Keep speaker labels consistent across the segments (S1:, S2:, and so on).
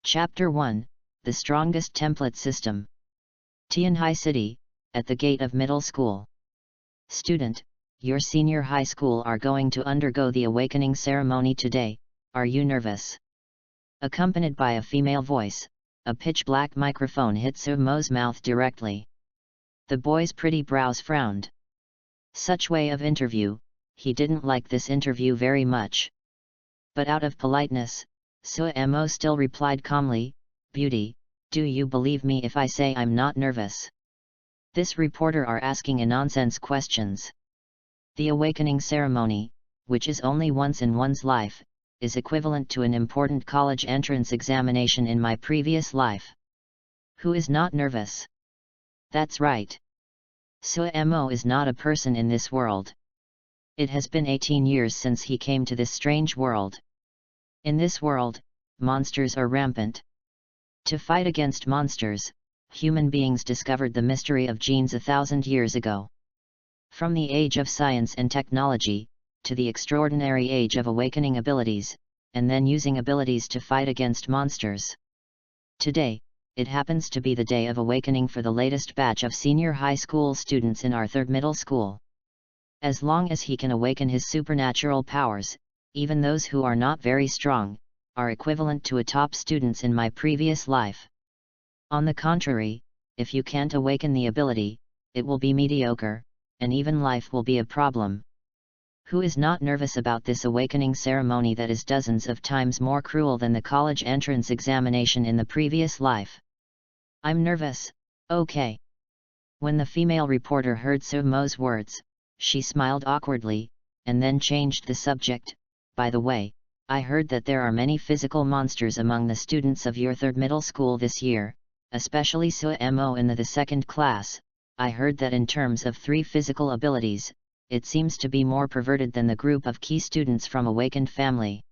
S1: Chapter 1, The Strongest Template System. Tianhai City, at the gate of middle school. Student, your senior high school are going to undergo the awakening ceremony today, are you nervous? Accompanied by a female voice, a pitch-black microphone hit Sumo's mouth directly. The boy's pretty brows frowned. Such way of interview, he didn't like this interview very much. But out of politeness, Sumo still replied calmly, "Beauty, do you believe me if I say I'm not nervous?" This reporter are asking a nonsense questions. The awakening ceremony, which is only once in one's life, is equivalent to an important college entrance examination in my previous life. Who is not nervous? That's right. Sumo is not a person in this world. It has been 18 years since he came to this strange world. In this world, monsters are rampant. To fight against monsters, human beings discovered the mystery of genes 1,000 years ago. From the age of science and technology, to the extraordinary age of awakening abilities, and then using abilities to fight against monsters. Today, it happens to be the day of awakening for the latest batch of senior high school students in our third middle school. As long as he can awaken his supernatural powers, even those who are not very strong, are equivalent to a top students in my previous life. On the contrary, if you can't awaken the ability, it will be mediocre, and even life will be a problem. Who is not nervous about this awakening ceremony that is dozens of times more cruel than the college entrance examination in the previous life? I'm nervous, okay. When the female reporter heard Sumo's words, she smiled awkwardly, and then changed the subject. By the way, I heard that there are many physical monsters among the students of your third middle school this year, especially Sumo in the second class. I heard that in terms of 3 physical abilities, it seems to be more perverted than the group of key students from awakened family.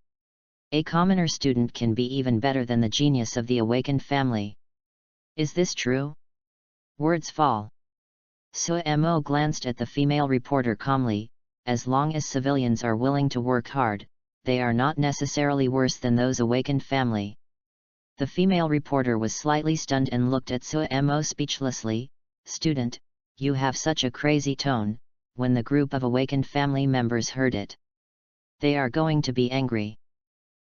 S1: A commoner student can be even better than the genius of the awakened family. Is this true? Words fall. Sumo glanced at the female reporter calmly. As long as civilians are willing to work hard, they are not necessarily worse than those awakened family. The female reporter was slightly stunned and looked at Sumo speechlessly. Student, you have such a crazy tone. When the group of awakened family members heard it, they are going to be angry.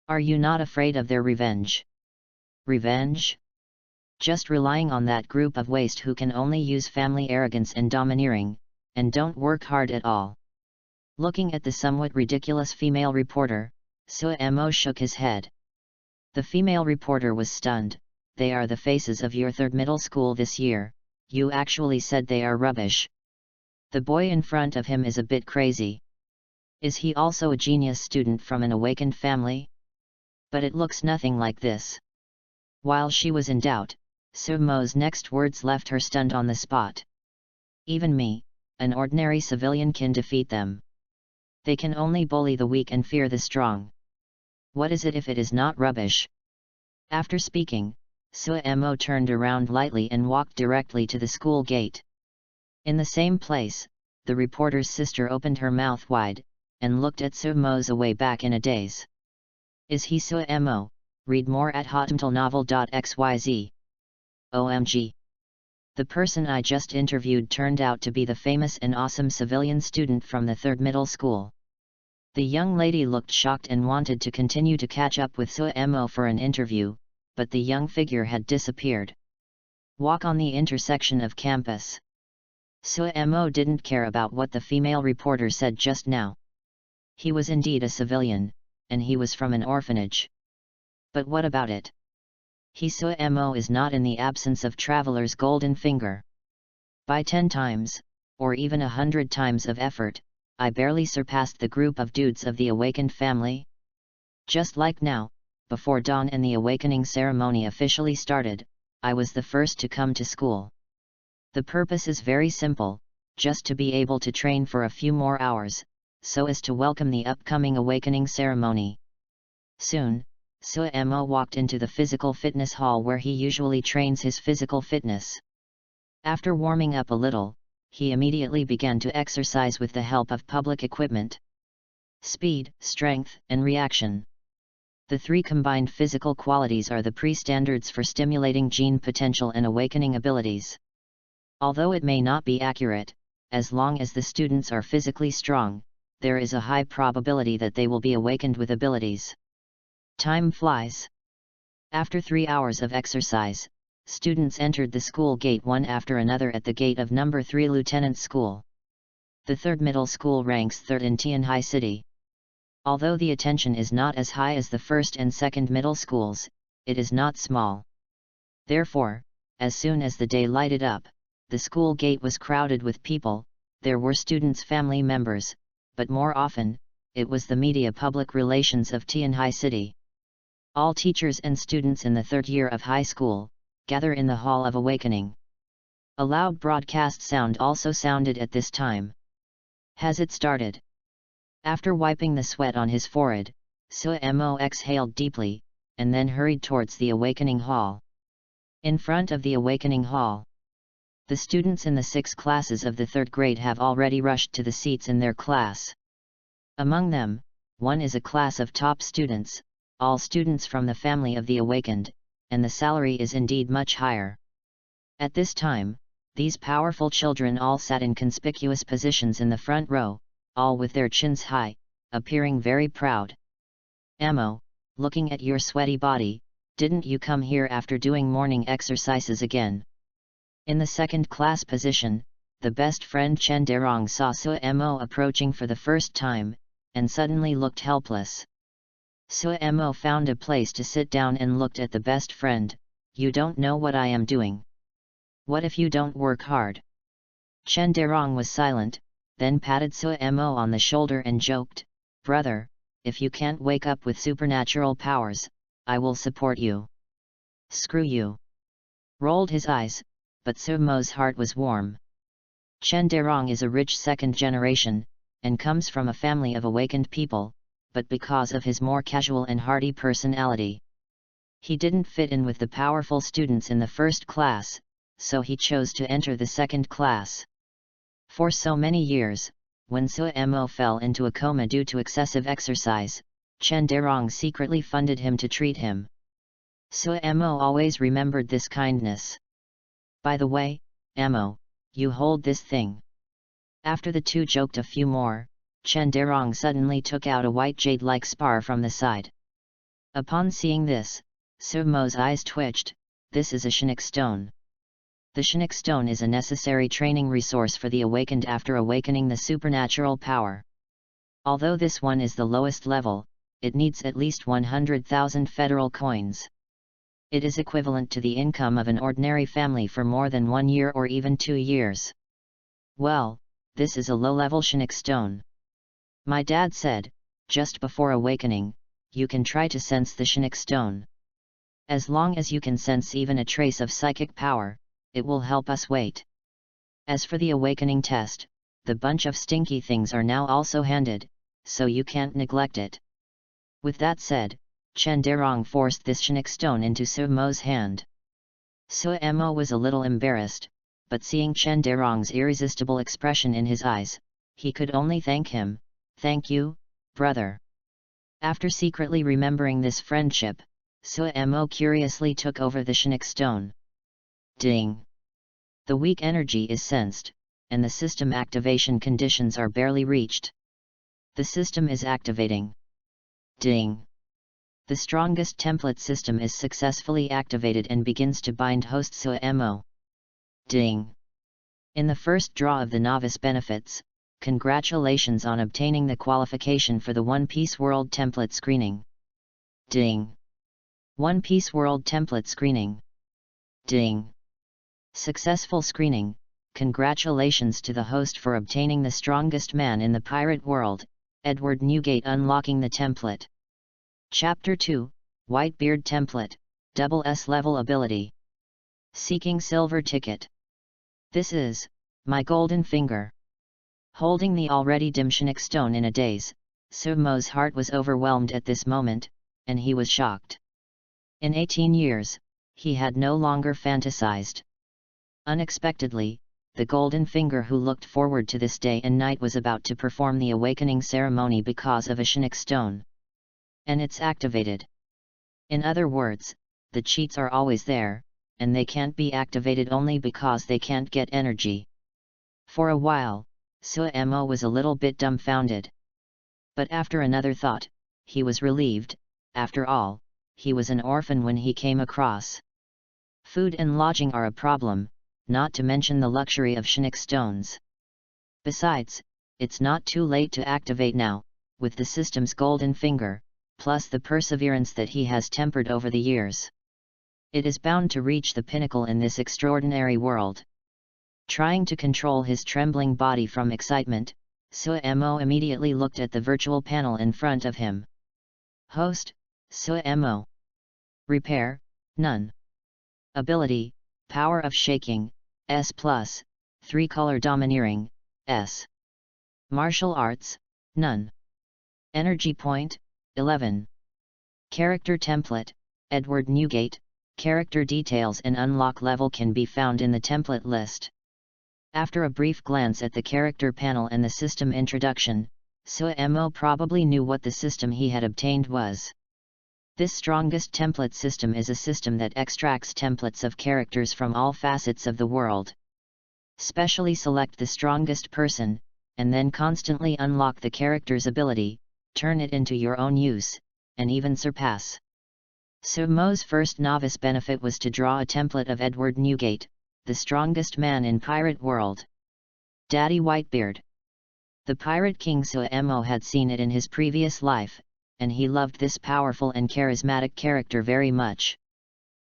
S1: Are you not afraid of their revenge? Revenge? Just relying on that group of waste who can only use family arrogance and domineering, and don't work hard at all. Looking at the somewhat ridiculous female reporter, Sumo shook his head. The female reporter was stunned. They are the faces of your third middle school this year. You actually said they are rubbish. The boy in front of him is a bit crazy. Is he also a genius student from an awakened family? But it looks nothing like this. While she was in doubt, Sumo's next words left her stunned on the spot. Even me, an ordinary civilian, can defeat them. They can only bully the weak and fear the strong. What is it if it is not rubbish? After speaking, Sumo turned around lightly and walked directly to the school gate. In the same place, the reporter's sister opened her mouth wide, and looked at Sumo's away back in a daze. Is he Sumo? Read more at hotmtlnovel.xyz. OMG. The person I just interviewed turned out to be the famous and awesome civilian student from the third middle school. The young lady looked shocked and wanted to continue to catch up with Sumo for an interview, but the young figure had disappeared. Walk on the intersection of campus. Sumo didn't care about what the female reporter said just now. He was indeed a civilian, and he was from an orphanage. But what about it? Sumo is not in the absence of traveler's golden finger. By 10 times, or even 100 times of effort, I barely surpassed the group of dudes of the awakened family. Just like now, before dawn and the awakening ceremony officially started, I was the first to come to school. The purpose is very simple, just to be able to train for a few more hours, so as to welcome the upcoming awakening ceremony. Soon, Sumo walked into the physical fitness hall where he usually trains his physical fitness. After warming up a little, he immediately began to exercise with the help of public equipment. Speed, strength, and reaction. The three combined physical qualities are the pre-standards for stimulating gene potential and awakening abilities. Although it may not be accurate, as long as the students are physically strong, there is a high probability that they will be awakened with abilities. Time flies. After 3 hours of exercise, students entered the school gate one after another at the gate of number 3 Lieutenant School. The third middle school ranks third in Tianhai City. Although the attention is not as high as the first and second middle schools, it is not small. Therefore, as soon as the day lighted up, the school gate was crowded with people. There were students' family members, but more often, it was the media public relations of Tianhai City. All teachers and students in the third year of high school gather in the Hall of Awakening. A loud broadcast sound also sounded at this time. Has it started? After wiping the sweat on his forehead, Suemo exhaled deeply, and then hurried towards the Awakening Hall. In front of the Awakening Hall, the students in the 6 classes of the 3rd grade have already rushed to the seats in their class. Among them, one is a class of top students, all students from the family of the awakened, and the salary is indeed much higher. At this time, these powerful children all sat in conspicuous positions in the front row, all with their chins high, appearing very proud. Amo, looking at your sweaty body, didn't you come here after doing morning exercises again? In the 2nd class position, the best friend Chen Derong saw Suemo approaching for the first time, and suddenly looked helpless. Suemo found a place to sit down and looked at the best friend. You don't know what I am doing. What if you don't work hard? Chen Derong was silent, then patted Suemo on the shoulder and joked, Brother, if you can't wake up with supernatural powers, I will support you. Screw you. Rolled his eyes, but Suemo's heart was warm. Chen Derong is a rich 2nd generation, and comes from a family of awakened people, but because of his more casual and hearty personality, he didn't fit in with the powerful students in the 1st class, so he chose to enter the 2nd class. For so many years, when Suemo fell into a coma due to excessive exercise, Chen Derong secretly funded him to treat him. Suemo always remembered this kindness. By the way, Amo, you hold this thing. After the two joked a few more, Chen Derong suddenly took out a white jade-like spar from the side. Upon seeing this, Suemo's eyes twitched. This is a Shinik stone. The Shinik stone is a necessary training resource for the awakened after awakening the supernatural power. Although this one is the lowest level, it needs at least 100,000 federal coins. It is equivalent to the income of an ordinary family for more than 1 year or even 2 years. Well, this is a low-level Shinik stone. My dad said, just before awakening, you can try to sense the Shinik stone. As long as you can sense even a trace of psychic power, it will help us wait. As for the awakening test, the bunch of stinky things are now also handed, so you can't neglect it. With that said, Chen Derong forced this Shinik stone into Suemo's hand. Suemo was a little embarrassed, but seeing Chen Derong's irresistible expression in his eyes, he could only thank him. Thank you, brother. After secretly remembering this friendship, Suemo curiously took over the Shinik stone. Ding! The weak energy is sensed, and the system activation conditions are barely reached. The system is activating. Ding! The strongest template system is successfully activated and begins to bind host Suemo. Ding! In the first draw of the novice benefits, congratulations on obtaining the qualification for the One Piece World Template Screening. Ding! One Piece World Template Screening. Ding! Successful screening. Congratulations to the host for obtaining the strongest man in the pirate world, Edward Newgate, unlocking the template. Chapter 2, Whitebeard Template, Double S level ability. Seeking silver ticket. This is my golden finger. Holding the already dim Shinik stone in a daze, Suemo's heart was overwhelmed at this moment, and he was shocked. In 18 years, he had no longer fantasized. Unexpectedly, the golden finger who looked forward to this day and night was about to perform the awakening ceremony because of a Shinik stone. And it's activated. In other words, the cheats are always there, and they can't be activated only because they can't get energy. For a while, Suemo was a little bit dumbfounded. But after another thought, he was relieved. After all, he was an orphan when he came across. Food and lodging are a problem, not to mention the luxury of Chinook stones. Besides, it's not too late to activate now, with the system's golden finger, plus the perseverance that he has tempered over the years. It is bound to reach the pinnacle in this extraordinary world. Trying to control his trembling body from excitement, Suemo immediately looked at the virtual panel in front of him. Host, Suemo. Repair, none. Ability, Power of Shaking, S+, 3-color Domineering, S. Martial Arts, none. Energy Point, 11. Character Template, Edward Newgate. Character details and unlock level can be found in the template list. After a brief glance at the character panel and the system introduction, Suemo probably knew what the system he had obtained was. This strongest template system is a system that extracts templates of characters from all facets of the world. Specially select the strongest person, and then constantly unlock the character's ability, turn it into your own use, and even surpass. Suemo's first novice benefit was to draw a template of Edward Newgate, the strongest man in pirate world. Daddy Whitebeard. The Pirate King Suemo had seen it in his previous life, and he loved this powerful and charismatic character very much.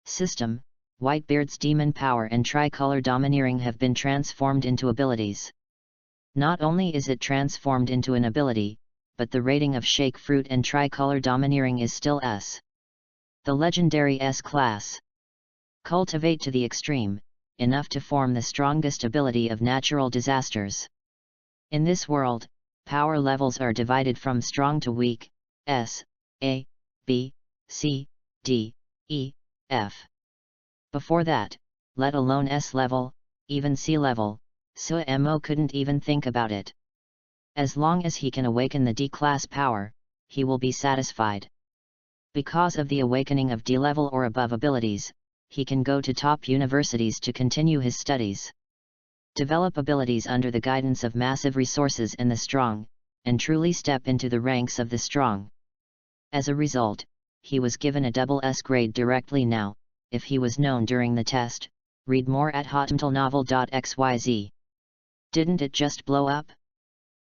S1: System, Whitebeard's demon power and tricolor domineering have been transformed into abilities. Not only is it transformed into an ability, but the rating of Shake Fruit and tricolor domineering is still S. The legendary S class. Cultivate to the extreme, enough to form the strongest ability of natural disasters. In this world, power levels are divided from strong to weak, S, A, B, C, D, E, F. Before that, let alone S level, even C level, Suemo couldn't even think about it. As long as he can awaken the D-class power, he will be satisfied. Because of the awakening of D-level or above abilities, he can go to top universities to continue his studies. Develop abilities under the guidance of massive resources and the strong, and truly step into the ranks of the strong. As a result, he was given a double S grade directly now. If he was known during the test, read more at hotmtlnovel.xyz. Didn't it just blow up?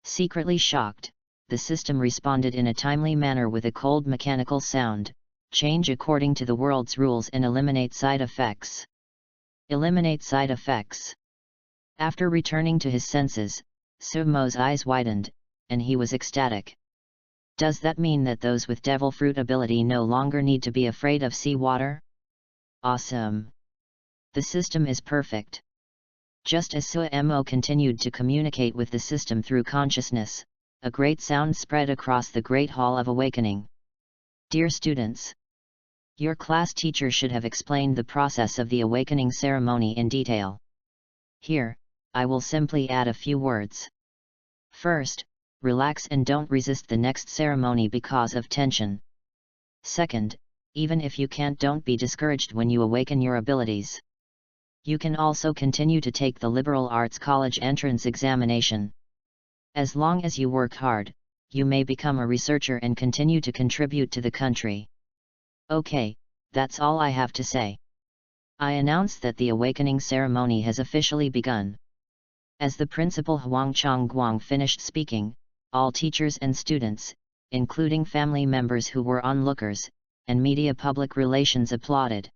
S1: Secretly shocked, the system responded in a timely manner with a cold mechanical sound. Change according to the world's rules and eliminate side effects. Eliminate side effects. After returning to his senses, Suemo's eyes widened, and he was ecstatic. Does that mean that those with devil fruit ability no longer need to be afraid of seawater? Awesome! The system is perfect. Just as Suemo continued to communicate with the system through consciousness, a great sound spread across the Great Hall of Awakening. Dear students, your class teacher should have explained the process of the awakening ceremony in detail. Here, I will simply add a few words. First, relax and don't resist the next ceremony because of tension. Second, even if you can't, don't be discouraged when you awaken your abilities. You can also continue to take the liberal arts college entrance examination. As long as you work hard, you may become a researcher and continue to contribute to the country. Okay, that's all I have to say. I announce that the awakening ceremony has officially begun. As the principal Huang Chongguang finished speaking, all teachers and students, including family members who were onlookers, and media public relations applauded.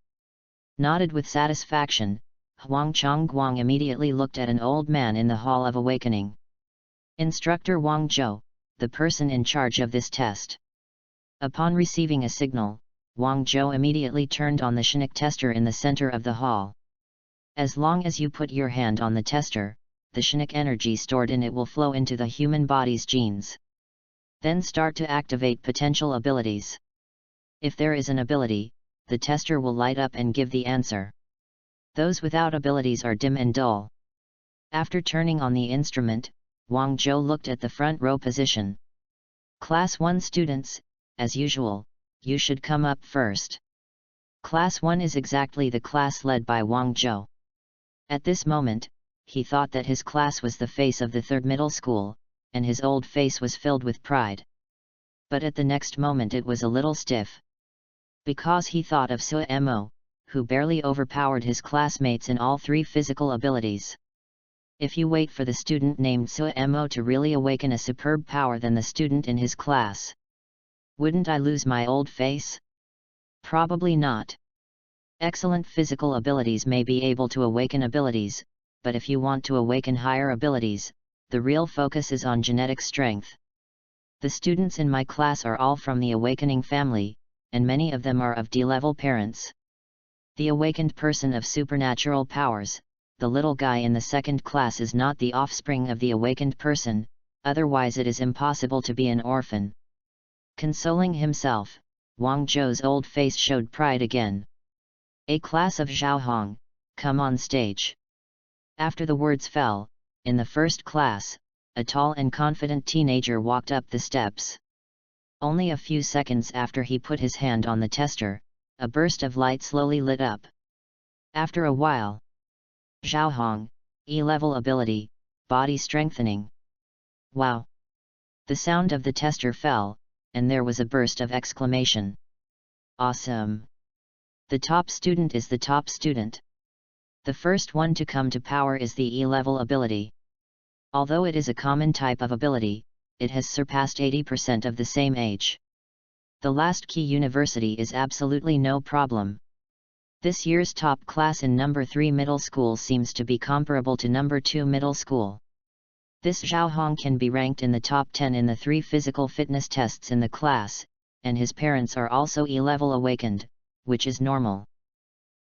S1: Nodded with satisfaction, Huang Chongguang immediately looked at an old man in the Hall of Awakening. Instructor Wang Zhou, the person in charge of this test. Upon receiving a signal, Wang Zhou immediately turned on the Chinook tester in the center of the hall. As long as you put your hand on the tester, the Chinook energy stored in it will flow into the human body's genes. Then start to activate potential abilities. If there is an ability, the tester will light up and give the answer. Those without abilities are dim and dull. After turning on the instrument, Wang Zhou looked at the front row position. Class 1 students, as usual, you should come up first. Class 1 is exactly the class led by Wang Zhou. At this moment, he thought that his class was the face of the third middle school, and his old face was filled with pride. But at the next moment it was a little stiff. Because he thought of Sui Mo, who barely overpowered his classmates in all 3 physical abilities. If you wait for the student named Sui Mo to really awaken a superb power than the student in his class, wouldn't I lose my old face? Probably not. Excellent physical abilities may be able to awaken abilities, but if you want to awaken higher abilities, the real focus is on genetic strength. The students in my class are all from the awakening family, and many of them are of D-level parents. The awakened person of supernatural powers, the little guy in the second class, is not the offspring of the awakened person, otherwise it is impossible to be an orphan. Consoling himself, Wang Zhou's old face showed pride again. A class of Zhaohong, come on stage. After the words fell, in the first class, a tall and confident teenager walked up the steps. Only a few seconds after he put his hand on the tester, a burst of light slowly lit up. After a while, Zhaohong, E-level ability, body strengthening. Wow! The sound of the tester fell, and there was a burst of exclamation. Awesome! The top student is the top student. The first one to come to power is the E-level ability. Although it is a common type of ability, it has surpassed 80% of the same age. The last key university is absolutely no problem. This year's top class in number 3 middle school seems to be comparable to number 2 middle school. This Zhaohong can be ranked in the top 10 in the 3 physical fitness tests in the class, and his parents are also E-level awakened, which is normal.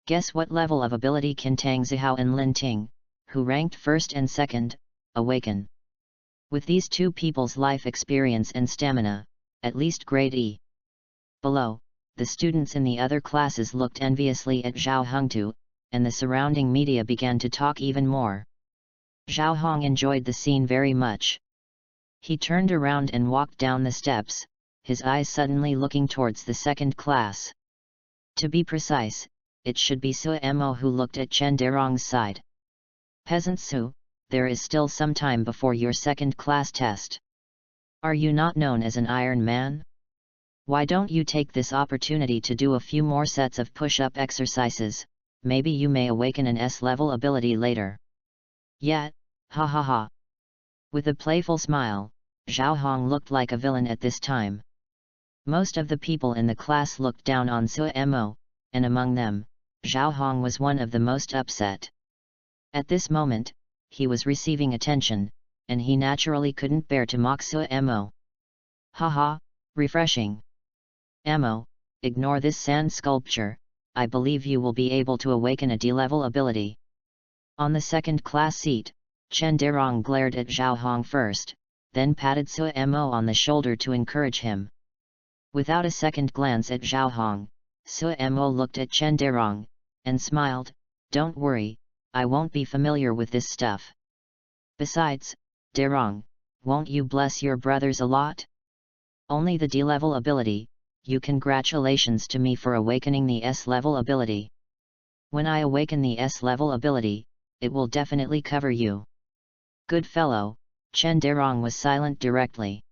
S1: Guess what level of ability can Tang Zihao and Lin Ting, who ranked first and second, awaken? With these two people's life experience and stamina, at least grade E. Below, the students in the other classes looked enviously at Zhao Hongtu, and the surrounding media began to talk even more. Zhao Hong enjoyed the scene very much. He turned around and walked down the steps, his eyes suddenly looking towards the second class. To be precise, it should be Sui Mo who looked at Chen Derong's side. Peasant Su, there is still some time before your second class test. Are you not known as an Iron Man? Why don't you take this opportunity to do a few more sets of push-up exercises? Maybe you may awaken an S-level ability later. Yet, ha ha ha. With a playful smile, Zhao Hong looked like a villain at this time. Most of the people in the class looked down on Sui Mo, and among them, Zhao Hong was one of the most upset. At this moment, he was receiving attention, and he naturally couldn't bear to mock Sui Mo. Haha, refreshing. Mo, ignore this sand sculpture, I believe you will be able to awaken a D-level ability. On the second class seat, Chen Derong glared at Zhao Hong first, then patted Sui Mo on the shoulder to encourage him. Without a second glance at Zhao Hong, Sui Mo looked at Chen Derong, and smiled, don't worry, I won't be familiar with this stuff. Besides, Derong, won't you bless your brothers a lot? Only the D-level ability, you congratulations to me for awakening the S-level ability. When I awaken the S-level ability, it will definitely cover you. Good fellow, Chen Derong was silent directly.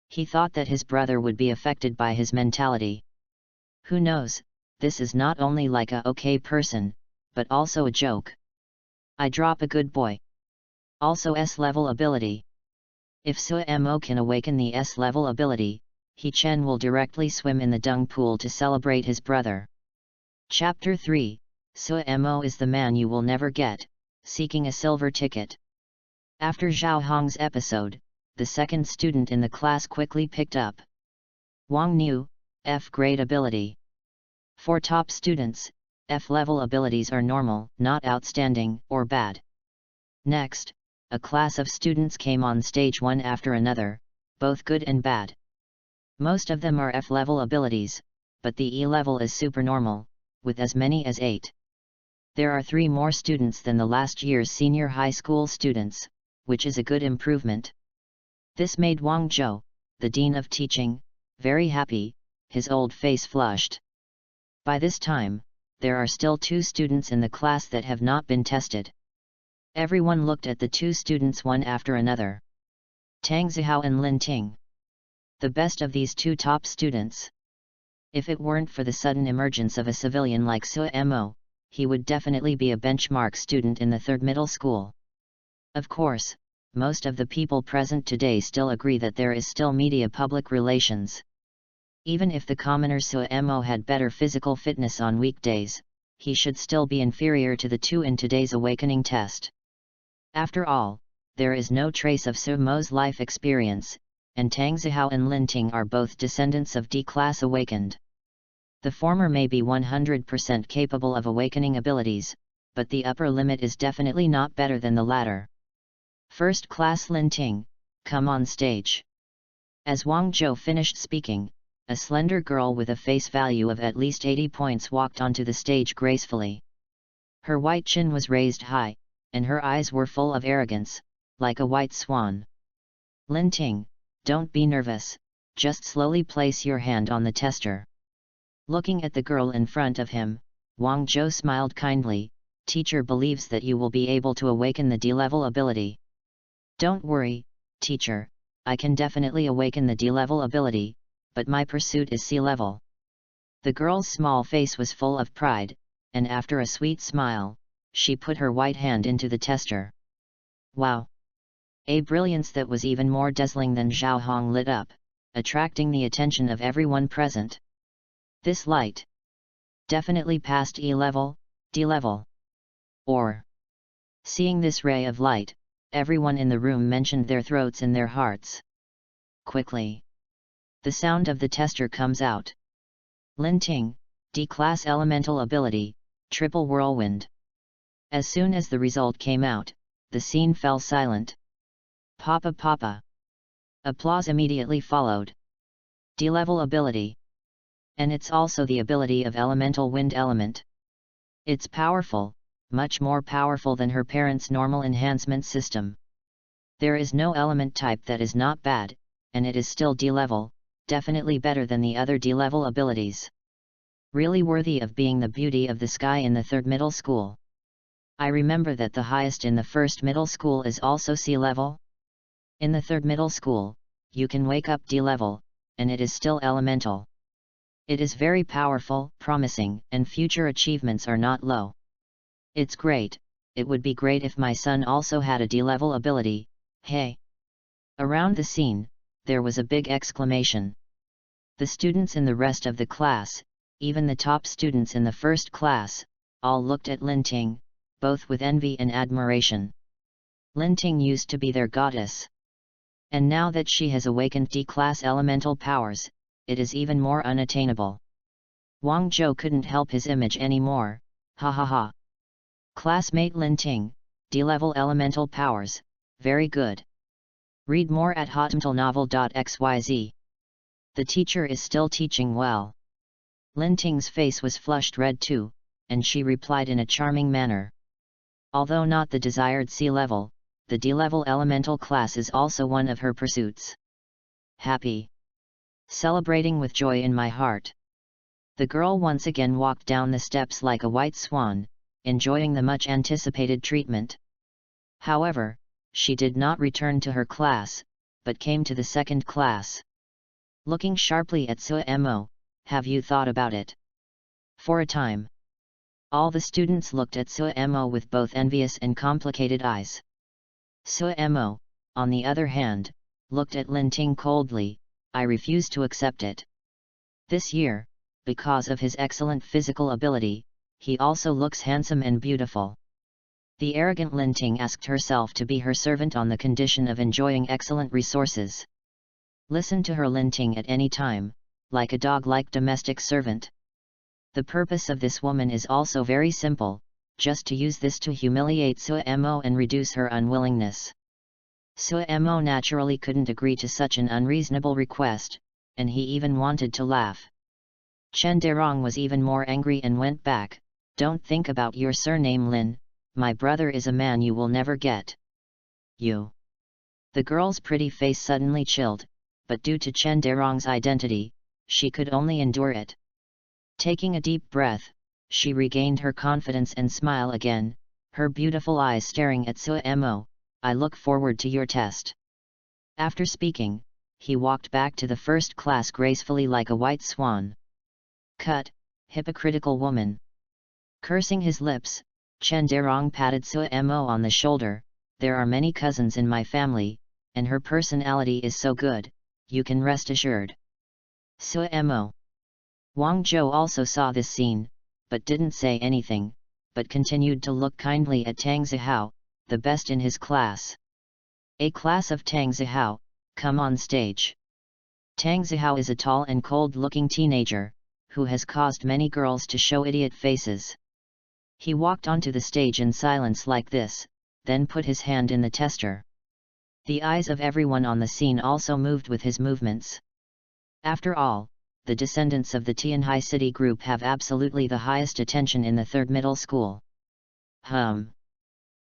S1: He thought that his brother would be affected by his mentality. Who knows, this is not only like a okay person, but also a joke. I drop a good boy. Also S-level ability. If Sui Mo can awaken the S-level ability, he Chen will directly swim in the dung pool to celebrate his brother. Chapter 3, Sui Mo is the man you will never get, seeking a silver ticket. After Zhao Hong's episode, the second student in the class quickly picked up. Wang Niu, F-grade ability. For top students, F-level abilities are normal, not outstanding, or bad. Next, a class of students came on stage one after another, both good and bad. Most of them are F-level abilities, but the E-level is supernormal, with as many as 8. There are 3 more students than the last year's senior high school students, which is a good improvement. This made Wang Zhou, the dean of teaching, very happy, his old face flushed. By this time, there are still 2 students in the class that have not been tested. Everyone looked at the 2 students one after another. Tang Zihao and Lin Ting. The best of these 2 top students. If it weren't for the sudden emergence of a civilian like Sue Mo, he would definitely be a benchmark student in the 3rd middle school. Of course, most of the people present today still agree that there is still media public relations. Even if the commoner Sue Mo had better physical fitness on weekdays, he should still be inferior to the 2 in today's awakening test. After all, there is no trace of Sue Mo's life experience, and Tang Zihao and Lin Ting are both descendants of D-class awakened. The former may be 100% capable of awakening abilities, but the upper limit is definitely not better than the latter. First class Lin Ting, come on stage. As Wang Zhou finished speaking, a slender girl with a face value of at least 80 points walked onto the stage gracefully. Her white chin was raised high, and her eyes were full of arrogance, like a white swan. Lin Ting, don't be nervous, just slowly place your hand on the tester. Looking at the girl in front of him, Wang Zhou smiled kindly. Teacher believes that you will be able to awaken the D-level ability. Don't worry, teacher, I can definitely awaken the D-level ability, but my pursuit is C-level. The girl's small face was full of pride, and after a sweet smile, she put her white hand into the tester. Wow! A brilliance that was even more dazzling than Zhao Hong lit up, attracting the attention of everyone present. This light definitely passed E-level, D-level. Or, seeing this ray of light, everyone in the room mentioned their throats in their hearts. Quickly, the sound of the tester comes out. Lin Ting, D-class elemental ability, triple whirlwind. As soon as the result came out, the scene fell silent. Papa Papa. Applause immediately followed. D-level ability. And it's also the ability of elemental wind element. It's powerful, much more powerful than her parents' normal enhancement system. There is no element type that is not bad, and it is still D-level, definitely better than the other D-level abilities. Really worthy of being the beauty of the sky in the 3rd middle school. I remember that the highest in the 1st middle school is also C-level. In the 3rd middle school, you can wake up D-level, and it is still elemental. It is very powerful, promising, and future achievements are not low. It's great. It would be great if my son also had a D-level ability, hey! Around the scene, there was a big exclamation. The students in the rest of the class, even the top students in the 1st class, all looked at Lin Ting, both with envy and admiration. Lin Ting used to be their goddess. And now that she has awakened D-class elemental powers, it is even more unattainable. Wang Zhou couldn't help his image anymore, ha ha ha. Classmate Lin Ting, D-level elemental powers, very good. Read more at hotmtlnovel.xyz. The teacher is still teaching well. Lin Ting's face was flushed red too, and she replied in a charming manner. Although not the desired C-level, the D-level elemental class is also one of her pursuits. Happy. Celebrating with joy in my heart. The girl once again walked down the steps like a white swan, enjoying the much anticipated treatment. However, she did not return to her class, but came to the 2nd class. Looking sharply at Sue Mo, have you thought about it? For a time, all the students looked at Sue Mo with both envious and complicated eyes. Sue Mo, on the other hand, looked at Lin Ting coldly. I refuse to accept it. This year, because of his excellent physical ability, he also looks handsome and beautiful. The arrogant Lin Ting asked herself to be her servant on the condition of enjoying excellent resources. Listen to her, Lin Ting, at any time, like a dog-like domestic servant. The purpose of this woman is also very simple, just to use this to humiliate Sue Mo and reduce her unwillingness. Sue Mo naturally couldn't agree to such an unreasonable request, and he even wanted to laugh. Chen Derong was even more angry and went back. Don't think about your surname, Lin, my brother is a man you will never get. You. The girl's pretty face suddenly chilled, but due to Chen Derong's identity, she could only endure it. Taking a deep breath, she regained her confidence and smile again, her beautiful eyes staring at Suemo. I look forward to your test. After speaking, he walked back to the first class gracefully like a white swan. Cut, hypocritical woman. Cursing his lips, Chen Derong patted Suemo on the shoulder. There are many cousins in my family, and her personality is so good, you can rest assured. Suemo. Wang Zhou also saw this scene, but didn't say anything, but continued to look kindly at Tang Zihao, the best in his class. A class of Tang Zihao, come on stage. Tang Zihao is a tall and cold-looking teenager, who has caused many girls to show idiot faces. He walked onto the stage in silence like this, then put his hand in the tester. The eyes of everyone on the scene also moved with his movements. After all, the descendants of the Tianhai City group have absolutely the highest attention in the third middle school.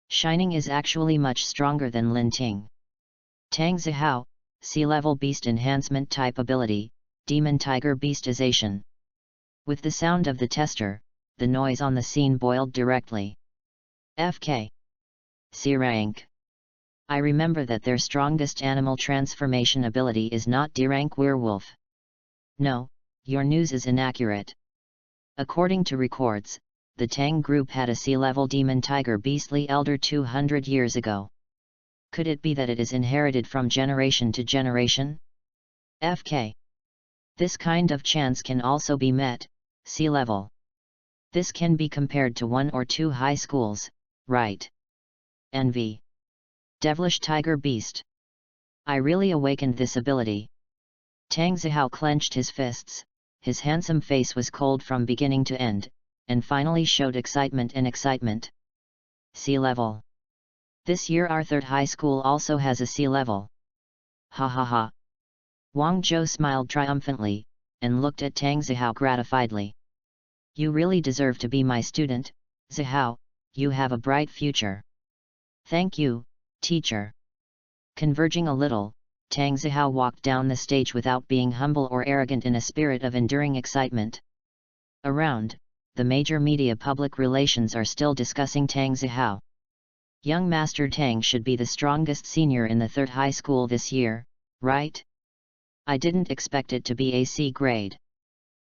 S1: Shining is actually much stronger than Lin Ting. Tang Zihao, Sea-level beast enhancement type ability, Demon Tiger beastization. With the sound of the tester, the noise on the scene boiled directly. FK. C rank. I remember that their strongest animal transformation ability is not D-rank werewolf. No, your news is inaccurate. According to records, the Tang group had a sea-level demon tiger beastly elder 200 years ago. Could it be that it is inherited from generation to generation? FK. This kind of chance can also be met, sea level. This can be compared to 1 or 2 high schools, right? NV. Devilish Tiger Beast. I really awakened this ability. Tang Zihao clenched his fists, his handsome face was cold from beginning to end, and finally showed excitement and excitement. Sea level. This year our third high school also has a sea level. Ha ha ha. Wang Zhou smiled triumphantly, and looked at Tang Zihao gratifiedly. You really deserve to be my student, Zihao, you have a bright future. Thank you, teacher. Converging a little, Tang Zihao walked down the stage without being humble or arrogant in a spirit of enduring excitement. Around, the major media public relations are still discussing Tang Zihao. Young Master Tang should be the strongest senior in the third high school this year, right? I didn't expect it to be a C grade.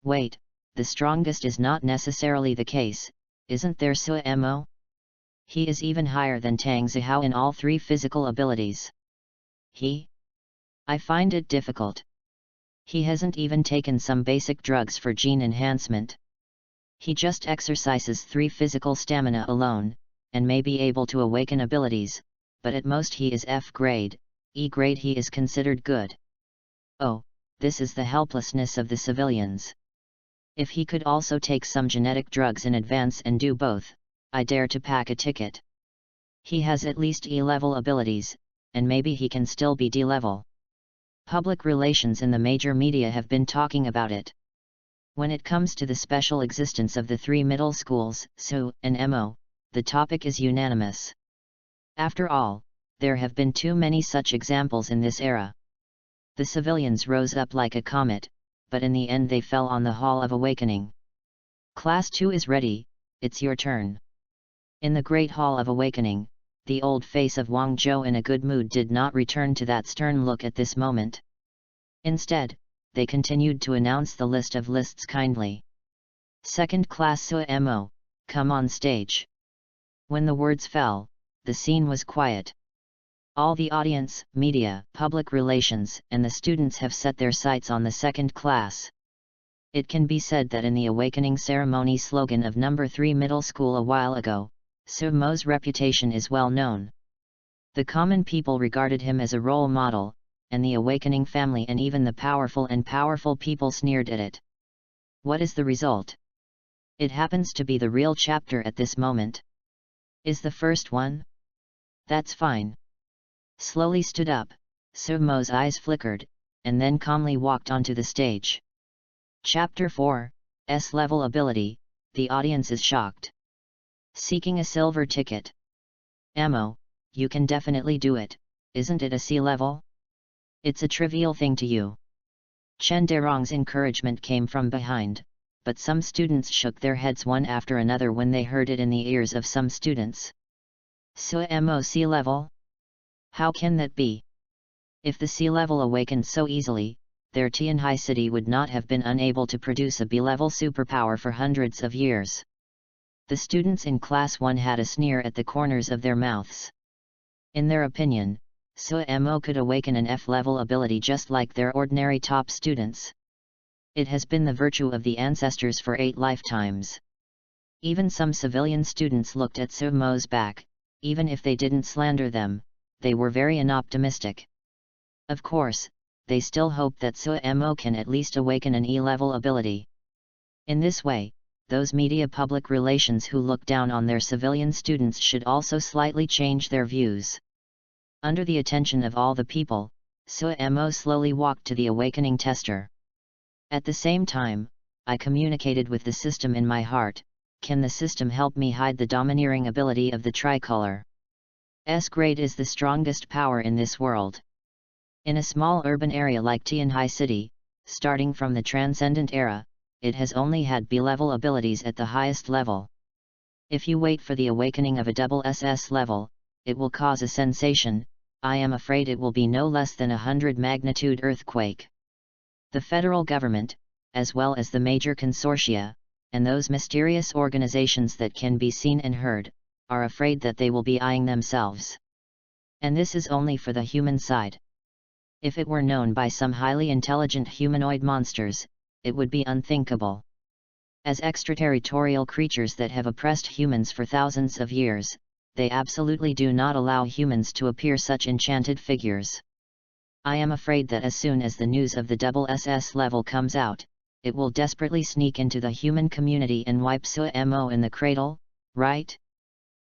S1: Wait, the strongest is not necessarily the case, isn't there Suemo? He is even higher than Tang Zihao in all 3 physical abilities. I find it difficult. He hasn't even taken some basic drugs for gene enhancement. He just exercises 3 physical stamina alone, and may be able to awaken abilities, but at most he is F grade, E grade he is considered good. Oh, this is the helplessness of the civilians. If he could also take some genetic drugs in advance and do both, I dare to pack a ticket. He has at least E-level abilities, and maybe he can still be D-level. Public relations in the major media have been talking about it. When it comes to the special existence of the 3 middle schools, SU and MO, the topic is unanimous. After all, there have been too many such examples in this era. The civilians rose up like a comet, but in the end they fell on the Hall of Awakening. Class 2 is ready, it's your turn. In the Great Hall of Awakening, the old face of Wang Zhou in a good mood did not return to that stern look at this moment. Instead, they continued to announce the list of lists kindly. Second class Suemo, come on stage. When the words fell, the scene was quiet. All the audience, media, public relations, and the students have set their sights on the second class. It can be said that in the awakening ceremony slogan of number 3 middle school a while ago, Sumo's reputation is well known. The common people regarded him as a role model, and the awakening family and even the powerful people sneered at it. What is the result? It happens to be the real chapter at this moment. Is the first one? That's fine. Slowly stood up, Sumo's eyes flickered, and then calmly walked onto the stage. Chapter 4, S-level ability, the audience is shocked. Seeking a silver ticket. Ammo, you can definitely do it, isn't it a C level? It's a trivial thing to you. Chen Derong's encouragement came from behind, but some students shook their heads one after another when they heard it in the ears of some students. Sumo sea level? How can that be? If the sea level awakened so easily, their Tianhai city would not have been unable to produce a B-level superpower for hundreds of years. The students in Class 1 had a sneer at the corners of their mouths. In their opinion, Sumo could awaken an F-level ability just like their ordinary top students. It has been the virtue of the ancestors for 8 lifetimes. Even some civilian students looked at Sumo's back, even if they didn't slander them, they were very unoptimistic. Of course, they still hoped that Sumo can at least awaken an E-level ability. In this way, those media public relations who look down on their civilian students should also slightly change their views. Under the attention of all the people, Sumo slowly walked to the awakening tester. At the same time, I communicated with the system in my heart. Can the system help me hide the domineering ability of the tricolor? S-grade is the strongest power in this world. In a small urban area like Tianhai City, starting from the Transcendent era, it has only had B-level abilities at the highest level. If you wait for the awakening of a double SS level, it will cause a sensation. I am afraid it will be no less than 100 magnitude earthquake. The federal government, as well as the major consortia, and those mysterious organizations that can be seen and heard, are afraid that they will be eyeing themselves. And this is only for the human side. If it were known by some highly intelligent humanoid monsters, it would be unthinkable. As extraterritorial creatures that have oppressed humans for thousands of years, they absolutely do not allow humans to appear such enchanted figures. I am afraid that as soon as the news of the double SS level comes out, it will desperately sneak into the human community and wipe Sumo in the cradle, right?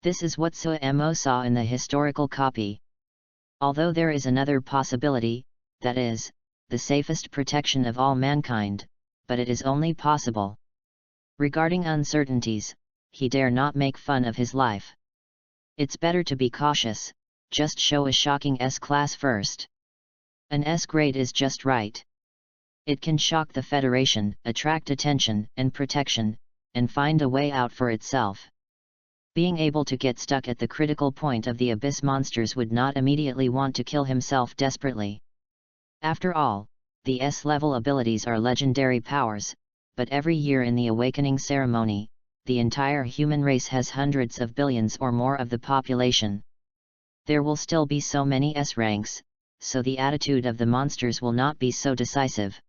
S1: This is what Sumo saw in the historical copy. Although there is another possibility, that is, the safest protection of all mankind, but it is only possible. Regarding uncertainties, he dare not make fun of his life. It's better to be cautious, just show a shocking S-class first. An S-grade is just right. It can shock the Federation, attract attention and protection, and find a way out for itself. Being able to get stuck at the critical point of the abyss monsters would not immediately want to kill himself desperately. After all, the S-level abilities are legendary powers, but every year in the awakening ceremony, the entire human race has hundreds of billions or more of the population. There will still be so many S-ranks, so the attitude of the monsters will not be so decisive.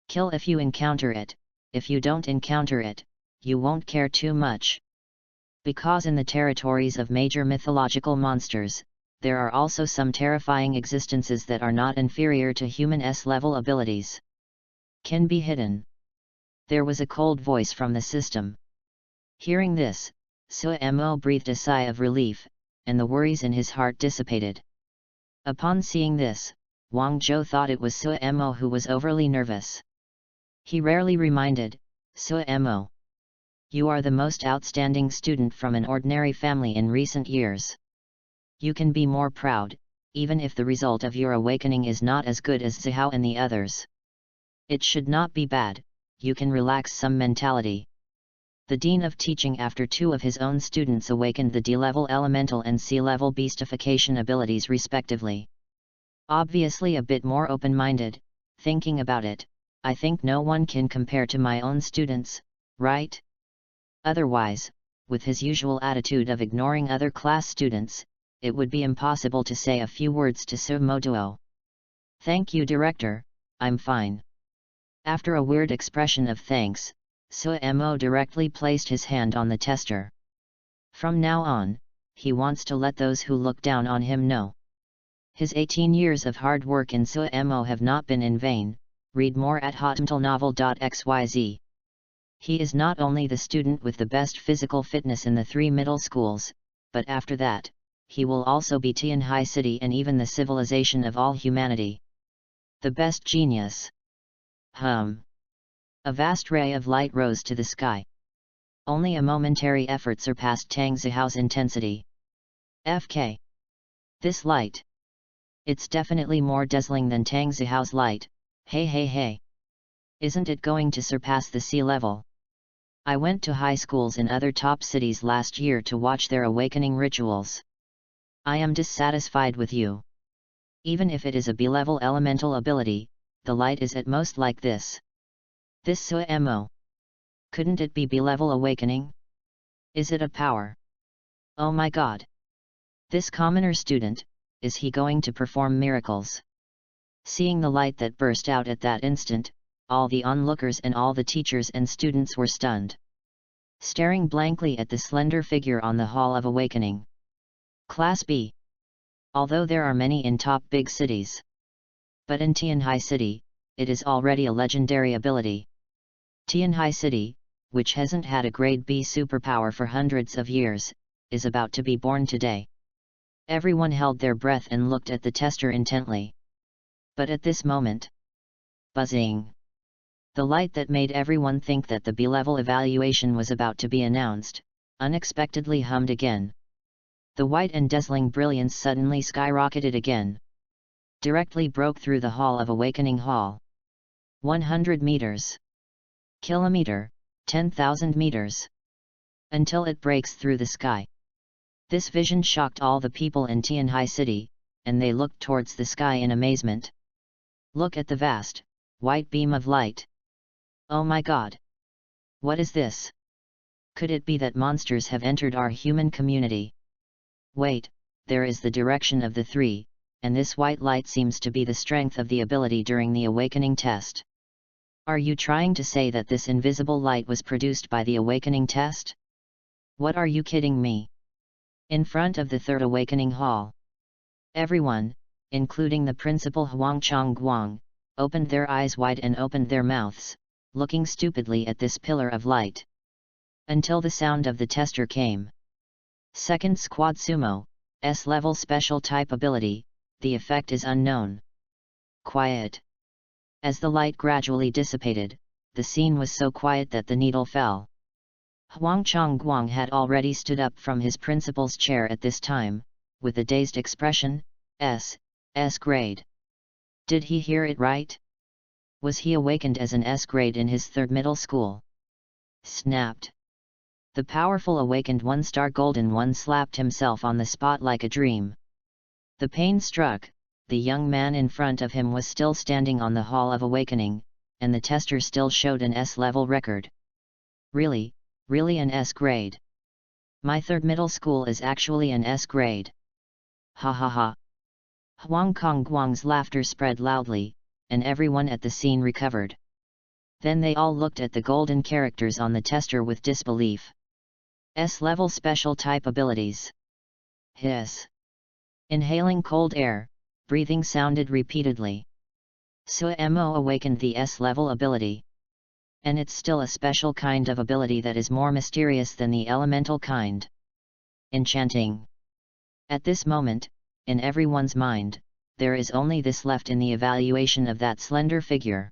S1: Kill if you encounter it, if you don't encounter it, you won't care too much. Because in the territories of major mythological monsters, there are also some terrifying existences that are not inferior to human S-level abilities. Can be hidden. There was a cold voice from the system. Hearing this, Sumo breathed a sigh of relief, and the worries in his heart dissipated. Upon seeing this, Wang Zhou thought it was Sumo who was overly nervous. He rarely reminded, Sumo, you are the most outstanding student from an ordinary family in recent years. You can be more proud, even if the result of your awakening is not as good as Zihao and the others. It should not be bad, you can relax some mentality. The Dean of Teaching, after 2 of his own students awakened the D-level elemental and C-level beastification abilities respectively. Obviously a bit more open-minded, thinking about it, I think no one can compare to my own students, right? Otherwise, with his usual attitude of ignoring other class students, it would be impossible to say a few words to Sumo Duo. Thank you, Director, I'm fine. After a weird expression of thanks, Sumo directly placed his hand on the tester. From now on, he wants to let those who look down on him know. His 18 years of hard work in Sumo have not been in vain. Read more at hotmtlnovel.xyz. He is not only the student with the best physical fitness in the 3 middle schools, but after that, he will also be Tianhai City and even the civilization of all humanity. The best genius. A vast ray of light rose to the sky. Only a momentary effort surpassed Tang Zihao's intensity. FK. This light. It's definitely more dazzling than Tang Zihao's light, Hey hey hey! Isn't it going to surpass the sea level? I went to high schools in other top cities last year to watch their awakening rituals. I am dissatisfied with you. Even if it is a B-level elemental ability, the light is at most like this. This Suemo. Couldn't it be B-level awakening? Is it a power? Oh my god! This commoner student, is he going to perform miracles? Seeing the light that burst out at that instant, all the onlookers and all the teachers and students were stunned, staring blankly at the slender figure on the Hall of Awakening. Class B. Although there are many in top big cities, but in Tianhai City, it is already a legendary ability. Tianhai City, which hasn't had a grade B superpower for hundreds of years, is about to be born today. Everyone held their breath and looked at the tester intently. But at this moment, buzzing! The light that made everyone think that the B-level evaluation was about to be announced, unexpectedly hummed again. The white and dazzling brilliance suddenly skyrocketed again. Directly broke through the Hall of Awakening Hall. 100 meters. Kilometer, 10,000 meters. Until it breaks through the sky. This vision shocked all the people in Tianhai City, and they looked towards the sky in amazement. Look at the vast, white beam of light. Oh my god! What is this? Could it be that monsters have entered our human community? Wait, there is the direction of the three, and this white light seems to be the strength of the ability during the awakening test. Are you trying to say that this invisible light was produced by the awakening test? What are you kidding me? In front of the third awakening hall, everyone, including the principal Huang Chongguang, opened their eyes wide and opened their mouths, looking stupidly at this pillar of light. Until the sound of the tester came. Second Squad Sumo, S-level special type ability, the effect is unknown. Quiet. As the light gradually dissipated, the scene was so quiet that the needle fell. Huang Chongguang had already stood up from his principal's chair at this time, with a dazed expression. S grade. Did he hear it right? Was he awakened as an S grade in his third middle school? Snapped. The powerful awakened one-star golden one slapped himself on the spot like a dream. The pain struck. The young man in front of him was still standing on the Hall of Awakening, and the tester still showed an S-level record. Really an S grade. My third middle school is actually an S grade. Ha ha ha. Huang Chongguang's laughter spread loudly, and everyone at the scene recovered. Then they all looked at the golden characters on the tester with disbelief. S-level special type abilities. Hiss. Inhaling cold air, breathing sounded repeatedly. Suemo awakened the S-level ability. And it's still a special kind of ability that is more mysterious than the elemental kind. Enchanting. At this moment, in everyone's mind, there is only this left in the evaluation of that slender figure.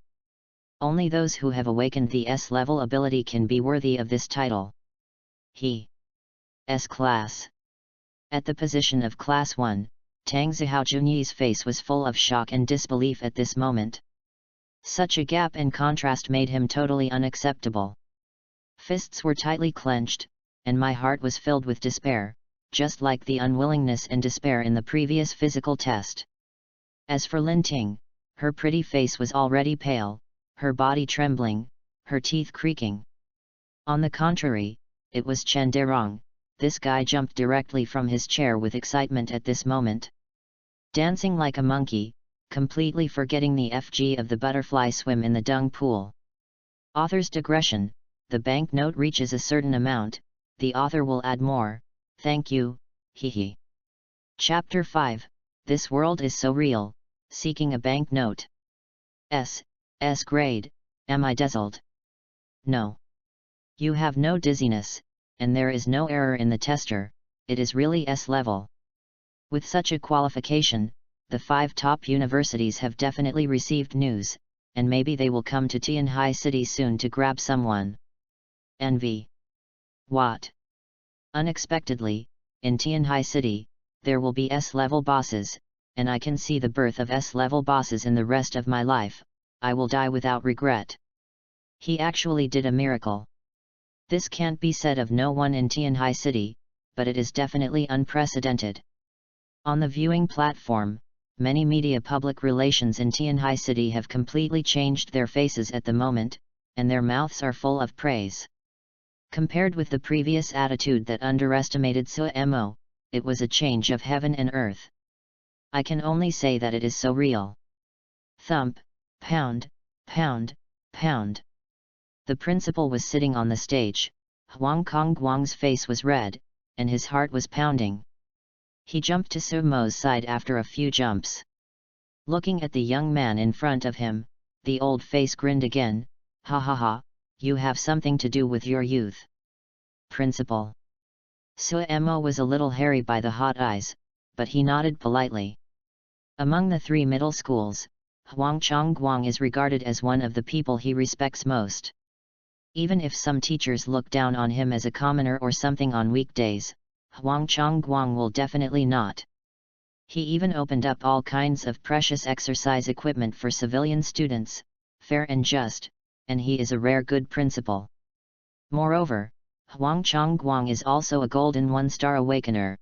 S1: Only those who have awakened the S-level ability can be worthy of this title. He. S-class. At the position of Class 1, Tang Zihaojunyi's face was full of shock and disbelief at this moment. Such a gap and contrast made him totally unacceptable. Fists were tightly clenched, and my heart was filled with despair, just like the unwillingness and despair in the previous physical test. As for Lin Ting, her pretty face was already pale, her body trembling, her teeth creaking. On the contrary, it was Chen Derong. This guy jumped directly from his chair with excitement at this moment. Dancing like a monkey, completely forgetting the FG of the butterfly swim in the dung pool. Author's digression: the banknote reaches a certain amount, the author will add more, thank you, hehe. Chapter 5, This World is So Real, Seeking a Banknote. S grade, am I dazzled? No. You have no dizziness, and there is no error in the tester, it is really S-level. With such a qualification, the 5 top universities have definitely received news, and maybe they will come to Tianhai City soon to grab someone. Envy. What? Unexpectedly, in Tianhai City, there will be S-level bosses, and I can see the birth of S-level bosses in the rest of my life. I will die without regret. He actually did a miracle. This can't be said of no one in Tianhai City, but it is definitely unprecedented. On the viewing platform, many media public relations in Tianhai City have completely changed their faces at the moment, and their mouths are full of praise. Compared with the previous attitude that underestimated Suemo, it was a change of heaven and earth. I can only say that it is so real. Thump, pound, pound, pound. The principal was sitting on the stage. Huang Kongguang's face was red, and his heart was pounding. He jumped to Sumo's side after a few jumps. Looking at the young man in front of him, the old face grinned again. Ha ha ha, you have something to do with your youth. Principal. Suemo was a little hairy by the hot eyes, but he nodded politely. Among the three middle schools, Huang Chongguang is regarded as one of the people he respects most. Even if some teachers look down on him as a commoner or something on weekdays, Huang Chongguang will definitely not. He even opened up all kinds of precious exercise equipment for civilian students, fair and just, and he is a rare good principal. Moreover, Huang Chongguang is also a golden one-star awakener.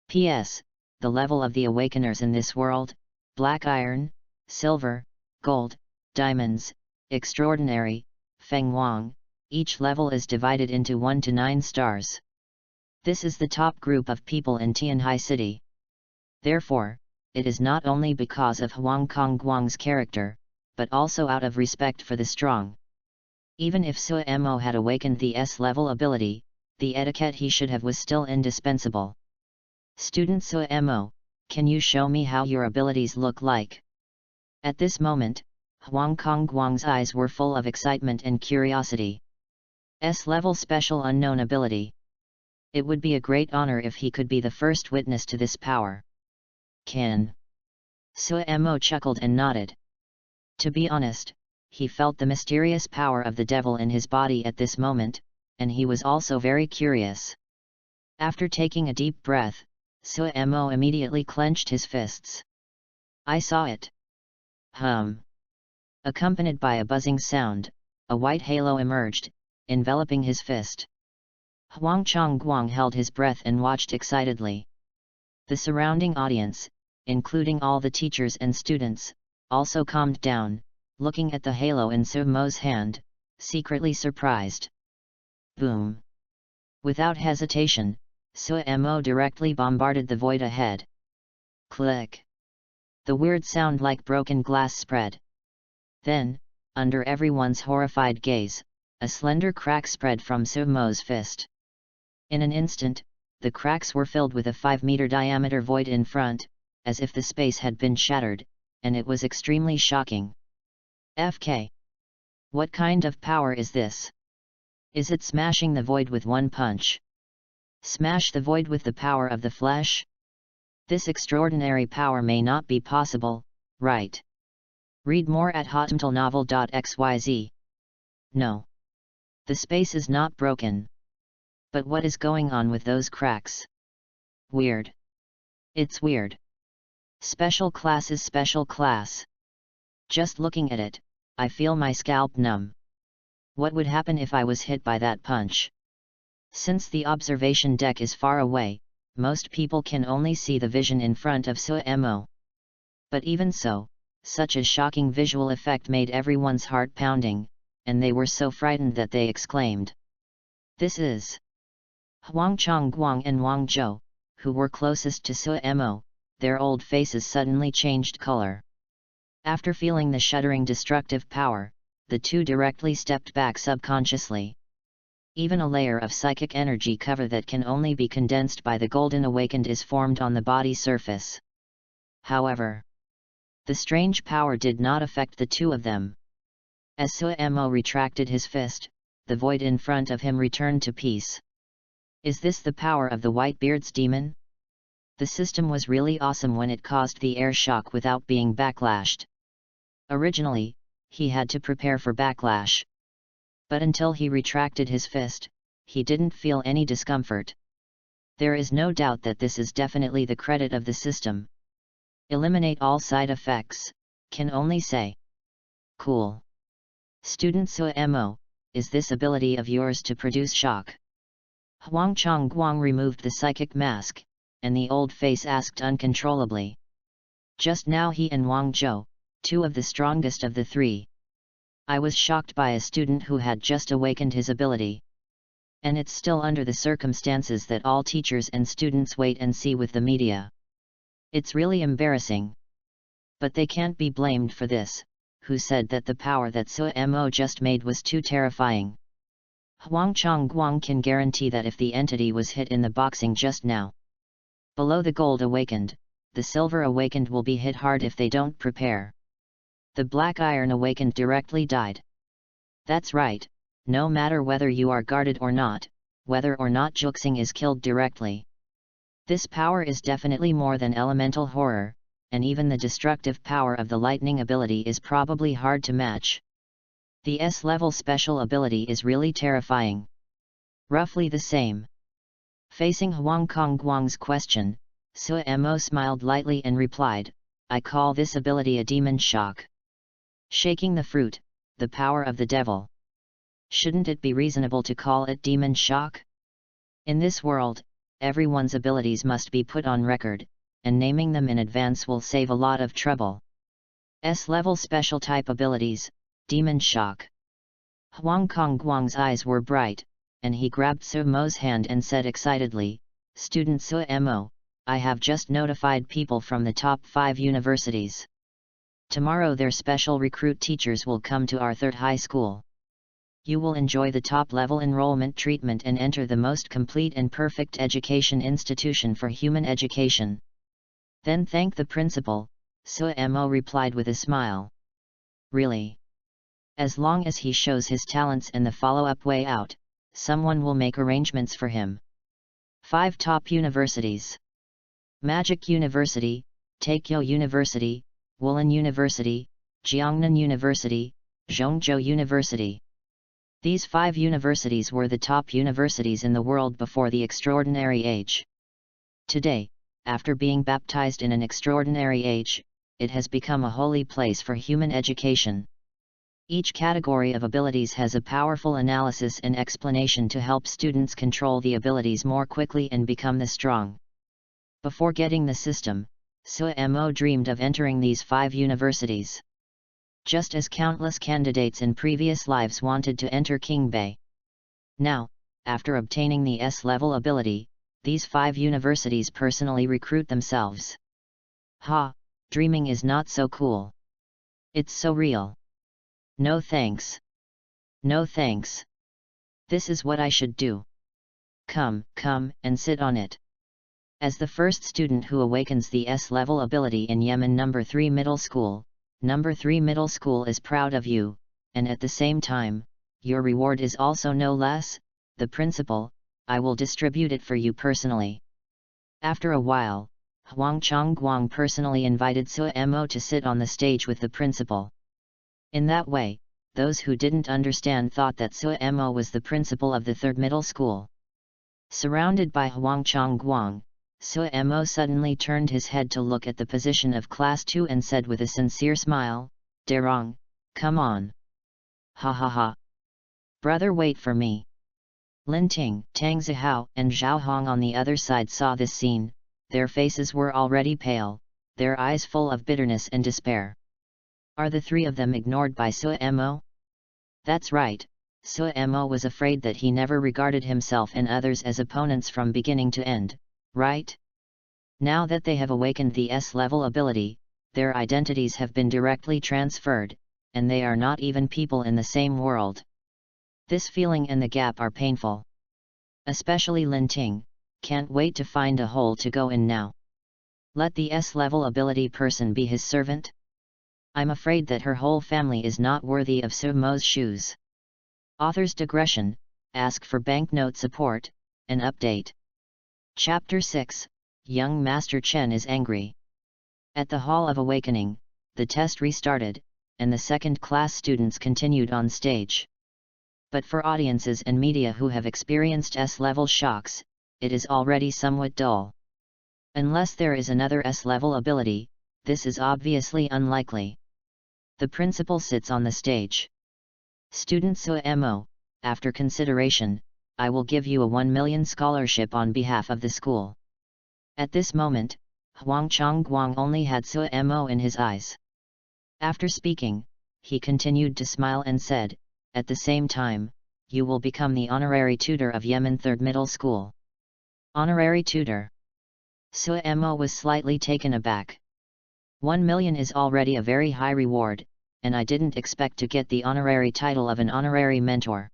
S1: P.S. The level of the awakeners in this world, black iron, silver, gold, diamonds, extraordinary, Feng Wang, each level is divided into 1 to 9 stars. This is the top group of people in Tianhai City. Therefore, it is not only because of Huang Kongguang's character, but also out of respect for the strong. Even if Suemo had awakened the S-level ability, the etiquette he should have was still indispensable. Student Suemo, can you show me how your abilities look like? At this moment, Huang Kongguang's eyes were full of excitement and curiosity. S-level special unknown ability. It would be a great honor if he could be the first witness to this power. Can. Suemo chuckled and nodded. To be honest, he felt the mysterious power of the devil in his body at this moment, and he was also very curious. After taking a deep breath, Suemo immediately clenched his fists. I saw it. Accompanied by a buzzing sound, a white halo emerged, enveloping his fist. Huang Chongguang held his breath and watched excitedly. The surrounding audience, including all the teachers and students, also calmed down, looking at the halo in Sumo's hand, secretly surprised. Boom! Without hesitation, Suemo directly bombarded the void ahead. Click! The weird sound like broken glass spread. Then, under everyone's horrified gaze, a slender crack spread from Sumo's fist. In an instant, the cracks were filled with a 5-meter diameter void in front, as if the space had been shattered, and it was extremely shocking. FK. What kind of power is this? Is it smashing the void with one punch? Smash the void with the power of the flesh? This extraordinary power may not be possible, right? Read more at hotmtlnovel.xyz. No. The space is not broken. But what is going on with those cracks? Weird. It's weird. Special class is special class. Just looking at it, I feel my scalp numb. What would happen if I was hit by that punch? Since the observation deck is far away, most people can only see the vision in front of Suemo. But even so, such a shocking visual effect made everyone's heart pounding, and they were so frightened that they exclaimed. This is... Huang Chongguang and Wang Zhou, who were closest to Suemo, their old faces suddenly changed color. After feeling the shuddering destructive power, the two directly stepped back subconsciously. Even a layer of psychic energy cover that can only be condensed by the golden awakened is formed on the body surface. However, the strange power did not affect the two of them. As Suemo retracted his fist, the void in front of him returned to peace. Is this the power of the Whitebeard's demon? The system was really awesome when it caused the air shock without being backlashed. Originally, he had to prepare for backlash. But until he retracted his fist, he didn't feel any discomfort. There is no doubt that this is definitely the credit of the system. Eliminate all side effects, can only say. cool. Student Suemo, is this ability of yours to produce shock? Huang Chongguang removed the psychic mask, and the old face asked uncontrollably. Just now he and Wang Zhou, two of the strongest of the three. I was shocked by a student who had just awakened his ability. And it's still under the circumstances that all teachers and students wait and see with the media. It's really embarrassing. But they can't be blamed for this. Who said that the power that Suemo just made was too terrifying? Huang Chongguang can guarantee that if the entity was hit in the boxing just now, below the gold awakened, the silver awakened will be hit hard if they don't prepare. The black iron awakened directly died. That's right, no matter whether you are guarded or not, whether or not Juxing is killed directly. This power is definitely more than elemental horror, and even the destructive power of the lightning ability is probably hard to match. The S-level special ability is really terrifying. Roughly the same. Facing Huang Kongguang's question, Suemo smiled lightly and replied, I call this ability a demon shock. Shaking the fruit, the power of the devil. Shouldn't it be reasonable to call it demon shock? In this world, everyone's abilities must be put on record, and naming them in advance will save a lot of trouble. S-level special type abilities, demon shock. Huang Kongguang's eyes were bright, and he grabbed Suemo's hand and said excitedly, Student Suemo, I have just notified people from the top 5 universities. Tomorrow their special recruit teachers will come to our third high school. You will enjoy the top-level enrollment treatment and enter the most complete and perfect education institution for human education. Then thank the principal, Suemo replied with a smile. Really? As long as he shows his talents and the follow-up way out, someone will make arrangements for him. 5 top universities. Magic University, Taekyo University, Woolen University, Jiangnan University, Zhongzhou University. These 5 universities were the top universities in the world before the extraordinary age. Today, after being baptized in an extraordinary age, it has become a holy place for human education. Each category of abilities has a powerful analysis and explanation to help students control the abilities more quickly and become the strong. Before getting the system, Suemo dreamed of entering these 5 universities. Just as countless candidates in previous lives wanted to enter Qingbei. Now, after obtaining the S-level ability, these 5 universities personally recruit themselves. Ha, dreaming is not so cool. It's so real. No thanks. No thanks. This is what I should do. Come, and sit on it. As the first student who awakens the S-level ability in Yemen No. 3 Middle School, No. 3 Middle School is proud of you, and at the same time, your reward is also no less, the principal, I will distribute it for you personally. After a while, Huang Chongguang personally invited Suemo to sit on the stage with the principal. In that way, those who didn't understand thought that Suemo was the principal of the 3rd middle school. Surrounded by Huang Chongguang, Suemo suddenly turned his head to look at the position of Class 2 and said with a sincere smile, Derong, come on. Ha ha ha. Brother, wait for me. Lin Ting, Tang Zihao, and Zhao Hong on the other side saw this scene. Their faces were already pale, their eyes full of bitterness and despair. Are the 3 of them ignored by Suemo? That's right, Suemo was afraid that he never regarded himself and others as opponents from beginning to end, right? Now that they have awakened the S-level ability, their identities have been directly transferred, and they are not even people in the same world. This feeling and the gap are painful. Especially Lin Ting, can't wait to find a hole to go in now. Let the S-level ability person be his servant? I'm afraid that her whole family is not worthy of Suemo's shoes. Author's digression, ask for banknote support, an update. Chapter 6, Young Master Chen is angry. At the Hall of Awakening, the test restarted, and the second-class students continued on stage. But for audiences and media who have experienced S-level shocks, it is already somewhat dull. Unless there is another S-level ability, this is obviously unlikely. The principal sits on the stage. Student Suemo, after consideration, I will give you a 1 million scholarship on behalf of the school. At this moment, Huang Chongguang only had Suemo in his eyes. After speaking, he continued to smile and said, at the same time, you will become the honorary tutor of Yemen 3rd Middle School. Honorary tutor. Suemo was slightly taken aback. 1 million is already a very high reward, and I didn't expect to get the honorary title of an honorary mentor.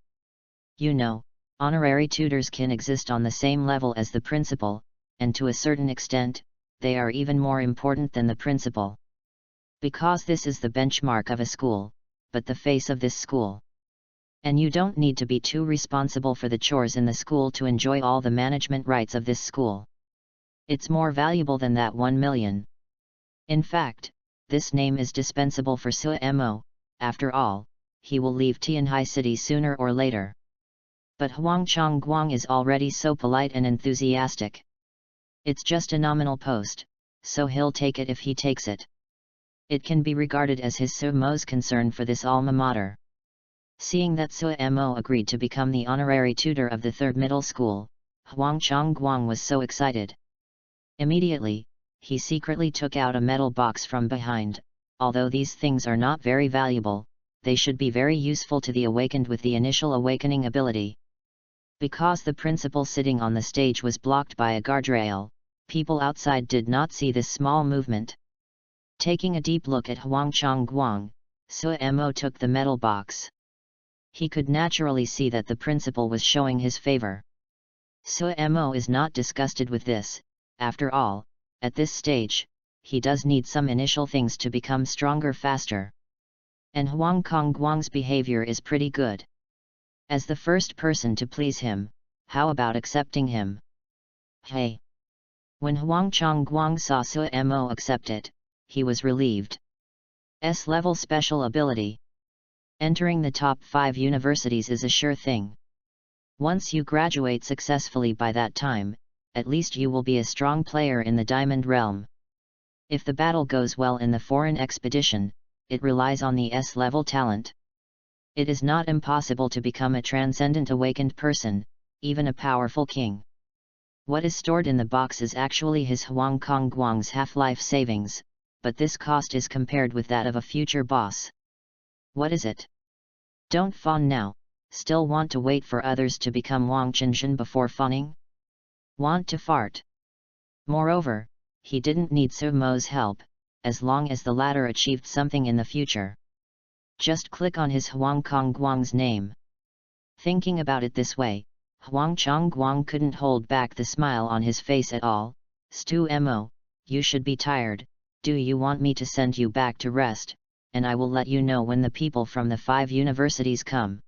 S1: You know, honorary tutors can exist on the same level as the principal, and to a certain extent, they are even more important than the principal. Because this is the benchmark of a school, but the face of this school. And you don't need to be too responsible for the chores in the school to enjoy all the management rights of this school. It's more valuable than that 1 million. In fact, this name is dispensable for Suemo, after all, he will leave Tianhai City sooner or later. But Huang Chongguang is already so polite and enthusiastic. It's just a nominal post, so he'll take it if he takes it. It can be regarded as his Suemo's concern for this alma mater. Seeing that Suemo agreed to become the honorary tutor of the 3rd Middle School, Huang Chongguang was so excited. Immediately, he secretly took out a metal box from behind. Although these things are not very valuable, they should be very useful to the awakened with the initial awakening ability. Because the principal sitting on the stage was blocked by a guardrail, people outside did not see this small movement. Taking a deep look at Huang Chongguang, Suemo took the metal box. He could naturally see that the principal was showing his favor. Suemo is not disgusted with this. After all, at this stage, he does need some initial things to become stronger faster. And Huang Chongguang's behavior is pretty good. As the first person to please him, how about accepting him? Hey! When Huang Chongguang saw Suemo accept it, he was relieved. S-level special ability. Entering the top 5 universities is a sure thing. Once you graduate successfully by that time, at least you will be a strong player in the Diamond Realm. If the battle goes well in the foreign expedition, it relies on the S-level talent. It is not impossible to become a transcendent awakened person, even a powerful king. What is stored in the box is actually his Huang Chongguang's half-life savings, but this cost is compared with that of a future boss. What is it? Don't fawn now, still want to wait for others to become Wang Qinshan before fawning? Want to fart? Moreover, he didn't need Suemo's help, as long as the latter achieved something in the future. Just click on his Huang Chongguang's name. Thinking about it this way, Huang Chongguang couldn't hold back the smile on his face at all. Suemo, you should be tired. Do you want me to send you back to rest, and I will let you know when the people from the 5 universities come?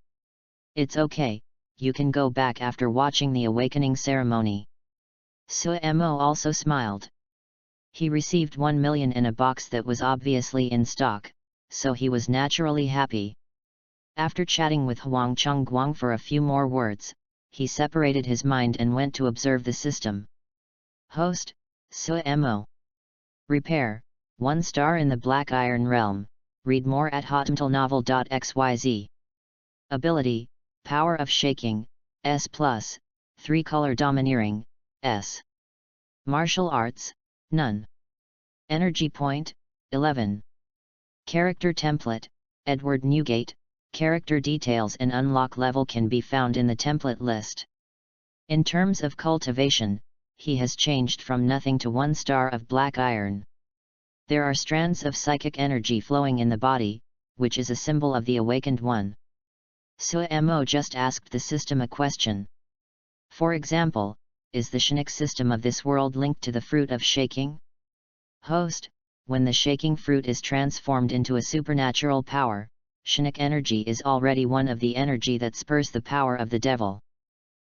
S1: It's okay, you can go back after watching the awakening ceremony. Suemo also smiled. He received 1 million in a box that was obviously in stock, so he was naturally happy. After chatting with Huang Chongguang for a few more words, he separated his mind and went to observe the system. Host, Suemo. Repair, 1 star in the Black Iron Realm. Read more at hotmailnovel.xyz. Ability, Power of Shaking, S+, 3 Color Domineering, S. Martial Arts, none. Energy Point, 11. Character Template, Edward Newgate. Character details and unlock level can be found in the template list. In terms of cultivation, he has changed from nothing to 1 star of black iron. There are strands of psychic energy flowing in the body, which is a symbol of the awakened one. Suemo just asked the system a question. For example, is the Shinic system of this world linked to the fruit of shaking? Host, when the shaking fruit is transformed into a supernatural power, Shinic energy is already one of the energy that spurs the power of the devil.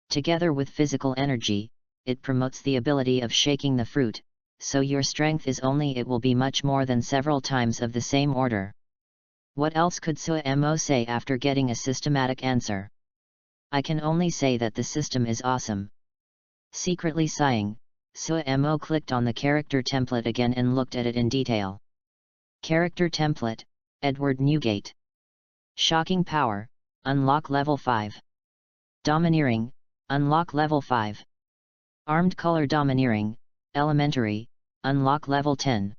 S1: Together with physical energy, it promotes the ability of shaking the fruit, so your strength is only it will be much more than several times of the same order. What else could Suemo say after getting a systematic answer? I can only say that the system is awesome. Secretly sighing, Suemo clicked on the character template again and looked at it in detail. Character template, Edward Newgate. Shocking Power, Unlock Level 5. Domineering, Unlock Level 5. Armed Color Domineering, Elementary, Unlock Level 10.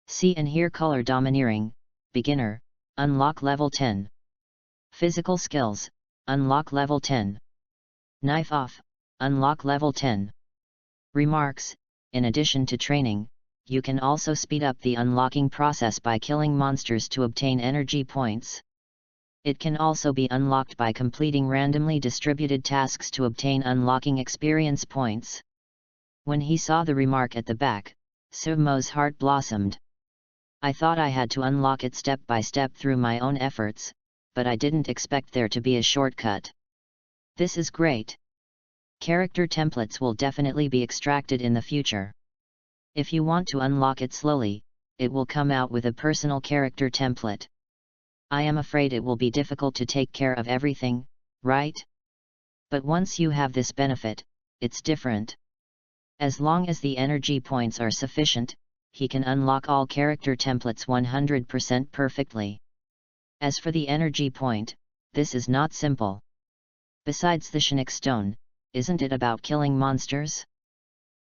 S1: See and Hear Color Domineering, Beginner, Unlock Level 10. Physical Skills, Unlock Level 10. Knife Off, Unlock Level 10. Remarks: in addition to training, you can also speed up the unlocking process by killing monsters to obtain energy points. It can also be unlocked by completing randomly distributed tasks to obtain unlocking experience points. When he saw the remark at the back, Sumo's heart blossomed. I thought I had to unlock it step by step through my own efforts, but I didn't expect there to be a shortcut. This is great. Character templates will definitely be extracted in the future. If you want to unlock it slowly, it will come out with a personal character template. I am afraid it will be difficult to take care of everything, right? But once you have this benefit, it's different. As long as the energy points are sufficient, he can unlock all character templates 100% perfectly. As for the energy point, this is not simple. Besides the Chinook Stone, isn't it about killing monsters?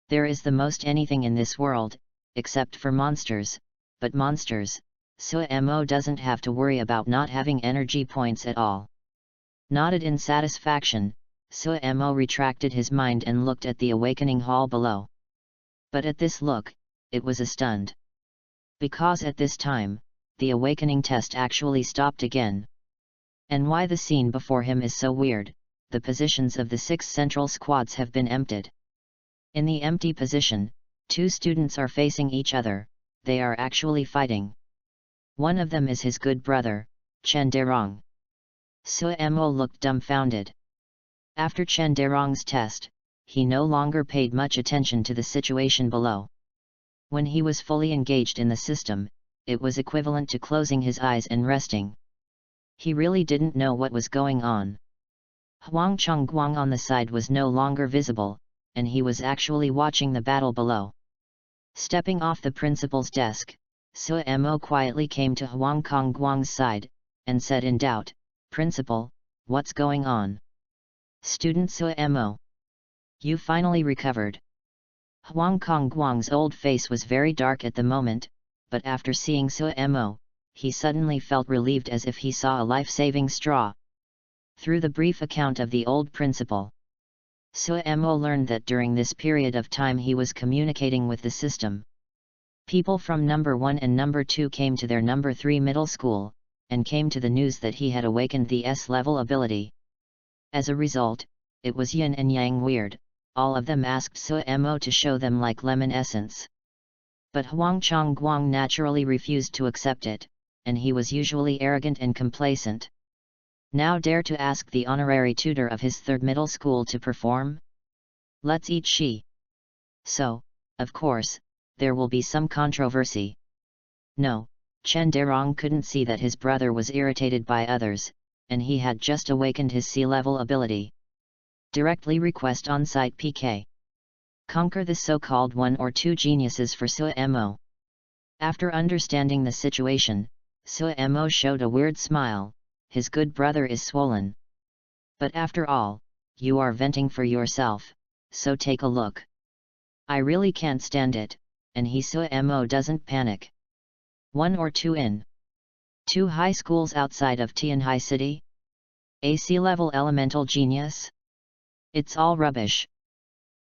S1: There is the most anything in this world, except for monsters, but monsters, Sumo doesn't have to worry about not having energy points at all. Nodded in satisfaction, Sumo retracted his mind and looked at the awakening hall below. But at this look, it was a stunned. Because at this time, the awakening test actually stopped again. And why the scene before him is so weird, the positions of the 6 central squads have been emptied. In the empty position, 2 students are facing each other, they are actually fighting. One of them is his good brother, Chen Derong. Sumo looked dumbfounded. After Chen Derong's test, he no longer paid much attention to the situation below. When he was fully engaged in the system, it was equivalent to closing his eyes and resting. He really didn't know what was going on. Huang Chongguang on the side was no longer visible, and he was actually watching the battle below. Stepping off the principal's desk, Sumo quietly came to Huang Chongguang's side, and said in doubt, "Principal, what's going on?" "Student Sumo. You finally recovered." Huang Chongguang's old face was very dark at the moment, but after seeing Sumo, he suddenly felt relieved as if he saw a life-saving straw. Through the brief account of the old principal, Sumo learned that during this period of time he was communicating with the system. People from number 1 and number 2 came to their number 3 middle school, and came to the news that he had awakened the S-level ability. As a result, it was yin and yang weird, all of them asked Sumo to show them like lemon essence. But Huang Chongguang naturally refused to accept it, and he was usually arrogant and complacent. Now dare to ask the honorary tutor of his 3rd middle school to perform? Let's eat she. So, of course, there will be some controversy. No, Chen Derong couldn't see that his brother was irritated by others, and he had just awakened his C-level ability. Directly request on-site PK. Conquer the so-called 1 or 2 geniuses for Sumo. After understanding the situation, Sumo showed a weird smile. His good brother is swollen. But after all, you are venting for yourself, so take a look. I really can't stand it, and Sumo doesn't panic. 1 or 2 in 2 high schools outside of Tianhai City? A C-level elemental genius? It's all rubbish.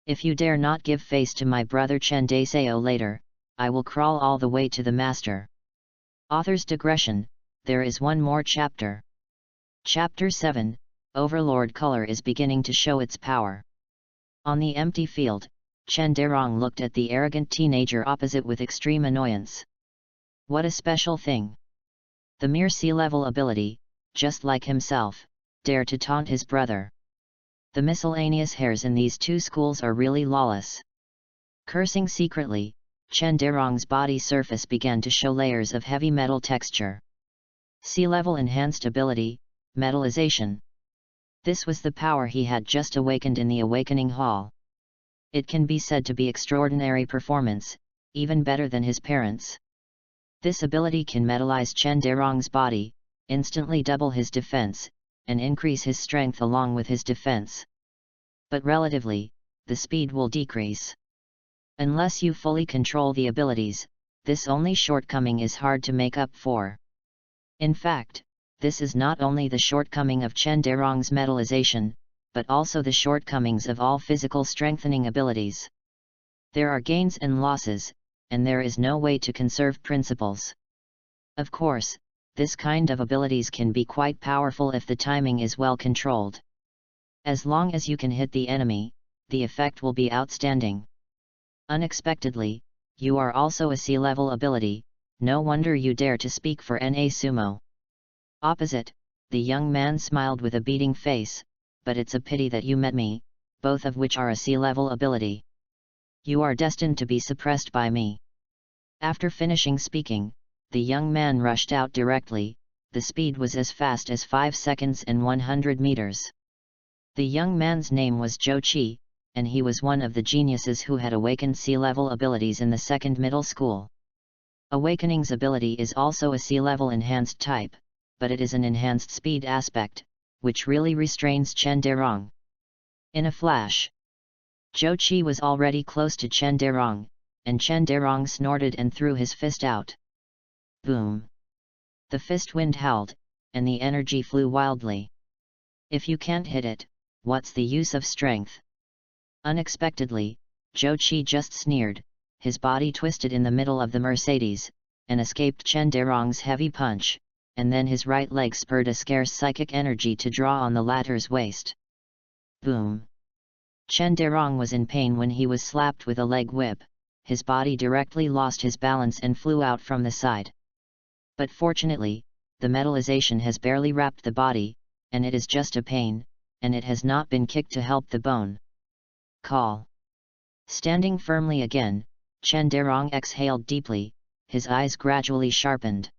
S1: If you dare not give face to my brother Chen Daiseo later, I will crawl all the way to the master. Author's digression, there is one more chapter. Chapter 7, Overlord Color is beginning to show its power. On the empty field, Chen Derong looked at the arrogant teenager opposite with extreme annoyance. What a special thing. The mere C-level ability, just like himself, dare to taunt his brother. The miscellaneous hairs in these 2 schools are really lawless. Cursing secretly, Chen Derong's body surface began to show layers of heavy metal texture. C-level enhanced ability, metallization. This was the power he had just awakened in the awakening hall. It can be said to be extraordinary performance, even better than his parents. This ability can metalize Chen Derong's body, instantly double his defense, and increase his strength along with his defense. But relatively, the speed will decrease. Unless you fully control the abilities, this only shortcoming is hard to make up for. In fact, this is not only the shortcoming of Chen Derong's metalization, but also the shortcomings of all physical strengthening abilities. There are gains and losses, and there is no way to conserve principles. Of course, this kind of abilities can be quite powerful if the timing is well controlled. As long as you can hit the enemy, the effect will be outstanding. Unexpectedly, you are also a C-level ability, no wonder you dare to speak for NA Sumo. Opposite, the young man smiled with a beating face, but it's a pity that you met me, both of which are a C-level ability. You are destined to be suppressed by me. After finishing speaking, the young man rushed out directly. The speed was as fast as 5 seconds and 100 meters. The young man's name was Zhou Qi, and he was one of the geniuses who had awakened C-level abilities in the second middle school. Awakening's ability is also a C-level enhanced type, but it is an enhanced speed aspect, which really restrains Chen Derong. In a flash, Zhou Qi was already close to Chen Derong, and Chen Derong snorted and threw his fist out. Boom! The fist wind howled, and the energy flew wildly. If you can't hit it, what's the use of strength? Unexpectedly, Zhou Qi just sneered, his body twisted in the middle of the Mercedes, and escaped Chen Derong's heavy punch, and then his right leg spurred a scarce psychic energy to draw on the latter's waist. Boom! Chen Derong was in pain when he was slapped with a leg whip. His body directly lost his balance and flew out from the side. But fortunately, the metalization has barely wrapped the body, and it is just a pain, and it has not been kicked to help the bone. Call. Standing firmly again, Chen Derong exhaled deeply, his eyes gradually sharpened.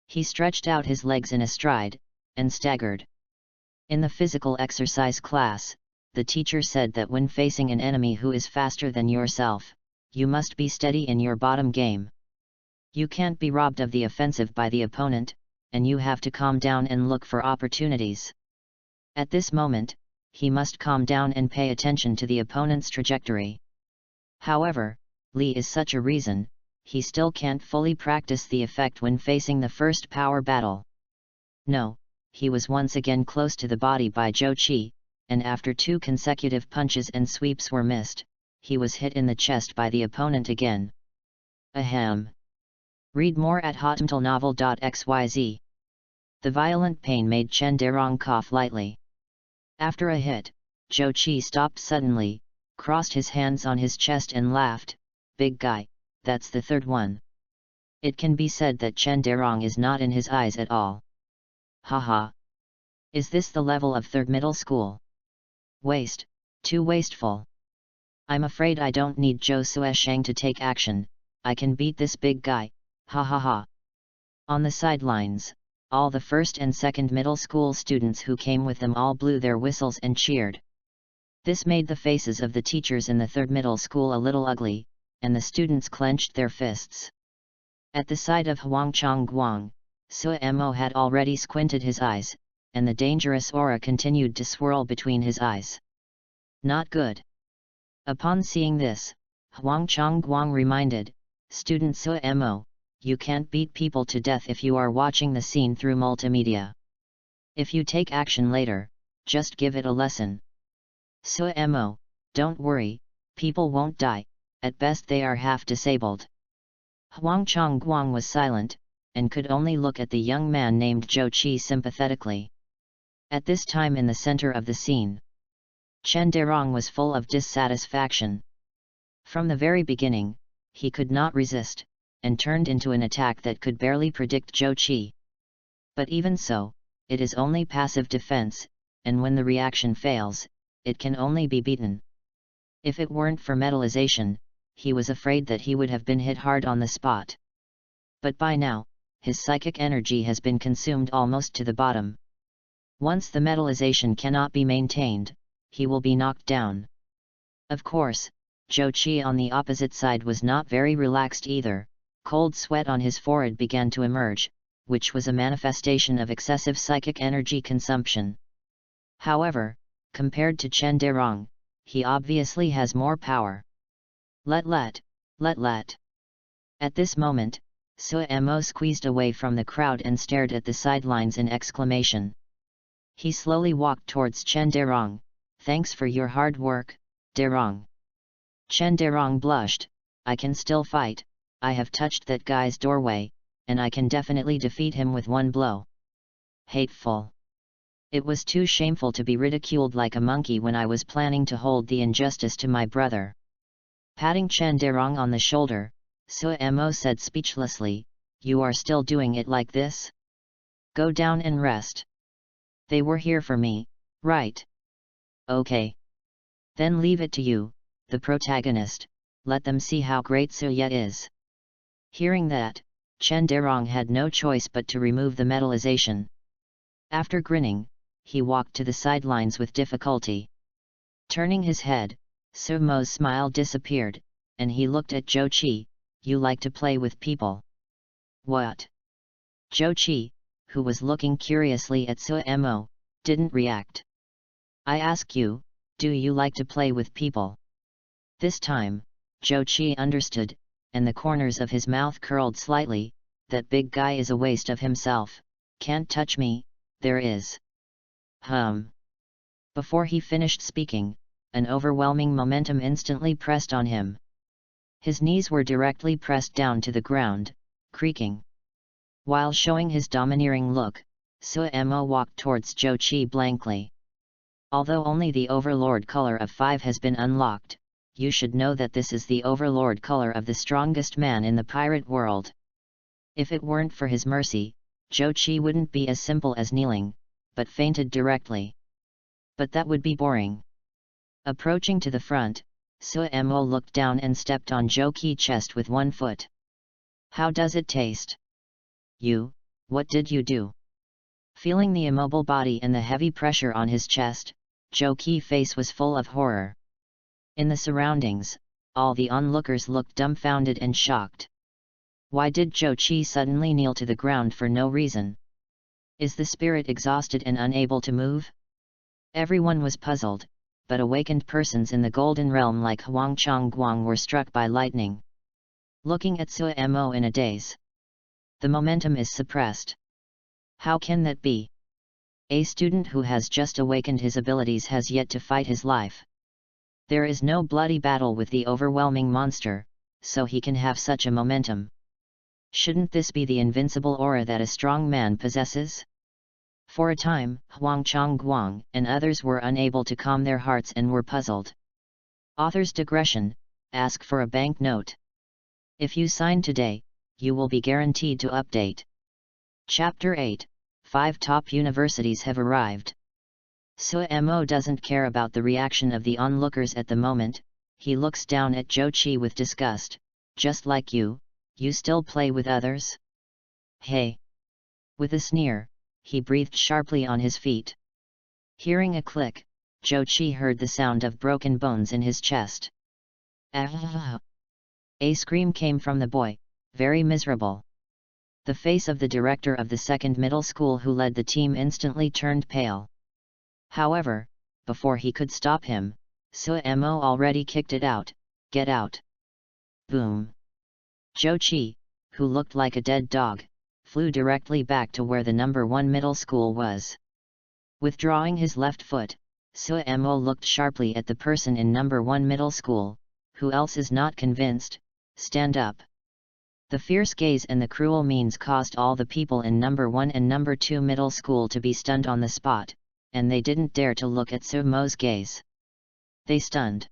S1: He stretched out his legs in a stride, and staggered. In the physical exercise class, the teacher said that when facing an enemy who is faster than yourself, you must be steady in your bottom game. You can't be robbed of the offensive by the opponent, and you have to calm down and look for opportunities. At this moment, he must calm down and pay attention to the opponent's trajectory. However, Li is such a reason, he still can't fully practice the effect when facing the first power battle. No, he was once again close to the body by Zhou Qi, and after 2 consecutive punches and sweeps were missed, he was hit in the chest by the opponent again. Ahem. Read more at hotmtlnovel.xyz. The violent pain made Chen Derong cough lightly. After a hit, Zhou Qi stopped suddenly, crossed his hands on his chest and laughed. Big guy, that's the third one. It can be said that Chen Derong is not in his eyes at all. Haha. Is this the level of third middle school? Waste, too wasteful. I'm afraid I don't need Zhou Sueshang to take action, I can beat this big guy, ha ha ha. On the sidelines, all the first and second middle school students who came with them all blew their whistles and cheered. This made the faces of the teachers in the third middle school a little ugly, and the students clenched their fists. At the sight of Huang Chongguang, Suemo had already squinted his eyes, and the dangerous aura continued to swirl between his eyes. Not good. Upon seeing this, Huang Chongguang reminded, Student Suemo, you can't beat people to death if you are watching the scene through multimedia. If you take action later, just give it a lesson. Suemo, don't worry, people won't die, at best they are half disabled. Huang Chongguang was silent, and could only look at the young man named Zhou Qi sympathetically. At this time in the center of the scene, Chen Derong was full of dissatisfaction. From the very beginning, he could not resist, and turned into an attack that could barely predict Zhou Qi. But even so, it is only passive defense, and when the reaction fails, it can only be beaten. If it weren't for metalization, he was afraid that he would have been hit hard on the spot. But by now, his psychic energy has been consumed almost to the bottom. Once the metalization cannot be maintained, he will be knocked down. Of course, Zhou Qi on the opposite side was not very relaxed either, Cold sweat on his forehead began to emerge, which was a manifestation of excessive psychic energy consumption. However, compared to Chen Derong, he obviously has more power. Let. At this moment, Suemo squeezed away from the crowd and stared at the sidelines in exclamation. He slowly walked towards Chen Derong. Thanks for your hard work, Derong. Chen Derong blushed. I can still fight, I have touched that guy's doorway, and I can definitely defeat him with one blow. Hateful. It was too shameful to be ridiculed like a monkey when I was planning to hold the injustice to my brother. Patting Chen Derong on the shoulder, Suemo said speechlessly, You are still doing it like this? Go down and rest. They were here for me, right? Okay. Then leave it to you, the protagonist, let them see how great Suye is. Hearing that, Chen Derong had no choice but to remove the metallization. After grinning, he walked to the sidelines with difficulty. Turning his head, Suemo's smile disappeared, and he looked at Zhou Qi. You like to play with people. What? Zhou Qi, who was looking curiously at Suemo, didn't react. I ask you, do you like to play with people? This time, Zhou Qi understood, and the corners of his mouth curled slightly. That big guy is a waste of himself, can't touch me, there is. Before he finished speaking, an overwhelming momentum instantly pressed on him. His knees were directly pressed down to the ground, creaking. While showing his domineering look, Suemo walked towards Zhou Qi blankly. Although only the Overlord color of 5 has been unlocked, you should know that this is the Overlord color of the strongest man in the pirate world. If it weren't for his mercy, Zhou Qi wouldn't be as simple as kneeling, but fainted directly. But that would be boring. Approaching to the front, Suemo looked down and stepped on Zhou Qi's chest with one foot. How does it taste? What did you do? Feeling the immobile body and the heavy pressure on his chest, Zhou Qi's face was full of horror. In the surroundings, all the onlookers looked dumbfounded and shocked. Why did Zhou Qi suddenly kneel to the ground for no reason? Is the spirit exhausted and unable to move? Everyone was puzzled, but awakened persons in the Golden Realm like Huang Chongguang were struck by lightning. Looking at Suemo in a daze. The momentum is suppressed. How can that be? A student who has just awakened his abilities has yet to fight his life. There is no bloody battle with the overwhelming monster, so he can have such a momentum. Shouldn't this be the invincible aura that a strong man possesses? For a time, Huang Chongguang and others were unable to calm their hearts and were puzzled. Author's digression, ask for a banknote. If you sign today, you will be guaranteed to update. Chapter 8, 5 top universities have arrived. Suemo doesn't care about the reaction of the onlookers at the moment, he looks down at Zhou Qi with disgust. Just like you still play with others? Hey! With a sneer, he breathed sharply on his feet. Hearing a click, Zhou Qi heard the sound of broken bones in his chest. Ah! A scream came from the boy, very miserable. The face of the director of the second middle school who led the team instantly turned pale. However, before he could stop him, Suemo already kicked it out. Get out! Boom! Zhou Qi, who looked like a dead dog, flew directly back to where the number 1 middle school was. Withdrawing his left foot, Suemo looked sharply at the person in number 1 middle school. Who else is not convinced? Stand up! The fierce gaze and the cruel means caused all the people in number 1 and number 2 middle school to be stunned on the spot, and they didn't dare to look at Suemo's gaze. They stunned.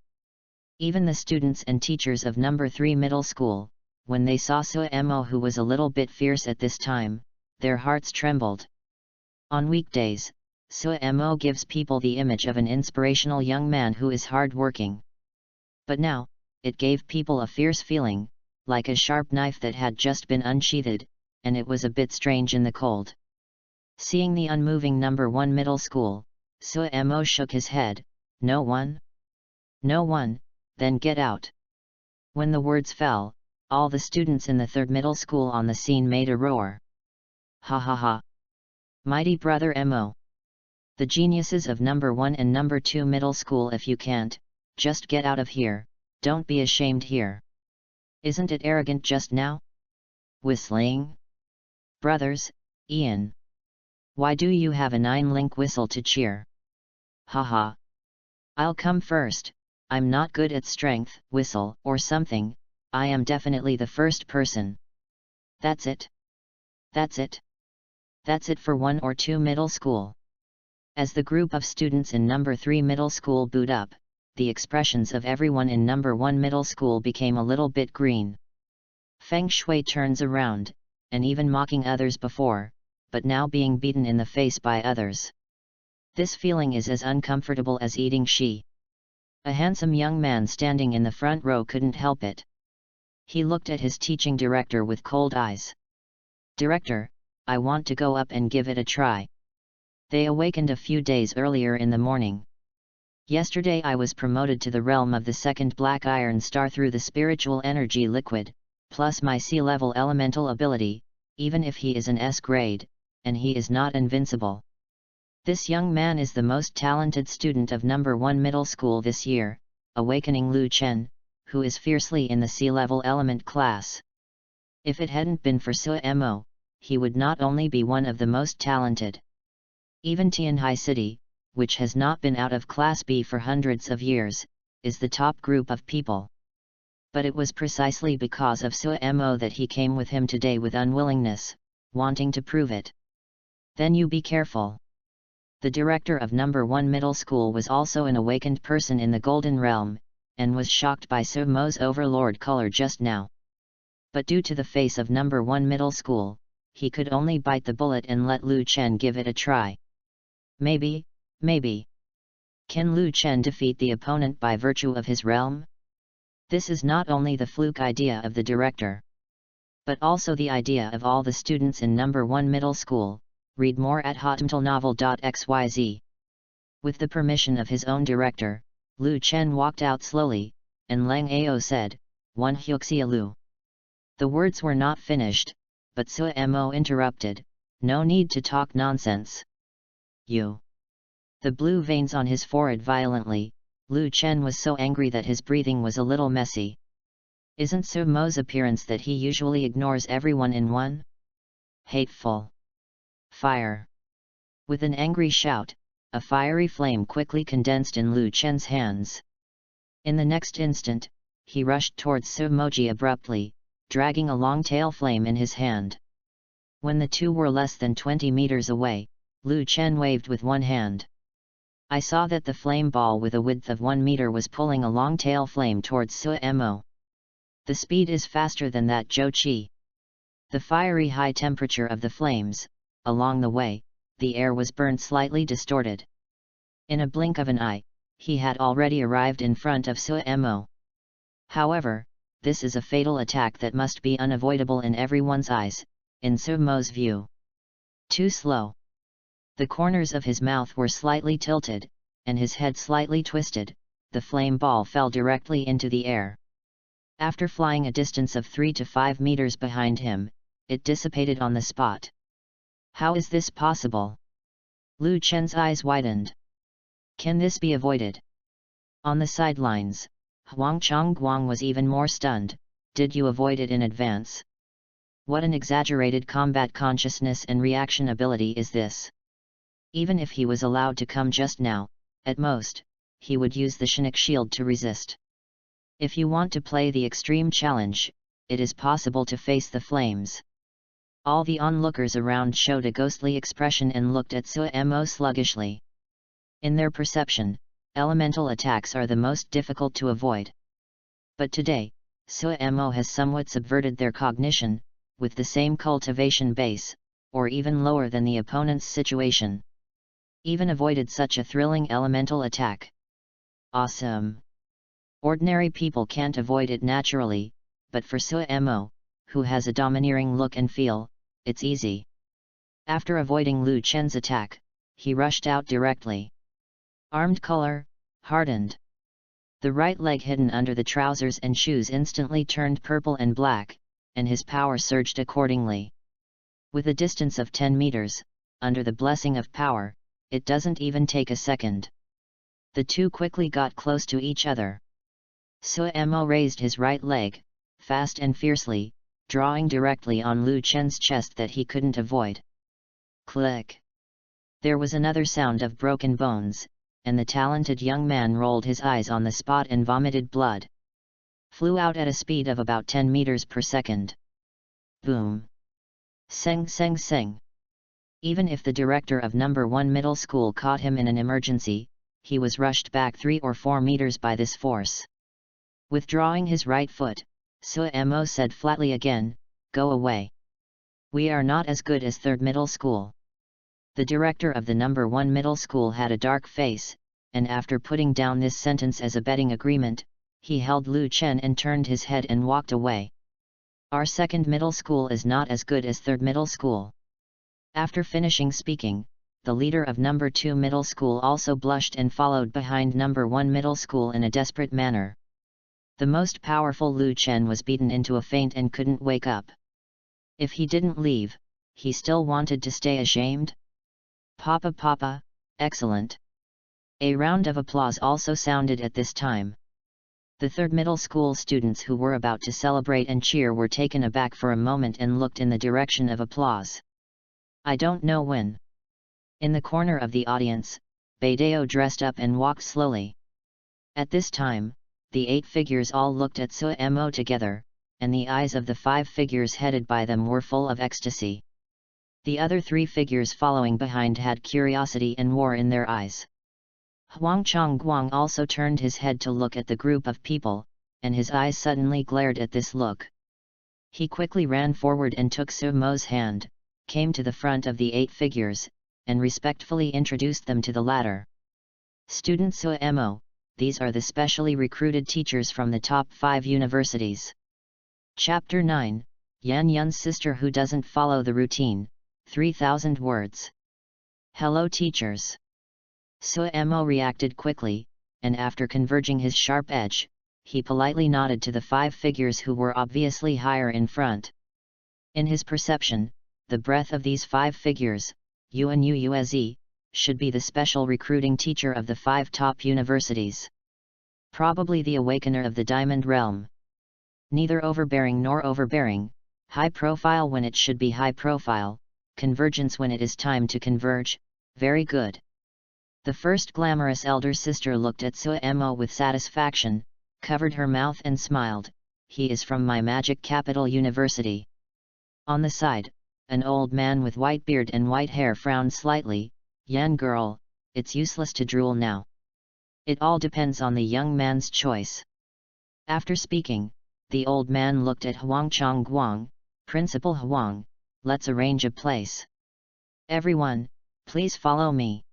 S1: Even the students and teachers of number 3 middle school, when they saw Suemo, who was a little bit fierce at this time, their hearts trembled. On weekdays, Suemo gives people the image of an inspirational young man who is hard-working. But now, it gave people a fierce feeling, like a sharp knife that had just been unsheathed, and it was a bit strange in the cold. Seeing the unmoving number 1 middle school, Suemo shook his head. No one? No one, then get out. When the words fell, All the students in the third middle school on the scene made a roar. Ha ha ha! Mighty brother Mo! The geniuses of number 1 and number 2 middle school, if you can't, just get out of here, don't be ashamed here. Isn't it arrogant just now? Whistling? Brothers, Ian. Why do you have a 9-link whistle to cheer? Haha. I'll come first, I'm not good at strength, whistle, or something, I am definitely the first person. That's it. That's it. That's it for 1 or 2 middle school. As the group of students in number 3 middle school booed up, the expressions of everyone in number 1 middle school became a little bit green. Feng Shui turns around, and even mocking others before, but now being beaten in the face by others. This feeling is as uncomfortable as eating shi. A handsome young man standing in the front row couldn't help it. He looked at his teaching director with cold eyes. Director, I want to go up and give it a try. They awakened a few days earlier in the morning. Yesterday I was promoted to the realm of the second black iron star through the spiritual energy liquid, plus my sea-level elemental ability, even if he is an S grade, and he is not invincible. This young man is the most talented student of number 1 middle school this year, awakening Lu Chen, who is fiercely in the sea-level element class. If it hadn't been for Mo, he would not only be one of the most talented. Even Tianhai City, which has not been out of Class B for hundreds of years, is the top group of people. But it was precisely because of Mo that he came with him today with unwillingness, wanting to prove it. Then you be careful. The director of number 1 middle school was also an awakened person in the Golden Realm, and was shocked by Mo's overlord color just now. But due to the face of number 1 middle school, he could only bite the bullet and let Lu Chen give it a try. Maybe. Can Lu Chen defeat the opponent by virtue of his realm? This is not only the fluke idea of the director, but also the idea of all the students in number 1 middle school. Read more at hotmtlnovel.xyz. With the permission of his own director, Lu Chen walked out slowly, and Lang Ao said, "One Huxia Lu." The words were not finished, but Mo interrupted, "No need to talk nonsense. You." The blue veins on his forehead violently, Lu Chen was so angry that his breathing was a little messy. Isn't Mo's appearance that he usually ignores everyone in one? Hateful. Fire. With an angry shout, a fiery flame quickly condensed in Lu Chen's hands. In the next instant, he rushed towards Moji abruptly, dragging a long tail flame in his hand. When the two were less than 20 meters away, Lu Chen waved with one hand. I saw that the flame ball with a width of 1 meter was pulling a long tail flame towards Mo. The speed is faster than that Zhou Qi. The fiery high temperature of the flames, along the way, the air was burned slightly distorted. In a blink of an eye, he had already arrived in front of Mo. However, this is a fatal attack that must be unavoidable in everyone's eyes, in Mo's view. Too slow. The corners of his mouth were slightly tilted, and his head slightly twisted, the flame ball fell directly into the air. After flying a distance of 3 to 5 meters behind him, it dissipated on the spot. How is this possible? Lu Chen's eyes widened. Can this be avoided? On the sidelines, Huang Chongguang was even more stunned. Did you avoid it in advance? What an exaggerated combat consciousness and reaction ability is this? Even if he was allowed to come just now, at most, he would use the Shinik shield to resist. If you want to play the extreme challenge, it is possible to face the flames. All the onlookers around showed a ghostly expression and looked at Mo sluggishly. In their perception, elemental attacks are the most difficult to avoid. But today, Mo has somewhat subverted their cognition, with the same cultivation base, or even lower than the opponent's situation. Even avoided such a thrilling elemental attack. Awesome! Ordinary people can't avoid it naturally, but for Mo, who has a domineering look and feel, it's easy. After avoiding Lu Chen's attack, he rushed out directly. Armed color, hardened. The right leg hidden under the trousers and shoes instantly turned purple and black, and his power surged accordingly. With a distance of 10 meters, under the blessing of power, it doesn't even take a second. The two quickly got close to each other. Suemo raised his right leg, fast and fiercely, drawing directly on Lu Chen's chest that he couldn't avoid. Click! There was another sound of broken bones, and the talented young man rolled his eyes on the spot and vomited blood. Flew out at a speed of about 10 meters per second. Boom! Seng seng seng! Even if the director of No. 1 middle school caught him in an emergency, he was rushed back 3 or 4 meters by this force. Withdrawing his right foot, Suemo said flatly again, "Go away. We are not as good as 3rd middle school." The director of the No. 1 middle school had a dark face, and after putting down this sentence as a betting agreement, he held Lu Chen and turned his head and walked away. Our 2nd middle school is not as good as 3rd middle school. After finishing speaking, the leader of No. 2 middle school also blushed and followed behind No. 1 middle school in a desperate manner. The most powerful Lu Chen was beaten into a faint and couldn't wake up. If he didn't leave, he still wanted to stay ashamed? Papa Papa, excellent! A round of applause also sounded at this time. The 3rd middle school students who were about to celebrate and cheer were taken aback for a moment and looked in the direction of applause. I don't know when. In the corner of the audience, Beidao dressed up and walked slowly. At this time, the 8 figures all looked at Suemo together, and the eyes of the 5 figures headed by them were full of ecstasy. The other 3 figures following behind had curiosity and war in their eyes. Huang Chongguang also turned his head to look at the group of people, and his eyes suddenly glared at this look. He quickly ran forward and took Suemo's hand, came to the front of the 8 figures, and respectfully introduced them to the latter. Student Suemo, these are the specially recruited teachers from the top 5 universities. Chapter 9, Yan Yun's sister who doesn't follow the routine, 3,000 words. Hello teachers. Suemo reacted quickly, and after converging his sharp edge, he politely nodded to the 5 figures who were obviously higher in front. In his perception, the breath of these 5 figures, Yuan Yuuzi, should be the special recruiting teacher of the 5 top universities. Probably the awakener of the Diamond Realm. Neither overbearing nor overbearing, high profile when it should be high profile, convergence when it is time to converge, very good. The first glamorous elder sister looked at Suemo with satisfaction, covered her mouth and smiled, "He is from my magic capital university." On the side, an old man with white beard and white hair frowned slightly, "Yan girl, it's useless to drool now. It all depends on the young man's choice." After speaking, the old man looked at Huang Chongguang, "Principal Huang, let's arrange a place. Everyone, please follow me."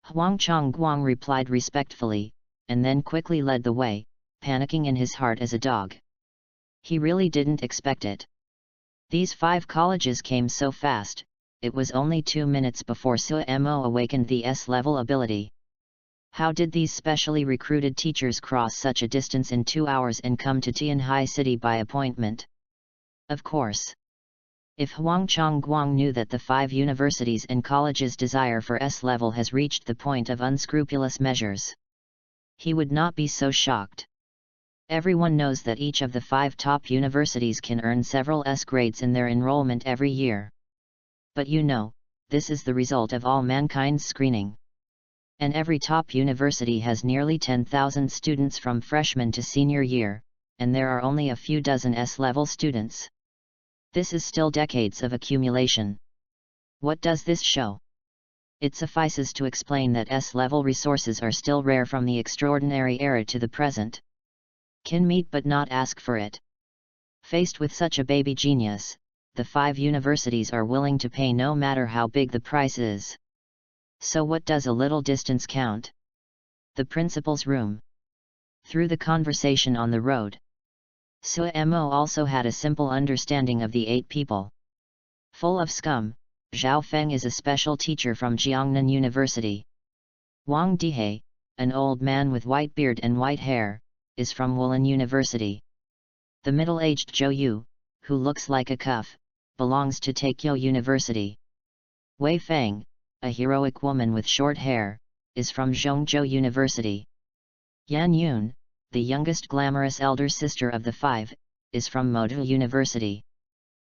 S1: Huang Chongguang replied respectfully, and then quickly led the way, panicking in his heart as a dog. He really didn't expect it. These 5 colleges came so fast, it was only 2 minutes before Suemo awakened the S-level ability. How did these specially recruited teachers cross such a distance in 2 hours and come to Tianhai City by appointment? Of course. If Huang Chongguang knew that the 5 universities and colleges' desire for S-level has reached the point of unscrupulous measures, he would not be so shocked. Everyone knows that each of the 5 top universities can earn several S grades in their enrollment every year. But you know, this is the result of all mankind's screening. And every top university has nearly 10,000 students from freshman to senior year, and there are only a few dozen S-level students. This is still decades of accumulation. What does this show? It suffices to explain that S-level resources are still rare from the extraordinary era to the present. Can meet but not ask for it. Faced with such a baby genius, the 5 universities are willing to pay no matter how big the price is. So what does a little distance count? The principal's room. Through the conversation on the road, Suemo also had a simple understanding of the 8 people. Full of scum, Zhao Feng is a special teacher from Jiangnan University. Wang Dihei, an old man with white beard and white hair, is from Woolen University. The middle-aged Zhou Yu, who looks like a cuff, belongs to Taikyo University. Wei Fang, a heroic woman with short hair, is from Zhongzhou University. Yan Yun, the youngest glamorous elder sister of the five, is from Modu University.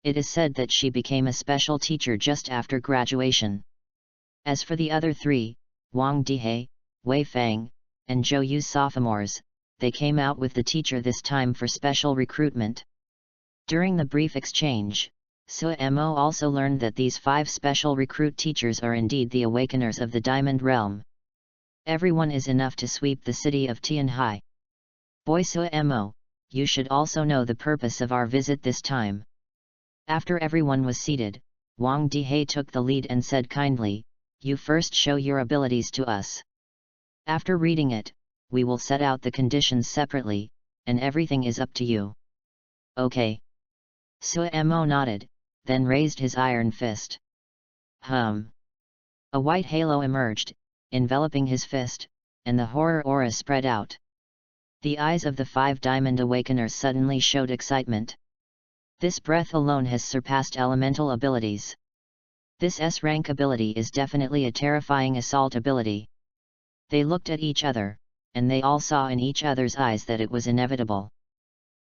S1: It is said that she became a special teacher just after graduation. As for the other three, Wang Dihei, Wei Fang, and Zhou Yu sophomores, they came out with the teacher this time for special recruitment. During the brief exchange, Su Mo also learned that these 5 special recruit teachers are indeed the awakeners of the Diamond Realm. Everyone is enough to sweep the city of Tianhai. Boy Su Mo, you should also know the purpose of our visit this time. After everyone was seated, Wang Dihei took the lead and said kindly, "You first show your abilities to us. After reading it, we will set out the conditions separately, and everything is up to you." Okay. Su Mo nodded, then raised his iron fist. Hum. A white halo emerged, enveloping his fist, and the horror aura spread out. The eyes of the 5 Diamond Awakeners suddenly showed excitement. This breath alone has surpassed elemental abilities. This S-rank ability is definitely a terrifying assault ability. They looked at each other, and they all saw in each other's eyes that it was inevitable.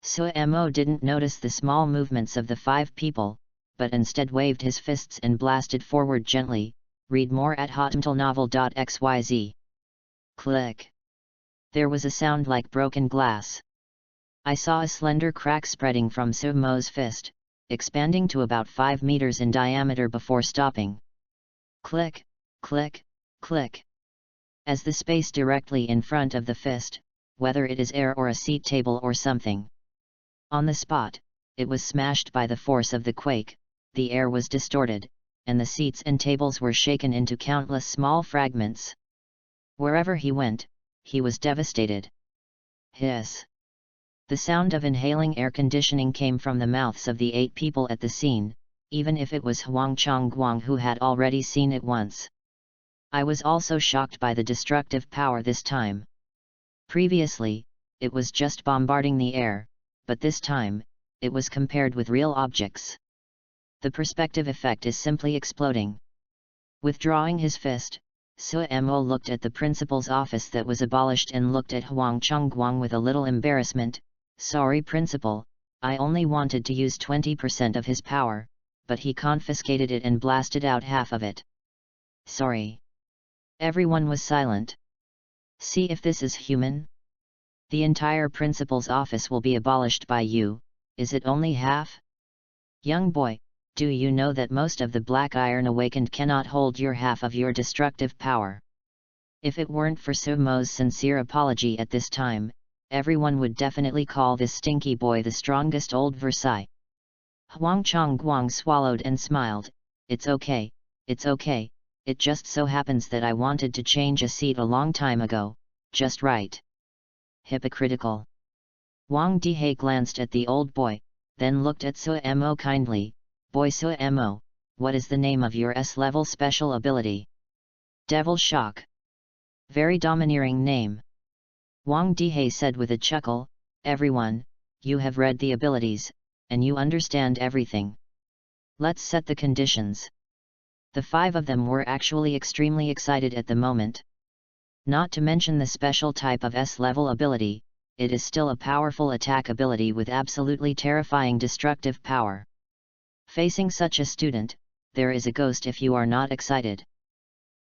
S1: Su Mo didn't notice the small movements of the 5 people, but instead waved his fists and blasted forward gently. Read more at hotmtlnovel.xyz. Click. There was a sound like broken glass. I saw a slender crack spreading from Su Mo's fist, expanding to about 5 meters in diameter before stopping. Click, click, click. As the space directly in front of the fist, whether it is air or a seat table or something. On the spot, it was smashed by the force of the quake, the air was distorted, and the seats and tables were shaken into countless small fragments. Wherever he went, he was devastated. Hiss. The sound of inhaling air conditioning came from the mouths of the 8 people at the scene, even if it was Huang Chongguang who had already seen it once. I was also shocked by the destructive power this time. Previously, it was just bombarding the air, but this time, it was compared with real objects. The perspective effect is simply exploding. Withdrawing his fist, Su Mo looked at the principal's office that was abolished and looked at Huang Chongguang with a little embarrassment. "Sorry principal, I only wanted to use 20% of his power, but he confiscated it and blasted out half of it. Sorry." Everyone was silent. "See if this is human? The entire principal's office will be abolished by you, is it only half? Young boy, do you know that most of the Black Iron Awakened cannot hold your half of your destructive power?" If it weren't for Su Mo's sincere apology at this time, everyone would definitely call this stinky boy the strongest old Versailles. Huang Chongguang swallowed and smiled. It's okay, it just so happens that I wanted to change a seat a long time ago, just right. Hypocritical. Wang Dihei glanced at the old boy, then looked at Su Mo kindly. "Boy Su Mo, what is the name of your S-level special ability?" "Devil Shock." "Very domineering name." Wang Dihei said with a chuckle, "Everyone, you have read the abilities, and you understand everything. Let's set the conditions." The 5 of them were actually extremely excited at the moment. Not to mention the special type of S-level ability, it is still a powerful attack ability with absolutely terrifying destructive power. Facing such a student, there is a ghost if you are not excited.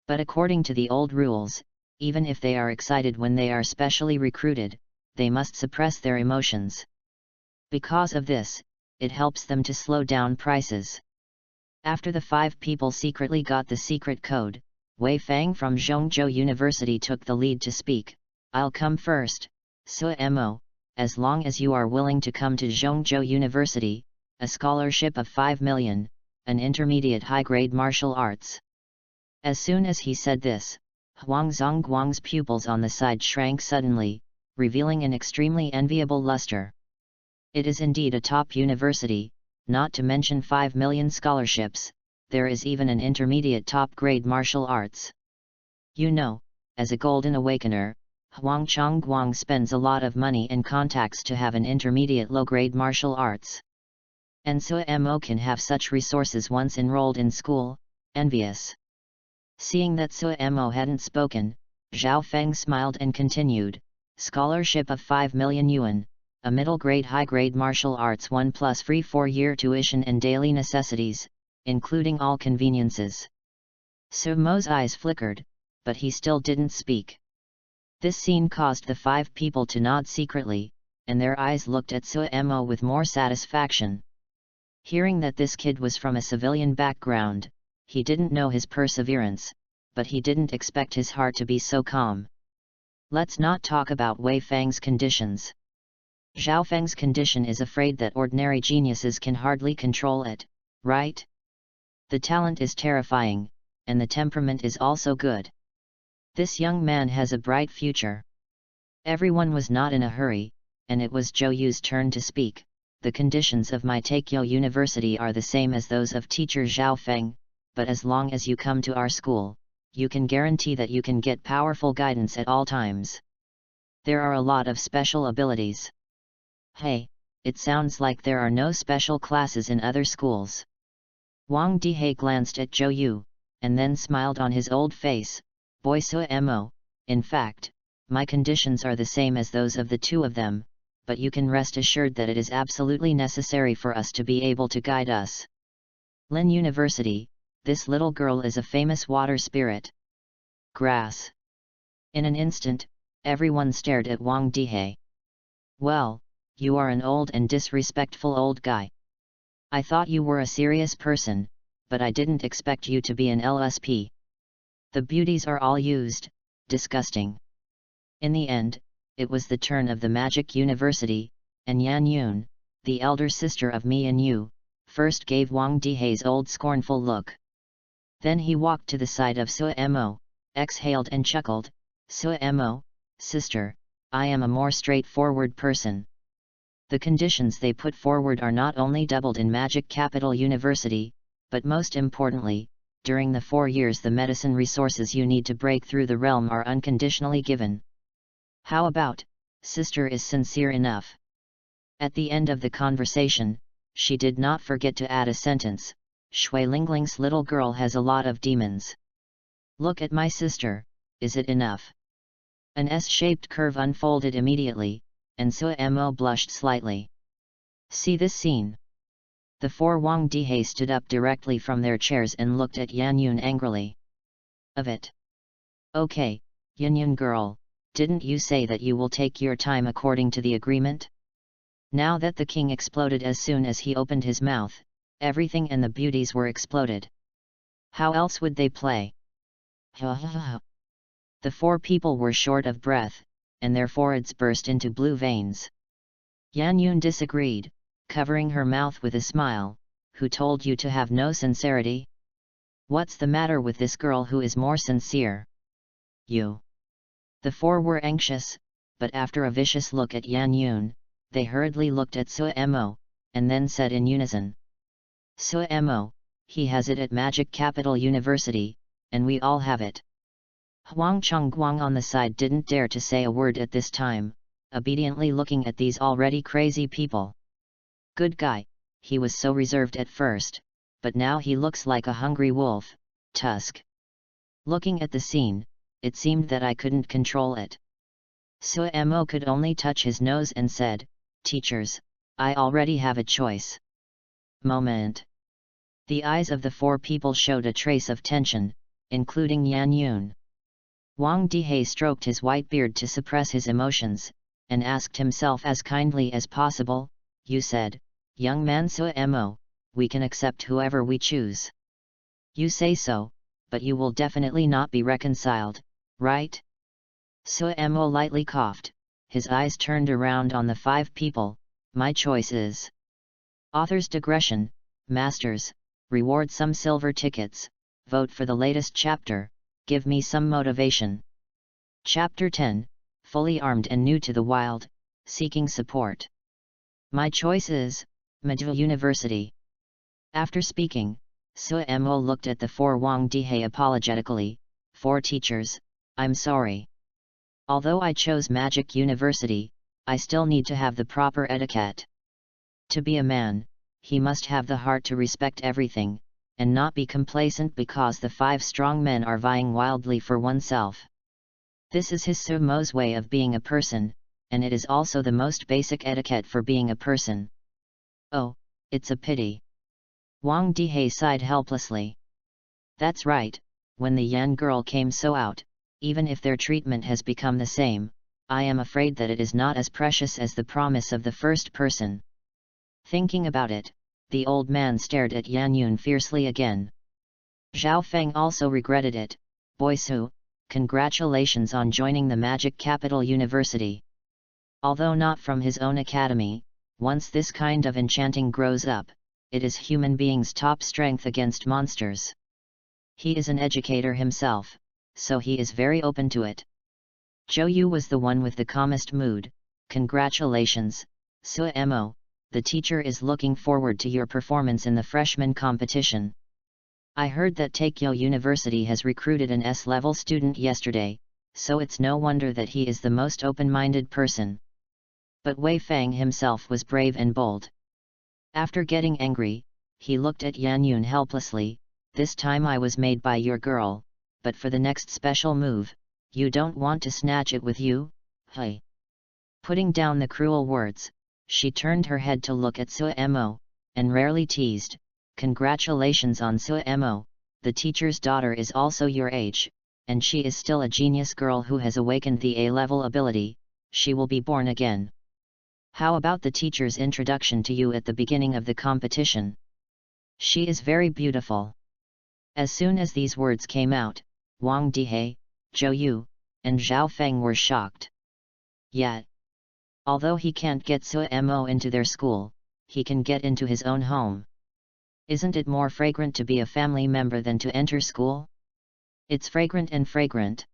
S1: But according to the old rules, even if they are excited when they are specially recruited, they must suppress their emotions. Because of this, it helps them to slow down prices. After the 5 people secretly got the secret code, Wei Fang from Zhongzhou University took the lead to speak. "I'll come first, Su Mo, as long as you are willing to come to Zhongzhou University, a scholarship of 5 million, an intermediate high-grade martial arts." As soon as he said this, Huang Zongguang's pupils on the side shrank suddenly, revealing an extremely enviable luster. It is indeed a top university, not to mention 5 million scholarships, there is even an intermediate top-grade martial arts. You know, as a Golden Awakener, Huang Chongguang spends a lot of money and contacts to have an intermediate low-grade martial arts. And Suemo can have such resources once enrolled in school, envious. Seeing that Suemo hadn't spoken, Zhao Feng smiled and continued, scholarship of 5 million yuan, a middle-grade high-grade martial arts 1 plus free 4-year tuition and daily necessities, including all conveniences. Suemo's eyes flickered, but he still didn't speak. This scene caused the 5 people to nod secretly, and their eyes looked at Suemo with more satisfaction. Hearing that this kid was from a civilian background, he didn't know his perseverance, but he didn't expect his heart to be so calm. Let's not talk about Wei Fang's conditions. Zhao Feng's condition is afraid that ordinary geniuses can hardly control it, right? The talent is terrifying, and the temperament is also good. This young man has a bright future. Everyone was not in a hurry, and it was Zhou Yu's turn to speak. The conditions of my Taikyo University are the same as those of teacher Zhao Feng, but as long as you come to our school, you can guarantee that you can get powerful guidance at all times. There are a lot of special abilities. Hey, it sounds like there are no special classes in other schools. Wang Dihei glanced at Zhou Yu, and then smiled on his old face. Boy Suemo, in fact, my conditions are the same as those of the 2 of them, but you can rest assured that it is absolutely necessary for us to be able to guide us. Lin University, this little girl is a famous water spirit. Grass. In an instant, everyone stared at Wang Dihei. Well, you are an old and disrespectful old guy. I thought you were a serious person, but I didn't expect you to be an LSP. The beauties are all used, disgusting. In the end, it was the turn of the Magic University, and Yan Yun, the elder sister of me and you, first gave Wang Dihei's old scornful look. Then he walked to the side of Suemo, exhaled and chuckled, Suemo, sister, I am a more straightforward person. The conditions they put forward are not only doubled in Magic Capital University, but most importantly, during the 4 years the medicine resources you need to break through the realm are unconditionally given. How about, sister is sincere enough? At the end of the conversation, she did not forget to add a sentence, Shui Lingling's little girl has a lot of demons. Look at my sister, is it enough? An S-shaped curve unfolded immediately, and Suemo blushed slightly. See this scene? The 4 Wang Dihei stood up directly from their chairs and looked at Yan Yun angrily. Of it. Okay, Yan Yun girl, didn't you say that you will take your time according to the agreement? Now that the king exploded as soon as he opened his mouth, everything and the beauties were exploded. How else would they play? The 4 people were short of breath, and their foreheads burst into blue veins. Yan Yun disagreed, covering her mouth with a smile. Who told you to have no sincerity? What's the matter with this girl who is more sincere? You. The 4 were anxious, but after a vicious look at Yan Yun, they hurriedly looked at Suemo, and then said in unison. Suemo, he has it at Magic Capital University, and we all have it. Huang Chongguang on the side didn't dare to say a word at this time, obediently looking at these already crazy people. Good guy, he was so reserved at first, but now he looks like a hungry wolf, Tusk. Looking at the scene, it seemed that I couldn't control it. Suemo could only touch his nose and said, Teachers, I already have a choice. Moment. The eyes of the 4 people showed a trace of tension, including Yan Yun. Wang Dihei stroked his white beard to suppress his emotions, and asked himself as kindly as possible, You said, young man Suemo, we can accept whoever we choose. You say so, but you will definitely not be reconciled, right? Suemo lightly coughed, his eyes turned around on the 5 people. My choice is. Author's digression, masters, reward some silver tickets, vote for the latest chapter, give me some motivation. Chapter 10, fully armed and new to the wild, seeking support. My choice is, Madhu University. After speaking, Suemo looked at the 4 Wang Dihei apologetically, 4 teachers, I'm sorry. Although I chose Magic University, I still need to have the proper etiquette. To be a man, he must have the heart to respect everything, and not be complacent because the 5 strong men are vying wildly for oneself. This is his Sumo's way of being a person, and it is also the most basic etiquette for being a person. Oh, it's a pity. Wang Dihe sighed helplessly. That's right, when the Yan girl came so out, even if their treatment has become the same, I am afraid that it is not as precious as the promise of the first person. Thinking about it, the old man stared at Yan Yun fiercely again. Zhao Feng also regretted it. Boy Su, congratulations on joining the Magic Capital University. Although not from his own academy, once this kind of enchanting grows up, it is human beings' top strength against monsters. He is an educator himself, so he is very open to it. Zhou Yu was the one with the calmest mood. Congratulations, Suemo, the teacher is looking forward to your performance in the freshman competition. I heard that Taikyo University has recruited an S-level student yesterday, so it's no wonder that he is the most open-minded person. But Wei Fang himself was brave and bold. After getting angry, he looked at Yan Yun helplessly. This time I was made by your girl, but for the next special move, you don't want to snatch it with you? Hey! Putting down the cruel words, she turned her head to look at Suemo, and rarely teased, congratulations on Suemo, the teacher's daughter is also your age, and she is still a genius girl who has awakened the A-level ability, she will be born again. How about the teacher's introduction to you at the beginning of the competition? She is very beautiful. As soon as these words came out, Wang Dihe, Zhou Yu, and Zhao Feng were shocked. Yet, although he can't get Suemo into their school, he can get into his own home. Isn't it more fragrant to be a family member than to enter school? It's fragrant and fragrant.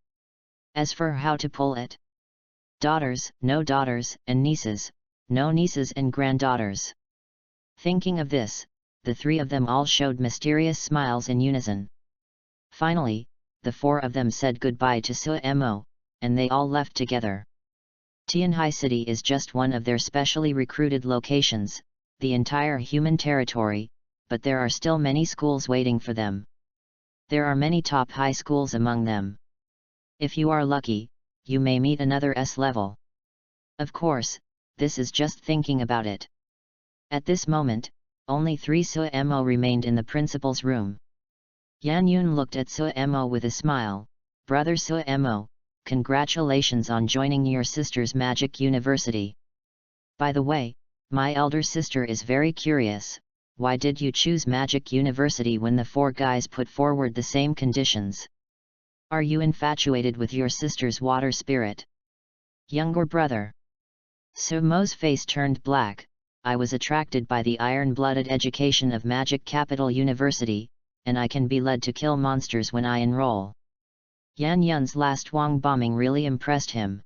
S1: As for how to pull it? Daughters, no daughters, and nieces, no nieces and granddaughters. Thinking of this, the 3 of them all showed mysterious smiles in unison. Finally, the 4 of them said goodbye to Suemo, and they all left together. Tianhai City is just one of their specially recruited locations, the entire human territory, but there are still many schools waiting for them. There are many top high schools among them. If you are lucky, you may meet another S-level. Of course, this is just thinking about it. At this moment, only 3 Suemo remained in the principal's room. Yan Yun looked at Suemo with a smile. Brother Suemo, congratulations on joining your sister's Magic University. By the way, my elder sister is very curious, why did you choose Magic University when the 4 guys put forward the same conditions? Are you infatuated with your sister's water spirit? Younger brother. Sumo's face turned black. I was attracted by the iron-blooded education of Magic Capital University, and I can be led to kill monsters when I enroll. Yan Yun's last Wang bombing really impressed him.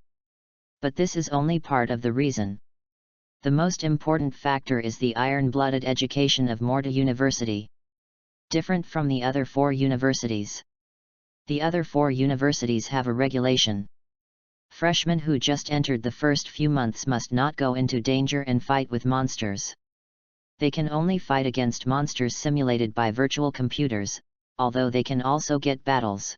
S1: But this is only part of the reason. The most important factor is the iron-blooded education of Morta University. Different from the other 4 universities. The other 4 universities have a regulation. Freshmen who just entered the first few months must not go into danger and fight with monsters. They can only fight against monsters simulated by virtual computers, although they can also get battles.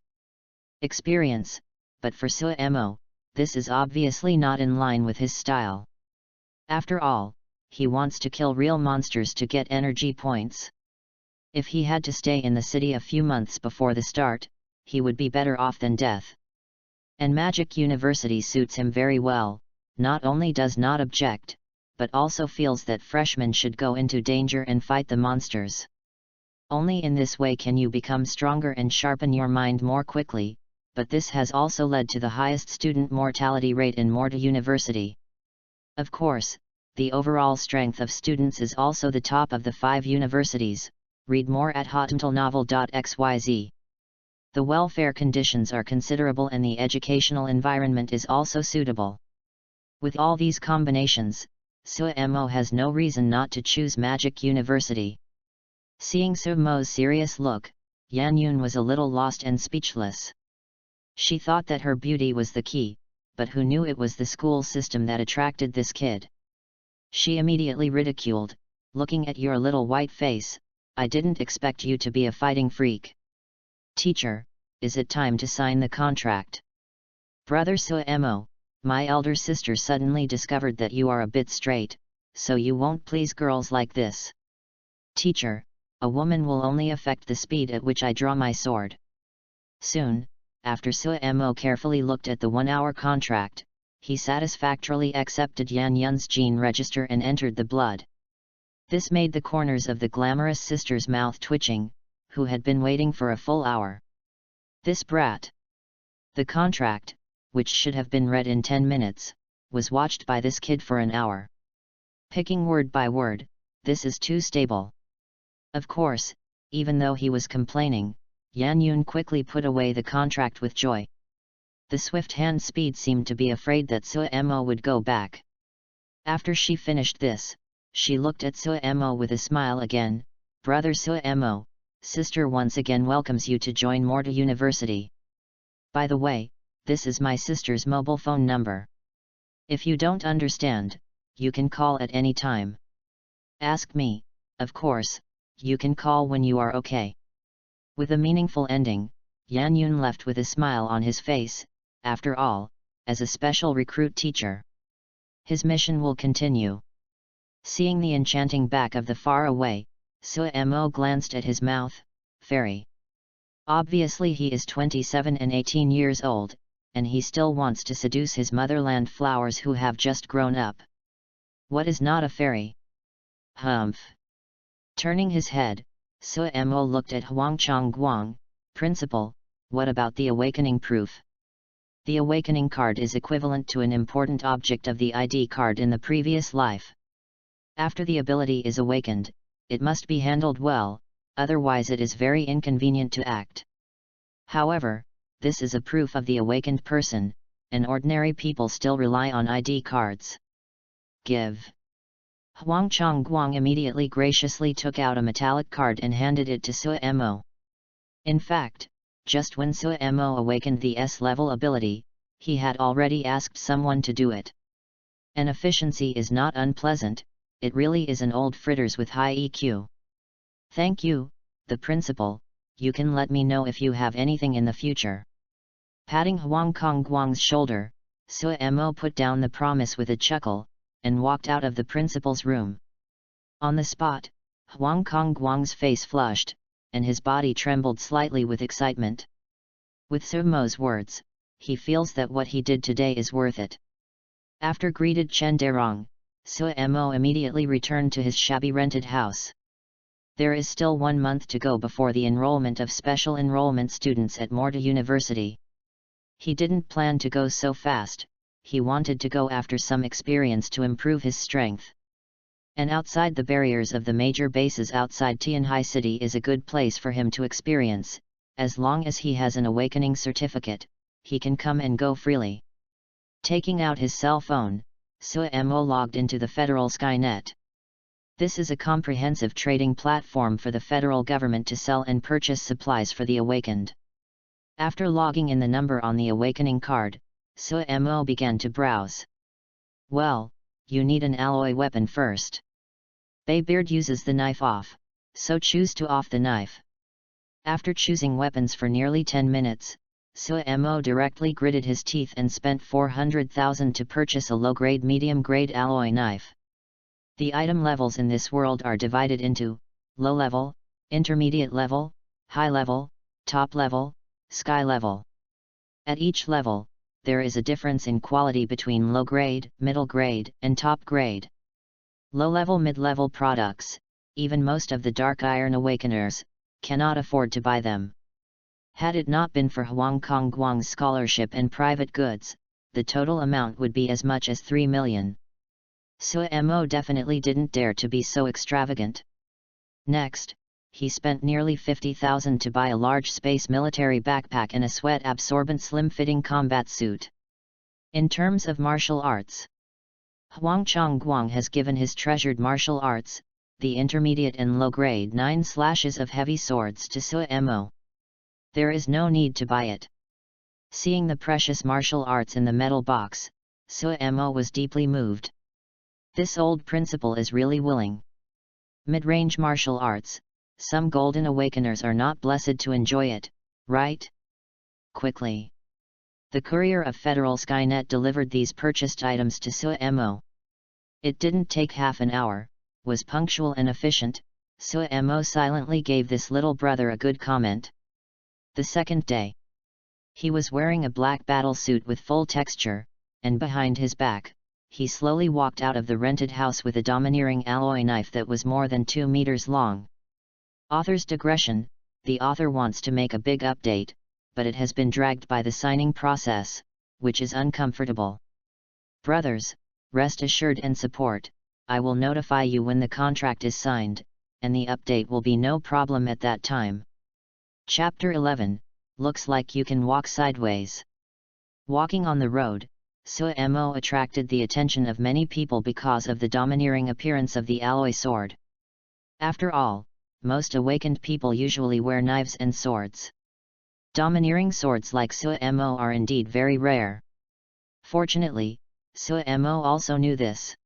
S1: Experience, but for Suemo, this is obviously not in line with his style. After all, he wants to kill real monsters to get energy points. If he had to stay in the city a few months before the start, he would be better off than death. And Magic University suits him very well, not only does not object, but also feels that freshmen should go into danger and fight the monsters. Only in this way can you become stronger and sharpen your mind more quickly, but this has also led to the highest student mortality rate in Morta University. Of course, the overall strength of students is also the top of the 5 universities. Read more at hottentalnovel.xyz. The welfare conditions are considerable and the educational environment is also suitable. With all these combinations, Suemo has no reason not to choose Magic University. Seeing Sumo's serious look, Yan Yun was a little lost and speechless. She thought that her beauty was the key, but who knew it was the school system that attracted this kid? She immediately ridiculed, "Looking at your little white face, I didn't expect you to be a fighting freak." "Teacher, is it time to sign the contract?" "Brother Suemo, my elder sister suddenly discovered that you are a bit straight, so you won't please girls like this." "Teacher, a woman will only affect the speed at which I draw my sword." Soon, after Suemo carefully looked at the 1-hour contract, he satisfactorily accepted Yan Yun's gene register and entered the blood. This made the corners of the glamorous sister's mouth twitching, who had been waiting for a full hour. This brat! The contract, which should have been read in 10 minutes, was watched by this kid for an hour. Picking word by word, "This is too stable." Of course, even though he was complaining, Yan Yun quickly put away the contract with joy. The swift hand speed seemed to be afraid that Suemo would go back. After she finished this, she looked at Suemo with a smile again. "Brother Suemo, sister once again welcomes you to join Morta University. By the way, this is my sister's mobile phone number. If you don't understand, you can call at any time. Ask me, of course, you can call when you are okay." With a meaningful ending, Yan Yun left with a smile on his face. After all, as a special recruit teacher, his mission will continue. Seeing the enchanting back of the far away, Suemo glanced at his mouth. Fairy. Obviously he is 27 and 18 years old, and he still wants to seduce his motherland flowers who have just grown up. What is not a fairy? Humph. Turning his head, Suemo looked at Huang Chongguang. "Principal, what about the awakening proof?" The awakening card is equivalent to an important object of the ID card in the previous life. After the ability is awakened, it must be handled well, otherwise it is very inconvenient to act. However, this is a proof of the awakened person, and ordinary people still rely on ID cards. Give. Huang Chongguang immediately graciously took out a metallic card and handed it to Suemo. In fact, just when Suemo awakened the S-level ability, he had already asked someone to do it. And efficiency is not unpleasant, it really is an old fritters with high EQ. "Thank you, the principal, you can let me know if you have anything in the future." Patting Huang Chongguang's shoulder, Suemo put down the promise with a chuckle, and walked out of the principal's room. On the spot, Huang Chongguang's face flushed, and his body trembled slightly with excitement. With Suemo's words, he feels that what he did today is worth it. After greeted Chen Derong, Suemo immediately returned to his shabby rented house. There is still 1 month to go before the enrollment of special enrollment students at Morta University. He didn't plan to go so fast, he wanted to go after some experience to improve his strength. And outside the barriers of the major bases outside Tianhai City is a good place for him to experience. As long as he has an awakening certificate, he can come and go freely. Taking out his cell phone, Suemo logged into the Federal Skynet. This is a comprehensive trading platform for the federal government to sell and purchase supplies for the awakened. After logging in the number on the awakening card, Suemo began to browse. Well, you need an alloy weapon first. Baybeard uses the knife off, so choose to off the knife. After choosing weapons for nearly 10 minutes, Suemo directly gritted his teeth and spent 400,000 to purchase a low-grade medium-grade alloy knife. The item levels in this world are divided into low level, intermediate level, high level, top level, sky level. At each level, there is a difference in quality between low grade, middle grade, and top grade. Low-level mid-level products, even most of the Dark Iron Awakeners, cannot afford to buy them. Had it not been for Huang Chongguang's scholarship and private goods, the total amount would be as much as 3 million. Suemo definitely didn't dare to be so extravagant. Next, he spent nearly 50,000 to buy a large space military backpack and a sweat-absorbent slim-fitting combat suit. In terms of martial arts, Huang Chongguang has given his treasured martial arts, the intermediate and low-grade 9 slashes of heavy swords to Suemo. There is no need to buy it. Seeing the precious martial arts in the metal box, Suemo was deeply moved. This old principal is really willing. Mid-range martial arts, some golden awakeners are not blessed to enjoy it, right? Quickly. The courier of Federal Skynet delivered these purchased items to Suemo. It didn't take half an hour, was punctual and efficient. Suemo silently gave this little brother a good comment. The second day. He was wearing a black battle suit with full texture, and behind his back, he slowly walked out of the rented house with a domineering alloy knife that was more than 2 meters long. Author's digression: the author wants to make a big update, but it has been dragged by the signing process, which is uncomfortable. Brothers, rest assured and support, I will notify you when the contract is signed, and the update will be no problem at that time. Chapter 11, looks like you can walk sideways. Walking on the road, Suemo attracted the attention of many people because of the domineering appearance of the alloy sword. After all, most awakened people usually wear knives and swords. Domineering swords like Suemo are indeed very rare. Fortunately, Suemo also knew this.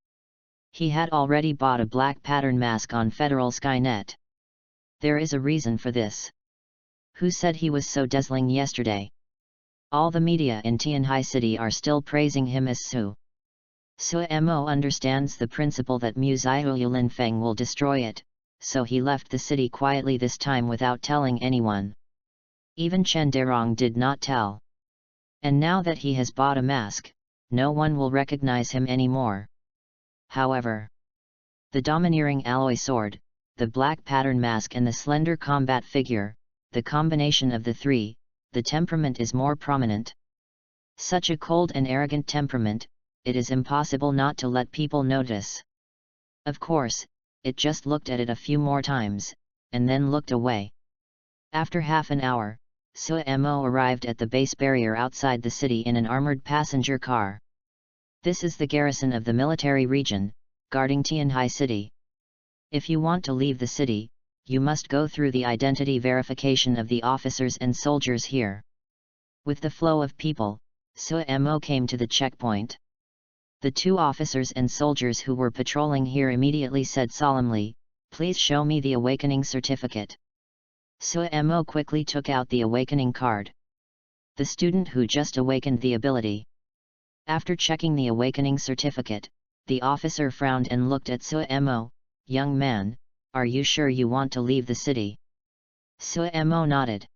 S1: He had already bought a black pattern mask on Federal Skynet. There is a reason for this. Who said he was so dazzling yesterday? All the media in Tianhai City are still praising him as Su. Suemo understands the principle that Mu Zihu Linfeng will destroy it, so he left the city quietly this time without telling anyone. Even Chen Derong did not tell. And now that he has bought a mask, no one will recognize him anymore. However, the domineering alloy sword, the black pattern mask and the slender combat figure, the combination of the three, the temperament is more prominent. Such a cold and arrogant temperament, it is impossible not to let people notice. Of course, it just looked at it a few more times, and then looked away. After half an hour, Suemo arrived at the base barrier outside the city in an armored passenger car. This is the garrison of the military region, guarding Tianhai City. If you want to leave the city, you must go through the identity verification of the officers and soldiers here. With the flow of people, Suemo came to the checkpoint. The 2 officers and soldiers who were patrolling here immediately said solemnly, "Please show me the awakening certificate." Suemo quickly took out the awakening card. The student who just awakened the ability. After checking the awakening certificate, the officer frowned and looked at Suemo. "Young man, are you sure you want to leave the city?" Suemo nodded.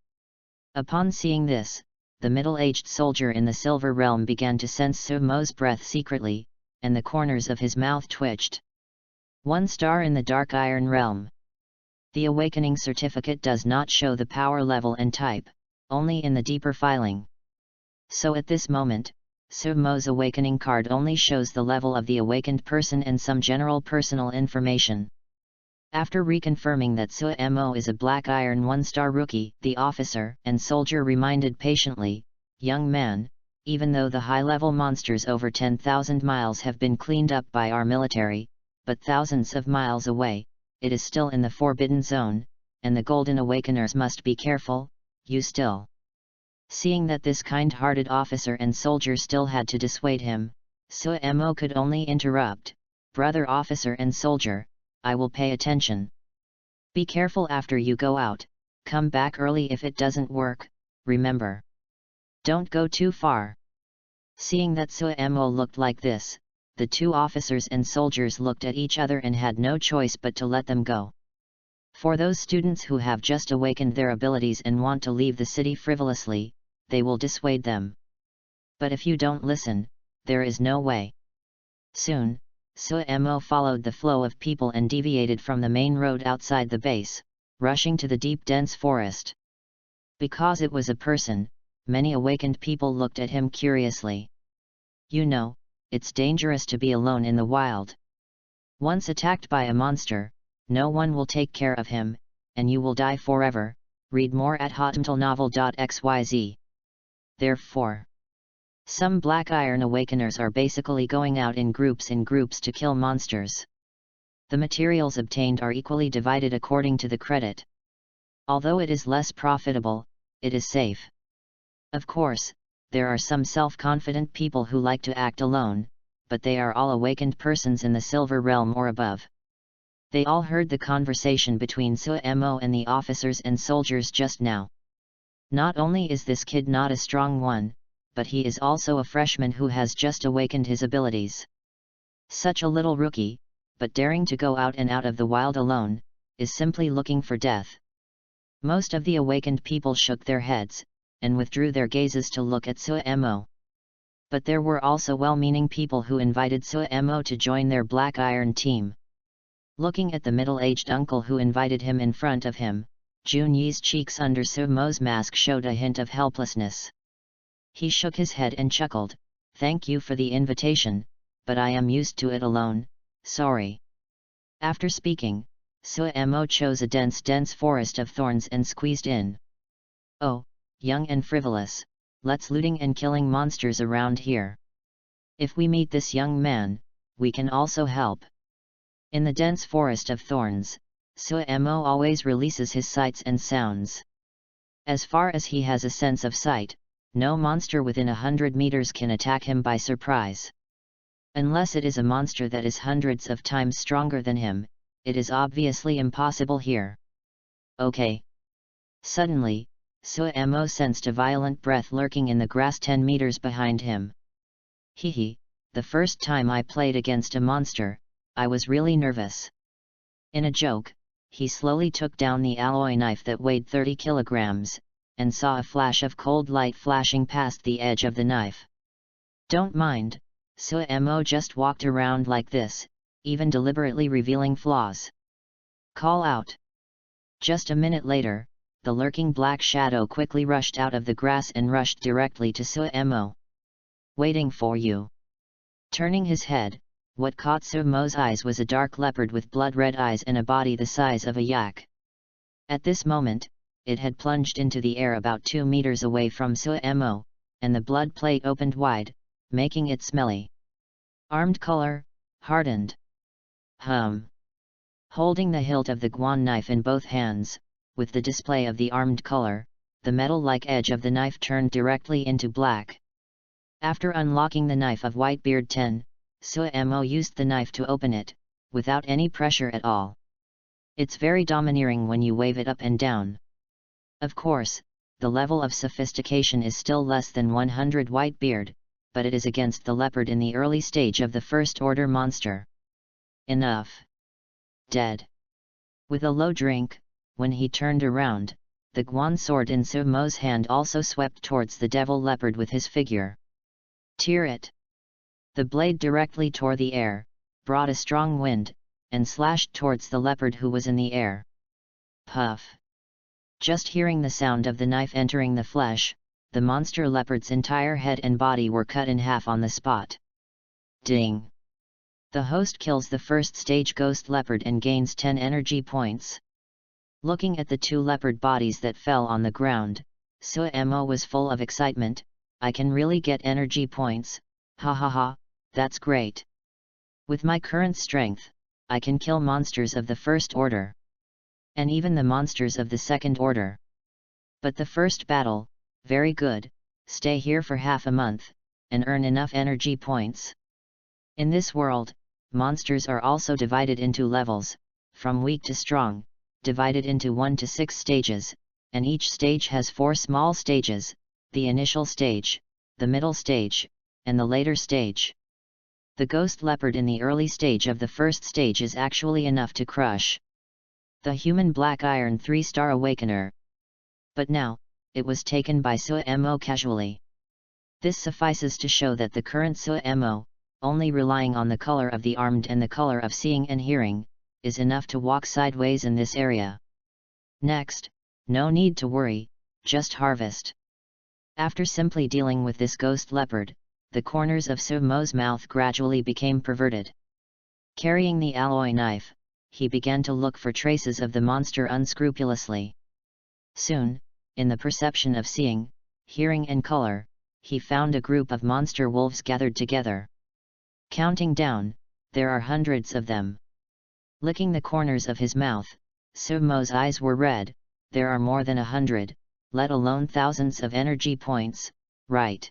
S1: Upon seeing this, the middle-aged soldier in the Silver Realm began to sense Suemo's breath secretly, and the corners of his mouth twitched. 1 star in the Dark Iron Realm. The awakening certificate does not show the power level and type, only in the deeper filing. So at this moment, Suemo's awakening card only shows the level of the awakened person and some general personal information. After reconfirming that Suemo is a Black Iron 1-star rookie, the officer and soldier reminded patiently, "Young man, even though the high-level monsters over 10,000 miles have been cleaned up by our military, but thousands of miles away, it is still in the Forbidden Zone, and the Golden Awakeners must be careful, you still." Seeing that this kind-hearted officer and soldier still had to dissuade him, Suemo could only interrupt, "Brother officer and soldier, I will pay attention. Be careful after you go out, come back early if it doesn't work, remember. Don't go too far." Seeing that Suemo looked like this, the 2 officers and soldiers looked at each other and had no choice but to let them go. For those students who have just awakened their abilities and want to leave the city frivolously, they will dissuade them. But if you don't listen, there is no way. Soon, Suemo followed the flow of people and deviated from the main road outside the base, rushing to the deep dense forest. Because it was a person, many awakened people looked at him curiously. You know, it's dangerous to be alone in the wild. Once attacked by a monster, no one will take care of him, and you will die forever. Read more at hotmtlnovel.xyz. Therefore, some Black Iron Awakeners are basically going out in groups to kill monsters. The materials obtained are equally divided according to the credit. Although it is less profitable, it is safe. Of course, there are some self-confident people who like to act alone, but they are all awakened persons in the silver realm or above. They all heard the conversation between Suemo and the officers and soldiers just now. Not only is this kid not a strong one, but he is also a freshman who has just awakened his abilities. Such a little rookie, but daring to go out and out of the wild alone, is simply looking for death. Most of the awakened people shook their heads, and withdrew their gazes to look at Suemo. But there were also well-meaning people who invited Suemo to join their Black Iron team. Looking at the middle-aged uncle who invited him in front of him, Junyi's cheeks under Suemo's mask showed a hint of helplessness. He shook his head and chuckled, "Thank you for the invitation, but I am used to it alone, sorry." After speaking, Suemo chose a dense forest of thorns and squeezed in. "Oh, young and frivolous, let's looting and killing monsters around here. If we meet this young man, we can also help." In the dense forest of thorns, Suemo always releases his sights and sounds. As far as he has a sense of sight, no monster within 100 meters can attack him by surprise. Unless it is a monster that is hundreds of times stronger than him, it is obviously impossible here. Okay. Suddenly, Suemo sensed a violent breath lurking in the grass 10 meters behind him. "Hehe, the first time I played against a monster, I was really nervous." In a joke, he slowly took down the alloy knife that weighed 30 kilograms, and saw a flash of cold light flashing past the edge of the knife. "Don't mind, Suemo just walked around like this, even deliberately revealing flaws. Call out." Just a minute later, the lurking black shadow quickly rushed out of the grass and rushed directly to Suemo. "Waiting for you." Turning his head, what caught Suemo's eyes was a dark leopard with blood-red eyes and a body the size of a yak. At this moment, it had plunged into the air about 2 meters away from Suemo, and the blood plate opened wide, making it smelly. Armed color, hardened. Holding the hilt of the guan knife in both hands, with the display of the armed color, the metal-like edge of the knife turned directly into black. After unlocking the knife of Whitebeard 10, Suemo used the knife to open it, without any pressure at all. It's very domineering when you wave it up and down. Of course, the level of sophistication is still less than 100 Whitebeard, but it is against the leopard in the early stage of the first order monster. Enough. Dead. With a low drink, when he turned around, the guan sword in Suemo's hand also swept towards the devil leopard with his figure. Tear it. The blade directly tore the air, brought a strong wind, and slashed towards the leopard who was in the air. Puff. Just hearing the sound of the knife entering the flesh, the monster leopard's entire head and body were cut in half on the spot. Ding! The host kills the first stage ghost leopard and gains 10 energy points. Looking at the 2 leopard bodies that fell on the ground, Suemo was full of excitement. "I can really get energy points, ha ha ha, that's great. With my current strength, I can kill monsters of the first order. And even the monsters of the second order. But the first battle, very good, stay here for half a month, and earn enough energy points." In this world, monsters are also divided into levels, from weak to strong, divided into 1 to 6 stages, and each stage has 4 small stages, the initial stage, the middle stage, and the later stage. The ghost leopard in the early stage of the first stage is actually enough to crush the human Black Iron 3-star Awakener. But now, it was taken by Suemo casually. This suffices to show that the current Suemo, only relying on the color of the armed and the color of seeing and hearing, is enough to walk sideways in this area. Next, no need to worry, just harvest. After simply dealing with this ghost leopard, the corners of Suemo's mouth gradually became perverted. Carrying the alloy knife, he began to look for traces of the monster unscrupulously. Soon, in the perception of seeing, hearing and color, he found a group of monster wolves gathered together. Counting down, there are hundreds of them. Licking the corners of his mouth, Suemo's eyes were red. There are more than 100, let alone thousands of energy points, right?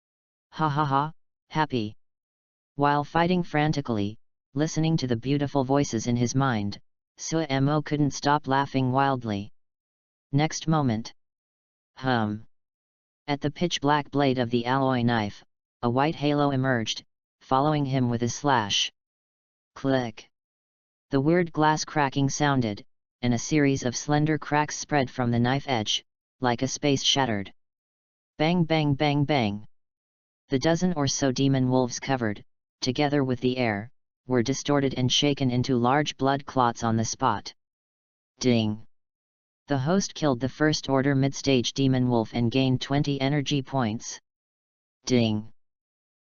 S1: Ha ha ha, happy. While fighting frantically, listening to the beautiful voices in his mind, Suemo couldn't stop laughing wildly. Next moment. At the pitch-black blade of the alloy knife, a white halo emerged, following him with a slash. Click. The weird glass cracking sounded, and a series of slender cracks spread from the knife edge, like a space shattered. Bang bang bang bang. The dozen or so demon wolves covered, together with the air, were distorted and shaken into large blood clots on the spot. Ding! The host killed the first order mid-stage demon wolf and gained 20 energy points. Ding!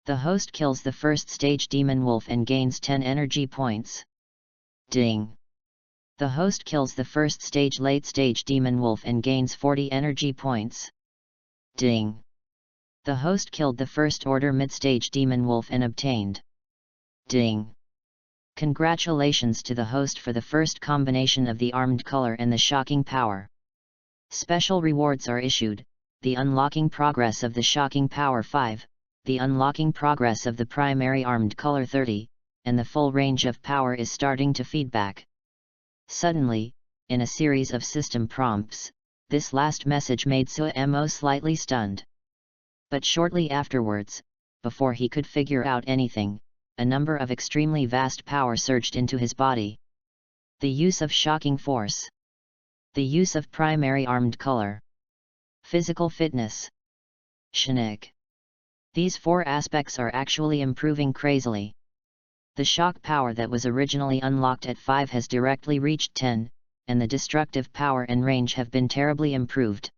S1: The host kills the first stage demon wolf and gains 10 energy points. Ding! The host kills the first stage late stage demon wolf and gains 40 energy points. Ding! The host killed the first order mid-stage demon wolf and obtained. Ding! Congratulations to the host for the first combination of the armed color and the shocking power. Special rewards are issued: the unlocking progress of the shocking power 5, the unlocking progress of the primary armed color 30, and the full range of power is starting to feedback. Suddenly, in a series of system prompts, this last message made Suemo slightly stunned. But shortly afterwards, before he could figure out anything, a number of extremely vast power surged into his body. The use of shocking force. The use of primary armed color. Physical fitness. Shnik. These four aspects are actually improving crazily. The shock power that was originally unlocked at 5 has directly reached 10, and the destructive power and range have been terribly improved.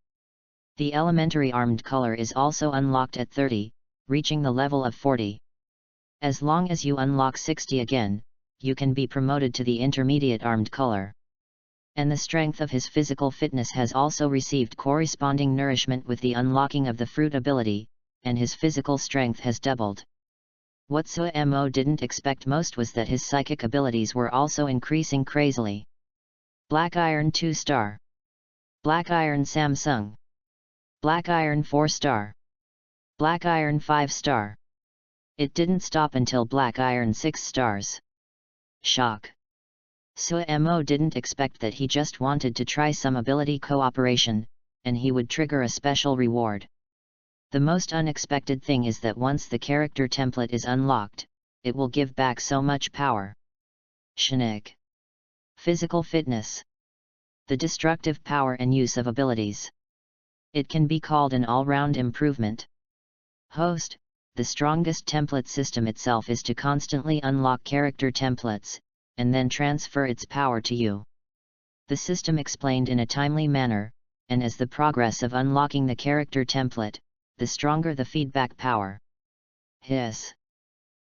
S1: The elementary armed color is also unlocked at 30, reaching the level of 40. As long as you unlock 60 again, you can be promoted to the intermediate armed color. And the strength of his physical fitness has also received corresponding nourishment with the unlocking of the fruit ability, and his physical strength has doubled. What Suemo didn't expect most was that his psychic abilities were also increasing crazily. Black Iron 2-star. Black Iron Samsung. Black Iron 4-star. Black Iron 5-star. It didn't stop until Black Iron 6 stars. Shock. Suemo didn't expect that. He just wanted to try some ability cooperation, and he would trigger a special reward. The most unexpected thing is that once the character template is unlocked, it will give back so much power. Shnik. Physical fitness. The destructive power and use of abilities. It can be called an all-round improvement. Host. The strongest template system itself is to constantly unlock character templates, and then transfer its power to you. The system explained in a timely manner, and as the progress of unlocking the character template, the stronger the feedback power. Hiss.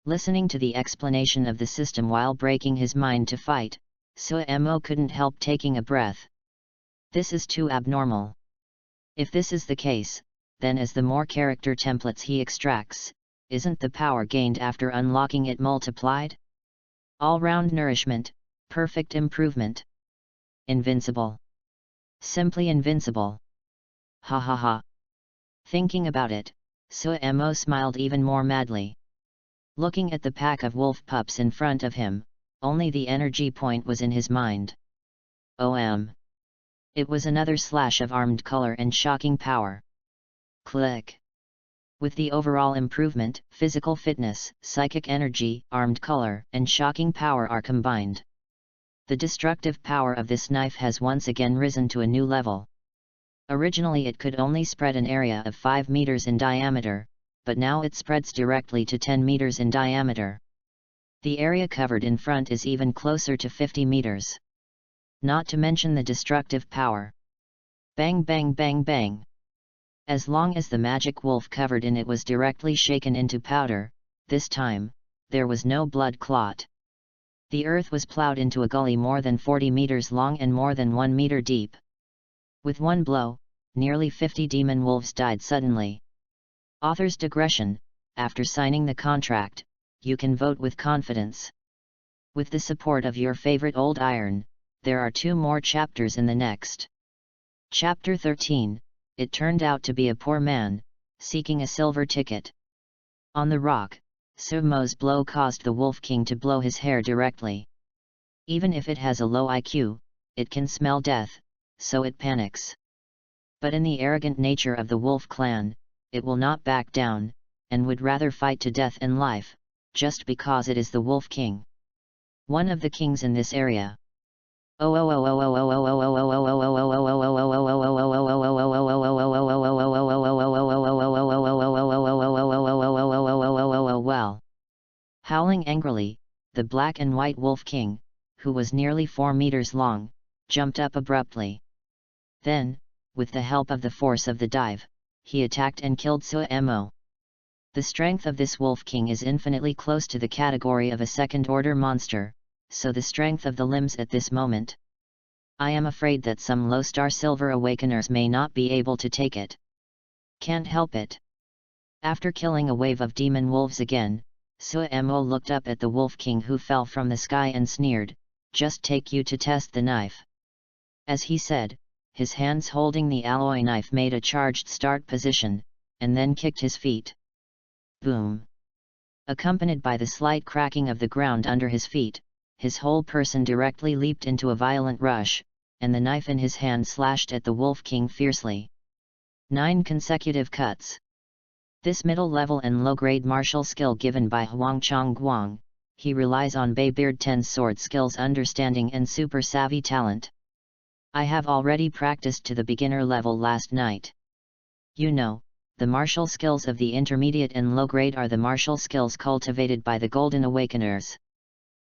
S1: Listening to the explanation of the system while breaking his mind to fight, Suemo couldn't help taking a breath. This is too abnormal. If this is the case, then as the more character templates he extracts, isn't the power gained after unlocking it multiplied? All-round nourishment, perfect improvement. Invincible. Simply invincible. Ha ha ha. Thinking about it, Suemo smiled even more madly. Looking at the pack of wolf pups in front of him, only the energy point was in his mind. It was another slash of armed color and shocking power. Click. With the overall improvement, physical fitness, psychic energy, armed color, and shocking power are combined. The destructive power of this knife has once again risen to a new level. Originally it could only spread an area of 5 meters in diameter, but now it spreads directly to 10 meters in diameter. The area covered in front is even closer to 50 meters. Not to mention the destructive power. Bang bang bang bang. As long as the magic wolf covered in it was directly shaken into powder, this time, there was no blood clot. The earth was plowed into a gully more than 40 meters long and more than 1 meter deep. With one blow, nearly 50 demon wolves died suddenly. Author's digression: after signing the contract, you can vote with confidence. With the support of your favorite old iron, there are 2 more chapters in the next. Chapter 13, It turned out to be a poor man, seeking a silver ticket. On the rock, Sumo's blow caused the Wolf King to blow his hair directly. Even if it has a low IQ, it can smell death, so it panics. But in the arrogant nature of the Wolf clan, it will not back down, and would rather fight to death and life, just because it is the Wolf King. One of the kings in this area. Well. Howling angrily, the black and white Wolf King, who was nearly 4 meters long, jumped up abruptly. Then, with the help of the force of the dive, he attacked and killed Sumo. The strength of this Wolf King is infinitely close to the category of a second-order monster, so the strength of the limbs at this moment. I am afraid that some low-star Silver Awakeners may not be able to take it. Can't help it. After killing a wave of demon wolves again, Sumo looked up at the Wolf King who fell from the sky and sneered, "Just take you to test the knife." As he said, his hands holding the alloy knife made a charged start position, and then kicked his feet. Boom! Accompanied by the slight cracking of the ground under his feet, his whole person directly leaped into a violent rush, and the knife in his hand slashed at the Wolf King fiercely. 9 consecutive cuts. This middle-level and low-grade martial skill given by Huang Chongguang, he relies on Baybeard 10's sword skills, understanding and super savvy talent. I have already practiced to the beginner level last night. You know, the martial skills of the intermediate and low grade are the martial skills cultivated by the Golden Awakeners.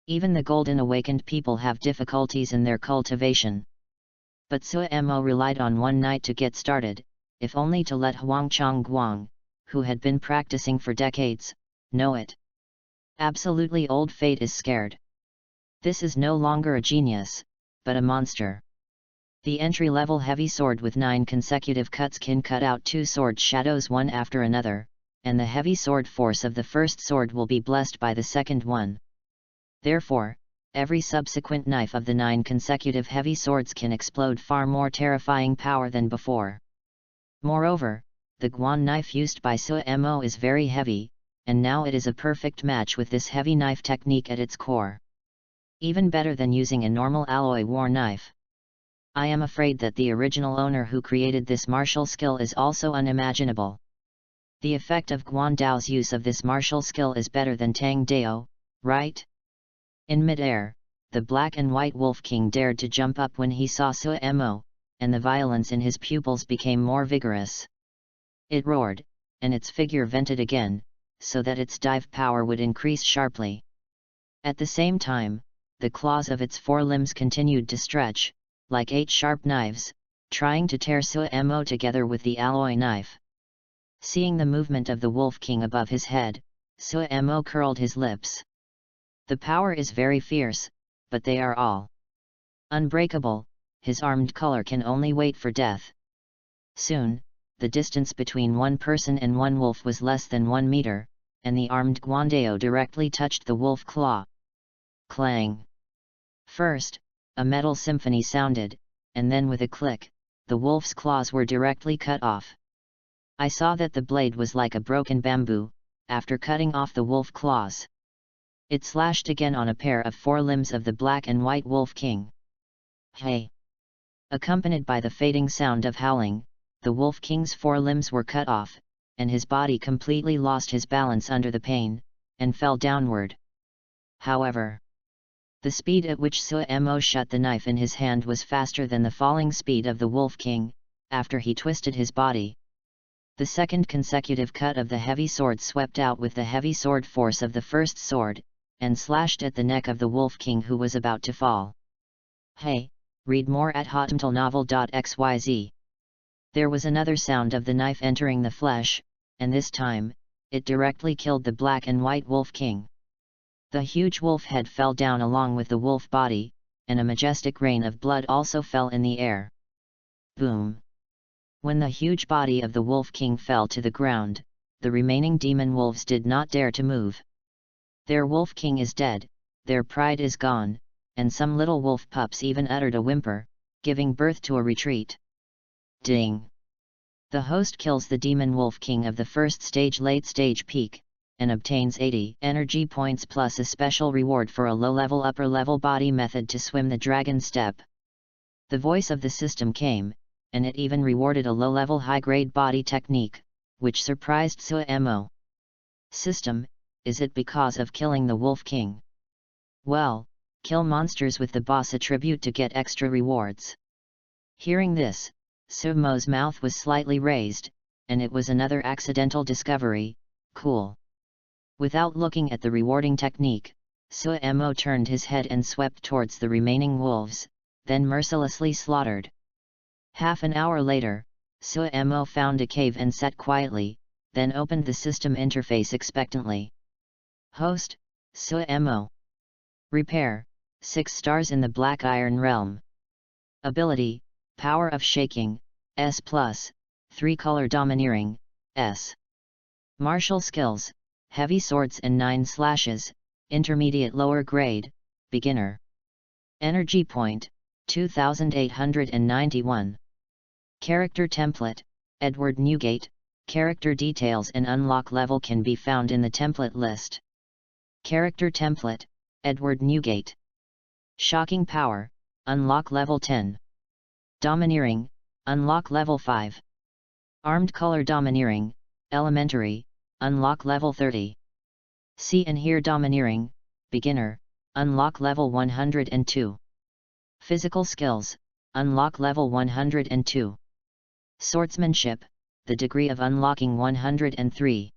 S1: Even the Golden Awakened people have difficulties in their cultivation. But Sumo relied on one night to get started, if only to let Huang Chongguang, who had been practicing for decades, know it. Absolutely old fate is scared. This is no longer a genius, but a monster. The entry-level heavy sword with 9 consecutive cuts can cut out 2 sword shadows one after another, and the heavy sword force of the first sword will be blessed by the second one. Therefore, every subsequent knife of the 9 consecutive heavy swords can explode far more terrifying power than before. Moreover, the Guan knife used by Sumo is very heavy, and now it is a perfect match with this heavy knife technique at its core. Even better than using a normal alloy war knife. I am afraid that the original owner who created this martial skill is also unimaginable. The effect of Guan Dao's use of this martial skill is better than Tang Dao, right? In mid-air, the black and white Wolf King dared to jump up when he saw Sumo, and the violence in his pupils became more vigorous. It roared, and its figure vented again, so that its dive power would increase sharply. At the same time, the claws of its forelimbs continued to stretch, like 8 sharp knives, trying to tear Sumo together with the alloy knife. Seeing the movement of the Wolf King above his head, Sumo curled his lips. The power is very fierce, but they are all unbreakable. His armed color can only wait for death. Soon, the distance between one person and one wolf was less than 1 meter, and the armed Guandao directly touched the wolf claw. Clang! First, a metal symphony sounded, and then with a click, the wolf's claws were directly cut off. I saw that the blade was like a broken bamboo, after cutting off the wolf claws. It slashed again on a pair of forelimbs of the black and white Wolf King. Hey! Accompanied by the fading sound of howling, the Wolf King's forelimbs were cut off, and his body completely lost his balance under the pain, and fell downward. However, the speed at which Sumo shut the knife in his hand was faster than the falling speed of the Wolf King, after he twisted his body. The second consecutive cut of the heavy sword swept out with the heavy sword force of the first sword, and slashed at the neck of the Wolf King who was about to fall. Hey, read more at hotmtlnovel.xyz. There was another sound of the knife entering the flesh, and this time, it directly killed the black and white Wolf King. The huge wolf head fell down along with the wolf body, and a majestic rain of blood also fell in the air. Boom! When the huge body of the Wolf King fell to the ground, the remaining demon wolves did not dare to move. Their Wolf King is dead, their pride is gone, and some little wolf pups even uttered a whimper, giving birth to a retreat. Ding! The host kills the demon Wolf King of the first stage late stage peak, and obtains 80 energy points plus a special reward for a low-level upper-level body method to swim the dragon step. The voice of the system came, and it even rewarded a low-level high-grade body technique, which surprised Suemo. System, is it because of killing the Wolf King? Well, kill monsters with the boss attribute to get extra rewards. Hearing this, Suemo's mouth was slightly raised, and it was another accidental discovery. Cool. Without looking at the rewarding technique, Suemo turned his head and swept towards the remaining wolves, then mercilessly slaughtered. Half an hour later, Suemo found a cave and sat quietly, then opened the system interface expectantly. Host, Suemo. Repair, 6 stars in the Black Iron Realm. Ability, Power of Shaking, S+, 3 Color Domineering, S. Martial Skills, Heavy Swords and 9 Slashes, Intermediate Lower Grade, Beginner. Energy Point, 2891. Character Template, Edward Newgate. Character details and unlock level can be found in the template list. Character Template, Edward Newgate. Shocking Power, unlock level 10. Domineering, unlock level 5. Armed Color Domineering, Elementary, unlock level 30. See and Hear Domineering, Beginner, unlock level 102. Physical Skills, unlock level 102. Swordsmanship, the degree of unlocking 103.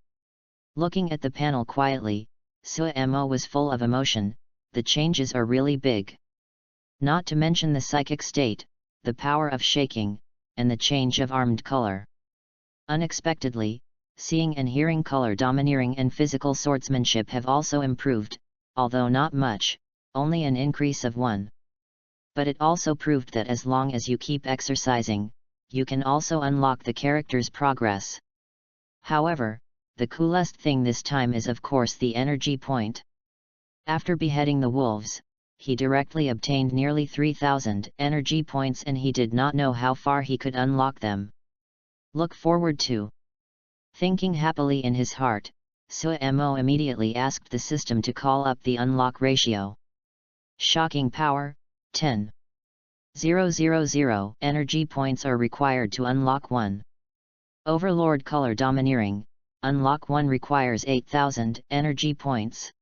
S1: Looking at the panel quietly, Suemo was full of emotion. The changes are really big. Not to mention the psychic state, the power of shaking, and the change of armed color. Unexpectedly, seeing and hearing color domineering and physical swordsmanship have also improved, although not much, only an increase of 1. But it also proved that as long as you keep exercising, you can also unlock the character's progress. However, the coolest thing this time is of course the energy point. After beheading the wolves, he directly obtained nearly 3,000 energy points and he did not know how far he could unlock them. Look forward to. Thinking happily in his heart, Suemo immediately asked the system to call up the unlock ratio. Shocking Power, 10. 000 energy points are required to unlock 1. Overlord Color Domineering, unlock 1 requires 8,000 energy points.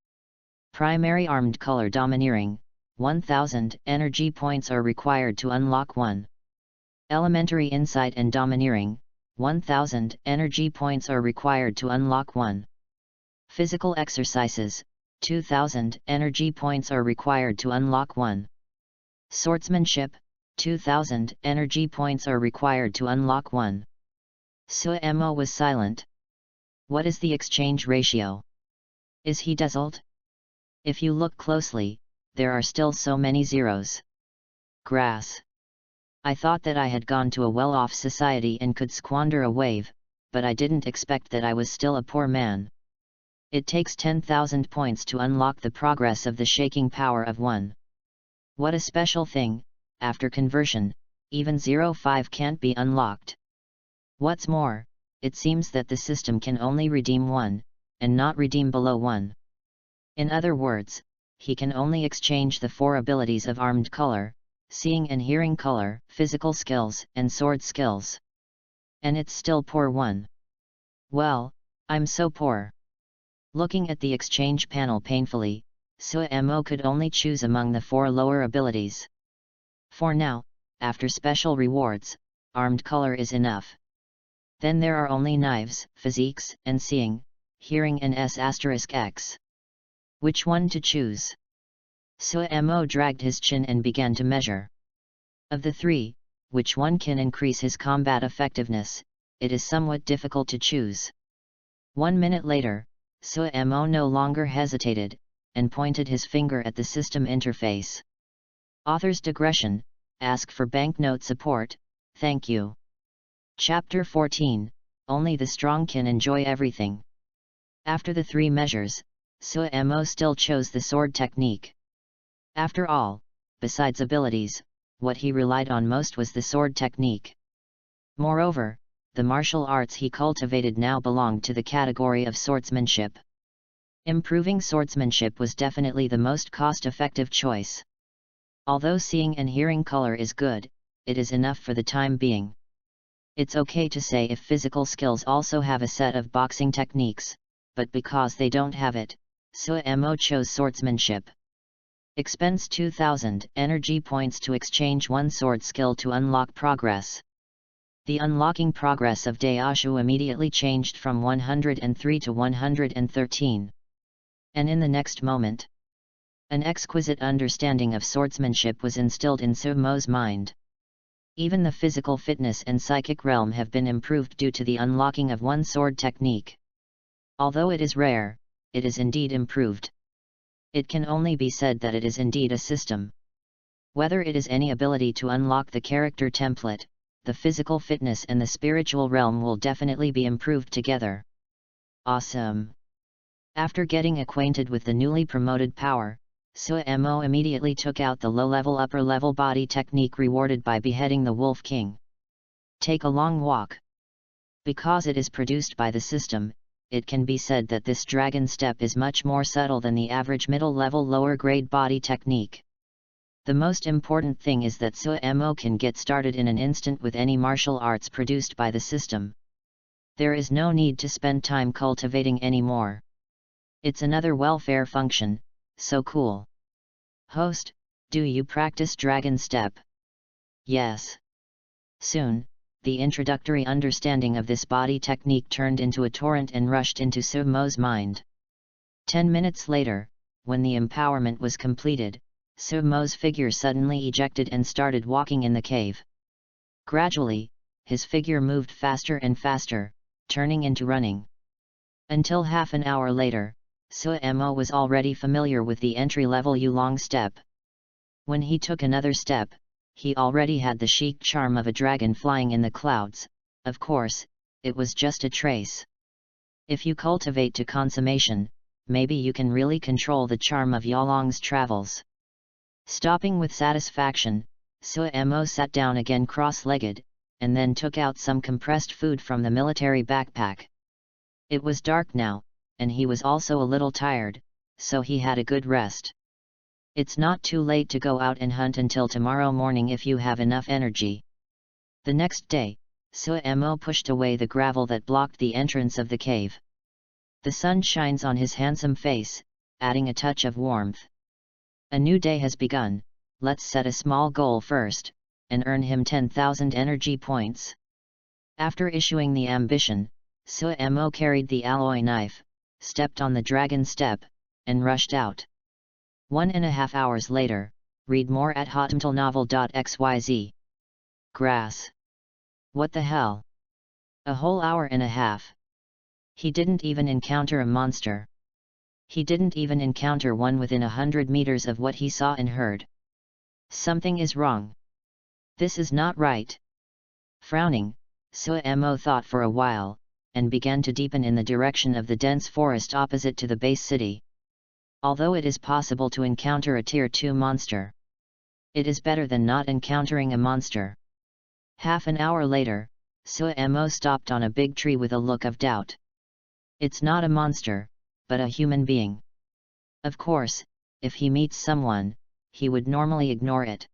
S1: Primary Armed Color Domineering, 1,000 energy points are required to unlock 1. Elementary Insight and Domineering, 1,000 energy points are required to unlock 1. Physical Exercises, 2,000 energy points are required to unlock 1. Swordsmanship, 2,000 energy points are required to unlock 1. Suemo was silent. What is the exchange ratio? Is he dazzled? If you look closely, there are still so many zeros. Grass. I thought that I had gone to a well-off society and could squander a wave, but I didn't expect that I was still a poor man. It takes 10,000 points to unlock the progress of the shaking power of 1. What a special thing, after conversion, even 0.5 can't be unlocked. What's more, it seems that the system can only redeem 1, and not redeem below 1. In other words, he can only exchange the 4 abilities of armed color, seeing and hearing color, physical skills, and sword skills. And it's still poor 1. Well, I'm so poor. Looking at the exchange panel painfully, Suemo could only choose among the 4 lower abilities. For now, after special rewards, armed color is enough. Then there are only knives, physiques, and seeing, hearing and S**X. Which one to choose? Suemo dragged his chin and began to measure. Of the 3, which one can increase his combat effectiveness, it is somewhat difficult to choose. 1 minute later, Suemo no longer hesitated, and pointed his finger at the system interface. Author's digression, ask for banknote support, thank you. Chapter 14, Only the Strong Can Enjoy Everything. After the 3 measures, Suemo still chose the sword technique. After all, besides abilities, what he relied on most was the sword technique. Moreover, the martial arts he cultivated now belonged to the category of swordsmanship. Improving swordsmanship was definitely the most cost-effective choice. Although seeing and hearing color is good, it is enough for the time being. It's okay to say if physical skills also have a set of boxing techniques, but because they don't have it, Suemo chose swordsmanship. Expends 2,000 energy points to exchange one sword skill to unlock progress. The unlocking progress of Daishu immediately changed from 103 to 113. And in the next moment, an exquisite understanding of swordsmanship was instilled in Suemo's mind. Even the physical fitness and psychic realm have been improved due to the unlocking of one sword technique. Although it is rare, it is indeed improved. It can only be said that it is indeed a system. Whether it is any ability to unlock the character template, the physical fitness and the spiritual realm will definitely be improved together. Awesome! After getting acquainted with the newly promoted power, Suemo immediately took out the low-level upper-level body technique rewarded by beheading the Wolf King. Take a long walk. Because it is produced by the system, it can be said that this dragon step is much more subtle than the average middle-level lower-grade body technique. The most important thing is that Suemo can get started in an instant with any martial arts produced by the system. There is no need to spend time cultivating anymore. It's another welfare function, so cool. Host, do you practice Dragon Step? Yes. Soon, the introductory understanding of this body technique turned into a torrent and rushed into Suemo's mind. 10 minutes later, when the empowerment was completed, Suemo's figure suddenly ejected and started walking in the cave. Gradually, his figure moved faster and faster, turning into running. Until half an hour later, Suemo was already familiar with the entry-level Yulong step. When he took another step, he already had the chic charm of a dragon flying in the clouds. Of course, it was just a trace. If you cultivate to consummation, maybe you can really control the charm of Yulong's travels. Stopping with satisfaction, Suemo sat down again cross-legged, and then took out some compressed food from the military backpack. It was dark now, and he was also a little tired, so he had a good rest. It's not too late to go out and hunt until tomorrow morning if you have enough energy. The next day, Suemo pushed away the gravel that blocked the entrance of the cave. The sun shines on his handsome face, adding a touch of warmth. A new day has begun, let's set a small goal first, and earn him 10,000 energy points. After issuing the ambition, Suemo carried the alloy knife, stepped on the dragon step, and rushed out. 1.5 hours later, read more at hotmtlnovel.xyz. Grass. What the hell? A whole hour and a half. He didn't even encounter a monster. He didn't even encounter one within 100 meters of what he saw and heard. Something is wrong. This is not right. Frowning, Suemo thought for a while, and began to deepen in the direction of the dense forest opposite to the base city. Although it is possible to encounter a Tier 2 monster, it is better than not encountering a monster. Half an hour later, Suemo stopped on a big tree with a look of doubt. It's not a monster, but a human being. Of course, if he meets someone, he would normally ignore it.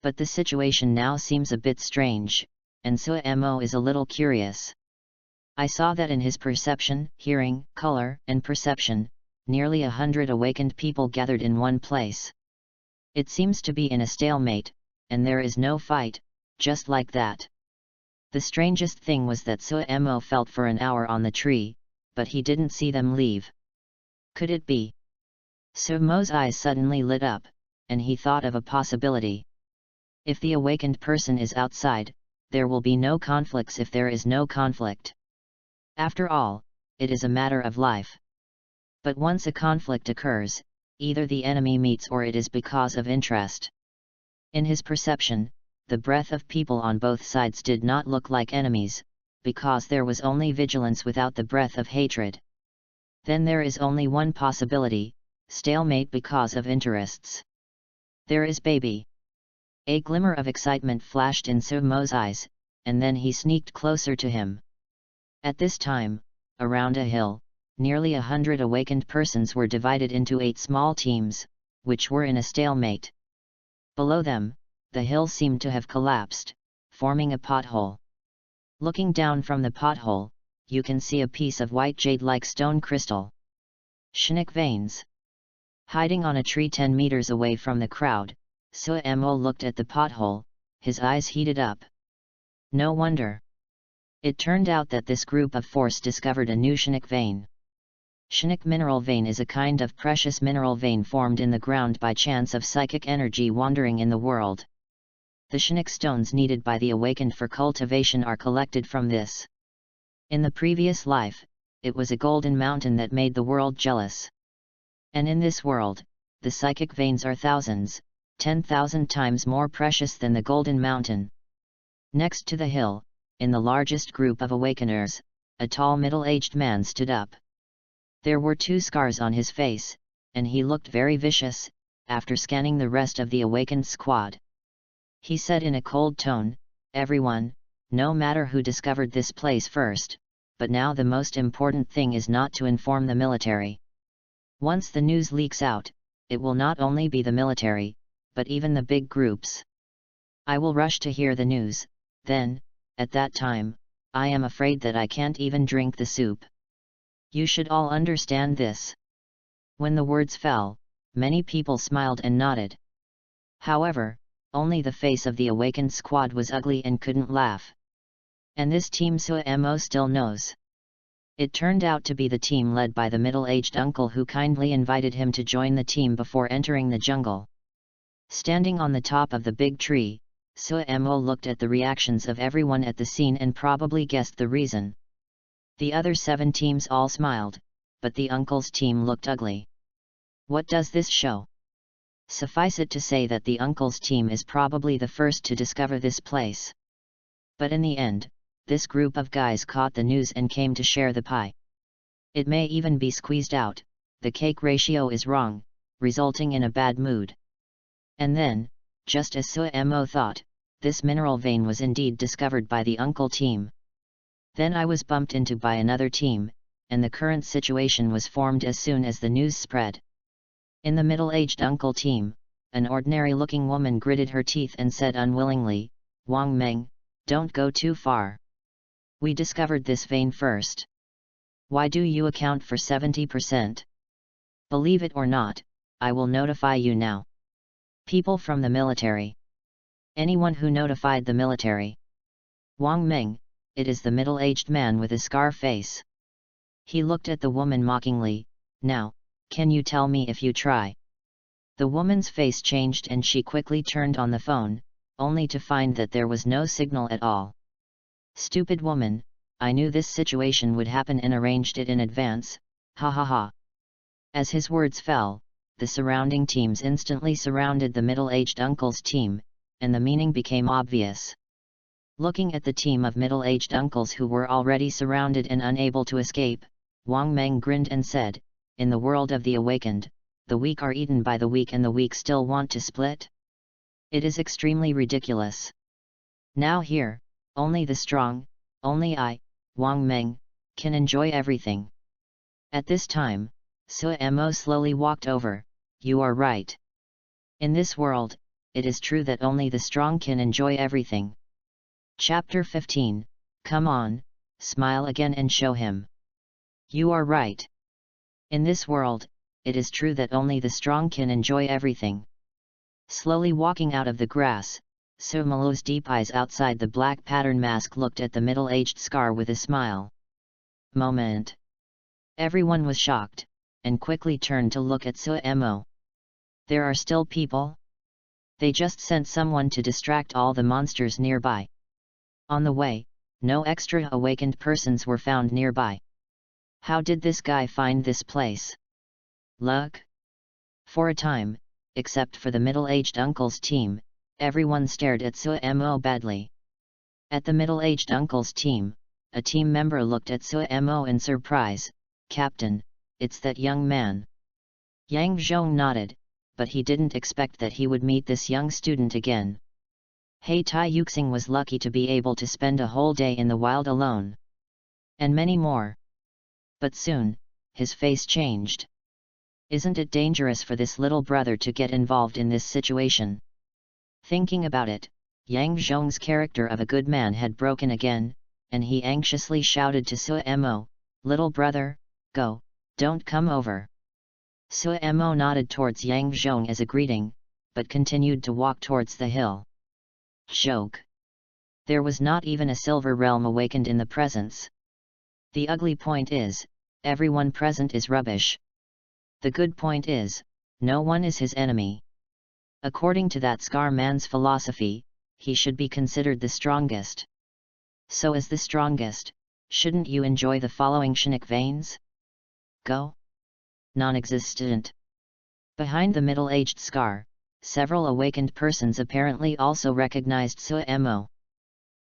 S1: But the situation now seems a bit strange, and Suemo is a little curious. I saw that in his perception, hearing, color, and perception, nearly 100 awakened people gathered in one place. It seems to be in a stalemate, and there is no fight, just like that. The strangest thing was that Suemo felt for an hour on the tree, but he didn't see them leave. Could it be? Suemo's eyes suddenly lit up, and he thought of a possibility. If the awakened person is outside, there will be no conflicts if there is no conflict. After all, it is a matter of life. But once a conflict occurs, either the enemy meets or it is because of interest. In his perception, the breath of people on both sides did not look like enemies, because there was only vigilance without the breath of hatred. Then there is only one possibility, stalemate because of interests. There is baby. A glimmer of excitement flashed in Suemo's eyes, and then he sneaked closer to him. At this time, around a hill, nearly 100 awakened persons were divided into 8 small teams, which were in a stalemate. Below them, the hill seemed to have collapsed, forming a pothole. Looking down from the pothole, you can see a piece of white jade-like stone crystal. Chinook veins. Hiding on a tree 10 meters away from the crowd, Suemo looked at the pothole, his eyes heated up. No wonder. It turned out that this group of 4 discovered a new Chinook vein. Chinook mineral vein is a kind of precious mineral vein formed in the ground by chance of psychic energy wandering in the world. The Chinook stones needed by the awakened for cultivation are collected from this. In the previous life, it was a golden mountain that made the world jealous. And in this world, the psychic veins are thousands, 10,000 times more precious than the golden mountain. Next to the hill, in the largest group of awakeners, a tall middle-aged man stood up. There were 2 scars on his face, and he looked very vicious, after scanning the rest of the awakened squad. He said in a cold tone, "Everyone, no matter who discovered this place first, but now the most important thing is not to inform the military. Once the news leaks out, it will not only be the military, but even the big groups. I will rush to hear the news, then, at that time, I am afraid that I can't even drink the soup. You should all understand this." When the words fell, many people smiled and nodded. However, only the face of the awakened squad was ugly and couldn't laugh. And this team Suemo still knows. It turned out to be the team led by the middle-aged uncle who kindly invited him to join the team before entering the jungle. Standing on the top of the big tree, Suemo looked at the reactions of everyone at the scene and probably guessed the reason. The other 7 teams all smiled, but the uncle's team looked ugly. What does this show? Suffice it to say that the uncle's team is probably the first to discover this place. But in the end, this group of guys caught the news and came to share the pie. It may even be squeezed out, the cake ratio is wrong, resulting in a bad mood. And then, just as Suemo thought, this mineral vein was indeed discovered by the uncle team. Then I was bumped into by another team, and the current situation was formed as soon as the news spread. In the middle-aged uncle team, an ordinary-looking woman gritted her teeth and said unwillingly, "Wang Meng, don't go too far. We discovered this vein first. Why do you account for 70%? Believe it or not, I will notify you now. People from the military. Anyone who notified the military. Wang Meng, it is the middle-aged man with a scar face." He looked at the woman mockingly, "Now, can you tell me if you try?" The woman's face changed and she quickly turned on the phone, only to find that there was no signal at all. "Stupid woman, I knew this situation would happen and arranged it in advance, ha ha ha." As his words fell, the surrounding teams instantly surrounded the middle-aged uncle's team, and the meaning became obvious. Looking at the team of middle-aged uncles who were already surrounded and unable to escape, Wang Meng grinned and said, "In the world of the awakened, the weak are eaten by the weak and the weak still want to split? It is extremely ridiculous. Now here, only the strong, only I, Wang Meng, can enjoy everything." At this time, Suemo slowly walked over. "You are right. In this world, it is true that only the strong can enjoy everything." Chapter 15, Come on, smile again and show him. You are right. In this world, it is true that only the strong can enjoy everything. Slowly walking out of the grass, Suemo's deep eyes outside the black pattern mask looked at the middle-aged scar with a smile. Moment. Everyone was shocked, and quickly turned to look at Suemo. There are still people? They just sent someone to distract all the monsters nearby. On the way, no extra awakened persons were found nearby. How did this guy find this place? Luck? For a time, except for the middle-aged uncle's team, everyone stared at Suemo badly. At the middle-aged uncle's team, a team member looked at Suemo in surprise. "Captain, it's that young man." Yang Zhong nodded, but he didn't expect that he would meet this young student again. He Tai Yuxing was lucky to be able to spend a whole day in the wild alone. And many more. But soon, his face changed. Isn't it dangerous for this little brother to get involved in this situation? Thinking about it, Yang Zhong's character of a good man had broken again, and he anxiously shouted to Suemo, "Little brother, go, don't come over." Suemo nodded towards Yang Zhong as a greeting, but continued to walk towards the hill. Joke. There was not even a silver realm awakened in the presence. The ugly point is, everyone present is rubbish. The good point is, no one is his enemy. According to that Scar man's philosophy, he should be considered the strongest. So as the strongest, shouldn't you enjoy the following Shinnik veins? Go. Non-existent. Behind the middle-aged Scar, several awakened persons apparently also recognized Suemo.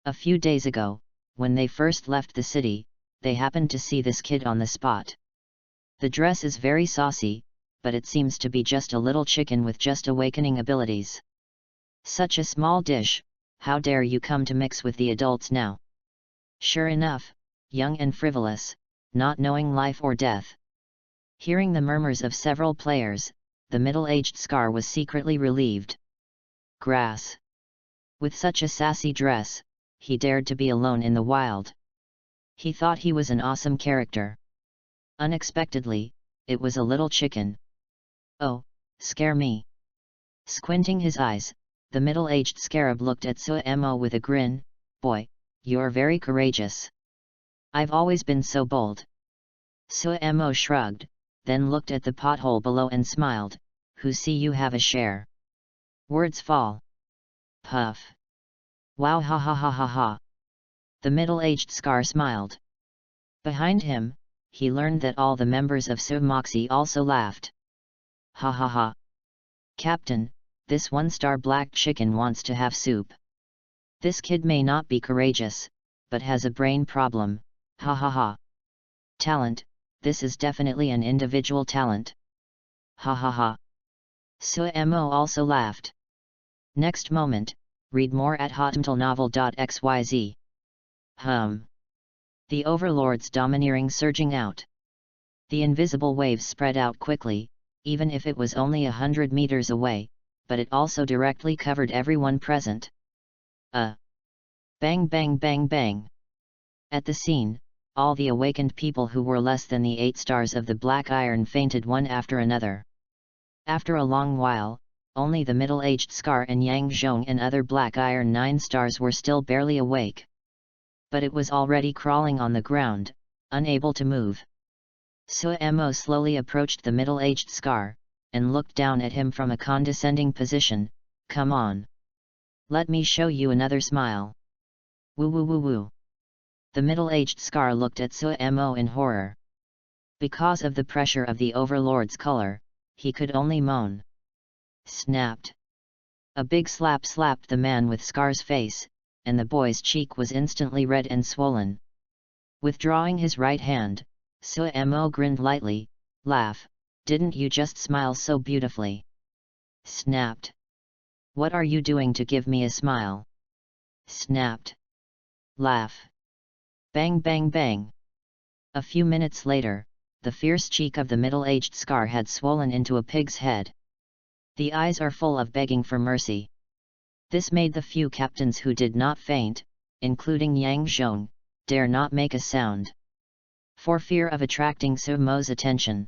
S1: A few days ago, when they first left the city, they happened to see this kid on the spot. The dress is very saucy, but it seems to be just a little chicken with just awakening abilities. Such a small dish, how dare you come to mix with the adults now? Sure enough, young and frivolous, not knowing life or death. Hearing the murmurs of several players, the middle-aged Scar was secretly relieved. Grass. With such a sassy dress, he dared to be alone in the wild. He thought he was an awesome character. Unexpectedly, it was a little chicken. Oh, scare me. Squinting his eyes, the middle-aged scarab looked at Suemo with a grin. Boy, you're very courageous. I've always been so bold. Suemo shrugged, then looked at the pothole below and smiled. Who see you have a share. Words fall. Puff. Wow, ha ha ha ha ha. The middle-aged Scar smiled. Behind him, he learned that all the members of Sumoxi also laughed. Ha ha ha. Captain, this one-star black chicken wants to have soup. This kid may not be courageous, but has a brain problem, ha ha ha. Talent, this is definitely an individual talent. Ha ha ha. Suemo also laughed. Next moment, read more at hotmtlnovel.xyz. The overlords domineering surging out. The invisible waves spread out quickly, even if it was only 100 meters away, but it also directly covered everyone present. Bang bang bang bang. At the scene, all the awakened people who were less than the 8 stars of the Black Iron fainted one after another. After a long while, only the middle-aged Scar and Yang Zhong and other Black Iron 9 stars were still barely awake. But it was already crawling on the ground, unable to move. Suemo slowly approached the middle-aged Scar, and looked down at him from a condescending position. Come on. Let me show you another smile. Woo woo woo woo. The middle-aged Scar looked at Suemo in horror. Because of the pressure of the overlord's color, he could only moan. Snapped. A big slap slapped the man with Scar's face, and the boy's cheek was instantly red and swollen. Withdrawing his right hand, Suemo grinned lightly. Laugh, didn't you just smile so beautifully? Snapped. What are you doing to give me a smile? Snapped. Laugh. Bang bang bang. A few minutes later, the fierce cheek of the middle-aged Scar had swollen into a pig's head. The eyes are full of begging for mercy. This made the few captains who did not faint, including Yang Zhong, dare not make a sound. For fear of attracting Suemo's attention.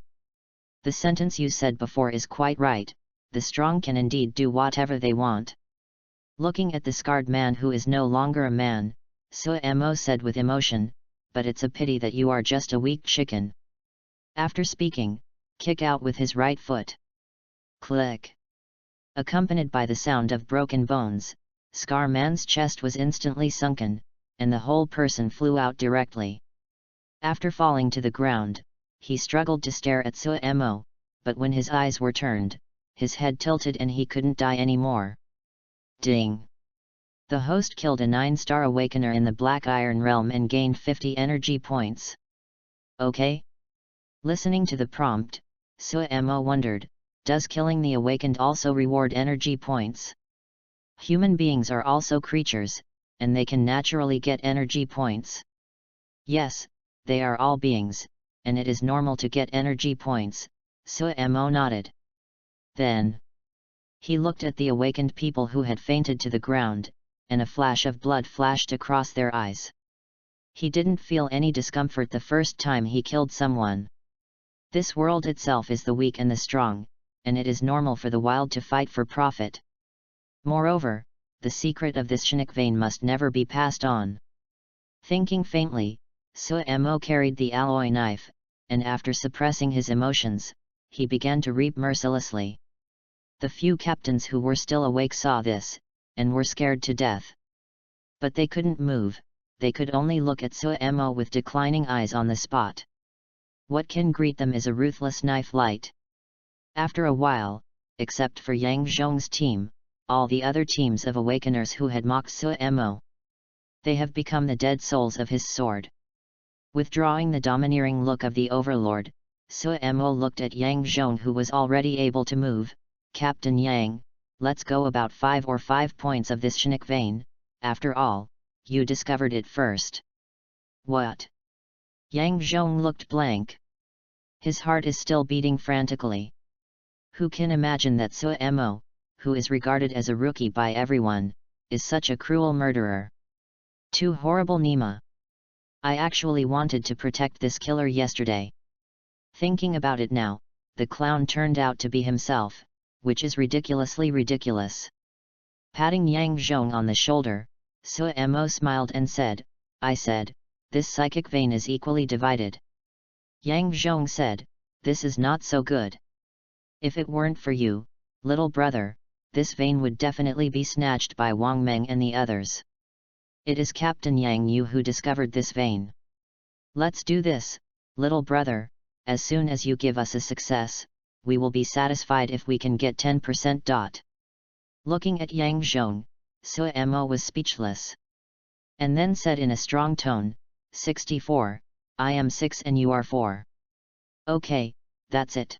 S1: The sentence you said before is quite right, the strong can indeed do whatever they want. Looking at the scarred man who is no longer a man, Suemo said with emotion, but it's a pity that you are just a weak chicken. After speaking, kick out with his right foot. Click. Accompanied by the sound of broken bones, Scar Man's chest was instantly sunken, and the whole person flew out directly. After falling to the ground, he struggled to stare at Suemo, but when his eyes were turned, his head tilted and he couldn't die anymore. Ding! The host killed a 9-star awakener in the Black Iron realm and gained 50 energy points. Okay? Listening to the prompt, Suemo wondered, does killing the awakened also reward energy points? Human beings are also creatures, and they can naturally get energy points. Yes, they are all beings, and it is normal to get energy points, Suemo nodded. Then he looked at the awakened people who had fainted to the ground, and a flash of blood flashed across their eyes. He didn't feel any discomfort the first time he killed someone. This world itself is the weak and the strong, and it is normal for the wild to fight for profit. Moreover, the secret of this Chinook vein must never be passed on. Thinking faintly, Suemo carried the alloy knife, and after suppressing his emotions, he began to reap mercilessly. The few captains who were still awake saw this, and were scared to death. But they couldn't move, they could only look at Suemo with declining eyes on the spot. What can greet them is a ruthless knife light. After a while, except for Yang Zhong's team, all the other teams of awakeners who had mocked Suemo, they have become the dead souls of his sword. Withdrawing the domineering look of the overlord, Suemo looked at Yang Zhong, who was already able to move. Captain Yang, let's go about 5 points of this Chinook vein, after all, you discovered it first. What? Yang Zhong looked blank. His heart is still beating frantically. Who can imagine that Suemo, who is regarded as a rookie by everyone, is such a cruel murderer? Too horrible, Nima. I actually wanted to protect this killer yesterday. Thinking about it now, the clown turned out to be himself, which is ridiculously ridiculous. Patting Yang Zhong on the shoulder, Suemo smiled and said, I said, this psychic vein is equally divided. Yang Zhong said, this is not so good. If it weren't for you, little brother, this vein would definitely be snatched by Wang Meng and the others. It is Captain Yang Yu who discovered this vein. Let's do this, little brother, as soon as you give us a success, we will be satisfied if we can get 10%. Looking at Yang Zhong, Suemo was speechless. And then said in a strong tone, 64, I am 6 and you are 4. Okay, that's it.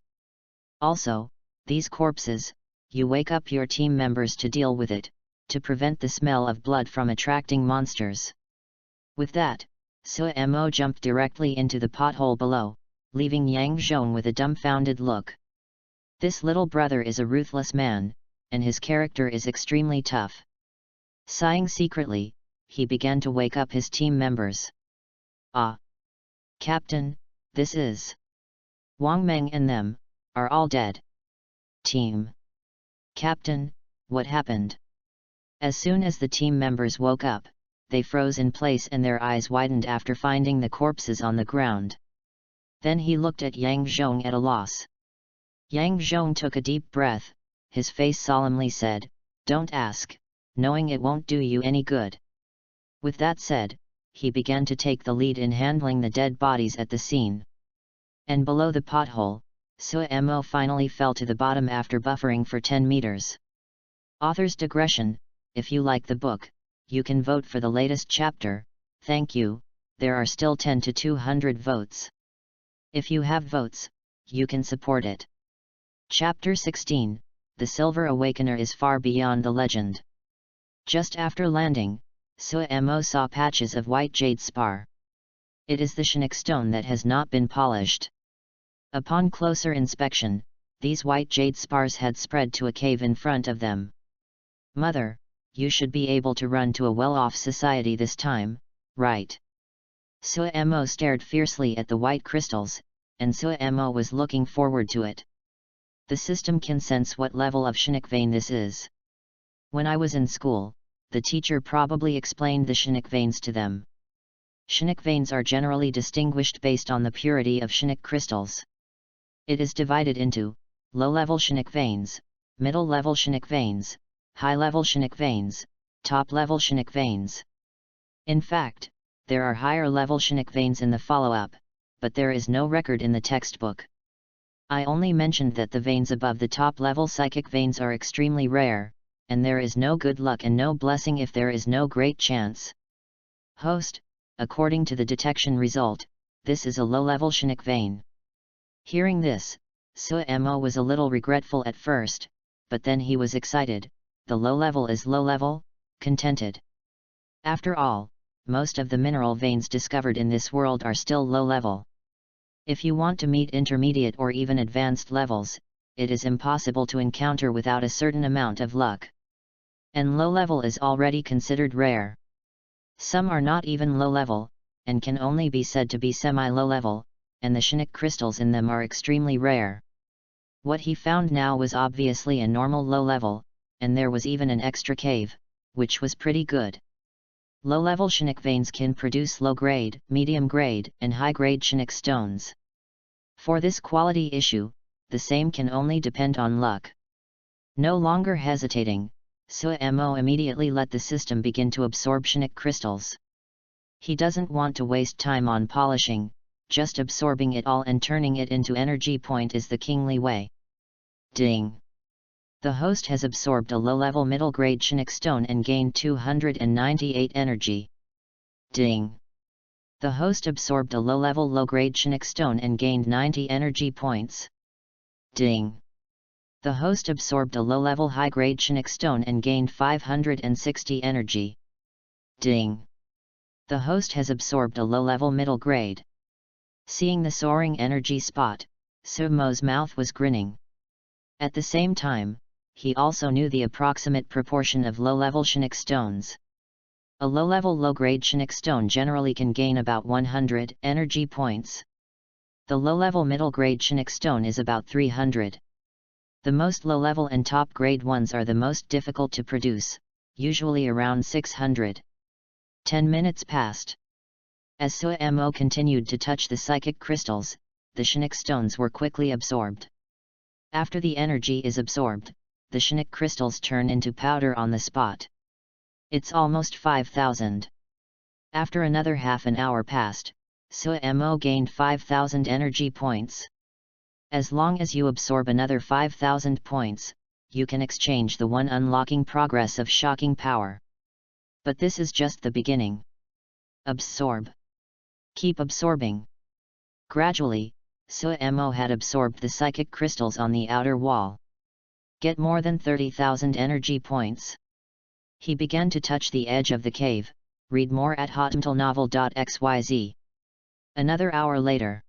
S1: Also, these corpses, you wake up your team members to deal with it, to prevent the smell of blood from attracting monsters. With that, Suemo jumped directly into the pothole below, leaving Yang Zhong with a dumbfounded look. This little brother is a ruthless man, and his character is extremely tough. Sighing secretly, he began to wake up his team members. Ah! Captain, this is... Wang Meng and them, are all dead. Team. Captain, what happened? As soon as the team members woke up, they froze in place and their eyes widened after finding the corpses on the ground. Then he looked at Yang Zhong at a loss. Yang Zhong took a deep breath, his face solemnly said, don't ask, knowing it won't do you any good. With that said, he began to take the lead in handling the dead bodies at the scene. And below the pothole, Suemo finally fell to the bottom after buffering for 10 meters. Author's digression: if you like the book, you can vote for the latest chapter, thank you, there are still 10 to 200 votes. If you have votes, you can support it. Chapter 16, The Silver Awakener is far beyond the legend. Just after landing, Suemo saw patches of white jade spar. It is the Chinook stone that has not been polished. Upon closer inspection, these white jade spars had spread to a cave in front of them. Mother, you should be able to run to a well-off society this time, right? Suemo stared fiercely at the white crystals, and Suemo was looking forward to it. The system can sense what level of Chinook vein this is. When I was in school, the teacher probably explained the Chinook veins to them. Chinook veins are generally distinguished based on the purity of Chinook crystals. It is divided into low-level Chinook veins, middle-level Chinook veins, high-level Chinook veins, top-level Chinook veins. In fact, there are higher-level Chinook veins in the follow-up, but there is no record in the textbook. I only mentioned that the veins above the top-level psychic veins are extremely rare, and there is no good luck and no blessing if there is no great chance. Host, according to the detection result, this is a low-level Chinook vein. Hearing this, Suemo was a little regretful at first, but then he was excited. The low level is low level, contented. After all, most of the mineral veins discovered in this world are still low level. If you want to meet intermediate or even advanced levels, it is impossible to encounter without a certain amount of luck. And low level is already considered rare. Some are not even low level, and can only be said to be semi-low level, and the Chinook crystals in them are extremely rare. What he found now was obviously a normal low level, and there was even an extra cave, which was pretty good. Low-level Chinook veins can produce low-grade, medium-grade, and high-grade Chinook stones. For this quality issue, the same can only depend on luck. No longer hesitating, Suemo immediately let the system begin to absorb Chinook crystals. He doesn't want to waste time on polishing, just absorbing it all and turning it into energy point is the kingly way. Ding! The host has absorbed a low-level middle-grade Chinook stone and gained 298 energy. Ding! The host absorbed a low-level low-grade Chinook stone and gained 90 energy points. Ding! The host absorbed a low-level high-grade Chinook stone and gained 560 energy. Ding! The host has absorbed a low-level middle grade. Seeing the soaring energy spot, Sumo's mouth was grinning. At the same time, he also knew the approximate proportion of low-level Chinook stones. A low-level low-grade Chinook stone generally can gain about 100 energy points. The low-level middle-grade Chinook stone is about 300. The most low-level and top-grade ones are the most difficult to produce, usually around 600. 10 minutes passed. As Suemo continued to touch the psychic crystals, the Chinook stones were quickly absorbed. After the energy is absorbed, the Chinook crystals turn into powder on the spot. It's almost 5,000. After another half an hour passed, Suemo gained 5,000 energy points. As long as you absorb another 5,000 points, you can exchange the one unlocking progress of shocking power. But this is just the beginning. Absorb. Keep absorbing. Gradually, Suemo had absorbed the psychic crystals on the outer wall. Get more than 30,000 energy points. He began to touch the edge of the cave. Read more at hotmtlnovel.xyz. Another hour later,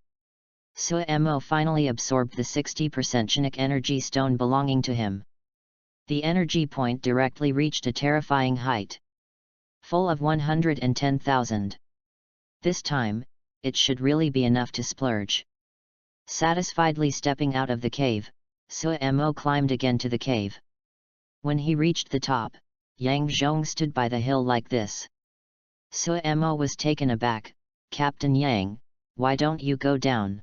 S1: Suemo finally absorbed the 60% Chinook energy stone belonging to him. The energy point directly reached a terrifying height. Full of 110,000. This time, it should really be enough to splurge. Satisfiedly stepping out of the cave, Suemo climbed again to the cave. When he reached the top, Yang Zhong stood by the hill like this. Suemo was taken aback. "Captain Yang, why don't you go down?"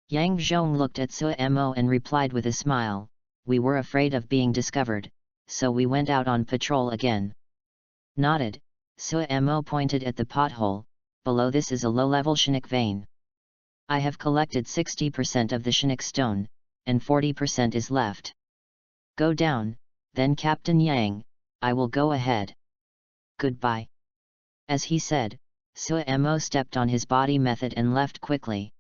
S1: Yang Zhong looked at Suemo and replied with a smile, "We were afraid of being discovered, so we went out on patrol again." Nodded, Suemo pointed at the pothole. "Below this is a low-level Chinook vein. I have collected 60% of the Chinook stone, and 40% is left. Go down, then Captain Yang, I will go ahead. Goodbye." As he said, Suemo stepped on his body method and left quickly.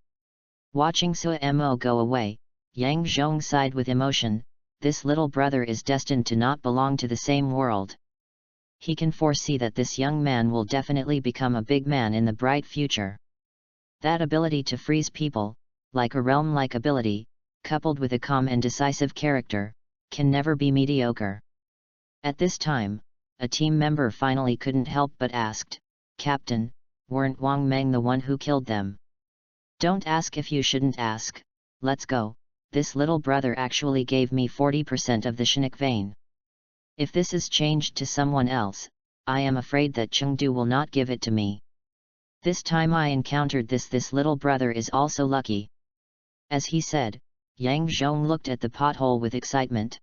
S1: Watching Suemo go away, Yang Zhong sighed with emotion. This little brother is destined to not belong to the same world. He can foresee that this young man will definitely become a big man in the bright future. That ability to freeze people, like a realm-like ability, coupled with a calm and decisive character, can never be mediocre. At this time, a team member finally couldn't help but asked, "Captain, weren't Wang Meng the one who killed them?" "Don't ask if you shouldn't ask, let's go. This little brother actually gave me 40% of the Chinook vein. If this is changed to someone else, I am afraid that Chengdu will not give it to me. This time I encountered this little brother is also lucky." As he said, Yang Zhong looked at the pothole with excitement.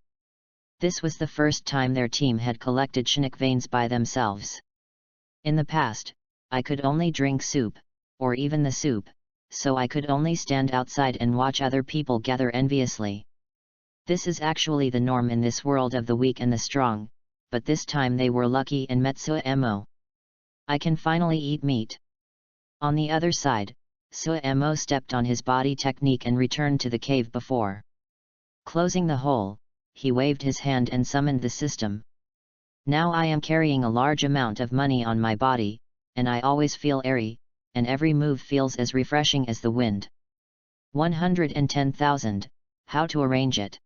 S1: This was the first time their team had collected Chinook veins by themselves. In the past, I could only drink soup, or even the soup, so I could only stand outside and watch other people gather enviously. This is actually the norm in this world of the weak and the strong, but this time they were lucky and met Suemo. I can finally eat meat. On the other side, Suemo stepped on his body technique and returned to the cave before. Closing the hole, he waved his hand and summoned the system. "Now I am carrying a large amount of money on my body, and I always feel airy, and every move feels as refreshing as the wind. 110,000, how to arrange it.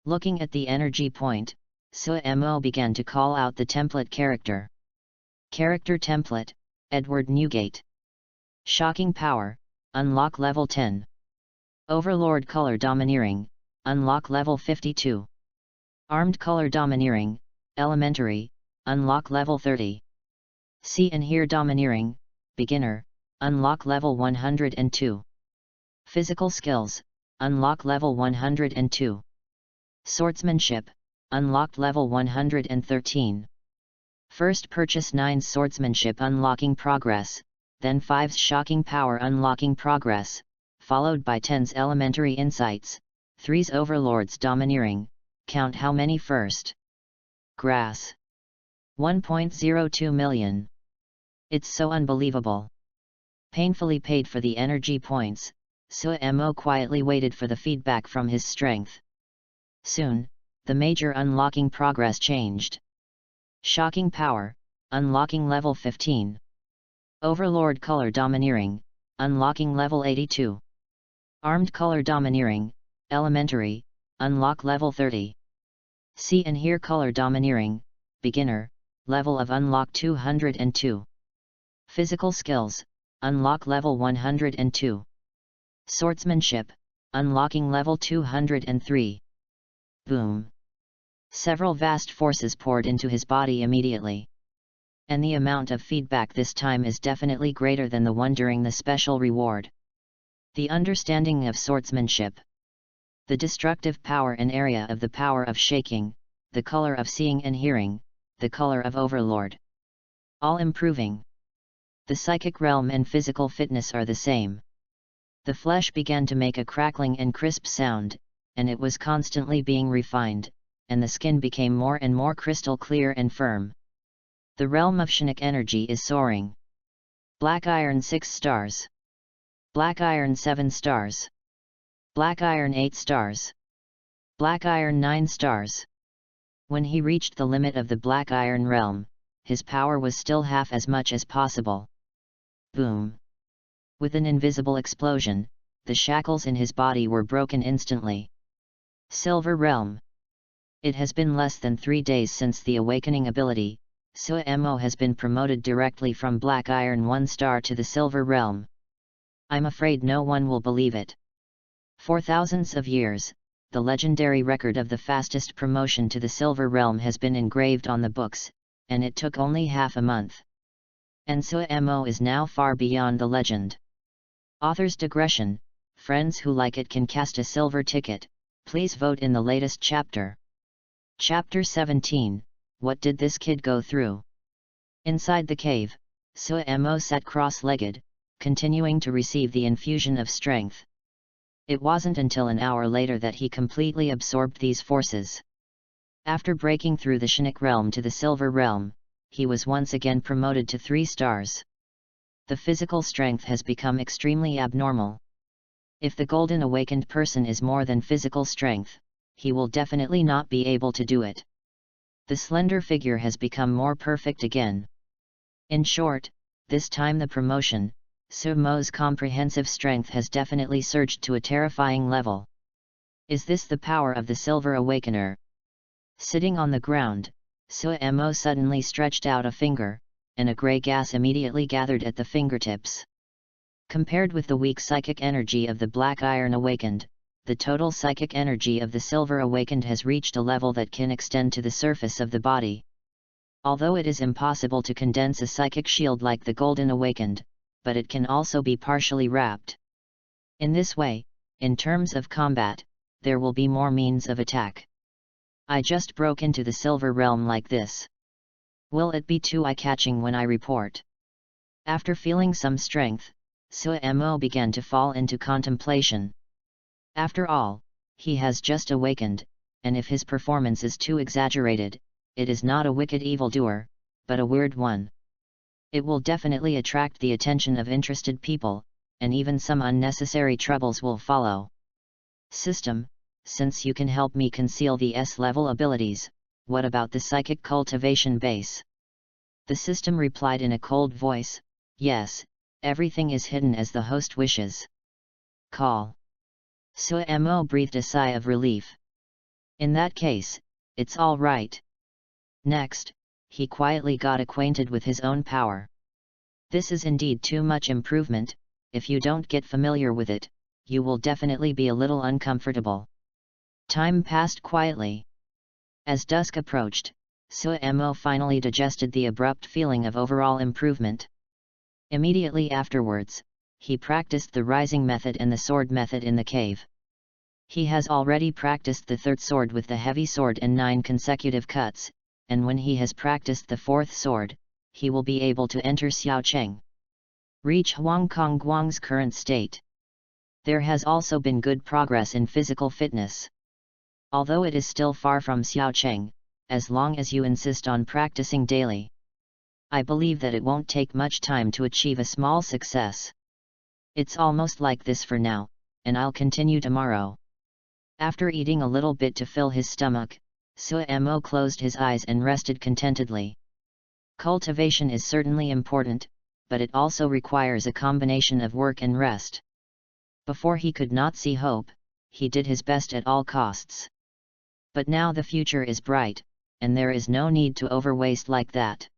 S1: Looking at the energy point, Sumo began to call out the template character. Character template, Edward Newgate. Shocking power, unlock level 10. Overlord color domineering, unlock level 52. Armed color domineering, elementary, unlock level 30. See and hear domineering, beginner, unlock level 102. Physical skills, unlock level 102. Swordsmanship, unlocked level 113. First purchase 9's swordsmanship unlocking progress, then 5's shocking power unlocking progress, followed by 10's elementary insights, 3's overlords domineering, count how many first. Grass. 1.02 million. It's so unbelievable. Painfully paid for the energy points, Sumo quietly waited for the feedback from his strength. Soon, the major unlocking progress changed. Shocking power, unlocking level 15. Overlord color domineering, unlocking level 82. Armed color domineering, elementary, unlock level 30. See and hear color domineering, beginner, level of unlock 202. Physical skills, unlock level 102. Swordsmanship, unlocking level 203. Boom. Several vast forces poured into his body immediately. And the amount of feedback this time is definitely greater than the one during the special reward. The understanding of swordsmanship. The destructive power and area of the power of shaking, the color of seeing and hearing, the color of overlord. All improving. The psychic realm and physical fitness are the same. The flesh began to make a crackling and crisp sound, and it was constantly being refined, and the skin became more and more crystal clear and firm. The realm of Chinook energy is soaring. Black iron 6 stars. Black iron 7 stars. Black iron 8 stars. Black iron 9 stars. When he reached the limit of the black iron realm, his power was still half as much as possible. Boom! With an invisible explosion, the shackles in his body were broken instantly. Silver realm. It has been less than 3 days since the awakening ability. Sumo has been promoted directly from Black Iron 1 star to the Silver Realm. I'm afraid no one will believe it. For thousands of years, the legendary record of the fastest promotion to the Silver Realm has been engraved on the books, and it took only half a month. And Sumo is now far beyond the legend. Author's digression. Friends who like it can cast a silver ticket. Please vote in the latest chapter. Chapter 17. What did this kid go through? Inside the cave, Sumo sat cross-legged, continuing to receive the infusion of strength. It wasn't until an hour later that he completely absorbed these forces. After breaking through the Chinook realm to the Silver realm, he was once again promoted to 3 stars. The physical strength has become extremely abnormal. If the golden awakened person is more than physical strength, he will definitely not be able to do it. The slender figure has become more perfect again. In short, this time the promotion, Sumo's comprehensive strength has definitely surged to a terrifying level. Is this the power of the Silver Awakener? Sitting on the ground, Sumo suddenly stretched out a finger, and a grey gas immediately gathered at the fingertips. Compared with the weak psychic energy of the Black Iron Awakened, the total psychic energy of the Silver Awakened has reached a level that can extend to the surface of the body. Although it is impossible to condense a psychic shield like the Golden Awakened, but it can also be partially wrapped. In this way, in terms of combat, there will be more means of attack. I just broke into the Silver Realm like this. Will it be too eye-catching when I report? After feeling some strength, Sumo began to fall into contemplation. After all, he has just awakened, and if his performance is too exaggerated, it is not a wicked evildoer, but a weird one. It will definitely attract the attention of interested people, and even some unnecessary troubles will follow. System, since you can help me conceal the S-level abilities, what about the psychic cultivation base? The system replied in a cold voice, yes, everything is hidden as the host wishes. Call. Suemo breathed a sigh of relief. In that case, it's all right. Next, he quietly got acquainted with his own power. This is indeed too much improvement. If you don't get familiar with it, you will definitely be a little uncomfortable. Time passed quietly. As dusk approached, Suemo finally digested the abrupt feeling of overall improvement. Immediately afterwards, he practiced the rising method and the sword method in the cave. He has already practiced the third sword with the heavy sword and 9 consecutive cuts, and when he has practiced the fourth sword, he will be able to enter Xiaocheng. Reach Huang Kong Guang's current state. There has also been good progress in physical fitness. Although it is still far from Xiaocheng, as long as you insist on practicing daily, I believe that it won't take much time to achieve a small success. It's almost like this for now, and I'll continue tomorrow. After eating a little bit to fill his stomach, Suemo closed his eyes and rested contentedly. Cultivation is certainly important, but it also requires a combination of work and rest. Before he could not see hope, he did his best at all costs. But now the future is bright, and there is no need to overwaste like that.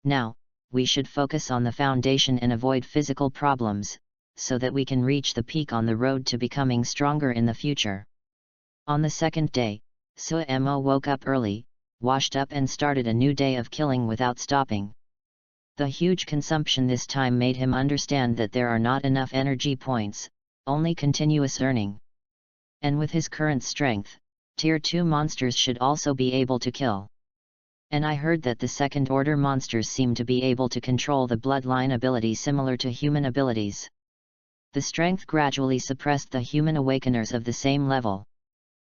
S1: Now, we should focus on the foundation and avoid physical problems, so that we can reach the peak on the road to becoming stronger in the future. On the second day, Suemo woke up early, washed up and started a new day of killing without stopping. The huge consumption this time made him understand that there are not enough energy points, only continuous earning. And with his current strength, Tier 2 monsters should also be able to kill. And I heard that the second-order monsters seem to be able to control the bloodline ability similar to human abilities. The strength gradually suppressed the human awakeners of the same level.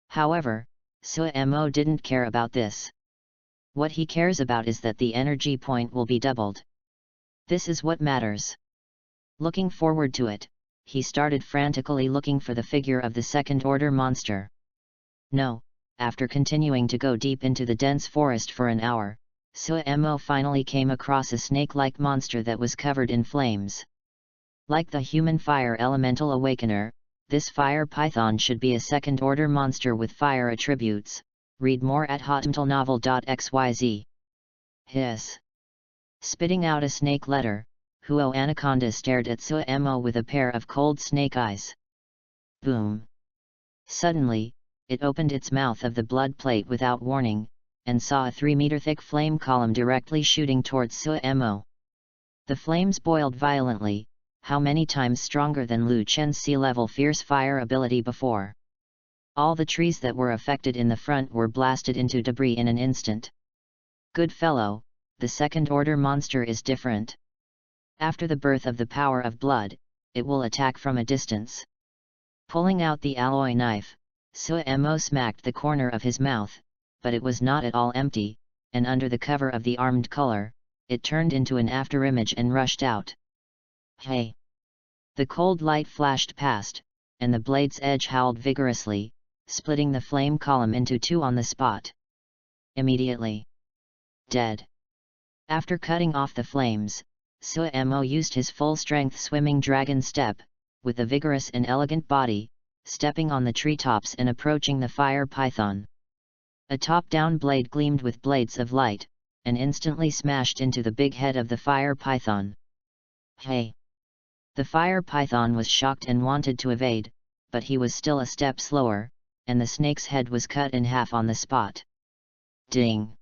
S1: However, Suemo didn't care about this. What he cares about is that the energy point will be doubled. This is what matters. Looking forward to it, he started frantically looking for the figure of the second-order monster. No, after continuing to go deep into the dense forest for an hour, Suemo finally came across a snake-like monster that was covered in flames. Like the human fire elemental awakener, this fire python should be a second-order monster with fire attributes. Read more at hotmtlnovel.xyz. Hiss. Spitting out a snake letter, Huo Anaconda stared at Suemo with a pair of cold snake eyes. Boom. Suddenly, it opened its mouth of the blood plate without warning, and saw a 3-meter-thick flame column directly shooting towards Suemo. The flames boiled violently, how many times stronger than Lu Chen's sea-level fierce fire ability before. All the trees that were affected in the front were blasted into debris in an instant. Good fellow, the second-order monster is different. After the birth of the power of blood, it will attack from a distance. Pulling out the alloy knife, Suemo smacked the corner of his mouth, but it was not at all empty, and under the cover of the armed color, it turned into an afterimage and rushed out. Hey! The cold light flashed past, and the blade's edge howled vigorously, splitting the flame column into 2 on the spot. Immediately. Dead. After cutting off the flames, Suemo used his full-strength swimming dragon step, with a vigorous and elegant body, stepping on the treetops and approaching the fire python. A top-down blade gleamed with blades of light, and instantly smashed into the big head of the fire python. Hey! The fire python was shocked and wanted to evade, but he was still a step slower, and the snake's head was cut in half on the spot. Ding!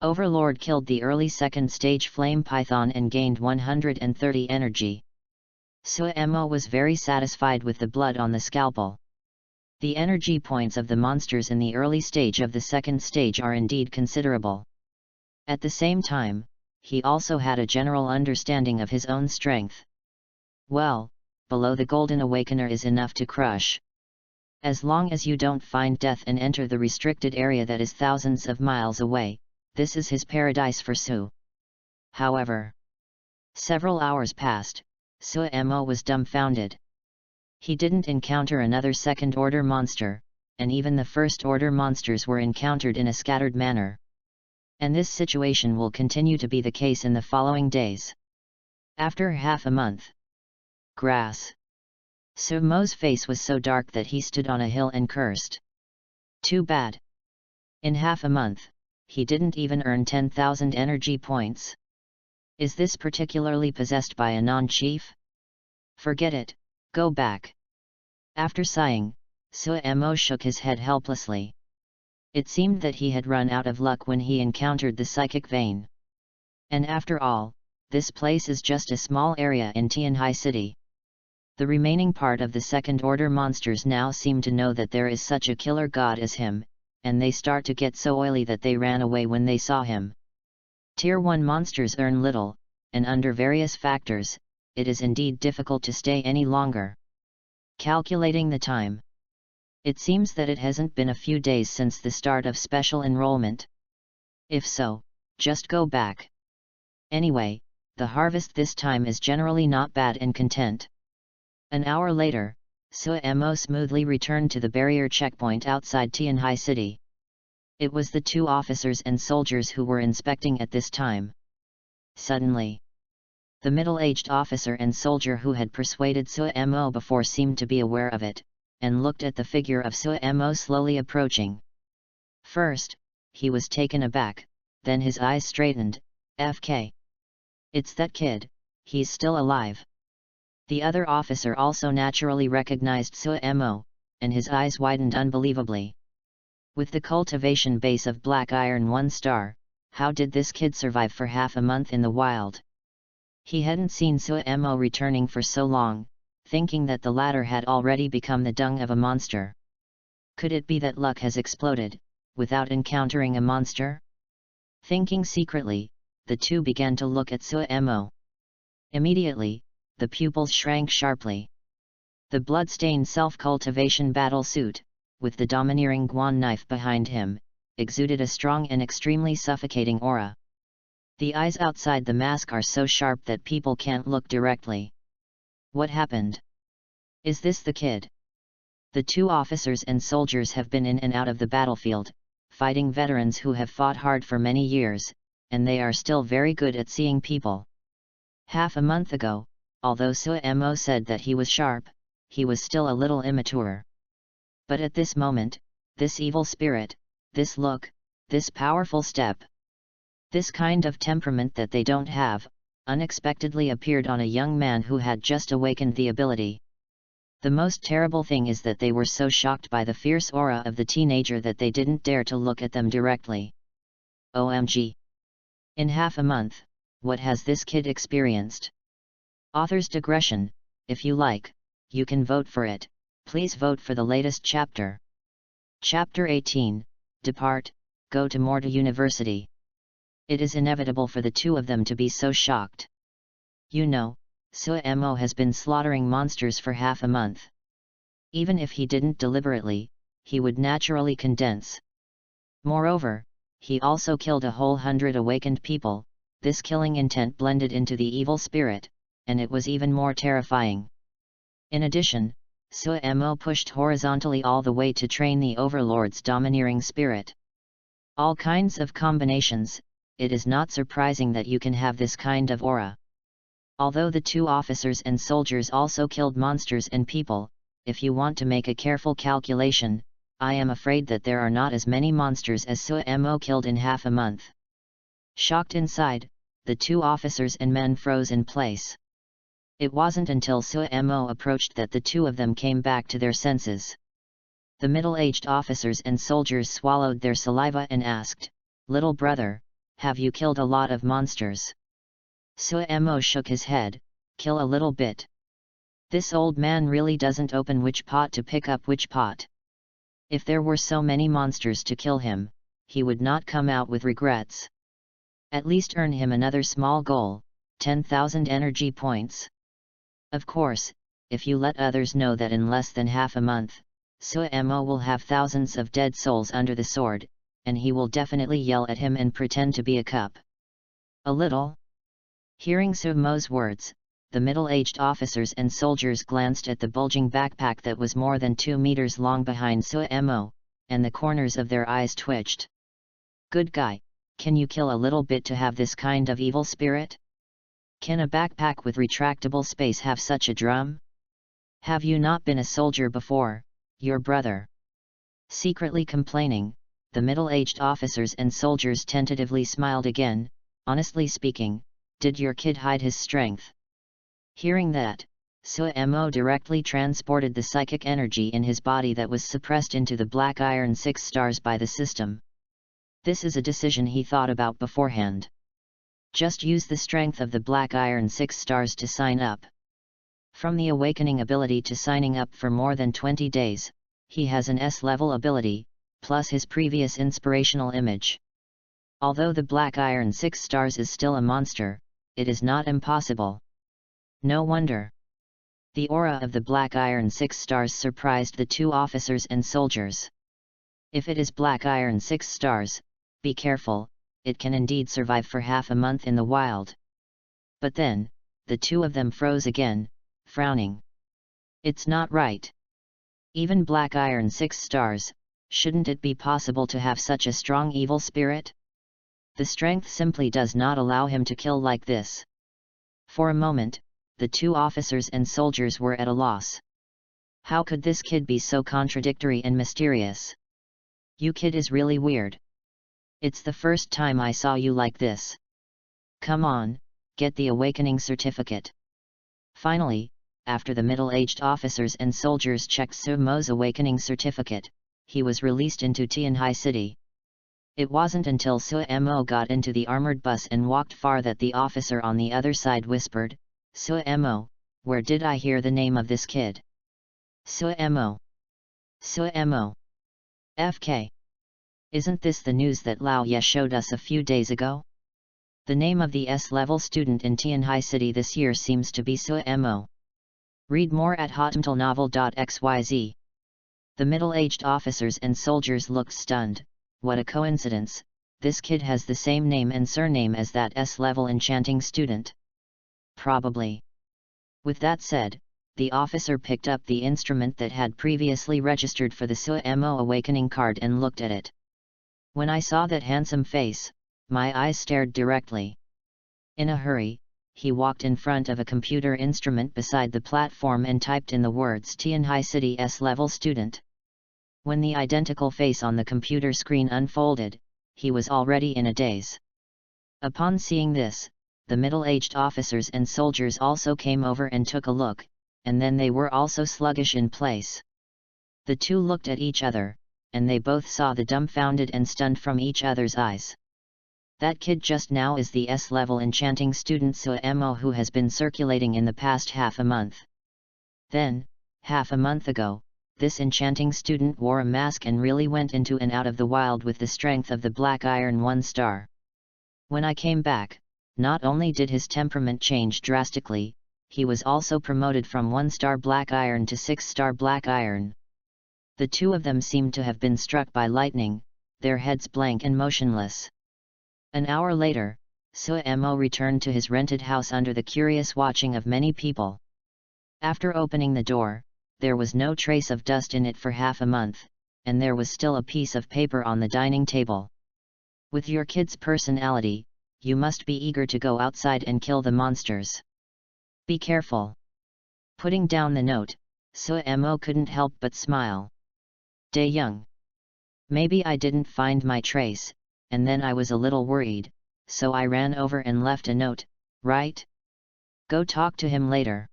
S1: Overlord killed the early second-stage flame python and gained 130 energy. Suemo was very satisfied with the blood on the scalpel. The energy points of the monsters in the early stage of the second stage are indeed considerable. At the same time, he also had a general understanding of his own strength. Well, below the Golden Awakener is enough to crush. As long as you don't find death and enter the restricted area that is thousands of miles away, this is his paradise for Su. However, several hours passed, Suemo was dumbfounded. He didn't encounter another second-order monster, and even the first-order monsters were encountered in a scattered manner. And this situation will continue to be the case in the following days. After half a month. Grass. Sumo's face was so dark that he stood on a hill and cursed. Too bad. In half a month, he didn't even earn 10,000 energy points. Is this particularly possessed by a non-chief? Forget it, go back. After sighing, Sumo shook his head helplessly. It seemed that he had run out of luck when he encountered the psychic vein. And after all, this place is just a small area in Tianhai City. The remaining part of the second-order monsters now seem to know that there is such a killer god as him, and they start to get so oily that they ran away when they saw him. Tier 1 monsters earn little, and under various factors, it is indeed difficult to stay any longer. Calculating the time. It seems that it hasn't been a few days since the start of special enrollment. If so, just go back. Anyway, the harvest this time is generally not bad and content. An hour later, Sumo smoothly returned to the barrier checkpoint outside Tianhai City. It was the two officers and soldiers who were inspecting at this time. Suddenly, the middle-aged officer and soldier who had persuaded Sumo before seemed to be aware of it, and looked at the figure of Sumo slowly approaching. First, he was taken aback, then his eyes straightened. FK. It's that kid, he's still alive. The other officer also naturally recognized Sumo, and his eyes widened unbelievably. With the cultivation base of black iron 1 star, how did this kid survive for half a month in the wild? He hadn't seen Sumo returning for so long, thinking that the latter had already become the dung of a monster. Could it be that luck has exploded, without encountering a monster? Thinking secretly, the two began to look at Sumo. Immediately, the pupils shrank sharply. The blood-stained self-cultivation battle suit, with the domineering guan knife behind him, exuded a strong and extremely suffocating aura. The eyes outside the mask are so sharp that people can't look directly. What happened? Is this the kid? The two officers and soldiers have been in and out of the battlefield, fighting veterans who have fought hard for many years, and they are still very good at seeing people. Half a month ago, although Sumo said that he was sharp, he was still a little immature. But at this moment, this evil spirit, this look, this powerful step, this kind of temperament that they don't have, unexpectedly appeared on a young man who had just awakened the ability. The most terrible thing is that they were so shocked by the fierce aura of the teenager that they didn't dare to look at them directly. OMG! In half a month, what has this kid experienced? Author's digression, if you like, you can vote for it. Please vote for the latest chapter. Chapter 18, Depart, Go to Morta University. It is inevitable for the two of them to be so shocked. You know, Sumo has been slaughtering monsters for half a month. Even if he didn't deliberately, he would naturally condense. Moreover, he also killed a whole 100 awakened people. This killing intent blended into the evil spirit, and it was even more terrifying. In addition, Sumo pushed horizontally all the way to train the Overlord's domineering spirit. All kinds of combinations, it is not surprising that you can have this kind of aura. Although the two officers and soldiers also killed monsters and people, if you want to make a careful calculation, I am afraid that there are not as many monsters as Sumo killed in half a month. Shocked inside, the two officers and men froze in place. It wasn't until Sumo approached that the two of them came back to their senses. The middle-aged officers and soldiers swallowed their saliva and asked, "Little brother, have you killed a lot of monsters?" Sumo shook his head, "Kill a little bit. This old man really doesn't open which pot to pick up which pot. If there were so many monsters to kill him, he would not come out with regrets. At least earn him another small goal, 10,000 energy points." Of course, if you let others know that in less than half a month, Sumo will have thousands of dead souls under the sword, and he will definitely yell at him and pretend to be a cup. A little? Hearing Sumo's words, the middle-aged officers and soldiers glanced at the bulging backpack that was more than 2 meters long behind Sumo, and the corners of their eyes twitched. "Good guy, can you kill a little bit to have this kind of evil spirit? Can a backpack with retractable space have such a drum?" Have you not been a soldier before, your brother? Secretly complaining, the middle-aged officers and soldiers tentatively smiled again. Honestly speaking, did your kid hide his strength? Hearing that, Suemo directly transported the psychic energy in his body that was suppressed into the black iron 6 stars by the system. This is a decision he thought about beforehand. Just use the strength of the black iron 6 stars to sign up. From the awakening ability to signing up for more than 20 days, he has an S-level ability, plus his previous inspirational image. Although the black iron 6 stars is still a monster, it is not impossible. No wonder. The aura of the black iron 6 stars surprised the two officers and soldiers. If it is black iron 6 stars, be careful, it can indeed survive for half a month in the wild. But then, the two of them froze again, frowning. It's not right. Even black iron 6 stars, shouldn't it be possible to have such a strong evil spirit? The strength simply does not allow him to kill like this. For a moment, the two officers and soldiers were at a loss. How could this kid be so contradictory and mysterious? You kid is really weird. It's the first time I saw you like this. Come on, get the awakening certificate. Finally, after the middle-aged officers and soldiers checked Sumo's awakening certificate, he was released into Tianhai City. It wasn't until Suemo got into the armored bus and walked far that the officer on the other side whispered, "Suemo, where did I hear the name of this kid? Suemo. Suemo. FK. Isn't this the news that Lao Ye showed us a few days ago?" The name of the S-level student in Tianhai City this year seems to be Suemo. Read more at hotmtlnovel.xyz. The middle-aged officers and soldiers looked stunned. What a coincidence, this kid has the same name and surname as that S-level enchanting student. Probably. With that said, the officer picked up the instrument that had previously registered for the Suemo awakening card and looked at it. When I saw that handsome face, my eyes stared directly. In a hurry, he walked in front of a computer instrument beside the platform and typed in the words Tianhai City S-level student. When the identical face on the computer screen unfolded, he was already in a daze. Upon seeing this, the middle-aged officers and soldiers also came over and took a look, and then they were also sluggish in place. The two looked at each other, and they both saw the dumbfounded and stunned from each other's eyes. That kid just now is the S-level enchanting student Suemo who has been circulating in the past half a month. Then, half a month ago, this enchanting student wore a mask and really went into and out of the wild with the strength of the black iron 1 star. When I came back, not only did his temperament change drastically, he was also promoted from 1-star black iron to 6-star black iron. The two of them seemed to have been struck by lightning, their heads blank and motionless. An hour later, Suemo returned to his rented house under the curious watching of many people. After opening the door, there was no trace of dust in it for half a month, and there was still a piece of paper on the dining table. With your kid's personality, you must be eager to go outside and kill the monsters. Be careful. Putting down the note, Suemo couldn't help but smile. De Young. Maybe I didn't find my trace, and then I was a little worried, so I ran over and left a note, right? Go talk to him later.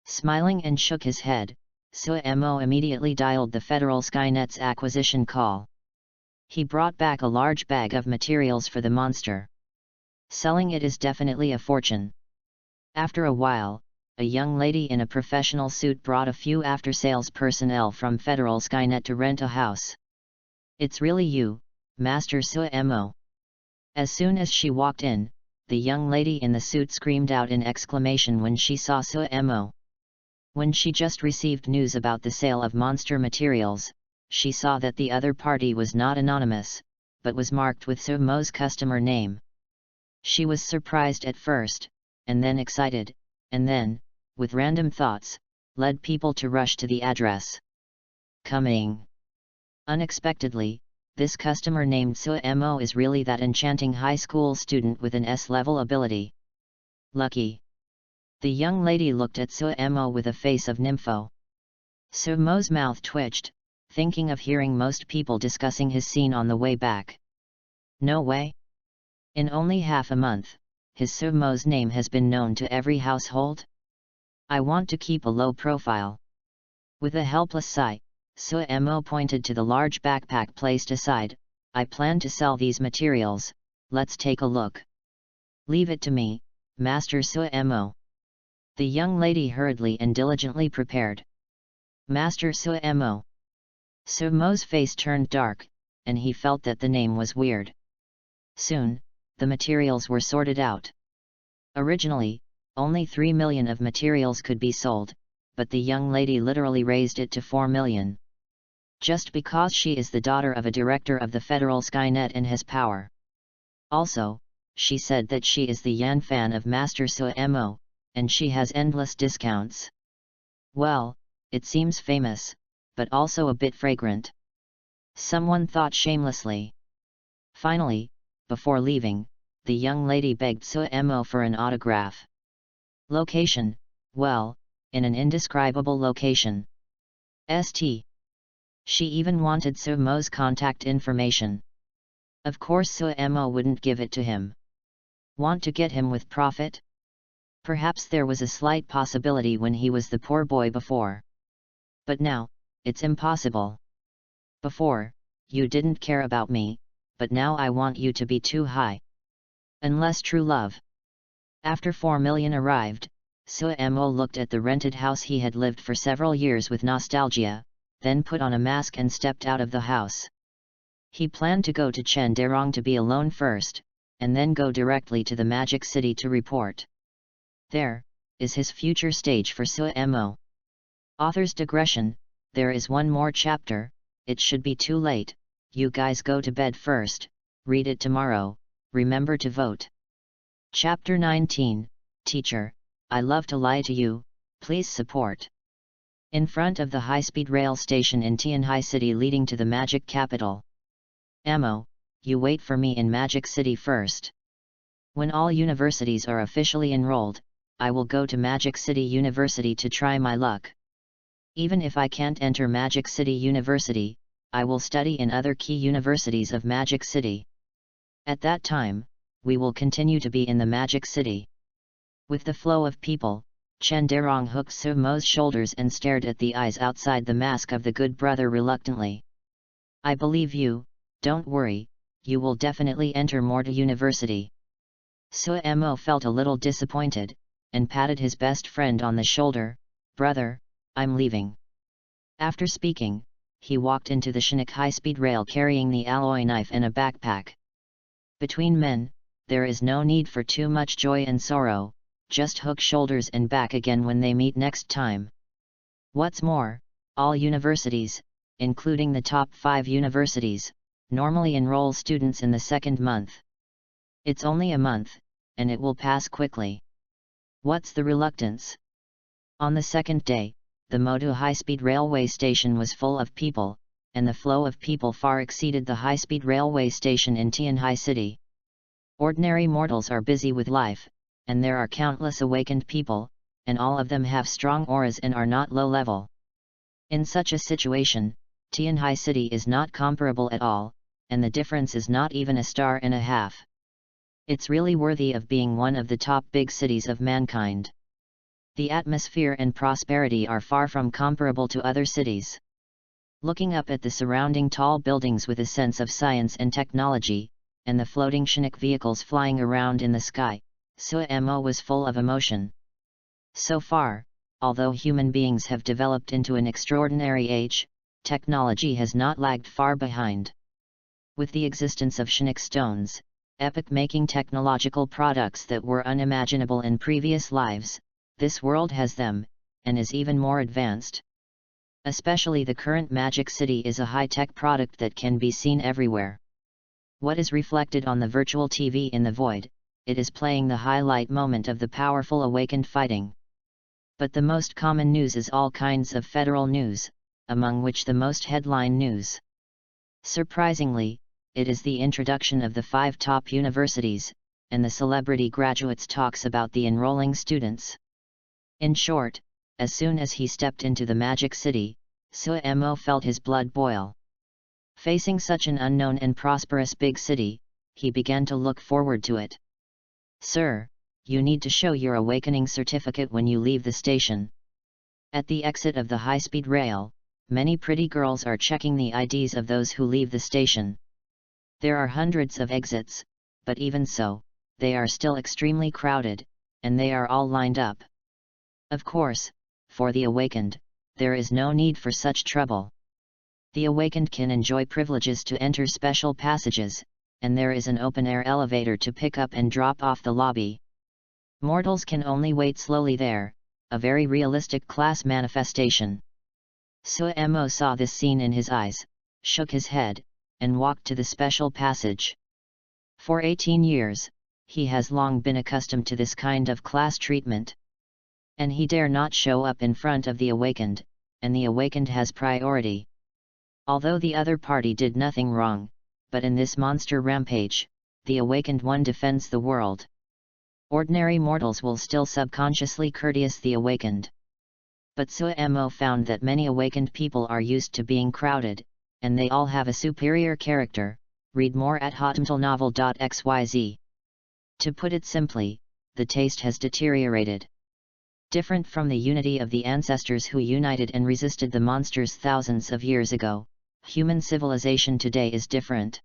S1: Smiling and shook his head, Suemo immediately dialed the Federal Skynet's acquisition call. He brought back a large bag of materials for the monster. Selling it is definitely a fortune. After a while, a young lady in a professional suit brought a few after-sales personnel from Federal Skynet to rent a house. It's really you, Master Suemo. As soon as she walked in, the young lady in the suit screamed out in exclamation when she saw Suemo. When she just received news about the sale of monster materials, she saw that the other party was not anonymous, but was marked with Suemo's customer name. She was surprised at first, and then excited, and then, with random thoughts, led people to rush to the address. Coming. Unexpectedly, this customer named Suemo is really that enchanting high school student with an S-level ability. Lucky. The young lady looked at Suemo with a face of nympho. Suemo's mouth twitched, thinking of hearing most people discussing his scene on the way back. No way. In only half a month, his Suemo's name has been known to every household? I want to keep a low profile. With a helpless sigh, Suemo pointed to the large backpack placed aside. I plan to sell these materials, let's take a look. Leave it to me, Master Suemo. The young lady hurriedly and diligently prepared. Master Suemo. Suemo's face turned dark, and he felt that the name was weird. Soon, the materials were sorted out. Originally, only 3 million of materials could be sold, but the young lady literally raised it to 4 million. Just because she is the daughter of a director of the Federal Skynet and has power. Also, she said that she is the Yan fan of Master Suemo, and she has endless discounts. Well, it seems famous, but also a bit fragrant. Someone thought shamelessly. Finally, before leaving, the young lady begged Suemo for an autograph. Location, well, in an indescribable location. St. She even wanted Suemo's contact information. Of course Suemo wouldn't give it to him. Want to get him with profit? Perhaps there was a slight possibility when he was the poor boy before. But now, it's impossible. Before, you didn't care about me, but now I want you to be too high. Unless true love. After 4 million arrived, Suemo looked at the rented house he had lived for several years with nostalgia, then put on a mask and stepped out of the house. He planned to go to Chenderong to be alone first, and then go directly to the Magic City to report. There is his future stage for Suemo. Author's digression, there is one more chapter, it should be too late, you guys go to bed first, read it tomorrow, remember to vote. Chapter 19, Teacher, I love to lie to you, please support. In front of the high-speed rail station in Tianhai City leading to the Magic Capital. Amo, you wait for me in Magic City first. When all universities are officially enrolled, I will go to Magic City University to try my luck. Even if I can't enter Magic City University, I will study in other key universities of Magic City. At that time, we will continue to be in the Magic City. With the flow of people, Chenderong hooked Suemo's shoulders and stared at the eyes outside the mask of the good brother reluctantly. I believe you, don't worry, you will definitely enter Morta University. Suemo felt a little disappointed, and patted his best friend on the shoulder. Brother, I'm leaving. After speaking, he walked into the Chinook high-speed rail carrying the alloy knife and a backpack. Between men, there is no need for too much joy and sorrow, just hook shoulders and back again when they meet next time. What's more, all universities, including the top 5 universities, normally enroll students in the second month. It's only a month, and it will pass quickly. What's the reluctance? On the second day, the Motu high-speed railway station was full of people, and the flow of people far exceeded the high-speed railway station in Tianhai City. Ordinary mortals are busy with life, and there are countless awakened people, and all of them have strong auras and are not low-level. In such a situation, Tianhai City is not comparable at all, and the difference is not even a star and a half. It's really worthy of being one of the top big cities of mankind. The atmosphere and prosperity are far from comparable to other cities. Looking up at the surrounding tall buildings with a sense of science and technology, and the floating Chinook vehicles flying around in the sky, Suemo was full of emotion. So far, although human beings have developed into an extraordinary age, technology has not lagged far behind. With the existence of Chinook stones, epoch-making technological products that were unimaginable in previous lives, this world has them, and is even more advanced. Especially the current Magic City is a high-tech product that can be seen everywhere. What is reflected on the virtual TV in the void, it is playing the highlight moment of the powerful awakened fighting. But the most common news is all kinds of federal news, among which the most headline news. Surprisingly, it is the introduction of the 5 top universities, and the celebrity graduates talks about the enrolling students. In short, as soon as he stepped into the magic city, Suemo felt his blood boil. Facing such an unknown and prosperous big city, he began to look forward to it. "Sir, you need to show your awakening certificate when you leave the station." At the exit of the high-speed rail, many pretty girls are checking the IDs of those who leave the station. There are hundreds of exits, but even so, they are still extremely crowded, and they are all lined up. Of course, for the awakened, there is no need for such trouble. The awakened can enjoy privileges to enter special passages, and there is an open-air elevator to pick up and drop off the lobby. Mortals can only wait slowly there, a very realistic class manifestation. Suemo saw this scene in his eyes, shook his head, and walked to the special passage. For 18 years, he has long been accustomed to this kind of class treatment. And he dare not show up in front of the awakened, and the awakened has priority. Although the other party did nothing wrong, but in this monster rampage, the awakened one defends the world. Ordinary mortals will still subconsciously courteous the awakened. But Suemo found that many awakened people are used to being crowded, and they all have a superior character. Read more at hotmtlnovel.xyz. To put it simply, the taste has deteriorated. Different from the unity of the ancestors who united and resisted the monsters thousands of years ago, human civilization today is different.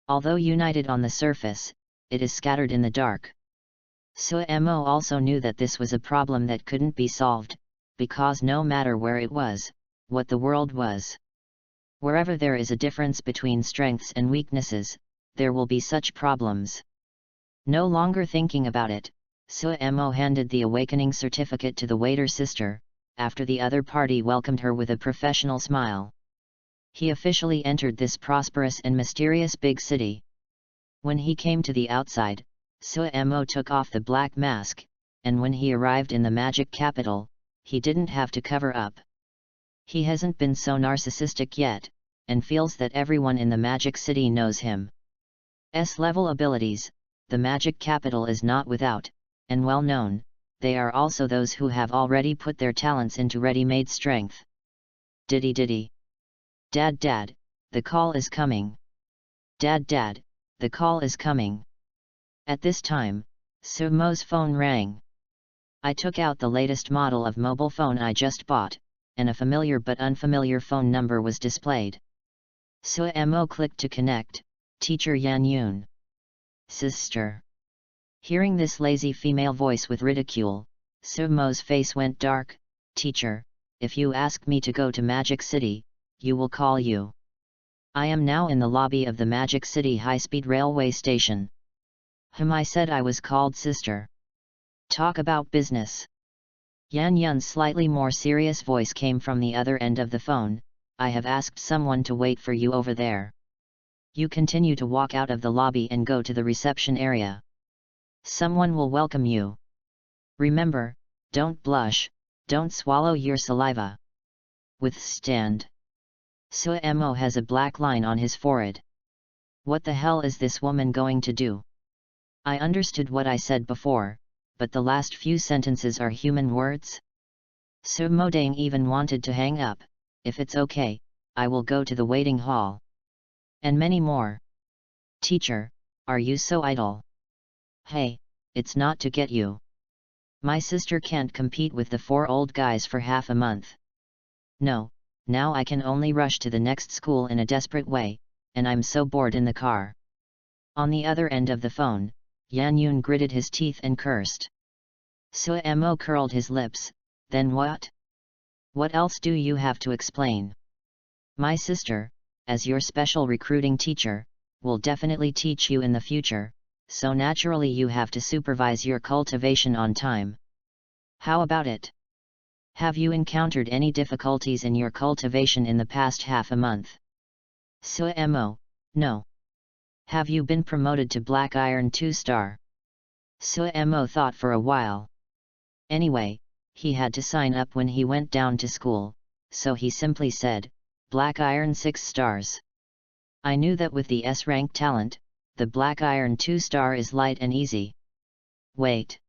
S1: Although united on the surface, it is scattered in the dark. Suemo also knew that this was a problem that couldn't be solved, because no matter where it was, what the world was. Wherever there is a difference between strengths and weaknesses, there will be such problems. No longer thinking about it, Suemo handed the awakening certificate to the waiter sister, after the other party welcomed her with a professional smile. He officially entered this prosperous and mysterious big city. When he came to the outside, Suemo took off the black mask, and when he arrived in the magic capital, he didn't have to cover up. He hasn't been so narcissistic yet, and feels that everyone in the magic city knows him. S-level abilities, the magic capital is not without, and well known, they are also those who have already put their talents into ready-made strength. Diddy diddy. Dad dad, the call is coming. Dad dad, the call is coming. At this time, Suemo's phone rang. I took out the latest model of mobile phone I just bought, and a familiar but unfamiliar phone number was displayed. Suemo clicked to connect. Teacher Yan Yun. Sister. Hearing this lazy female voice with ridicule, Suemo's face went dark. Teacher, if you ask me to go to Magic City, you will call you. I am now in the lobby of the Magic City high-speed railway station. I said I was called sister. Talk about business. Yan Yun's slightly more serious voice came from the other end of the phone. I have asked someone to wait for you over there. You continue to walk out of the lobby and go to the reception area. Someone will welcome you. Remember, don't blush, don't swallow your saliva. Withstand. Suemo has a black line on his forehead. What the hell is this woman going to do? I understood what I said before, but the last few sentences are human words? Suemo Dang even wanted to hang up. If it's okay, I will go to the waiting hall. And many more. Teacher, are you so idle? Hey, it's not to get you. My sister can't compete with the 4 old guys for half a month. No, now I can only rush to the next school in a desperate way, and I'm so bored in the car. On the other end of the phone, Yan Yun gritted his teeth and cursed. Suemo curled his lips. Then what? What else do you have to explain? My sister, as your special recruiting teacher, will definitely teach you in the future, so naturally you have to supervise your cultivation on time. How about it? Have you encountered any difficulties in your cultivation in the past half a month? Suemo, no. Have you been promoted to Black Iron 2-star? Suemo thought for a while. Anyway, he had to sign up when he went down to school, so he simply said, Black Iron 6 stars. I knew that with the S-rank talent, the Black Iron 2-star is light and easy. Wait.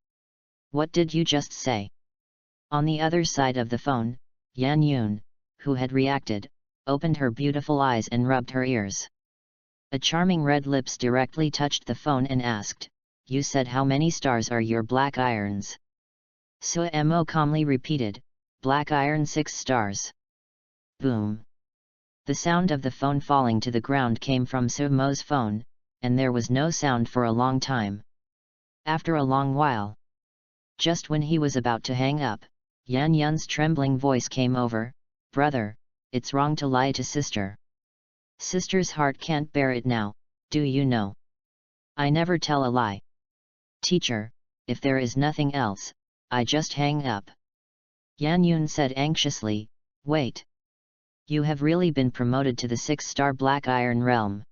S1: What did you just say? On the other side of the phone, Yan Yun, who had reacted, opened her beautiful eyes and rubbed her ears. A charming red lips directly touched the phone and asked, "You said how many stars are your black irons?" Suemo calmly repeated, "Black iron 6 stars. Boom." The sound of the phone falling to the ground came from Suemo's phone, and there was no sound for a long time. After a long while, just when he was about to hang up, Yan Yun's trembling voice came over, "Brother, it's wrong to lie to sister. Sister's heart can't bear it now, do you know? I never tell a lie. Teacher, if there is nothing else, I just hang up." Yan Yun said anxiously, "Wait. You have really been promoted to the 6-star Black Iron realm.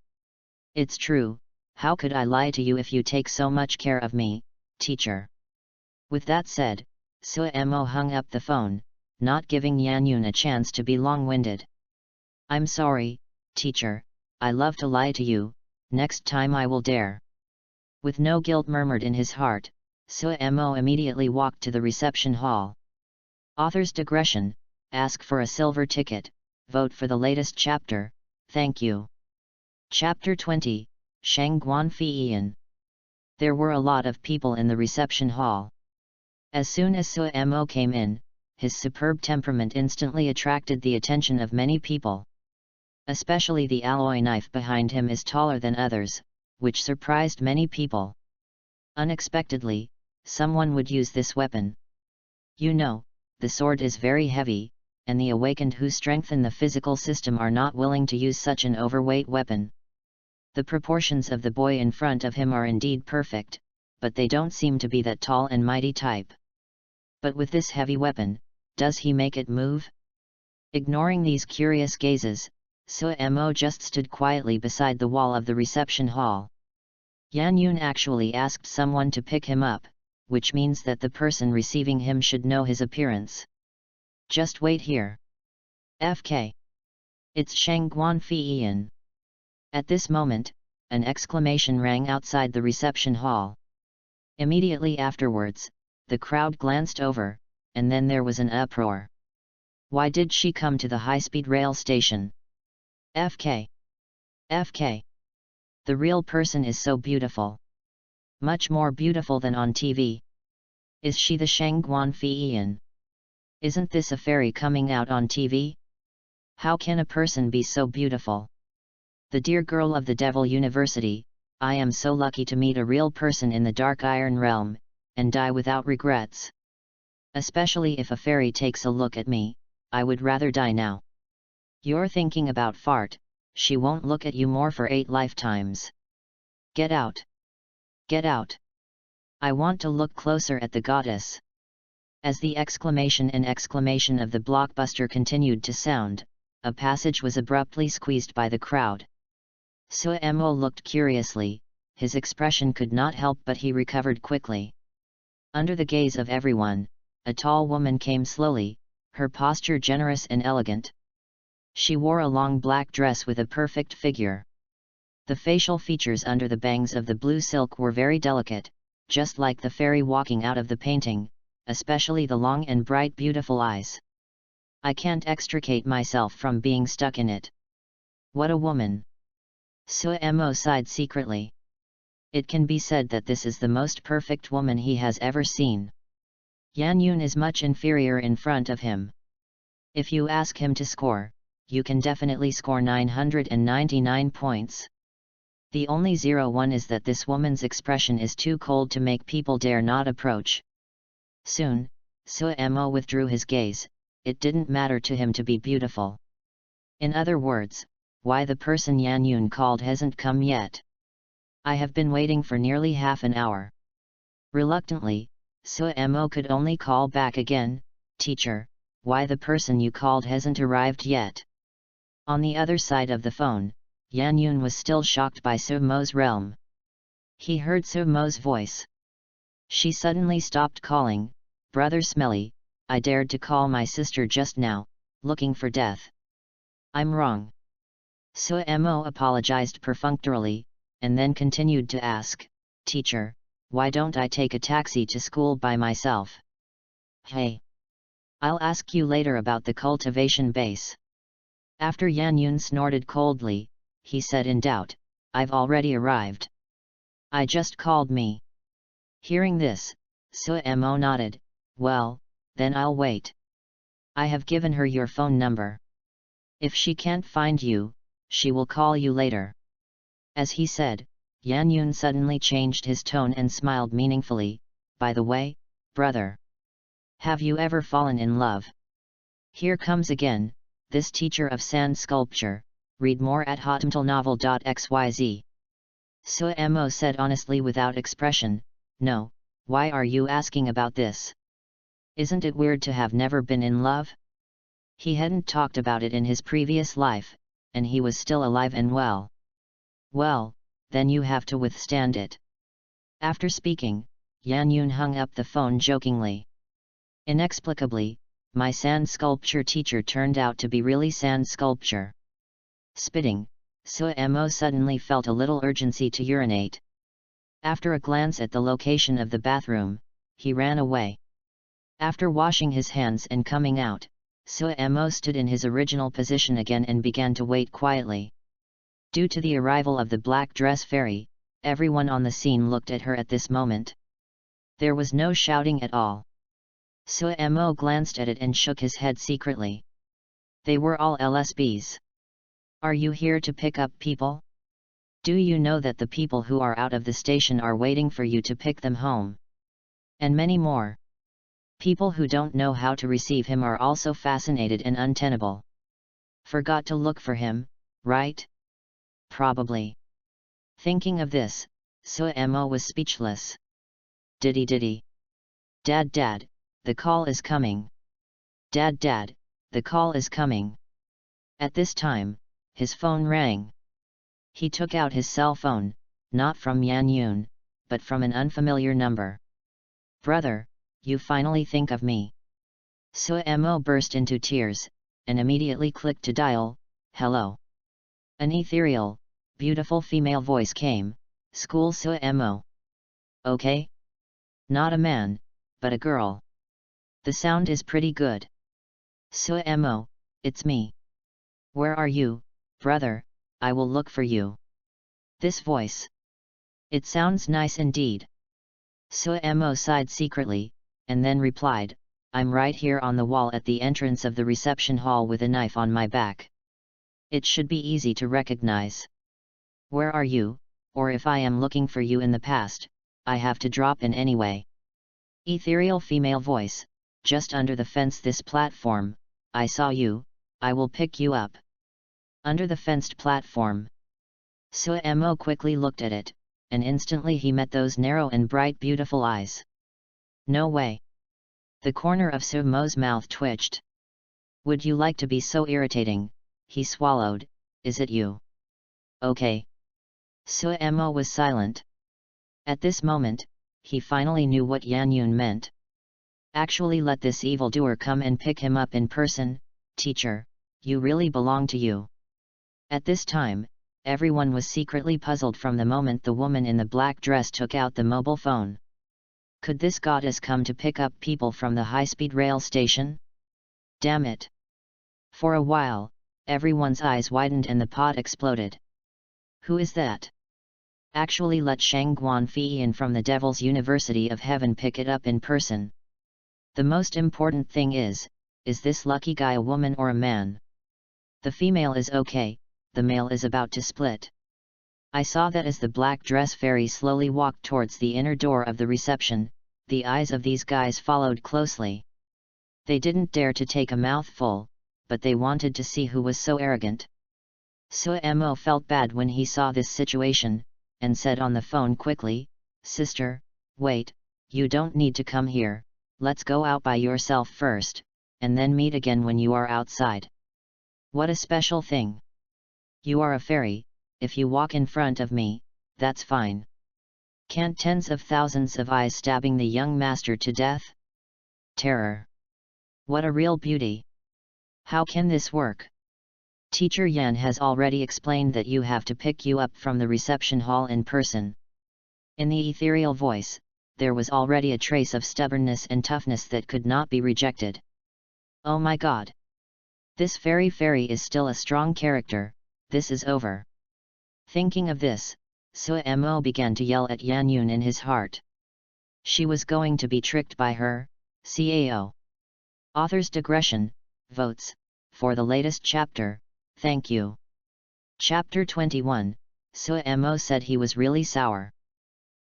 S1: It's true, how could I lie to you if you take so much care of me, teacher?" With that said, Suemo hung up the phone, not giving Yan Yun a chance to be long-winded. "I'm sorry, teacher, I love to lie to you, next time I will dare." With no guilt murmured in his heart, Suemo immediately walked to the reception hall. Author's digression: ask for a silver ticket, vote for the latest chapter, thank you. Chapter 20, Shangguan Fiyan. There were a lot of people in the reception hall. As soon as Suemo came in, his superb temperament instantly attracted the attention of many people. Especially the alloy knife behind him is taller than others, which surprised many people. Unexpectedly, someone would use this weapon. You know, the sword is very heavy, and the awakened who strengthen the physical system are not willing to use such an overweight weapon. The proportions of the boy in front of him are indeed perfect, but they don't seem to be that tall and mighty type. But with this heavy weapon, does he make it move? Ignoring these curious gazes, Suemo just stood quietly beside the wall of the reception hall. Yan Yun actually asked someone to pick him up, which means that the person receiving him should know his appearance. "Just wait here. FK. It's Shangguan Fiyan." At this moment, an exclamation rang outside the reception hall. Immediately afterwards, the crowd glanced over, and then there was an uproar. Why did she come to the high-speed rail station? FK. FK. The real person is so beautiful. Much more beautiful than on TV. Is she the Shangguan Fiyan? Isn't this a fairy coming out on TV? How can a person be so beautiful? The dear girl of the Devil University, I am so lucky to meet a real person in the Dark Iron realm, and die without regrets. Especially if a fairy takes a look at me, I would rather die now. You're thinking about fart, she won't look at you more for 8 lifetimes. Get out! Get out! I want to look closer at the goddess. As the exclamation of the blockbuster continued to sound, a passage was abruptly squeezed by the crowd. Suemo looked curiously, his expression could not help but he recovered quickly. Under the gaze of everyone, a tall woman came slowly, her posture generous and elegant. She wore a long black dress with a perfect figure. The facial features under the bangs of the blue silk were very delicate, just like the fairy walking out of the painting, especially the long and bright beautiful eyes. I can't extricate myself from being stuck in it. What a woman! Suemo sighed secretly. It can be said that this is the most perfect woman he has ever seen. Yan Yun is much inferior in front of him. If you ask him to score, you can definitely score 999 points. The only 01 is that this woman's expression is too cold to make people dare not approach. Soon, Suemo withdrew his gaze, it didn't matter to him to be beautiful. In other words, why the person Yan Yun called hasn't come yet. I have been waiting for nearly half an hour. Reluctantly, Suemo could only call back again, "Teacher, why the person you called hasn't arrived yet?" On the other side of the phone, Yan Yun was still shocked by Suemo's realm. He heard Suemo's voice. She suddenly stopped calling, "Brother Smelly, I dared to call my sister just now, looking for death. I'm wrong." Suemo apologized perfunctorily, and then continued to ask, "Teacher, why don't I take a taxi to school by myself?" "Hey! I'll ask you later about the cultivation base. After Yan Yun snorted coldly, he said in doubt, I've already arrived. I just called me. Hearing this, Suemo nodded, well, then I'll wait. I have given her your phone number. If she can't find you, she will call you later. As he said, Yan Yun suddenly changed his tone and smiled meaningfully, by the way, brother. Have you ever fallen in love? Here comes again, this teacher of sand sculpture, read more at hotmtlnovel.xyz. Suemo said honestly without expression, no, why are you asking about this? Isn't it weird to have never been in love? He hadn't talked about it in his previous life, and he was still alive and well. Well, then you have to withstand it. After speaking, Yan Yun hung up the phone jokingly. Inexplicably, my sand sculpture teacher turned out to be really sand sculpture. Spitting, Suemo suddenly felt a little urgency to urinate. After a glance at the location of the bathroom, he ran away. After washing his hands and coming out, Suemo stood in his original position again and began to wait quietly. Due to the arrival of the black dress fairy, everyone on the scene looked at her at this moment. There was no shouting at all. Suemo glanced at it and shook his head secretly. They were all LSBs. Are you here to pick up people? Do you know that the people who are out of the station are waiting for you to pick them home? And many more. People who don't know how to receive him are also fascinated and untenable. Forgot to look for him, right? Probably. Thinking of this, Suemo was speechless. Diddy. Dad, the call is coming. Dad, the call is coming. At this time, his phone rang. He took out his cell phone, not from Yan Yun, but from an unfamiliar number. Brother, you finally think of me. Suemo burst into tears, and immediately clicked to dial, hello. An ethereal, beautiful female voice came, school Suemo. Okay? Not a man, but a girl. The sound is pretty good. Suemo, it's me. Where are you, brother? I will look for you. This voice. It sounds nice indeed. Suemo sighed secretly, and then replied, I'm right here on the wall at the entrance of the reception hall with a knife on my back. It should be easy to recognize. Where are you, or if I am looking for you in the past, I have to drop in anyway. Ethereal female voice, just under the fence this platform, I saw you, I will pick you up. Under the fenced platform. Suemo quickly looked at it, and instantly he met those narrow and bright beautiful eyes. No way. The corner of Suemo's mouth twitched. Would you like to be so irritating? He swallowed, is it you? Okay. Suemo was silent. At this moment, he finally knew what Yan Yun meant. Actually let this evildoer come and pick him up in person, teacher, you really belong to you. At this time, everyone was secretly puzzled from the moment the woman in the black dress took out the mobile phone. Could this goddess come to pick up people from the high-speed rail station? Damn it! For a while, everyone's eyes widened and the pot exploded. Who is that? Actually let Shangguan Fiyin from the Devil's University of Heaven pick it up in person. The most important thing is this lucky guy a woman or a man? The female is okay, the male is about to split. I saw that as the black dress fairy slowly walked towards the inner door of the reception, the eyes of these guys followed closely. They didn't dare to take a mouthful, but they wanted to see who was so arrogant. Suemo felt bad when he saw this situation, and said on the phone quickly, Sister, wait, you don't need to come here, let's go out by yourself first, and then meet again when you are outside. What a special thing. You are a fairy, if you walk in front of me, that's fine. Can't tens of thousands of eyes stabbing the young master to death? Terror. What a real beauty. How can this work? Teacher Yan has already explained that you have to pick you up from the reception hall in person. In the ethereal voice, there was already a trace of stubbornness and toughness that could not be rejected. Oh my god! This fairy is still a strong character, this is over. Thinking of this, Suemo began to yell at Yan Yun in his heart. She was going to be tricked by her, CAO. Author's digression, votes, for the latest chapter, thank you. Chapter 21, Suemo said he was really sour.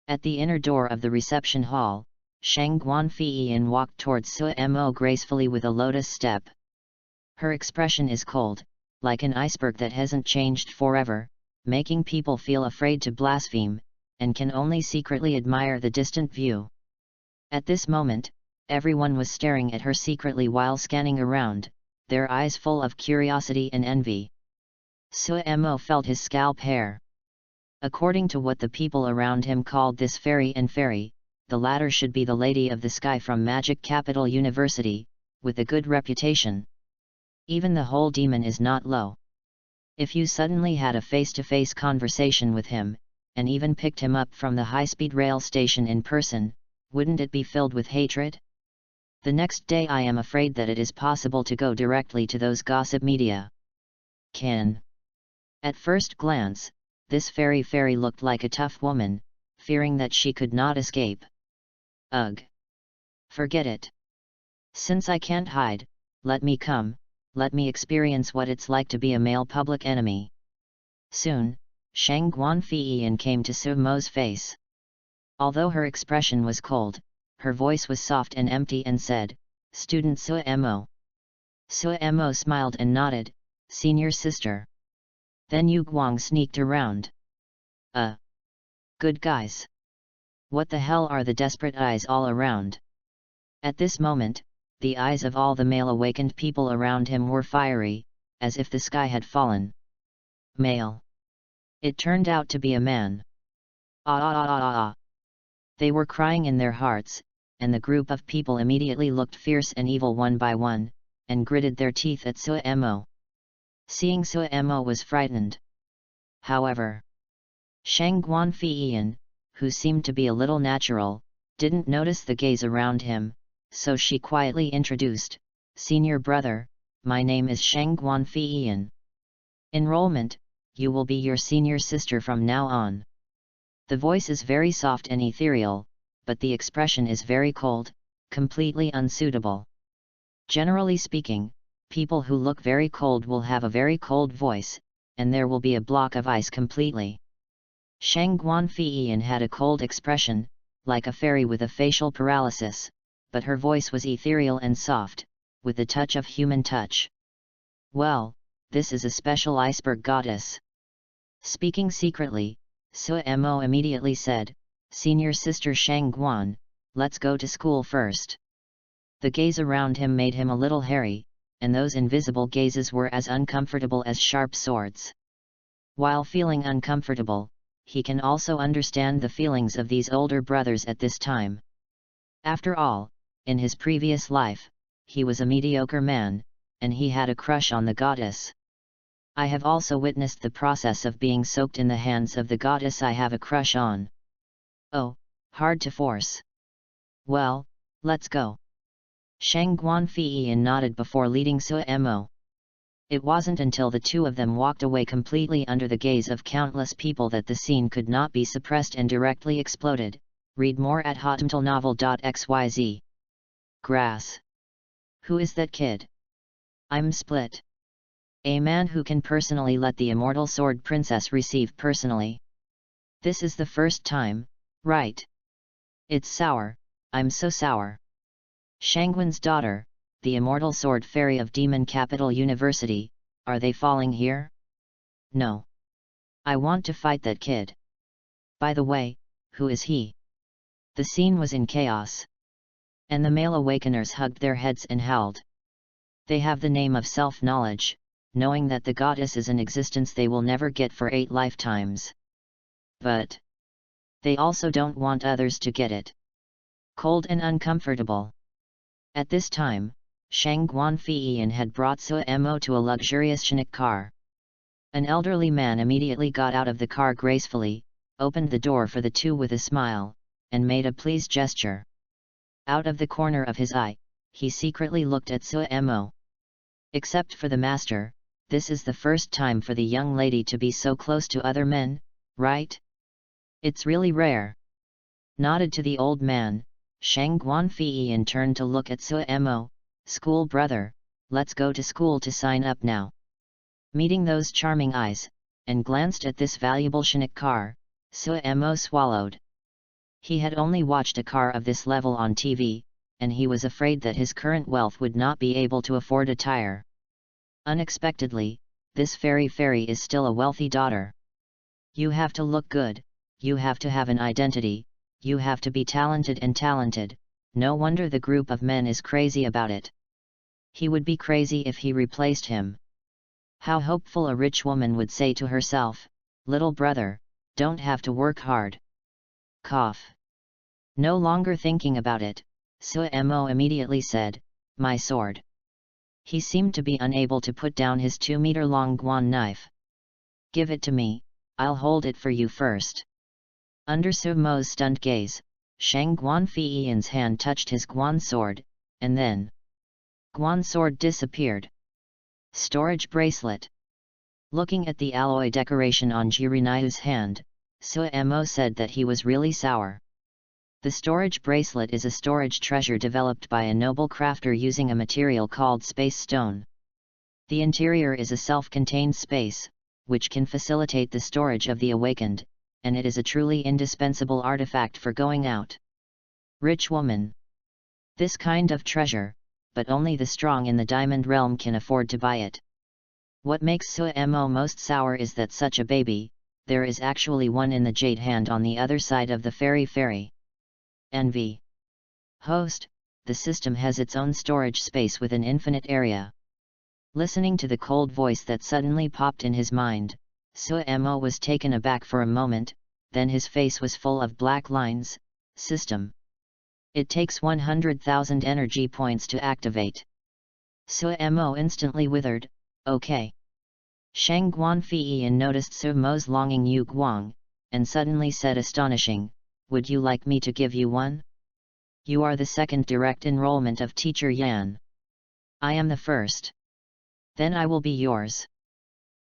S1: At the inner door of the reception hall, Shang Guanfiyin walked towards Suemo gracefully with a lotus step. Her expression is cold, like an iceberg that hasn't changed forever, making people feel afraid to blaspheme, and can only secretly admire the distant view. At this moment, everyone was staring at her secretly while scanning around, their eyes full of curiosity and envy. Suemo felt his scalp hair. According to what the people around him called this fairy, the latter should be the Lady of the Sky from Magic Capital University, with a good reputation. Even the whole demon is not low. If you suddenly had a face-to-face conversation with him, and even picked him up from the high-speed rail station in person, wouldn't it be filled with hatred? The next day I am afraid that it is possible to go directly to those gossip media. At first glance, this fairy looked like a tough woman, fearing that she could not escape. Ugh! Forget it. Since I can't hide, let me come. Let me experience what it's like to be a male public enemy. Soon, Shang Guanfiyin came to Suemo's face. Although her expression was cold, her voice was soft and empty and said, "Student Suemo." Suemo smiled and nodded, "Senior sister." Then Yu Guang sneaked around. Good guys. What the hell are the desperate eyes all around? At this moment, the eyes of all the male awakened people around him were fiery, as if the sky had fallen. Male. It turned out to be a man. They were crying in their hearts, and the group of people immediately looked fierce and evil one by one, and gritted their teeth at Suemo. Seeing Suemo was frightened. However, Shang Guanfiyin, who seemed to be a little natural, didn't notice the gaze around him, so she quietly introduced, "Senior brother, my name is Shang Guanfiyin. Enrollment, you will be your senior sister from now on." The voice is very soft and ethereal, but the expression is very cold, completely unsuitable. Generally speaking, people who look very cold will have a very cold voice, and there will be a block of ice completely. Shang Guanfiyin had a cold expression, like a fairy with a facial paralysis, but her voice was ethereal and soft, with a touch of human touch. Well, this is a special iceberg goddess. Speaking secretly, Suemo immediately said, "Senior sister Shang Guan, let's go to school first." The gaze around him made him a little hairy, and those invisible gazes were as uncomfortable as sharp swords. While feeling uncomfortable, he can also understand the feelings of these older brothers at this time. After all, in his previous life, he was a mediocre man, and he had a crush on the goddess. I have also witnessed the process of being soaked in the hands of the goddess I have a crush on. Oh, hard to force. Well, let's go. Shang Guanfiyin nodded before leading Suemo. It wasn't until the two of them walked away completely under the gaze of countless people that the scene could not be suppressed and directly exploded. Read more at hotmtlnovel.xyz. Grass. Who is that kid? I'm split. A man who can personally let the immortal sword princess receive personally. This is the first time, right? It's sour, I'm so sour. Shangwen's daughter, the immortal sword fairy of Demon Capital University, are they falling here? No. I want to fight that kid. By the way, who is he? The scene was in chaos. And the male awakeners hugged their heads and howled. They have the name of self-knowledge, knowing that the goddess is an existence they will never get for 8 lifetimes. But they also don't want others to get it. Cold and uncomfortable. At this time, Shang Guanfiyin had brought Suemo to a luxurious Chinook car. An elderly man immediately got out of the car gracefully, opened the door for the two with a smile, and made a pleased gesture. Out of the corner of his eye, he secretly looked at Suemo. Except for the master, this is the first time for the young lady to be so close to other men, right? It's really rare. Nodded to the old man, Shang Guanfei turned to look at Suemo. School brother, let's go to school to sign up now. Meeting those charming eyes, and glanced at this valuable Shinikar, Suemo swallowed. He had only watched a car of this level on TV, and he was afraid that his current wealth would not be able to afford a tire. Unexpectedly, this fairy is still a wealthy daughter. You have to look good, you have to have an identity, you have to be talented, no wonder the group of men is crazy about it. He would be crazy if he replaced him. How hopeful a rich woman would say to herself, little brother, don't have to work hard. Cough. No longer thinking about it, Suemo immediately said, my sword. He seemed to be unable to put down his 2-meter-long guan knife. Give it to me, I'll hold it for you first. Under Suemo's stunned gaze, Shang Guanfei's hand touched his guan sword, and then guan sword disappeared. Storage bracelet. Looking at the alloy decoration on Jirinahu's hand, Suemo said that he was really sour. The storage bracelet is a storage treasure developed by a noble crafter using a material called space stone. The interior is a self-contained space, which can facilitate the storage of the awakened, and it is a truly indispensable artifact for going out. Rich woman. This kind of treasure, but only the strong in the diamond realm can afford to buy it. What makes Suemo most sour is that such a baby, there is actually one in the jade hand on the other side of the fairy. Envy. Host, the system has its own storage space with an infinite area. Listening to the cold voice that suddenly popped in his mind, Suemo was taken aback for a moment, then his face was full of black lines. System. It takes 100,000 energy points to activate. Suemo instantly withered, okay. Shang Guanfei noticed Suemo's longing Yu Guang, and suddenly said astonishing, would you like me to give you one? You are the second direct enrollment of Teacher Yan. I am the first. Then I will be yours.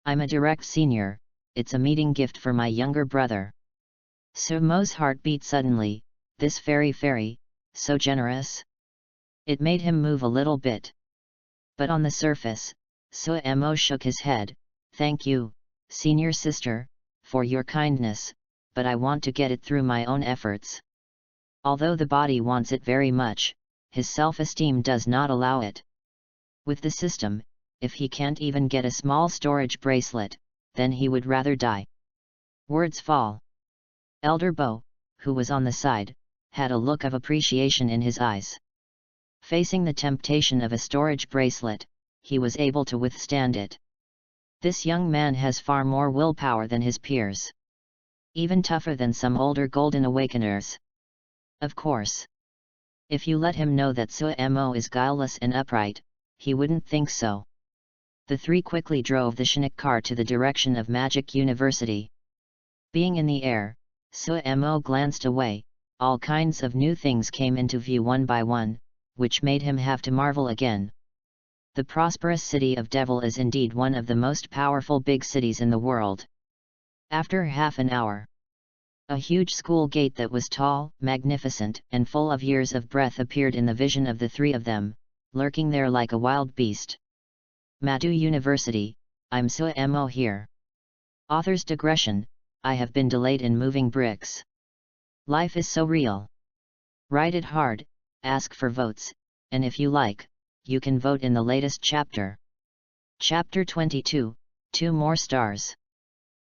S1: I'm a direct senior, it's a meeting gift for my younger brother. Suemo's heart beat suddenly, this fairy, so generous. It made him move a little bit. But on the surface, Suemo shook his head, thank you, senior sister, for your kindness, but I want to get it through my own efforts. Although the body wants it very much, his self-esteem does not allow it. With the system, if he can't even get a small storage bracelet, then he would rather die. Words fall. Elder Bo, who was on the side, had a look of appreciation in his eyes. Facing the temptation of a storage bracelet, he was able to withstand it. This young man has far more willpower than his peers. Even tougher than some older Golden Awakeners. Of course. If you let him know that Suemo is guileless and upright, he wouldn't think so. The three quickly drove the Shinik car to the direction of Magic University. Being in the air, Suemo glanced away, all kinds of new things came into view one by one, which made him have to marvel again. The prosperous city of Devil is indeed one of the most powerful big cities in the world. After half an hour, a huge school gate that was tall, magnificent, and full of years of breath appeared in the vision of the three of them, lurking there like a wild beast. Madu University, I'm Suemo here. Author's digression, I have been delayed in moving bricks. Life is so real. Write it hard, ask for votes, and if you like, you can vote in the latest chapter. Chapter 22, 2 more stars.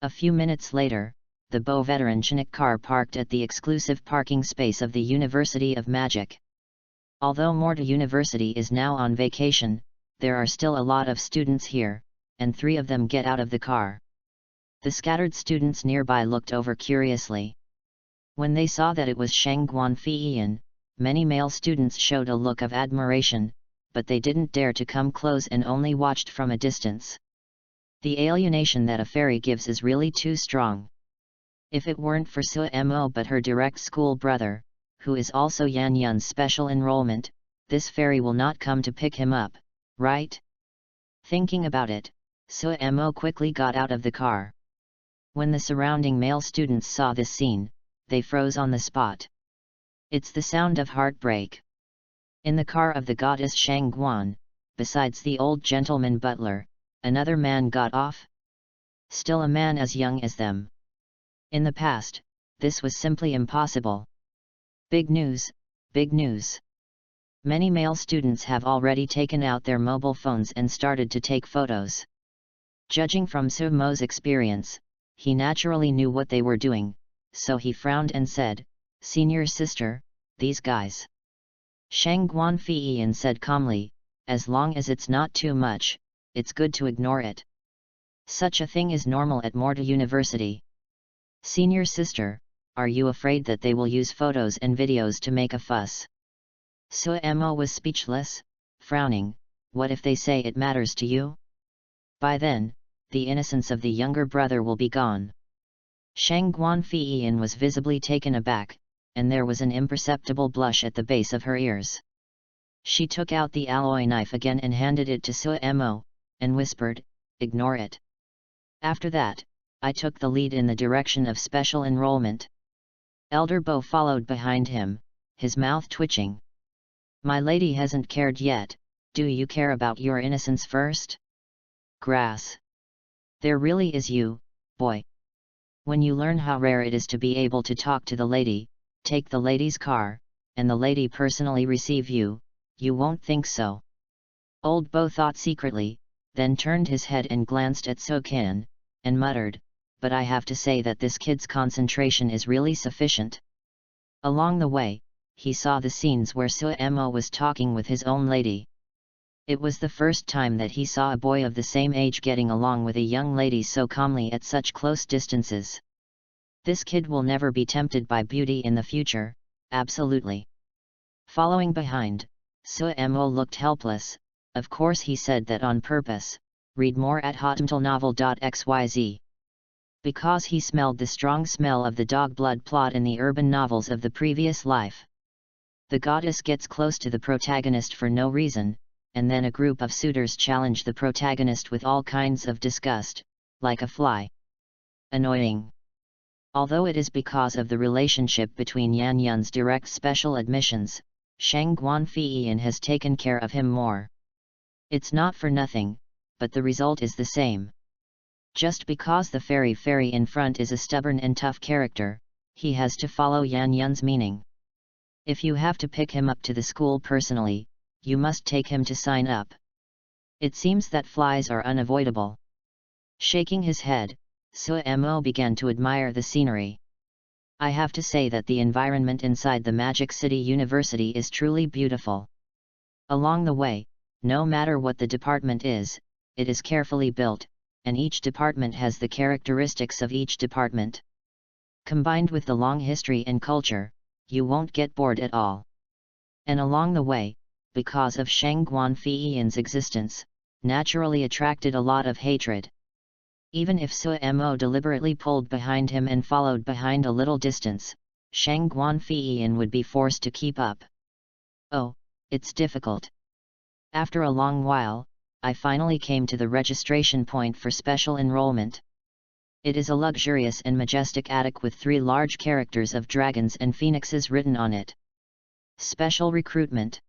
S1: A few minutes later, the Bo veteran Shinik car parked at the exclusive parking space of the University of Magic. Although Morta University is now on vacation, there are still a lot of students here, and 3 of them get out of the car. The scattered students nearby looked over curiously. When they saw that it was Shang Guanfei, many male students showed a look of admiration, but they didn't dare to come close and only watched from a distance. The alienation that a fairy gives is really too strong. If it weren't for Suemo but her direct school brother, who is also Yan Yun's special enrollment, this fairy will not come to pick him up, right? Thinking about it, Suemo quickly got out of the car. When the surrounding male students saw this scene, they froze on the spot. It's the sound of heartbreak. In the car of the goddess Shangguan, besides the old gentleman butler, another man got off. Still a man as young as them. In the past, this was simply impossible. Big news, big news. Many male students have already taken out their mobile phones and started to take photos. Judging from Sumo's experience, he naturally knew what they were doing, so he frowned and said, "Senior sister, these guys." Shangguan Fiyin said calmly, "As long as it's not too much, it's good to ignore it. Such a thing is normal at Morta University." "Senior sister, are you afraid that they will use photos and videos to make a fuss?" Suemo was speechless, frowning. "What if they say it matters to you? By then, the innocence of the younger brother will be gone." Shangguan Fiyin was visibly taken aback, and there was an imperceptible blush at the base of her ears. She took out the alloy knife again and handed it to Suemo, and whispered, "Ignore it." After that, I took the lead in the direction of special enrollment. Elder Bo followed behind him, his mouth twitching. "My lady hasn't cared yet, do you care about your innocence first?" Grass. There really is you, boy. When you learn how rare it is to be able to talk to the lady, take the lady's car, and the lady personally receive you, you won't think so. Old Bo thought secretly, then turned his head and glanced at Sokan, and muttered, "But I have to say that this kid's concentration is really sufficient." Along the way, he saw the scenes where Suemo was talking with his own lady. It was the first time that he saw a boy of the same age getting along with a young lady so calmly at such close distances. This kid will never be tempted by beauty in the future, absolutely. Following behind, Suemo looked helpless. Of course he said that on purpose. Read more at hotmtlnovel.xyz. Because he smelled the strong smell of the dog blood plot in the urban novels of the previous life. The goddess gets close to the protagonist for no reason, and then a group of suitors challenge the protagonist with all kinds of disgust, like a fly. Annoying. Although it is because of the relationship between Yan Yun's direct special admissions, Shangguan Fiyin has taken care of him more. It's not for nothing, but the result is the same. Just because the fairy in front is a stubborn and tough character, he has to follow Yan Yun's meaning. If you have to pick him up to the school personally, you must take him to sign up. It seems that flies are unavoidable. Shaking his head, Suemo began to admire the scenery. I have to say that the environment inside the Magic City University is truly beautiful. Along the way, no matter what the department is, it is carefully built, and each department has the characteristics of each department. Combined with the long history and culture, you won't get bored at all. And along the way, because of Shangguan Fiyin's existence, naturally attracted a lot of hatred. Even if Suemo deliberately pulled behind him and followed behind a little distance, Shangguan Fiyin would be forced to keep up. Oh, it's difficult. After a long while, I finally came to the registration point for special enrollment. It is a luxurious and majestic attic with 3 large characters of dragons and phoenixes written on it. Special recruitment.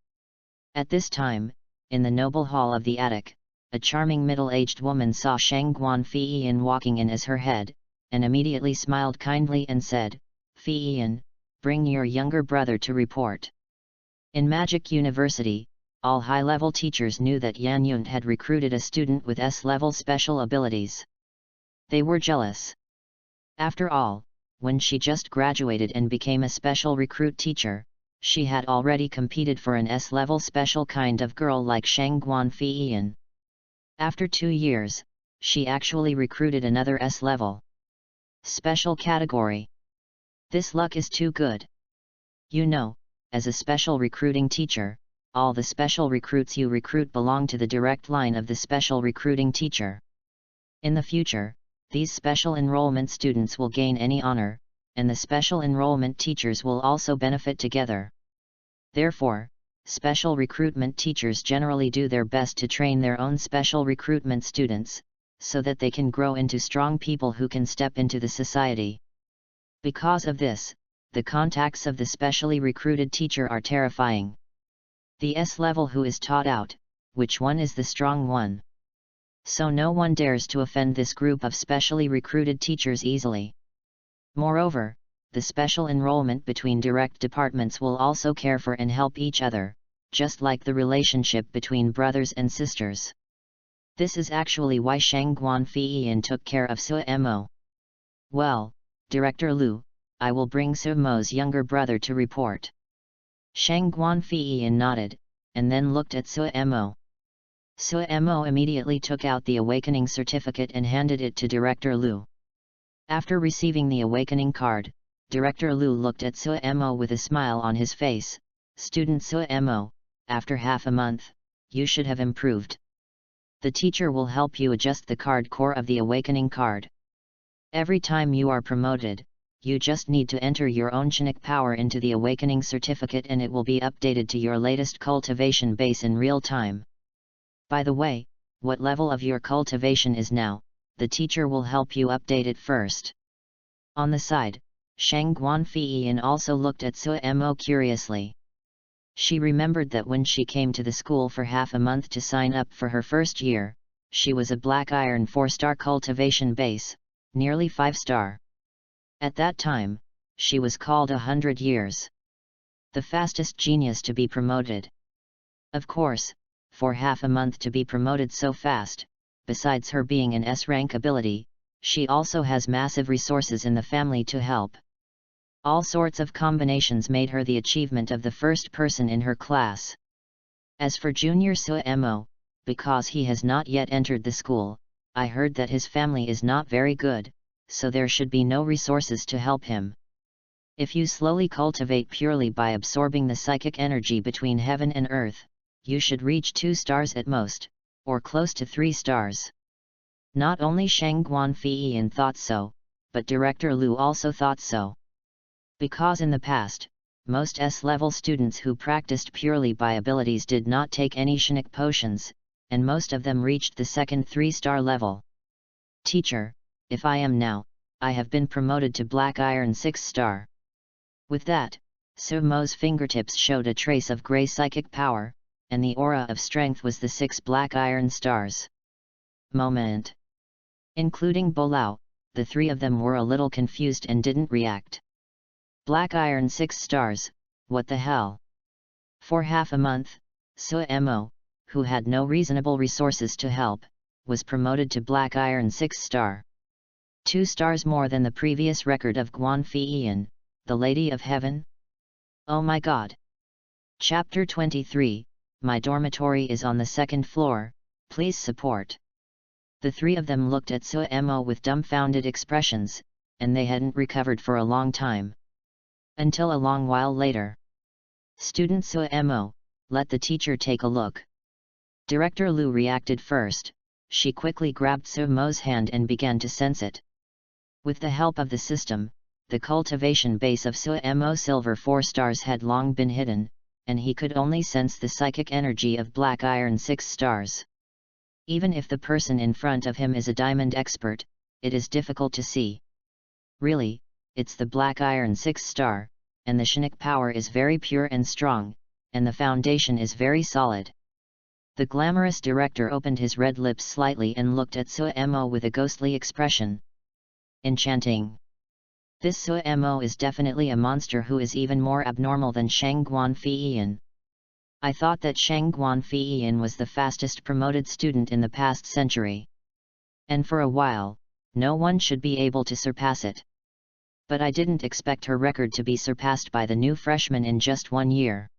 S1: At this time, in the noble hall of the attic, a charming middle-aged woman saw Shangguan Fiyin walking in as her head, and immediately smiled kindly and said, "Fiyin, bring your younger brother to report." In Magic University, all high-level teachers knew that Yan Yun had recruited a student with S-level special abilities. They were jealous. After all, when she just graduated and became a special recruit teacher, she had already competed for an S-level special kind of girl like Shangguan Fiyin. After 2 years, she actually recruited another S-level special category. This luck is too good. You know, as a special recruiting teacher, all the special recruits you recruit belong to the direct line of the special recruiting teacher. In the future, these special enrollment students will gain any honor, and the special enrollment teachers will also benefit together. Therefore, special recruitment teachers generally do their best to train their own special recruitment students, so that they can grow into strong people who can step into the society. Because of this, the contacts of the specially recruited teacher are terrifying. The S-level who is taught out, which one is the strong one? So no one dares to offend this group of specially recruited teachers easily. Moreover, the special enrollment between direct departments will also care for and help each other, just like the relationship between brothers and sisters. This is actually why Shang Guanfeiyin took care of Suemo. Well, Director Liu, I will bring Suemo's younger brother to report. Shang Guanfeiyin nodded, and then looked at Suemo. Suemo immediately took out the awakening certificate and handed it to Director Liu. After receiving the awakening card, Director Liu looked at Suemo with a smile on his face. Student Suemo, after half a month, you should have improved. The teacher will help you adjust the card core of the awakening card. Every time you are promoted, you just need to enter your own Chinook power into the awakening certificate and it will be updated to your latest cultivation base in real time. By the way, what level of your cultivation is now, the teacher will help you update it first. On the side, Shang Guanfeiyin also looked at Suemo curiously. She remembered that when she came to the school for half a month to sign up for her first year, she was a black iron 4-star cultivation base, nearly 5-star. At that time, she was called 100 years. The fastest genius to be promoted. Of course, for half a month to be promoted so fast, besides her being an S-rank ability, she also has massive resources in the family to help. All sorts of combinations made her the achievement of the first person in her class. As for Junior Suemo, because he has not yet entered the school, I heard that his family is not very good, so there should be no resources to help him. If you slowly cultivate purely by absorbing the psychic energy between heaven and earth, you should reach 2 stars at most, or close to 3 stars. Not only Shang Guanfeiyin thought so, but Director Liu also thought so. Because in the past, most S-level students who practiced purely by abilities did not take any Chinook potions, and most of them reached the second 3-star level. Teacher, if I am now, I have been promoted to Black Iron 6-star. With that, Suemo's fingertips showed a trace of grey psychic power, and the aura of strength was the 6 Black Iron stars. Moment. Including Bolao, the 3 of them were a little confused and didn't react. Black Iron 6 stars, what the hell? For half a month, Suemo, who had no reasonable resources to help, was promoted to Black Iron 6-star. 2 stars more than the previous record of Guanfeiyin, the Lady of Heaven? Oh my god! Chapter 23, My dormitory is on the 2nd floor, please support. The 3 of them looked at Suemo with dumbfounded expressions, and they hadn't recovered for a long time. Until a long while later. Student Suemo, let the teacher take a look. Director Liu reacted first. She quickly grabbed Suemo's hand and began to sense it. With the help of the system, the cultivation base of Suemo Silver 4 stars had long been hidden, and he could only sense the psychic energy of Black Iron 6 stars. Even if the person in front of him is a diamond expert, it is difficult to see. Really, it's the Black Iron 6-star, and the Chinook power is very pure and strong, and the foundation is very solid. The glamorous director opened his red lips slightly and looked at Suemo with a ghostly expression. Enchanting. This Suemo is definitely a monster who is even more abnormal than Shang Guanfeiyin. I thought that Shang Guanfeiyin was the fastest promoted student in the past century. And for a while, no one should be able to surpass it. But I didn't expect her record to be surpassed by the new freshman in just 1 year.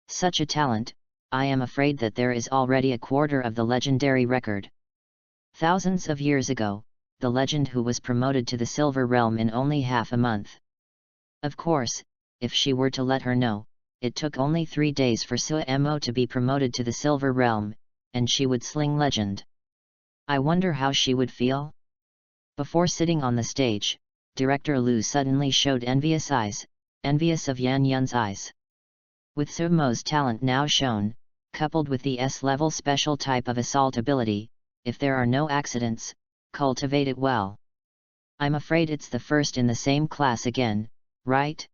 S1: Such a talent, I am afraid that there is already a quarter of the legendary record. Thousands of years ago, the legend who was promoted to the Silver Realm in only half a month. Of course, if she were to let her know, it took only 3 days for Suemo to be promoted to the Silver Realm, and she would sling legend. I wonder how she would feel? Before sitting on the stage, Director Liu suddenly showed envious eyes, envious of Yan Yun's eyes. With Sumo's talent now shown, coupled with the S-level special type of assault ability, if there are no accidents, cultivate it well. I'm afraid it's the first in the same class again, right?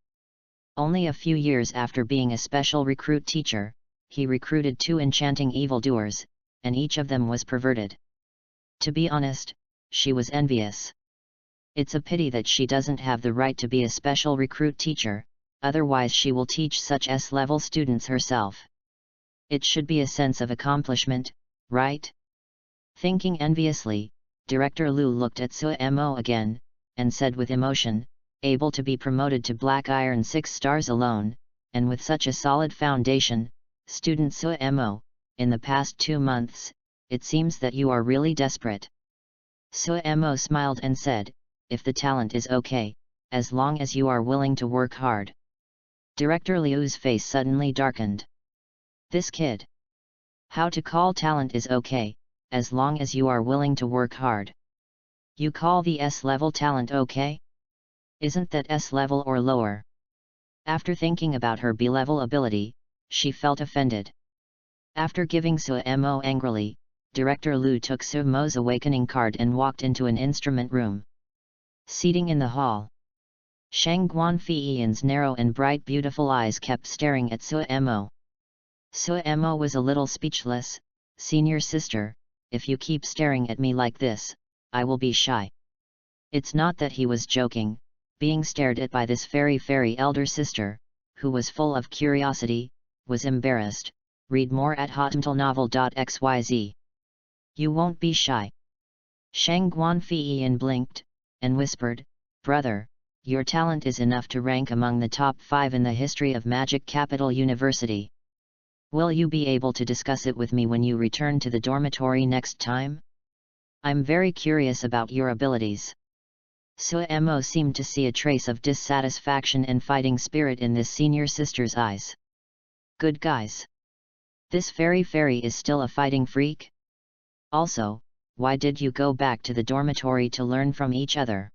S1: Only a few years after being a special recruit teacher, he recruited 2 enchanting evildoers, and each of them was perverted. To be honest, she was envious. It's a pity that she doesn't have the right to be a special recruit teacher, otherwise she will teach such S-level students herself. It should be a sense of accomplishment, right? Thinking enviously, Director Liu looked at Sumo again, and said with emotion, able to be promoted to Black Iron 6 stars alone, and with such a solid foundation, student Sumo, in the past 2 months, it seems that you are really desperate. Sumo smiled and said, if the talent is okay, as long as you are willing to work hard. Director Liu's face suddenly darkened. This kid. How to call talent is okay, as long as you are willing to work hard. You call the S-level talent okay? Isn't that S-level or lower? After thinking about her B-level ability, she felt offended. After giving Sumo angrily, Director Liu took Sumo's awakening card and walked into an instrument room. Seating in the hall, Shang Guanfeiyan's narrow and bright beautiful eyes kept staring at Sumo. Sumo was a little speechless. Senior sister, if you keep staring at me like this, I will be shy. It's not that he was joking, being stared at by this very elder sister, who was full of curiosity, was embarrassed. Read more at hotmailnovel.xyz. You won't be shy. Shang Guanfeiyan blinked, and whispered, brother, your talent is enough to rank among the top 5 in the history of Magic Capital University. Will you be able to discuss it with me when you return to the dormitory next time? I'm very curious about your abilities. Sumo seemed to see a trace of dissatisfaction and fighting spirit in this senior sister's eyes. Good guys. This fairy is still a fighting freak? Also, why did you go back to the dormitory to learn from each other?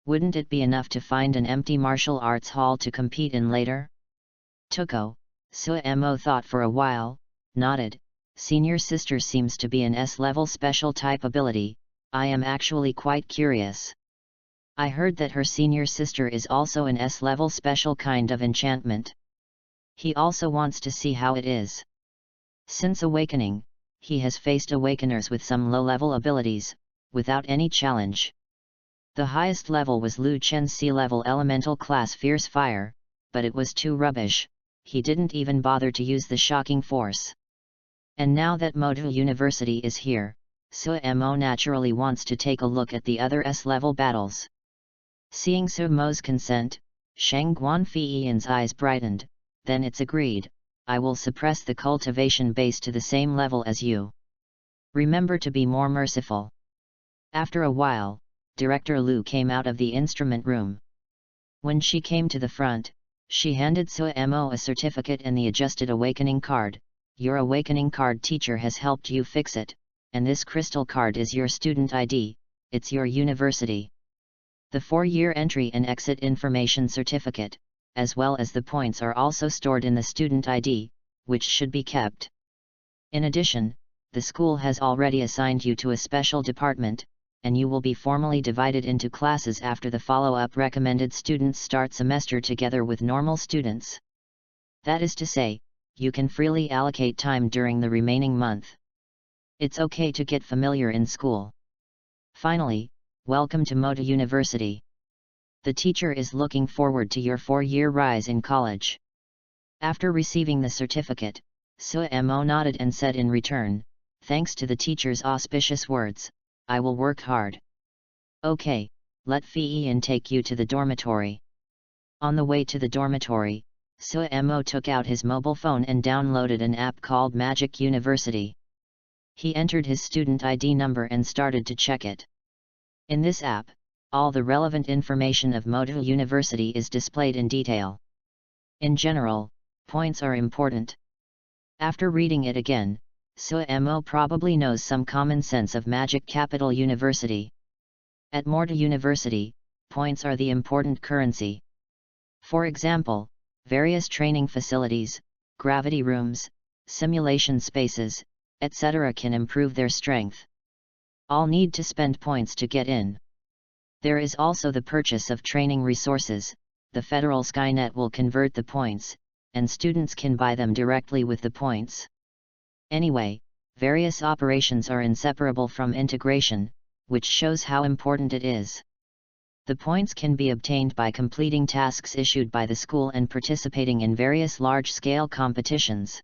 S1: Wouldn't it be enough to find an empty martial arts hall to compete in later? Tuko, Sumo thought for a while, nodded. Senior sister seems to be an S-level special type ability. I am actually quite curious. I heard that her senior sister is also an S-level special kind of enchantment. He also wants to see how it is. Since awakening, he has faced awakeners with some low-level abilities, without any challenge. The highest level was Lu Chen's C-level elemental class Fierce Fire, but it was too rubbish. He didn't even bother to use the shocking force. And now that Modu University is here, Sumo naturally wants to take a look at the other S-level battles. Seeing Sumo's consent, Shang Guanfeiyan's eyes brightened. Then it's agreed. I will suppress the cultivation base to the same level as you. Remember to be more merciful. After a while, Director Liu came out of the instrument room. When she came to the front, she handed Sumo a certificate and the adjusted awakening card. Your awakening card teacher has helped you fix it, and this crystal card is your student ID, it's your university. The 4-year entry and exit information certificate, as well as the points are also stored in the student ID, which should be kept. In addition, the school has already assigned you to a special department, and you will be formally divided into classes after the follow-up recommended students start semester together with normal students. That is to say, you can freely allocate time during the remaining month. It's okay to get familiar in school. Finally, welcome to Modu University. The teacher is looking forward to your 4-year rise in college. After receiving the certificate, Sumo nodded and said in return, thanks to the teacher's auspicious words, I will work hard. Okay, let Feiyan take you to the dormitory. On the way to the dormitory, Sumo took out his mobile phone and downloaded an app called Magic University. He entered his student ID number and started to check it. In this app, all the relevant information of Modu University is displayed in detail. In general, points are important. After reading it again, Sumo probably knows some common sense of Magic Capital University. At Modu University, points are the important currency. For example, various training facilities, gravity rooms, simulation spaces, etc. can improve their strength. All need to spend points to get in. There is also the purchase of training resources. The federal Skynet will convert the points, and students can buy them directly with the points. Anyway, various operations are inseparable from integration, which shows how important it is. The points can be obtained by completing tasks issued by the school and participating in various large-scale competitions.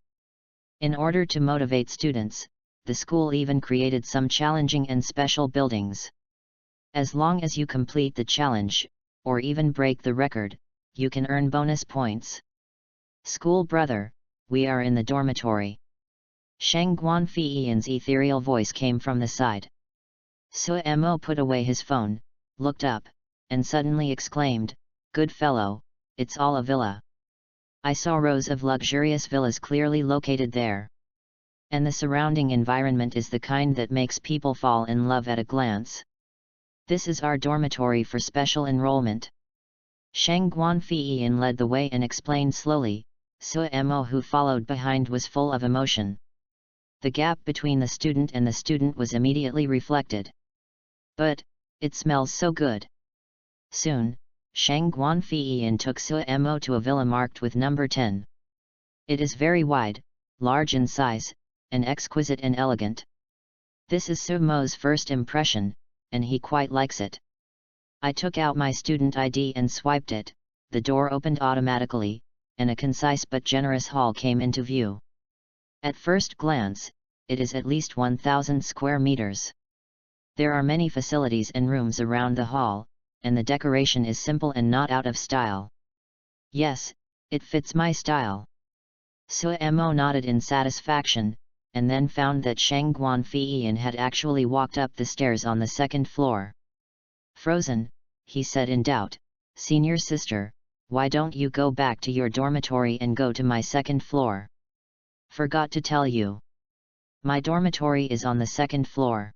S1: In order to motivate students, the school even created some challenging and special buildings. As long as you complete the challenge, or even break the record, you can earn bonus points. School brother, we are in the dormitory. Shang Guanfei's ethereal voice came from the side. Suemo put away his phone, looked up, and suddenly exclaimed, "Good fellow, it's all a villa. I saw rows of luxurious villas clearly located there. And the surrounding environment is the kind that makes people fall in love at a glance. This is our dormitory for special enrollment." Shang Guanfeian led the way and explained slowly. Suemo, who followed behind, was full of emotion. The gap between the student and the student was immediately reflected. "But, it smells so good." Soon, Shang Guanfeian took Suemo to a villa marked with number 10. It is very wide, large in size, and exquisite and elegant. This is Suemo's first impression, and he quite likes it. I took out my student ID and swiped it, the door opened automatically, and a concise but generous hall came into view. At first glance, it is at least 1,000 square meters. There are many facilities and rooms around the hall, and the decoration is simple and not out of style. Yes, it fits my style. Suemo nodded in satisfaction, and then found that Shang Guanfeian had actually walked up the stairs on the second floor. "Frozen," he said in doubt, "Senior sister, why don't you go back to your dormitory and go to my second floor?" "Forgot to tell you. My dormitory is on the second floor.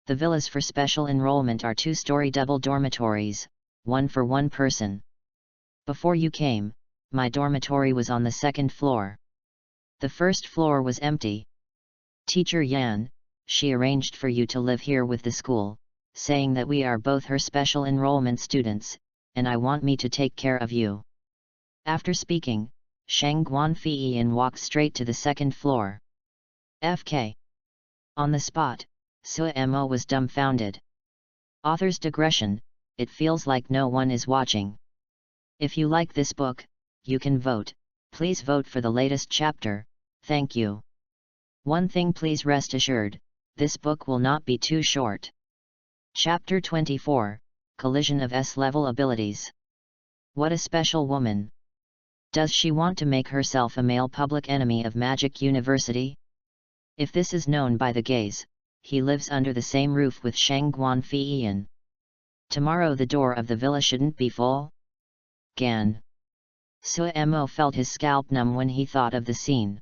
S1: The villas for special enrollment are 2-story double dormitories, one for one person. Before you came, my dormitory was on the second floor. The first floor was empty. Teacher Yan, she arranged for you to live here with the school, saying that we are both her special enrollment students, and I want me to take care of you." After speaking, Shang Guanfeian walked straight to the second floor. FK. On the spot, Suemo was dumbfounded. Author's digression: it feels like no one is watching. If you like this book, you can vote. Please vote for the latest chapter, thank you. One thing please rest assured, this book will not be too short. Chapter 24, Collision of S-level abilities. What a special woman. Does she want to make herself a male public enemy of Magic University? If this is known by the gays, he lives under the same roof with Shang Guanfeian. Tomorrow the door of the villa shouldn't be full? Gan. Suemo felt his scalp numb when he thought of the scene.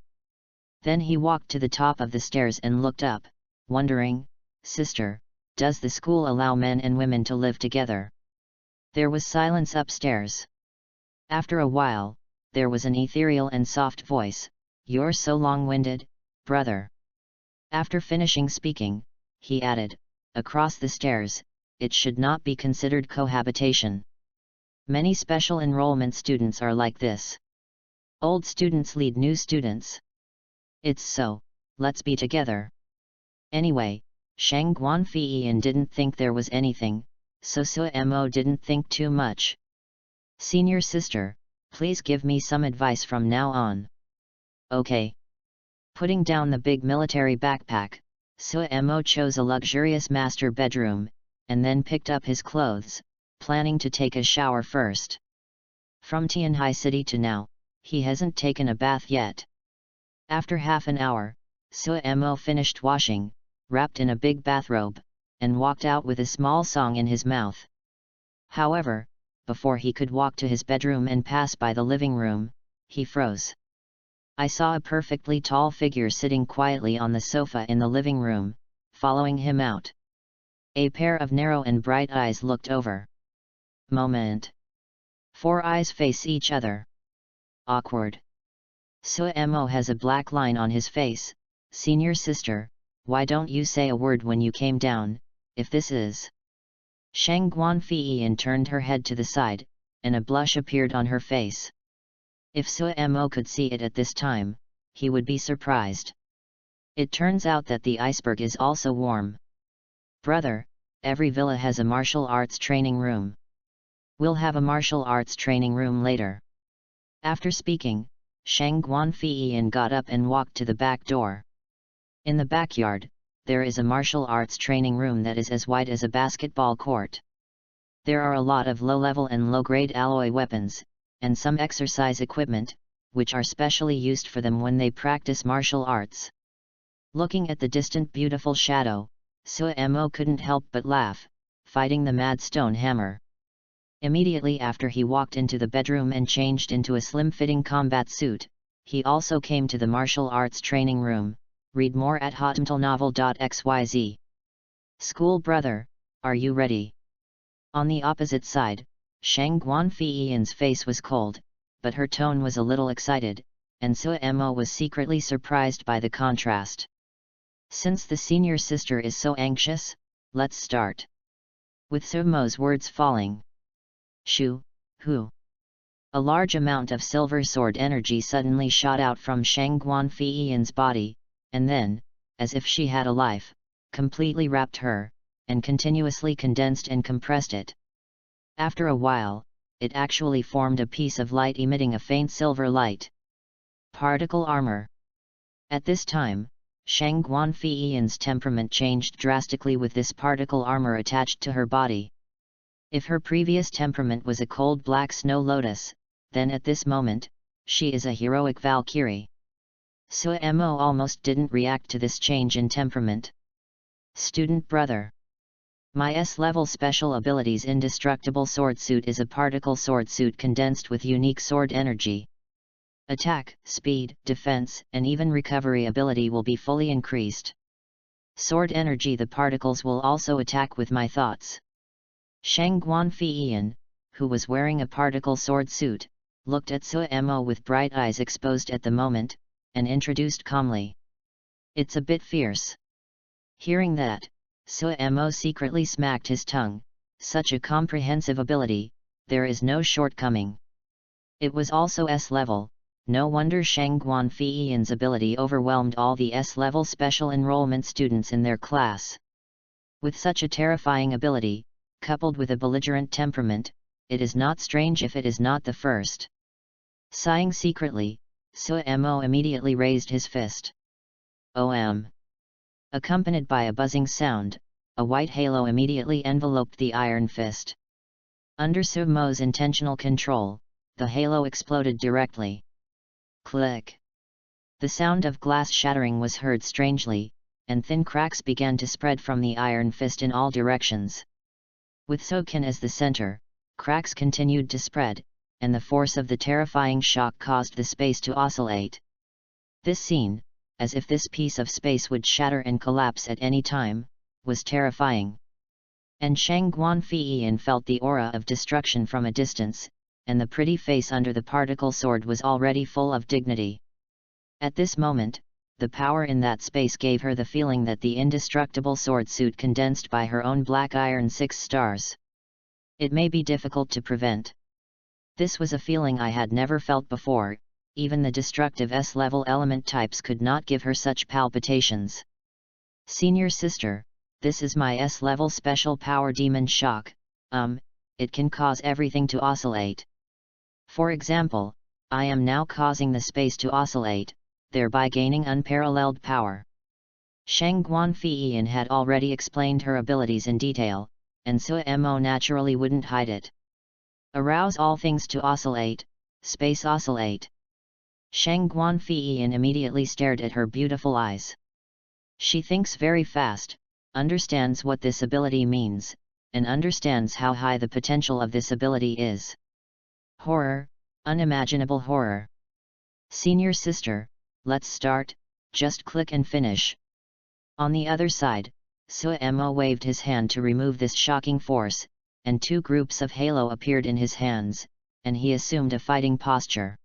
S1: Then he walked to the top of the stairs and looked up, wondering, "Sister, does the school allow men and women to live together?" There was silence upstairs. After a while, there was an ethereal and soft voice, "You're so long-winded, brother." After finishing speaking, he added, "Across the stairs, it should not be considered cohabitation. Many special enrollment students are like this. Old students lead new students. It's so, let's be together." Anyway, Shang Guanfeian didn't think there was anything, so Suemo didn't think too much. "Senior sister, please give me some advice from now on." "Okay." Putting down the big military backpack, Suemo chose a luxurious master bedroom, and then picked up his clothes, planning to take a shower first. From Tianhai City to now, he hasn't taken a bath yet. After half an hour, Suemo finished washing, wrapped in a big bathrobe, and walked out with a small song in his mouth. However, before he could walk to his bedroom and pass by the living room, he froze. I saw a perfectly tall figure sitting quietly on the sofa in the living room, following him out. A pair of narrow and bright eyes looked over. Moment. 4 eyes face each other. awkward. Suemo has a black line on his face. Senior sister, why don't you say a word when you came down, if this is... Shang Guanfeiyin turned her head to the side, and a blush appeared on her face. If Suemo could see it at this time, he would be surprised. It turns out that the iceberg is also warm. Brother, every villa has a martial arts training room. We'll have a martial arts training room later. After speaking, Shang Guanfeiyin got up and walked to the back door. In the backyard, there is a martial arts training room that is as wide as a basketball court. There are a lot of low-level and low-grade alloy weapons, and some exercise equipment, which are specially used for them when they practice martial arts. Looking at the distant beautiful shadow, Suemo couldn't help but laugh, fighting the mad stone hammer. Immediately after he walked into the bedroom and changed into a slim-fitting combat suit, he also came to the martial arts training room. Read more at hotmtlnovel.xyz. School brother, are you ready? On the opposite side, Shang Guanfeiyin's face was cold, but her tone was a little excited, and Suemo was secretly surprised by the contrast. Since the senior sister is so anxious, let's start. With Suemo's words falling. Shoo, hoo. A large amount of silver sword energy suddenly shot out from Shang Guanfeiyin's body, and then, as if she had a life, completely wrapped her, and continuously condensed and compressed it. After a while, it actually formed a piece of light emitting a faint silver light. Particle armor. At this time, Shang Guanfeiyin's temperament changed drastically with this particle armor attached to her body. If her previous temperament was a cold black snow lotus, then at this moment, she is a heroic Valkyrie. Suemo almost didn't react to this change in temperament. Student brother. My S-level special abilities Indestructible Sword Suit is a particle sword suit condensed with unique sword energy. Attack, speed, defense, and even recovery ability will be fully increased. Sword energy. The particles will also attack with my thoughts. Shang Guanfeiyin, who was wearing a particle sword suit, looked at Suemo with bright eyes exposed at the moment, and introduced calmly. It's a bit fierce. Hearing that, Suemo secretly smacked his tongue. Such a comprehensive ability, there is no shortcoming. It was also S-level, no wonder Shang Guanfeiyin's ability overwhelmed all the S-level special enrollment students in their class. With such a terrifying ability, coupled with a belligerent temperament, it is not strange if it is not the first. Sighing secretly, Suemo immediately raised his fist. OM. Accompanied by a buzzing sound, a white halo immediately enveloped the iron fist. Under Suemo's intentional control, the halo exploded directly. Click. The sound of glass shattering was heard strangely, and thin cracks began to spread from the iron fist in all directions. With Soken as the center, cracks continued to spread, and the force of the terrifying shock caused the space to oscillate. This scene, as if this piece of space would shatter and collapse at any time, was terrifying. And Shang Guanfeiyin felt the aura of destruction from a distance, and the pretty face under the particle sword was already full of dignity. At this moment, the power in that space gave her the feeling that the indestructible sword suit condensed by her own black iron 6 stars. It may be difficult to prevent. This was a feeling I had never felt before. Even the destructive S-level element types could not give her such palpitations. Senior sister, this is my S-level special power Demon Shock. It can cause everything to oscillate. For example, I am now causing the space to oscillate, thereby gaining unparalleled power. Shang Guanfeiyin had already explained her abilities in detail, and Suemo naturally wouldn't hide it. Arouse all things to oscillate, space oscillate. Shang Guanfeiyin immediately stared at her beautiful eyes. She thinks very fast, understands what this ability means, and understands how high the potential of this ability is. Horror, unimaginable horror. Senior sister, let's start, just click and finish. On the other side, Suemo waved his hand to remove this shocking force, and 2 groups of halo appeared in his hands, and he assumed a fighting posture.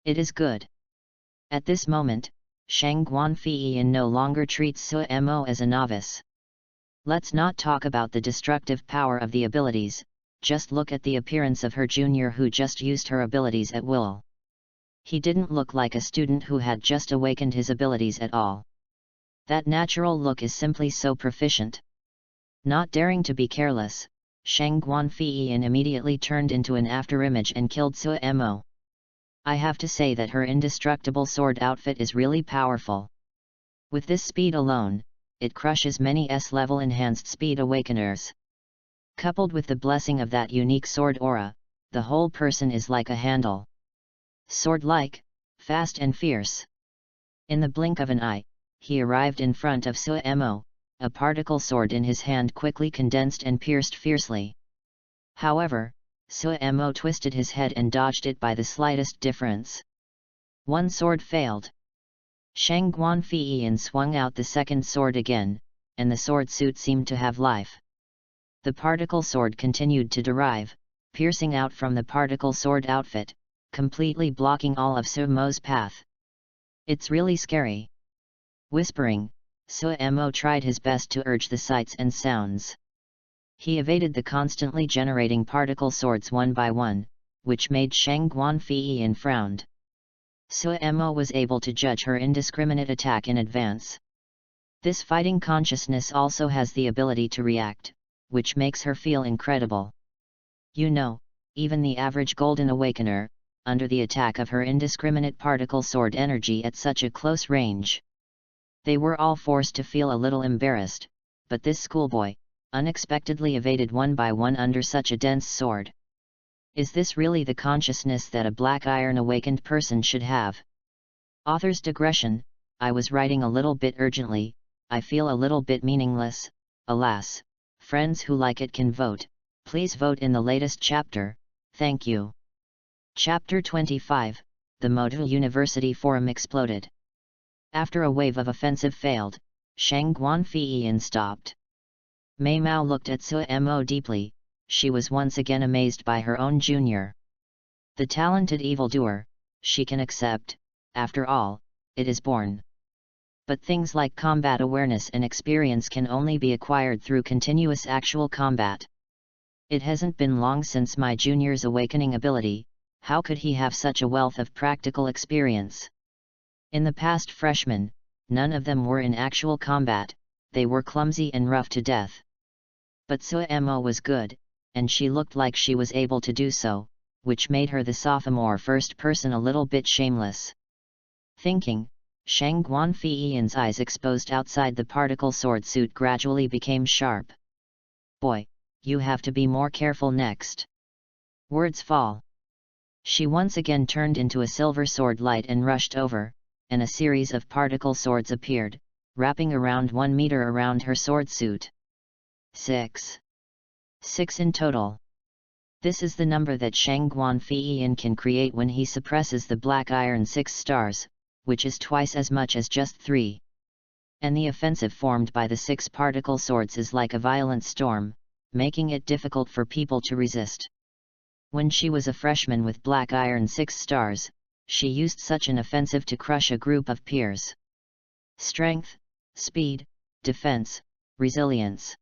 S1: It is good. At this moment, Shang Guanfeiyin no longer treats Sue Mo as a novice. Let's not talk about the destructive power of the abilities, just look at the appearance of her junior who just used her abilities at will. He didn't look like a student who had just awakened his abilities at all. That natural look is simply so proficient. Not daring to be careless, Shang Guanfeiyin immediately turned into an afterimage and killed Sue Mo. I have to say that her indestructible sword outfit is really powerful. With this speed alone, it crushes many S-level enhanced speed awakeners. Coupled with the blessing of that unique sword aura, the whole person is like a handle. Sword-like, fast and fierce. In the blink of an eye, he arrived in front of Sue Mo, a particle sword in his hand quickly condensed and pierced fiercely. However, Sue Mo twisted his head and dodged it by the slightest difference. One sword failed. Shang Guanfeiyin swung out the second sword again, and the sword suit seemed to have life. The particle sword continued to derive, piercing out from the particle sword outfit, completely blocking all of Sue Mo's path. It's really scary. Whispering, Sue Mo tried his best to urge the sights and sounds. He evaded the constantly generating particle swords one by one, which made Shang Guanfeiyin frowned. Sue Mo was able to judge her indiscriminate attack in advance. This fighting consciousness also has the ability to react, which makes her feel incredible. You know, even the average Golden Awakener, under the attack of her indiscriminate particle sword energy at such a close range. They were all forced to feel a little embarrassed, but this schoolboy, unexpectedly evaded one by one under such a dense sword. Is this really the consciousness that a black iron awakened person should have? Author's digression, I was writing a little bit urgently, I feel a little bit meaningless, alas. Friends who like it can vote, please vote in the latest chapter, thank you. Chapter 25, the Model University Forum exploded. After a wave of offensive failed, Shang Guanfeiyin stopped. Mei Mao looked at Sue Mo deeply, she was once again amazed by her own junior. The talented evildoer, she can accept, after all, it is born. But things like combat awareness and experience can only be acquired through continuous actual combat. It hasn't been long since my junior's awakening ability, how could he have such a wealth of practical experience? In the past freshmen, none of them were in actual combat, they were clumsy and rough to death. But Sue Mo was good, and she looked like she was able to do so, which made her the sophomore first person a little bit shameless. Thinking, Shang Guanfeiyin's eyes exposed outside the particle sword suit gradually became sharp. Boy, you have to be more careful next. Words fall. She once again turned into a silver sword light and rushed over, and a series of particle swords appeared, wrapping around 1 meter around her sword suit. 6 in total. This is the number that Shang Guanfeiyin can create when he suppresses the black iron 6 stars, which is twice as much as just 3. And the offensive formed by the 6 particle swords is like a violent storm, making it difficult for people to resist. When she was a freshman with black iron 6 stars, she used such an offensive to crush a group of peers. Strength, speed, defense, resilience.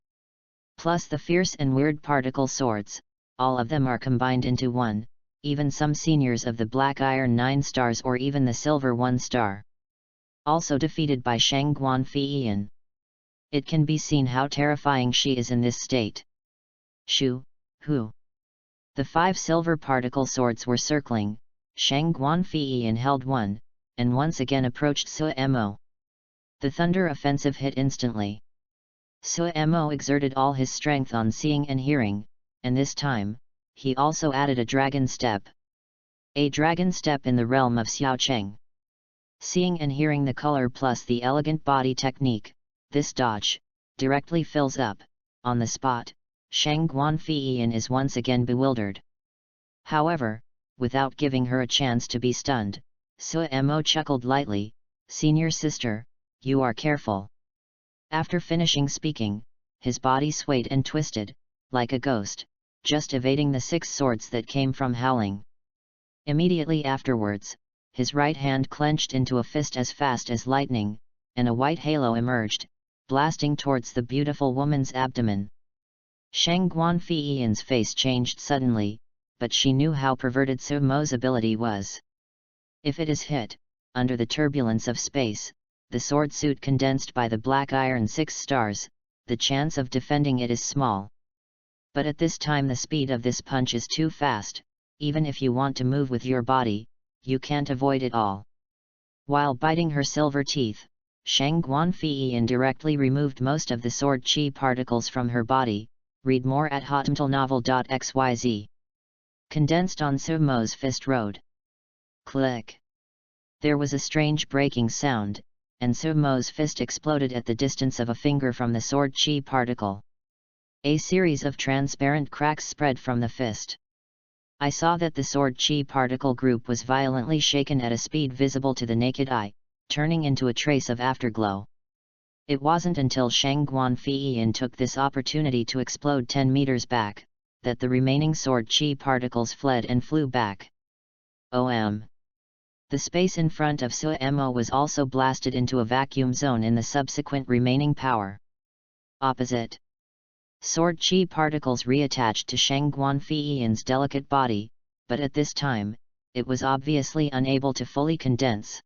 S1: Plus the fierce and weird particle swords, all of them are combined into one, even some seniors of the black iron 9 stars or even the silver 1 star. Also defeated by Shang Guanfeiyin. It can be seen how terrifying she is in this state. Shoo, hoo. The 5 silver particle swords were circling, Shang Guanfeiyin held one, and once again approached Sue Mo. The thunder offensive hit instantly. Sue Mo exerted all his strength on seeing and hearing, and this time, he also added a dragon step. A dragon step in the realm of Xiaocheng. Seeing and hearing the color plus the elegant body technique, this dodge, directly fills up, on the spot, Shang Guanfeiyin is once again bewildered. However, without giving her a chance to be stunned, Sue Mo chuckled lightly, "Senior sister, you are careful." After finishing speaking, his body swayed and twisted, like a ghost, just evading the 6 swords that came from howling. Immediately afterwards, his right hand clenched into a fist as fast as lightning, and a white halo emerged, blasting towards the beautiful woman's abdomen. Shang Guanfiyan's face changed suddenly, but she knew how perverted Su Mo's ability was. If it is hit, under the turbulence of space, the sword suit condensed by the black iron 6 stars, the chance of defending it is small. But at this time the speed of this punch is too fast, even if you want to move with your body, you can't avoid it all. While biting her silver teeth, Shang Guanfiyan directly removed most of the sword chi particles from her body. Read more at hotmtlnovel.xyz. Condensed on Su Mo's fist road. Click. There was a strange breaking sound, and Su Mo's fist exploded at the distance of a finger from the sword chi particle. A series of transparent cracks spread from the fist. I saw that the sword chi particle group was violently shaken at a speed visible to the naked eye, turning into a trace of afterglow. It wasn't until Shang Guanfiyan took this opportunity to explode 10 meters back, that the remaining sword chi particles fled and flew back. OM. The space in front of Su Mo was also blasted into a vacuum zone in the subsequent remaining power. Opposite. Sword chi particles reattached to Shang Guanfiyan's delicate body, but at this time, it was obviously unable to fully condense.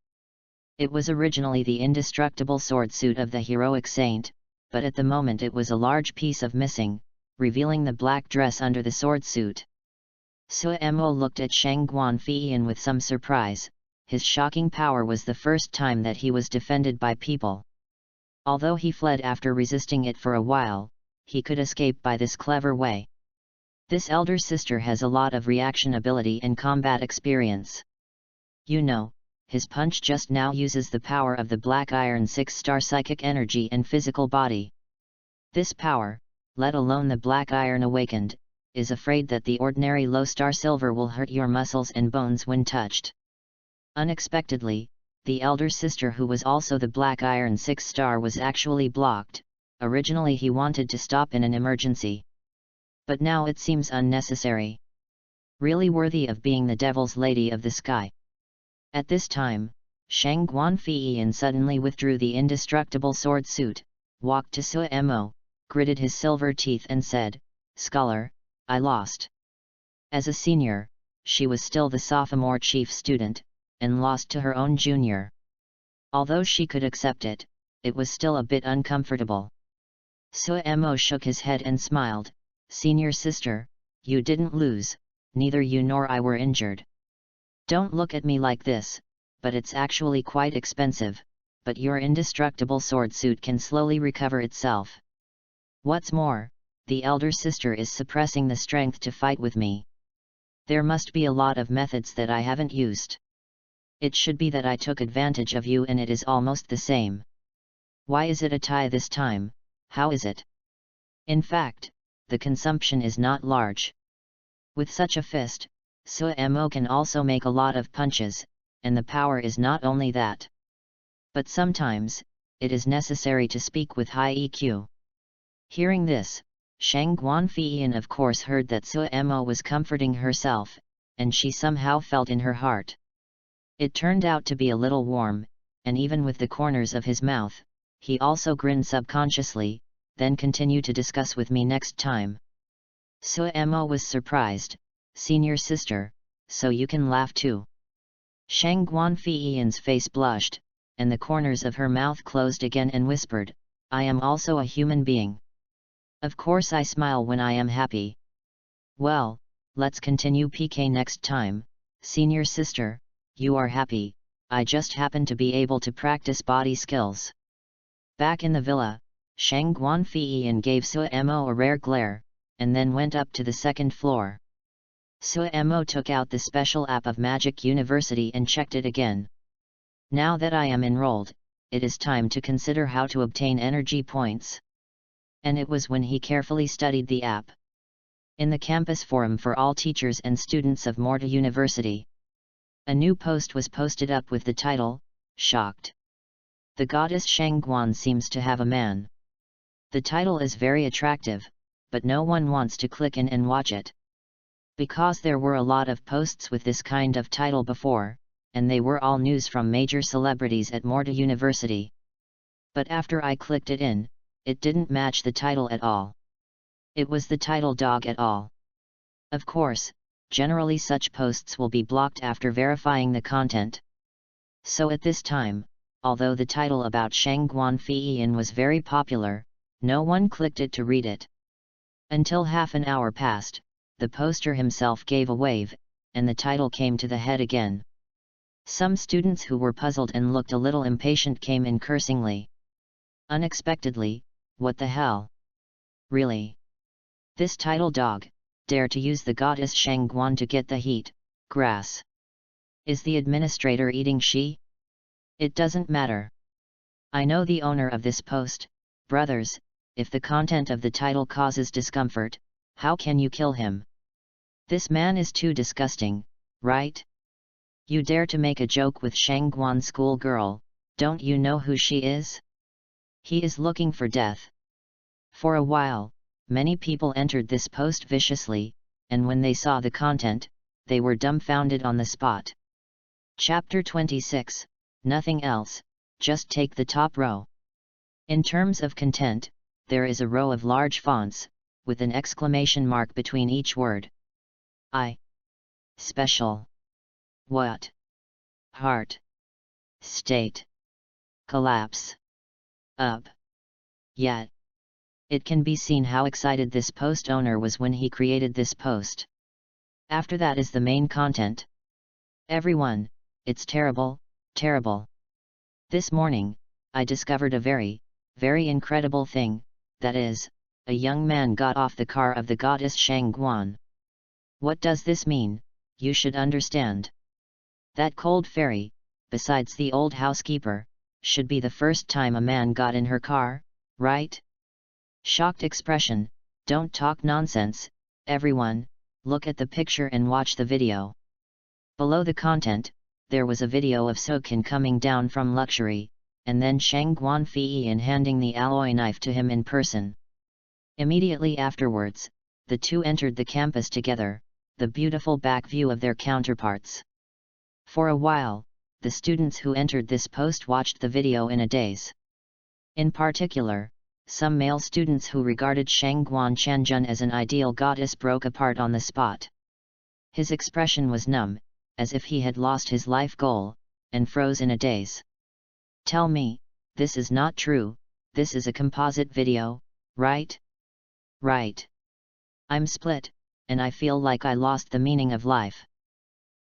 S1: It was originally the indestructible sword suit of the heroic saint, but at the moment it was a large piece of missing, revealing the black dress under the sword suit. Su Mo looked at Shang Guanfiyan with some surprise. His shocking power was the first time that he was defended by people. Although he fled after resisting it for a while, he could escape by this clever way. This elder sister has a lot of reaction ability and combat experience. You know, his punch just now uses the power of the black iron 6-star psychic energy and physical body. This power, let alone the black iron awakened, is afraid that the ordinary low-star silver will hurt your muscles and bones when touched. Unexpectedly, the elder sister who was also the black iron 6-star was actually blocked. Originally he wanted to stop in an emergency. But now it seems unnecessary. Really worthy of being the Devil's Lady of the Sky. At this time, Shang Guanfiyan suddenly withdrew the indestructible sword suit, walked to Su Mo, gritted his silver teeth and said, "Scholar, I lost." As a senior, she was still the sophomore chief student, and lost to her own junior. Although she could accept it, it was still a bit uncomfortable. Su Mo shook his head and smiled, "Senior sister, you didn't lose, neither you nor I were injured. Don't look at me like this, but it's actually quite expensive, but your indestructible sword suit can slowly recover itself. What's more, the elder sister is suppressing the strength to fight with me. There must be a lot of methods that I haven't used. It should be that I took advantage of you and it is almost the same. Why is it a tie this time? How is it? In fact, the consumption is not large. With such a fist, Su Mo can also make a lot of punches, and the power is not only that. But sometimes, it is necessary to speak with high EQ. Hearing this, Shang Guanfiyan of course heard that Su Mo was comforting herself, and she somehow felt in her heart. It turned out to be a little warm, and even with the corners of his mouth, he also grinned subconsciously, then continued to discuss with me next time. Su Mo was surprised, "Senior sister, so you can laugh too?" Shang Guanfiyan's face blushed, and the corners of her mouth closed again and whispered, "I am also a human being. Of course I smile when I am happy. Well, let's continue PK next time, senior sister, you are happy, I just happen to be able to practice body skills." Back in the villa, Shang Guanfiyan gave Su Mo a rare glare, and then went up to the second floor. Su Mo took out the special app of Magic University and checked it again. Now that I am enrolled, it is time to consider how to obtain energy points. And it was when he carefully studied the app. In the campus forum for all teachers and students of Morta University, a new post was posted up with the title, "Shocked. The goddess Shangguan seems to have a man." The title is very attractive, but no one wants to click in and watch it. Because there were a lot of posts with this kind of title before, and they were all news from major celebrities at Morta University. But after I clicked it in, it didn't match the title at all. It was the title dog at all. Of course, generally such posts will be blocked after verifying the content. So at this time, although the title about Shangguan Fiyin was very popular, no one clicked it to read it. Until half an hour passed, the poster himself gave a wave, and the title came to the head again. Some students who were puzzled and looked a little impatient came in cursingly. Unexpectedly, what the hell? Really? This title dog, dare to use the goddess Shangguan to get the heat, grass. Is the administrator eating she? It doesn't matter. I know the owner of this post, brothers, if the content of the title causes discomfort, how can you kill him? This man is too disgusting, right? You dare to make a joke with Shangguan school girl, don't you know who she is? He is looking for death. For a while, many people entered this post viciously, and when they saw the content, they were dumbfounded on the spot. Chapter 26, nothing else, just take the top row. In terms of content, there is a row of large fonts, with an exclamation mark between each word. I. Special. What? Heart. State. Collapse. Up. Yet. It can be seen how excited this post owner was when he created this post. After that is the main content. Everyone, it's terrible, terrible. This morning, I discovered a very, very incredible thing, that is, a young man got off the car of the goddess Shangguan. What does this mean? You should understand. That cold fairy, besides the old housekeeper, should be the first time a man got in her car, right? Shocked expression, don't talk nonsense, everyone, look at the picture and watch the video. Below the content, there was a video of Sokin coming down from luxury, and then Shangguan Fiyin handing the alloy knife to him in person. Immediately afterwards, the two entered the campus together, the beautiful back view of their counterparts. For a while, the students who entered this post watched the video in a daze. In particular, some male students who regarded Shangguan Chanjun as an ideal goddess broke apart on the spot. His expression was numb, as if he had lost his life goal, and froze in a daze. Tell me, this is not true, this is a composite video, right? Right. I'm split, and I feel like I lost the meaning of life.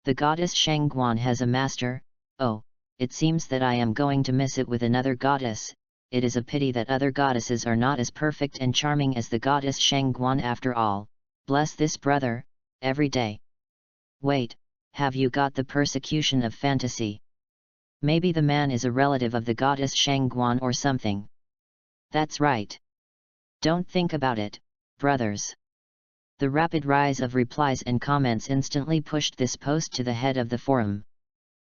S1: The goddess Shangguan has a master, oh, it seems that I am going to miss it with another goddess. It is a pity that other goddesses are not as perfect and charming as the goddess Shangguan after all. Bless this brother, every day. Wait, have you got the persecution of fantasy? Maybe the man is a relative of the goddess Shangguan or something. That's right. Don't think about it, brothers. The rapid rise of replies and comments instantly pushed this post to the head of the forum.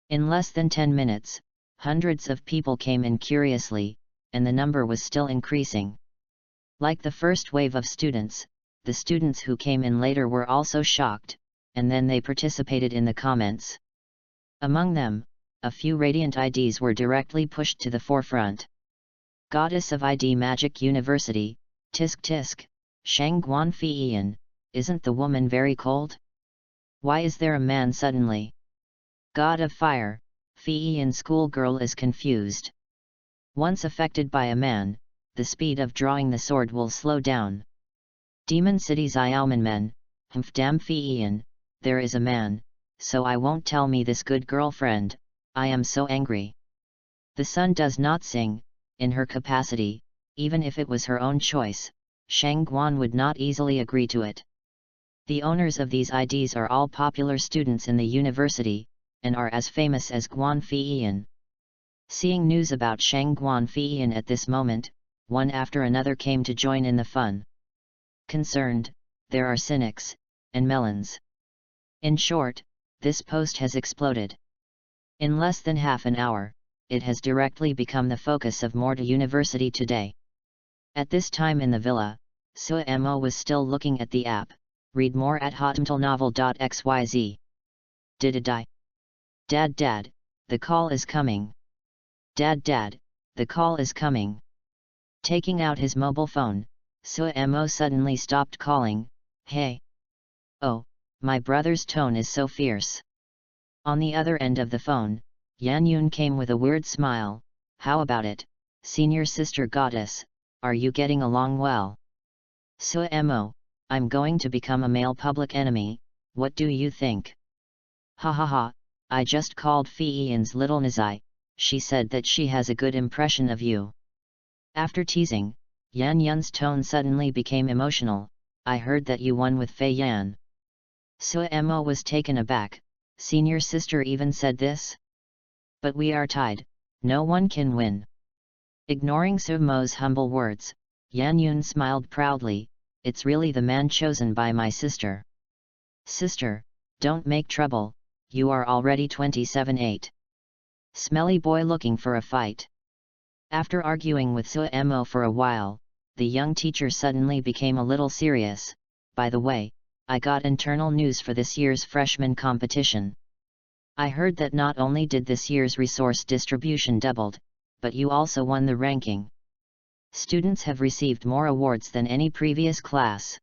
S1: In less than 10 minutes, hundreds of people came in curiously, and the number was still increasing. Like the first wave of students, the students who came in later were also shocked, and then they participated in the comments. Among them, a few radiant IDs were directly pushed to the forefront. Goddess of ID Magic University, tisk tisk, Shangguan Fiyin, isn't the woman very cold? Why is there a man suddenly? God of Fire, Fiyin schoolgirl is confused. Once affected by a man, the speed of drawing the sword will slow down. Demon City Xiaomanmen, Dam Fiyin, there is a man, so I won't tell me this good girlfriend, I am so angry. The sun does not sing, in her capacity, even if it was her own choice, Shangguan would not easily agree to it. The owners of these IDs are all popular students in the university, and are as famous as Guan Fiyin. Seeing news about Shangguan Fiyin at this moment, one after another came to join in the fun. Concerned, there are cynics, and melons. In short, this post has exploded. In less than half an hour, it has directly become the focus of Morta University today. At this time in the villa, Suemo was still looking at the app. Read more at hotmtlnovel.xyz. Did it die? Dad, Dad, the call is coming. Dad, Dad, the call is coming. Taking out his mobile phone, Suemo suddenly stopped calling. Hey! Oh, my brother's tone is so fierce. On the other end of the phone, Yan Yun came with a weird smile. How about it, senior sister goddess, are you getting along well? Suemo, I'm going to become a male public enemy, what do you think? Ha ha ha, I just called Fiian's little Nazai, she said that she has a good impression of you. After teasing, Yan Yun's tone suddenly became emotional. I heard that you won with Fei Yan. Suemo was taken aback. Senior sister even said this? But we are tied, no one can win. Ignoring Suemo's humble words, Yan Yun smiled proudly. It's really the man chosen by my sister. Sister, don't make trouble, you are already 27-8. Smelly boy looking for a fight. After arguing with Suemo for a while, the young teacher suddenly became a little serious. By the way, I got internal news for this year's freshman competition. I heard that not only did this year's resource distribution doubled, but you also won the ranking. Students have received more awards than any previous class.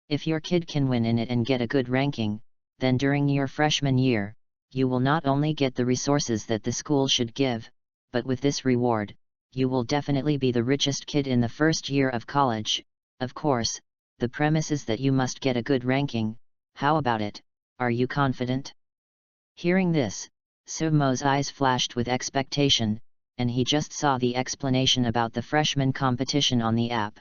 S1: If your kid can win in it and get a good ranking, then during your freshman year, you will not only get the resources that the school should give, but with this reward, you will definitely be the richest kid in the first year of college. Of course, the premise is that you must get a good ranking. How about it, are you confident? Hearing this, Suemo's eyes flashed with expectation, and he just saw the explanation about the freshman competition on the app.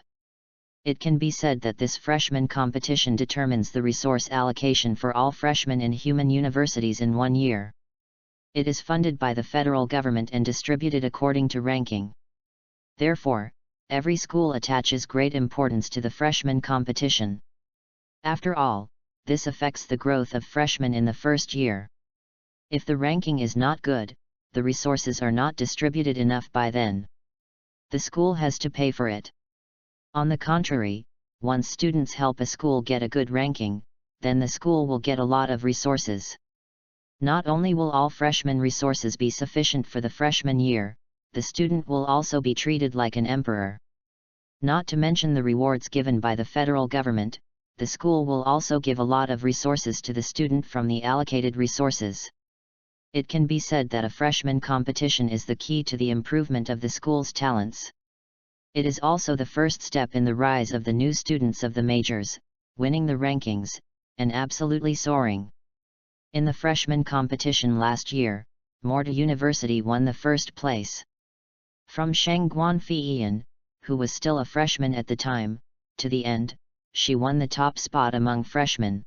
S1: It can be said that this freshman competition determines the resource allocation for all freshmen in human universities in 1 year. It is funded by the federal government and distributed according to ranking. Therefore, every school attaches great importance to the freshman competition. After all, this affects the growth of freshmen in the first year. If the ranking is not good, the resources are not distributed enough by then. The school has to pay for it. On the contrary, once students help a school get a good ranking, then the school will get a lot of resources. Not only will all freshman resources be sufficient for the freshman year, the student will also be treated like an emperor. Not to mention the rewards given by the federal government, the school will also give a lot of resources to the student from the allocated resources. It can be said that a freshman competition is the key to the improvement of the school's talents. It is also the first step in the rise of the new students of the majors, winning the rankings, and absolutely soaring. In the freshman competition last year, Morta University won the first place. From Shangguan Fiyan, who was still a freshman at the time, to the end, she won the top spot among freshmen.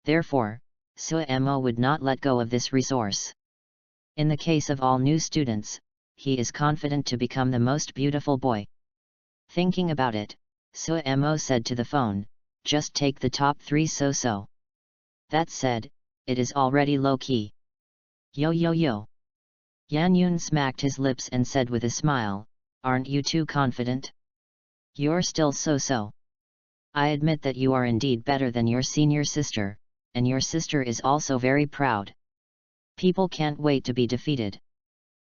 S1: Therefore, Suemo would not let go of this resource. In the case of all new students, he is confident to become the most beautiful boy. Thinking about it, Suemo said to the phone, just take the top 3 so-so. That said, it is already low-key. Yo yo yo. Yan Yun smacked his lips and said with a smile, aren't you too confident? You're still so-so. I admit that you are indeed better than your senior sister, and your sister is also very proud. People can't wait to be defeated.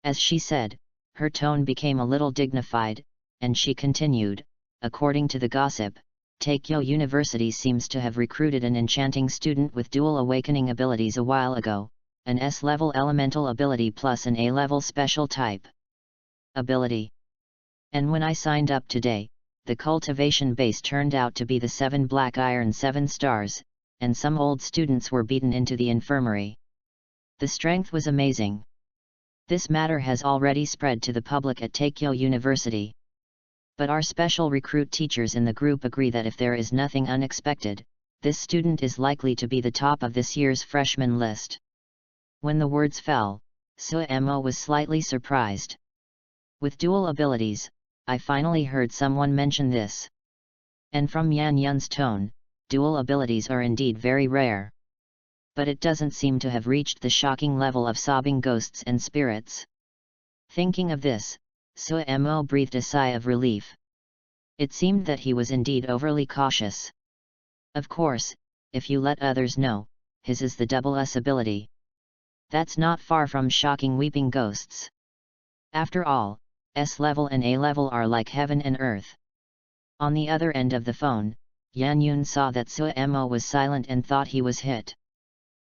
S1: As she said, her tone became a little dignified, and she continued, according to the gossip, Taikyo University seems to have recruited an enchanting student with dual awakening abilities a while ago, an S-level elemental ability plus an A-level special type ability. And when I signed up today, the cultivation base turned out to be the 7 black iron 7 stars, and some old students were beaten into the infirmary. The strength was amazing. This matter has already spread to the public at Taikyo University. But our special recruit teachers in the group agree that if there is nothing unexpected, this student is likely to be the top of this year's freshman list. When the words fell, Suemo was slightly surprised. With dual abilities, I finally heard someone mention this. And from Yan Yun's tone, dual abilities are indeed very rare. But it doesn't seem to have reached the shocking level of sobbing ghosts and spirits. Thinking of this, Suemo breathed a sigh of relief. It seemed that he was indeed overly cautious. Of course, if you let others know, his is the double S ability. That's not far from shocking weeping ghosts. After all, S-level and A-level are like heaven and earth. On the other end of the phone, Yan Yun saw that Suemo was silent and thought he was hit.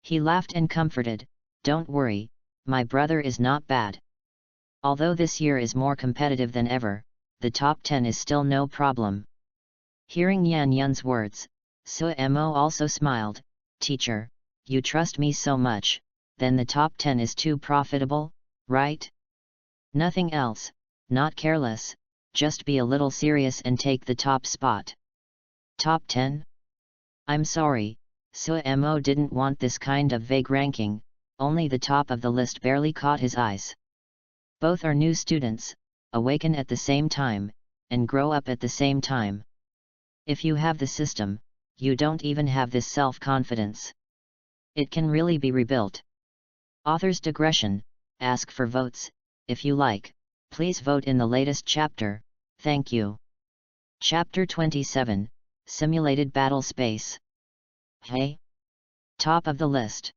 S1: He laughed and comforted, "Don't worry, my brother is not bad. Although this year is more competitive than ever, the top 10 is still no problem." Hearing Yan Yun's words, Suemo also smiled, "Teacher, you trust me so much, then the top 10 is too profitable, right? Nothing else, not careless, just be a little serious and take the top spot." Top 10? I'm sorry, Suemo didn't want this kind of vague ranking, only the top of the list barely caught his eyes. Both are new students, awaken at the same time, and grow up at the same time. If you have the system, you don't even have this self-confidence. It can really be rebuilt. Author's digression, ask for votes, if you like, please vote in the latest chapter, thank you. Chapter 27, Simulated Battle Space. Hey? Top of the list.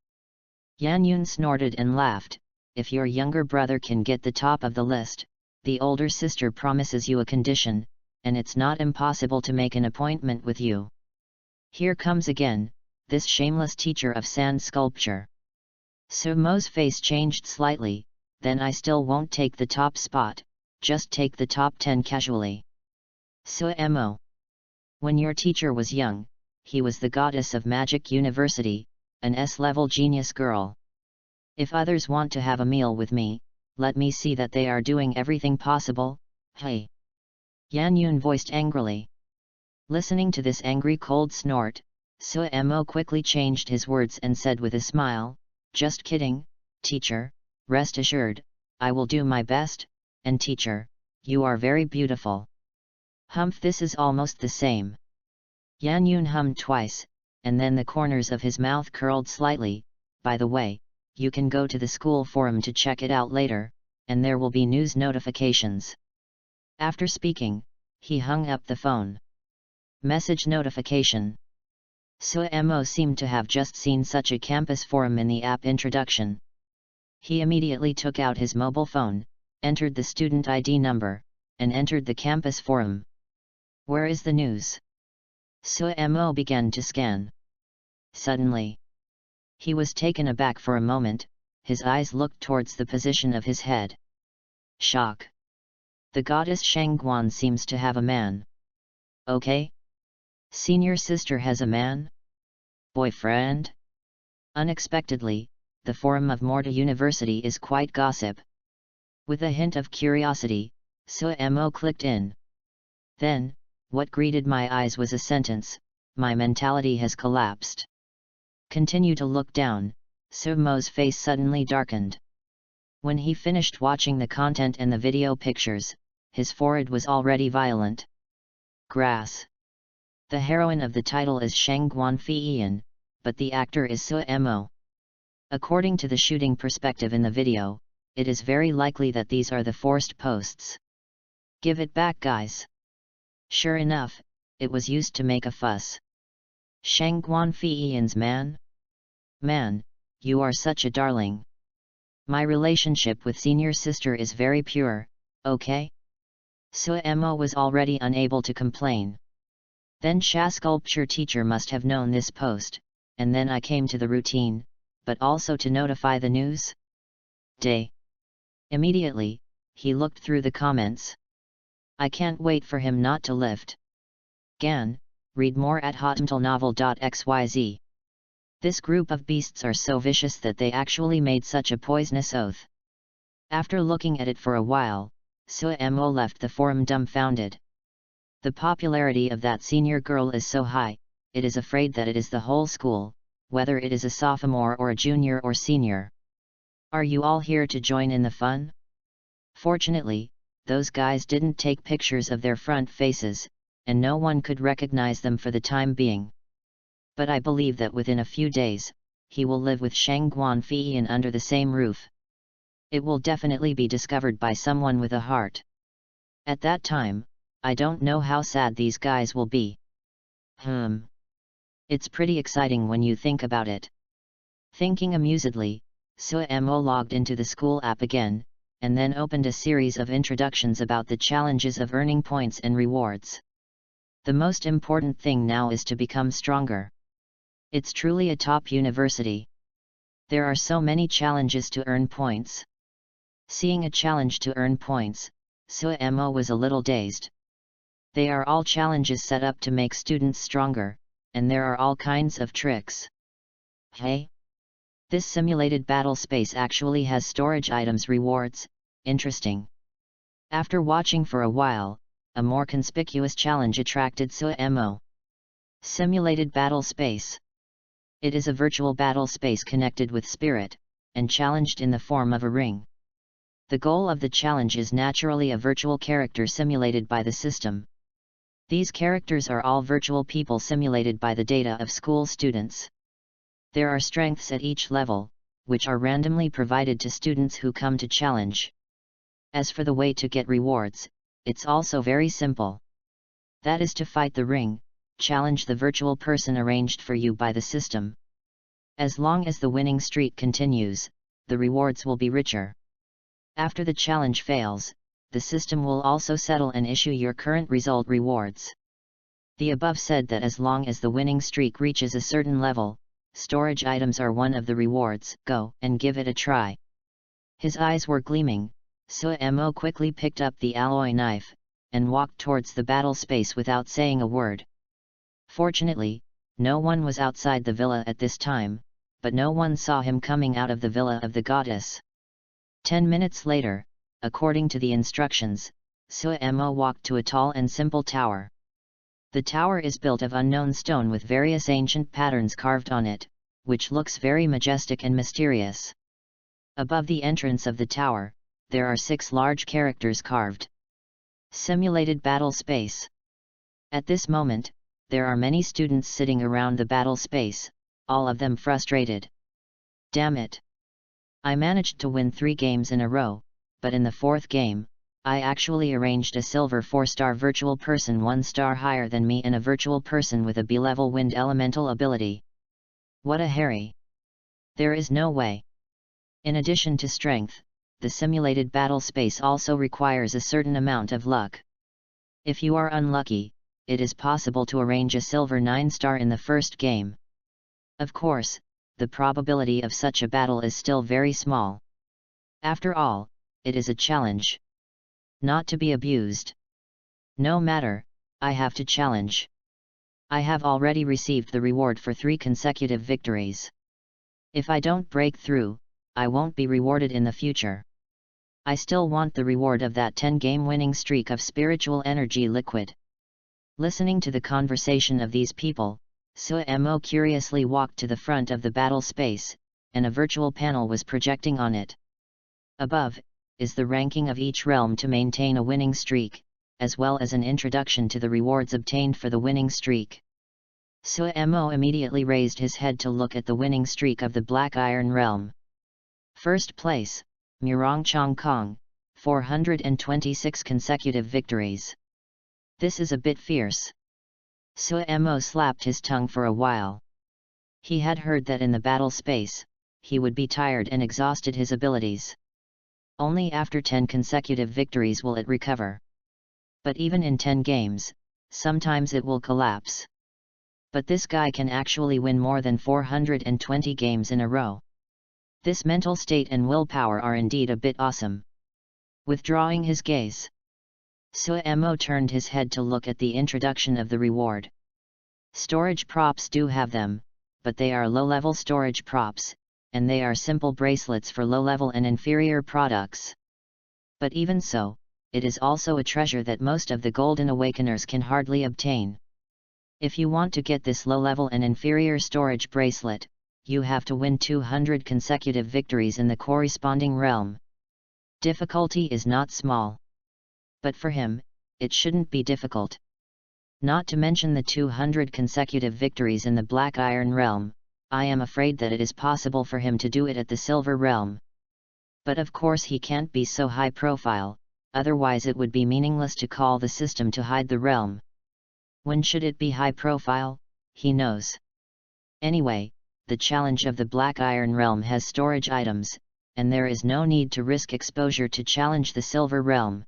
S1: Yan Yun snorted and laughed, "If your younger brother can get the top of the list, the older sister promises you a condition, and it's not impossible to make an appointment with you." Here comes again, this shameless teacher of sand sculpture. Sumo's face changed slightly, "Then I still won't take the top spot, just take the top 10 casually." Suemo. When your teacher was young, he was the goddess of Magic University, an S-level genius girl. If others want to have a meal with me, let me see that they are doing everything possible, hey. Yan Yun voiced angrily. Listening to this angry cold snort, Suemo quickly changed his words and said with a smile, "Just kidding, teacher, rest assured, I will do my best, and teacher, you are very beautiful." Humph, this is almost the same. Yan Yun hummed twice, and then the corners of his mouth curled slightly. "By the way, you can go to the school forum to check it out later, and there will be news notifications." After speaking, he hung up the phone. Message notification. Suemo seemed to have just seen such a campus forum in the app introduction. He immediately took out his mobile phone, entered the student ID number, and entered the campus forum. Where is the news? Suemo began to scan. Suddenly, he was taken aback for a moment, his eyes looked towards the position of his head. Shock. The goddess Shangguan seems to have a man. Okay? Senior sister has a man? Boyfriend? Unexpectedly, the forum of Morta University is quite gossip. With a hint of curiosity, Suemo clicked in. Then, what greeted my eyes was a sentence, "My mentality has collapsed." Continue to look down, Suemo's face suddenly darkened. When he finished watching the content and the video pictures, his forehead was already violent. Grass. The heroine of the title is Shangguan Fiyan, but the actor is Suemo. According to the shooting perspective in the video, it is very likely that these are the forced posts. Give it back, guys. Sure enough, it was used to make a fuss. Shangguan Fiyan's man? Man, you are such a darling. My relationship with senior sister is very pure, okay? Suemo was already unable to complain. Then Sha sculpture teacher must have known this post, and then I came to the routine, but also to notify the news? Day. Immediately, he looked through the comments. I can't wait for him not to lift. Gan, read more at hotmtlnovel.xyz. This group of beasts are so vicious that they actually made such a poisonous oath. After looking at it for a while, Suemo left the forum dumbfounded. The popularity of that senior girl is so high, it is afraid that it is the whole school, whether it is a sophomore or a junior or senior. Are you all here to join in the fun? Fortunately, those guys didn't take pictures of their front faces, and no one could recognize them for the time being. But I believe that within a few days, he will live with Shangguan Fiyan under the same roof. It will definitely be discovered by someone with a heart. At that time, I don't know how sad these guys will be. It's pretty exciting when you think about it. Thinking amusedly, Suemo logged into the school app again, and then opened a series of introductions about the challenges of earning points and rewards. The most important thing now is to become stronger. It's truly a top university. There are so many challenges to earn points. Seeing a challenge to earn points, Suemo was a little dazed. They are all challenges set up to make students stronger, and there are all kinds of tricks. Hey! This simulated battle space actually has storage items rewards, interesting. After watching for a while, a more conspicuous challenge attracted Suemo. Simulated battle space. It is a virtual battle space connected with spirit, and challenged in the form of a ring. The goal of the challenge is naturally a virtual character simulated by the system. These characters are all virtual people simulated by the data of school students. There are strengths at each level, which are randomly provided to students who come to challenge. As for the way to get rewards, it's also very simple. That is to fight the ring, challenge the virtual person arranged for you by the system. As long as the winning streak continues, the rewards will be richer. After the challenge fails, the system will also settle and issue your current result rewards. The above said that as long as the winning streak reaches a certain level, storage items are one of the rewards. Go and give it a try. His eyes were gleaming. Suemo quickly picked up the alloy knife, and walked towards the battle space without saying a word. Fortunately, no one was outside the villa at this time, but no one saw him coming out of the villa of the goddess. 10 minutes later, according to the instructions, Suemo walked to a tall and simple tower. The tower is built of unknown stone with various ancient patterns carved on it, which looks very majestic and mysterious. Above the entrance of the tower, there are 6 large characters carved. Simulated battle space. At this moment, there are many students sitting around the battle space, all of them frustrated. Damn it! I managed to win 3 games in a row, but in the 4th game, I actually arranged a silver 4-star virtual person 1 star higher than me and a virtual person with a B-level wind elemental ability. What a Harry! There is no way. In addition to strength, the simulated battle space also requires a certain amount of luck. If you are unlucky, it is possible to arrange a silver 9-star in the first game. Of course, the probability of such a battle is still very small. After all, it is a challenge. Not to be abused. No matter, I have to challenge. I have already received the reward for 3 consecutive victories. If I don't break through, I won't be rewarded in the future. I still want the reward of that 10-game winning streak of spiritual energy liquid. Listening to the conversation of these people, Suemo curiously walked to the front of the battle space, and a virtual panel was projecting on it. Above is the ranking of each realm to maintain a winning streak, as well as an introduction to the rewards obtained for the winning streak. Suemo immediately raised his head to look at the winning streak of the Black Iron realm. First place, Murong Chong Kong, 426 consecutive victories. This is a bit fierce. Suemo slapped his tongue for a while. He had heard that in the battle space, he would be tired and exhausted his abilities. Only after 10 consecutive victories will it recover. But even in 10 games, sometimes it will collapse. But this guy can actually win more than 420 games in a row. This mental state and willpower are indeed a bit awesome. Withdrawing his gaze, Suemo turned his head to look at the introduction of the reward. Storage props do have them, but they are low-level storage props, and they are simple bracelets for low-level and inferior products. But even so, it is also a treasure that most of the Golden Awakeners can hardly obtain. If you want to get this low-level and inferior storage bracelet, you have to win 200 consecutive victories in the corresponding realm. Difficulty is not small. But for him, it shouldn't be difficult. Not to mention the 200 consecutive victories in the Black Iron realm, I am afraid that it is possible for him to do it at the Silver realm. But of course he can't be so high profile, otherwise it would be meaningless to call the system to hide the realm. When should it be high profile? He knows. Anyway, the challenge of the Black Iron Realm has storage items, and there is no need to risk exposure to challenge the Silver Realm.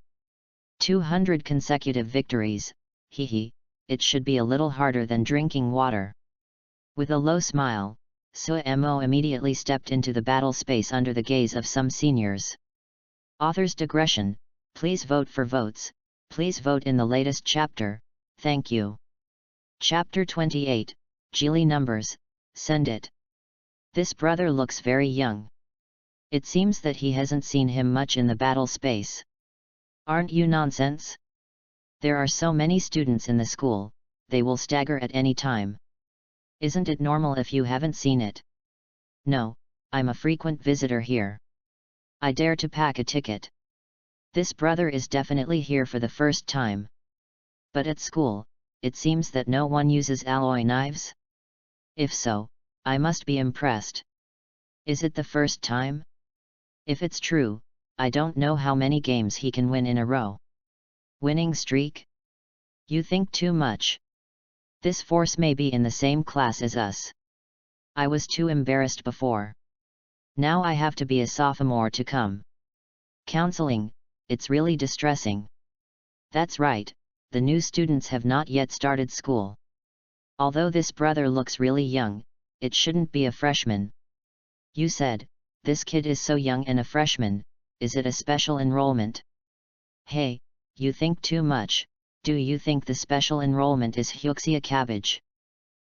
S1: 200 consecutive victories, hehe, it should be a little harder than drinking water. With a low smile, Suemo immediately stepped into the battle space under the gaze of some seniors. Author's digression, please vote for votes, please vote in the latest chapter, thank you. Chapter 28, Geely numbers, send it. This brother looks very young. It seems that he hasn't seen him much in the battle space. Aren't you nonsense? There are so many students in the school, they will stagger at any time. Isn't it normal if you haven't seen it? No, I'm a frequent visitor here. I dare to pack a ticket. This brother is definitely here for the first time. But at school, it seems that no one uses alloy knives? If so, I must be impressed. Is it the first time? If it's true, I don't know how many games he can win in a row. Winning streak? You think too much. This force may be in the same class as us. I was too embarrassed before. Now I have to be a sophomore to come. Counseling, it's really distressing. That's right, the new students have not yet started school. Although this brother looks really young, it shouldn't be a freshman. You said, this kid is so young and a freshman, is it a special enrollment? Hey, you think too much. Do you think the special enrollment is Hyuxia cabbage?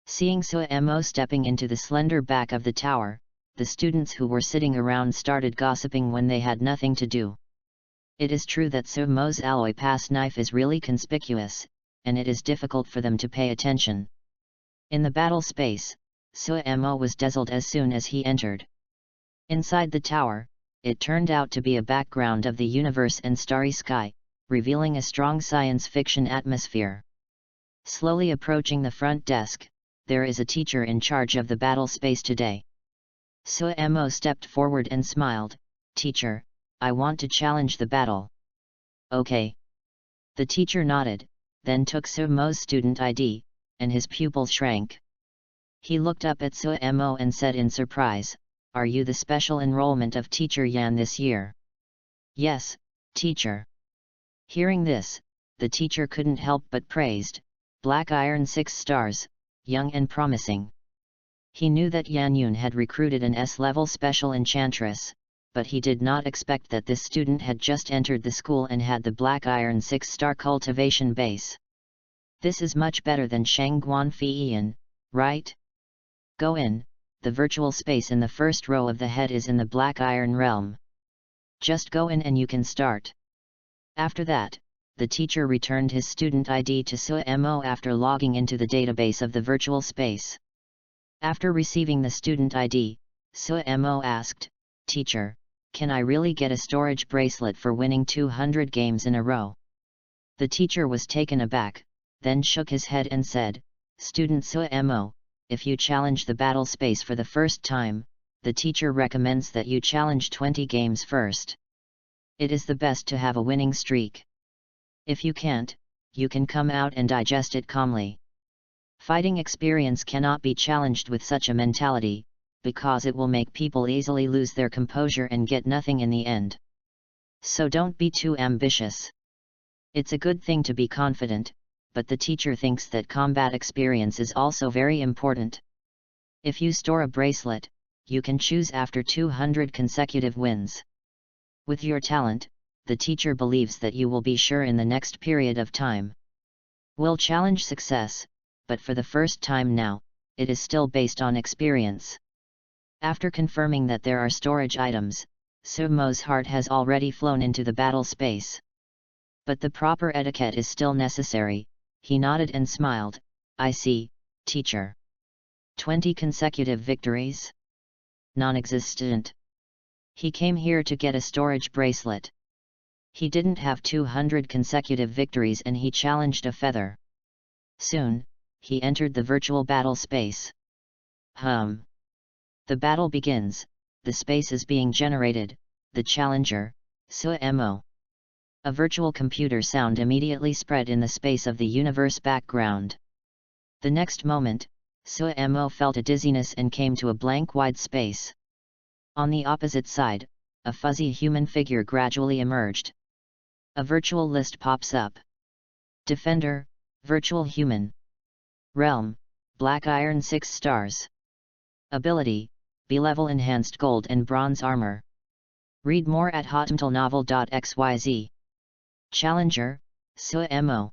S1: Seeing Suemo stepping into the slender back of the tower, the students who were sitting around started gossiping when they had nothing to do. It is true that Suemo's alloy pass knife is really conspicuous, and it is difficult for them to pay attention. In the battle space, Suemo was dazzled as soon as he entered. Inside the tower, it turned out to be a background of the universe and starry sky, revealing a strong science fiction atmosphere. Slowly approaching the front desk, there is a teacher in charge of the battle space today. Suemo stepped forward and smiled, "Teacher, I want to challenge the battle." "Okay." The teacher nodded, then took Suemo's student ID, and his pupils shrank. He looked up at Suemo and said in surprise, "Are you the special enrollment of Teacher Yan this year?" "Yes, teacher." Hearing this, the teacher couldn't help but praised, "Black Iron 6 stars, young and promising." He knew that Yan Yun had recruited an S-level special enchantress, but he did not expect that this student had just entered the school and had the Black Iron 6-star cultivation base. This is much better than Shangguan Fiyan, right? Go in, the virtual space in the first row of the head is in the Black Iron realm. Just go in and you can start. After that, the teacher returned his student ID to Suemo after logging into the database of the virtual space. After receiving the student ID, Suemo asked, "Teacher, can I really get a storage bracelet for winning 200 games in a row?" The teacher was taken aback, then shook his head and said, "Student Suemo, if you challenge the battle space for the first time, the teacher recommends that you challenge 20 games first. It is the best to have a winning streak. If you can't, you can come out and digest it calmly. Fighting experience cannot be challenged with such a mentality, because it will make people easily lose their composure and get nothing in the end. So don't be too ambitious. It's a good thing to be confident, but the teacher thinks that combat experience is also very important. If you store a bracelet, you can choose after 200 consecutive wins. With your talent, the teacher believes that you will be sure in the next period of time. Will challenge success, but for the first time now, it is still based on experience." After confirming that there are storage items, Suemo's heart has already flown into the battle space. But the proper etiquette is still necessary. He nodded and smiled, "I see, teacher. 20 consecutive victories? Non-existent. He came here to get a storage bracelet. He didn't have 200 consecutive victories and he challenged a feather." Soon, he entered the virtual battle space. The battle begins, the space is being generated, the challenger, Suemo. A virtual computer sound immediately spread in the space of the universe background. The next moment, Suemo felt a dizziness and came to a blank wide space. On the opposite side, a fuzzy human figure gradually emerged. A virtual list pops up. Defender, Virtual Human. Realm, Black Iron 6 stars. Ability, B-level enhanced gold and bronze armor. Read more at hotmtlnovel.xyz. Challenger, Suemo.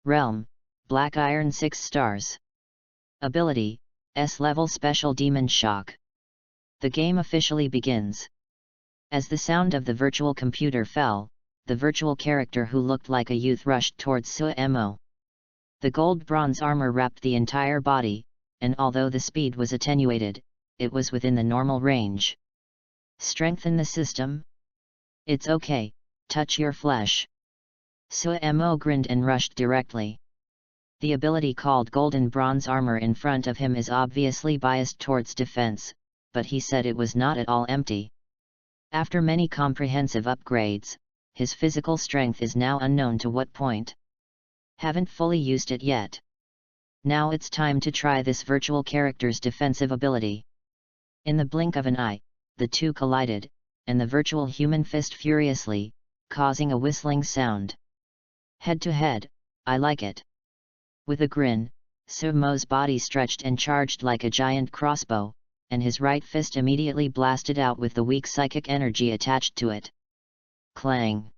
S1: Realm, Black Iron 6 stars. Ability, S-level Special Demon Shock. The game officially begins. As the sound of the virtual computer fell, the virtual character who looked like a youth rushed towards Suemo. The gold-bronze armor wrapped the entire body, and although the speed was attenuated, it was within the normal range. Strengthen the system? It's okay, touch your flesh. Suemo grinned and rushed directly. The ability called Golden Bronze Armor in front of him is obviously biased towards defense, but he said it was not at all empty. After many comprehensive upgrades, his physical strength is now unknown to what point. Haven't fully used it yet. Now it's time to try this virtual character's defensive ability. In the blink of an eye, the two collided, and the virtual human fist furiously, causing a whistling sound. Head to head, I like it. With a grin, Suemo's body stretched and charged like a giant crossbow, and his right fist immediately blasted out with the weak psychic energy attached to it. Clang!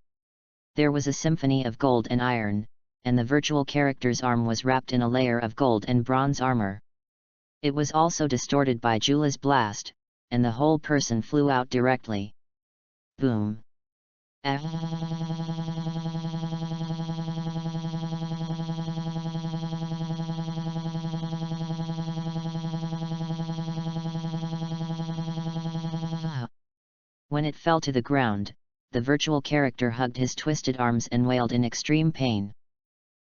S1: There was a symphony of gold and iron, and the virtual character's arm was wrapped in a layer of gold and bronze armor. It was also distorted by Jula's blast, and the whole person flew out directly. Boom! When it fell to the ground, the virtual character hugged his twisted arms and wailed in extreme pain.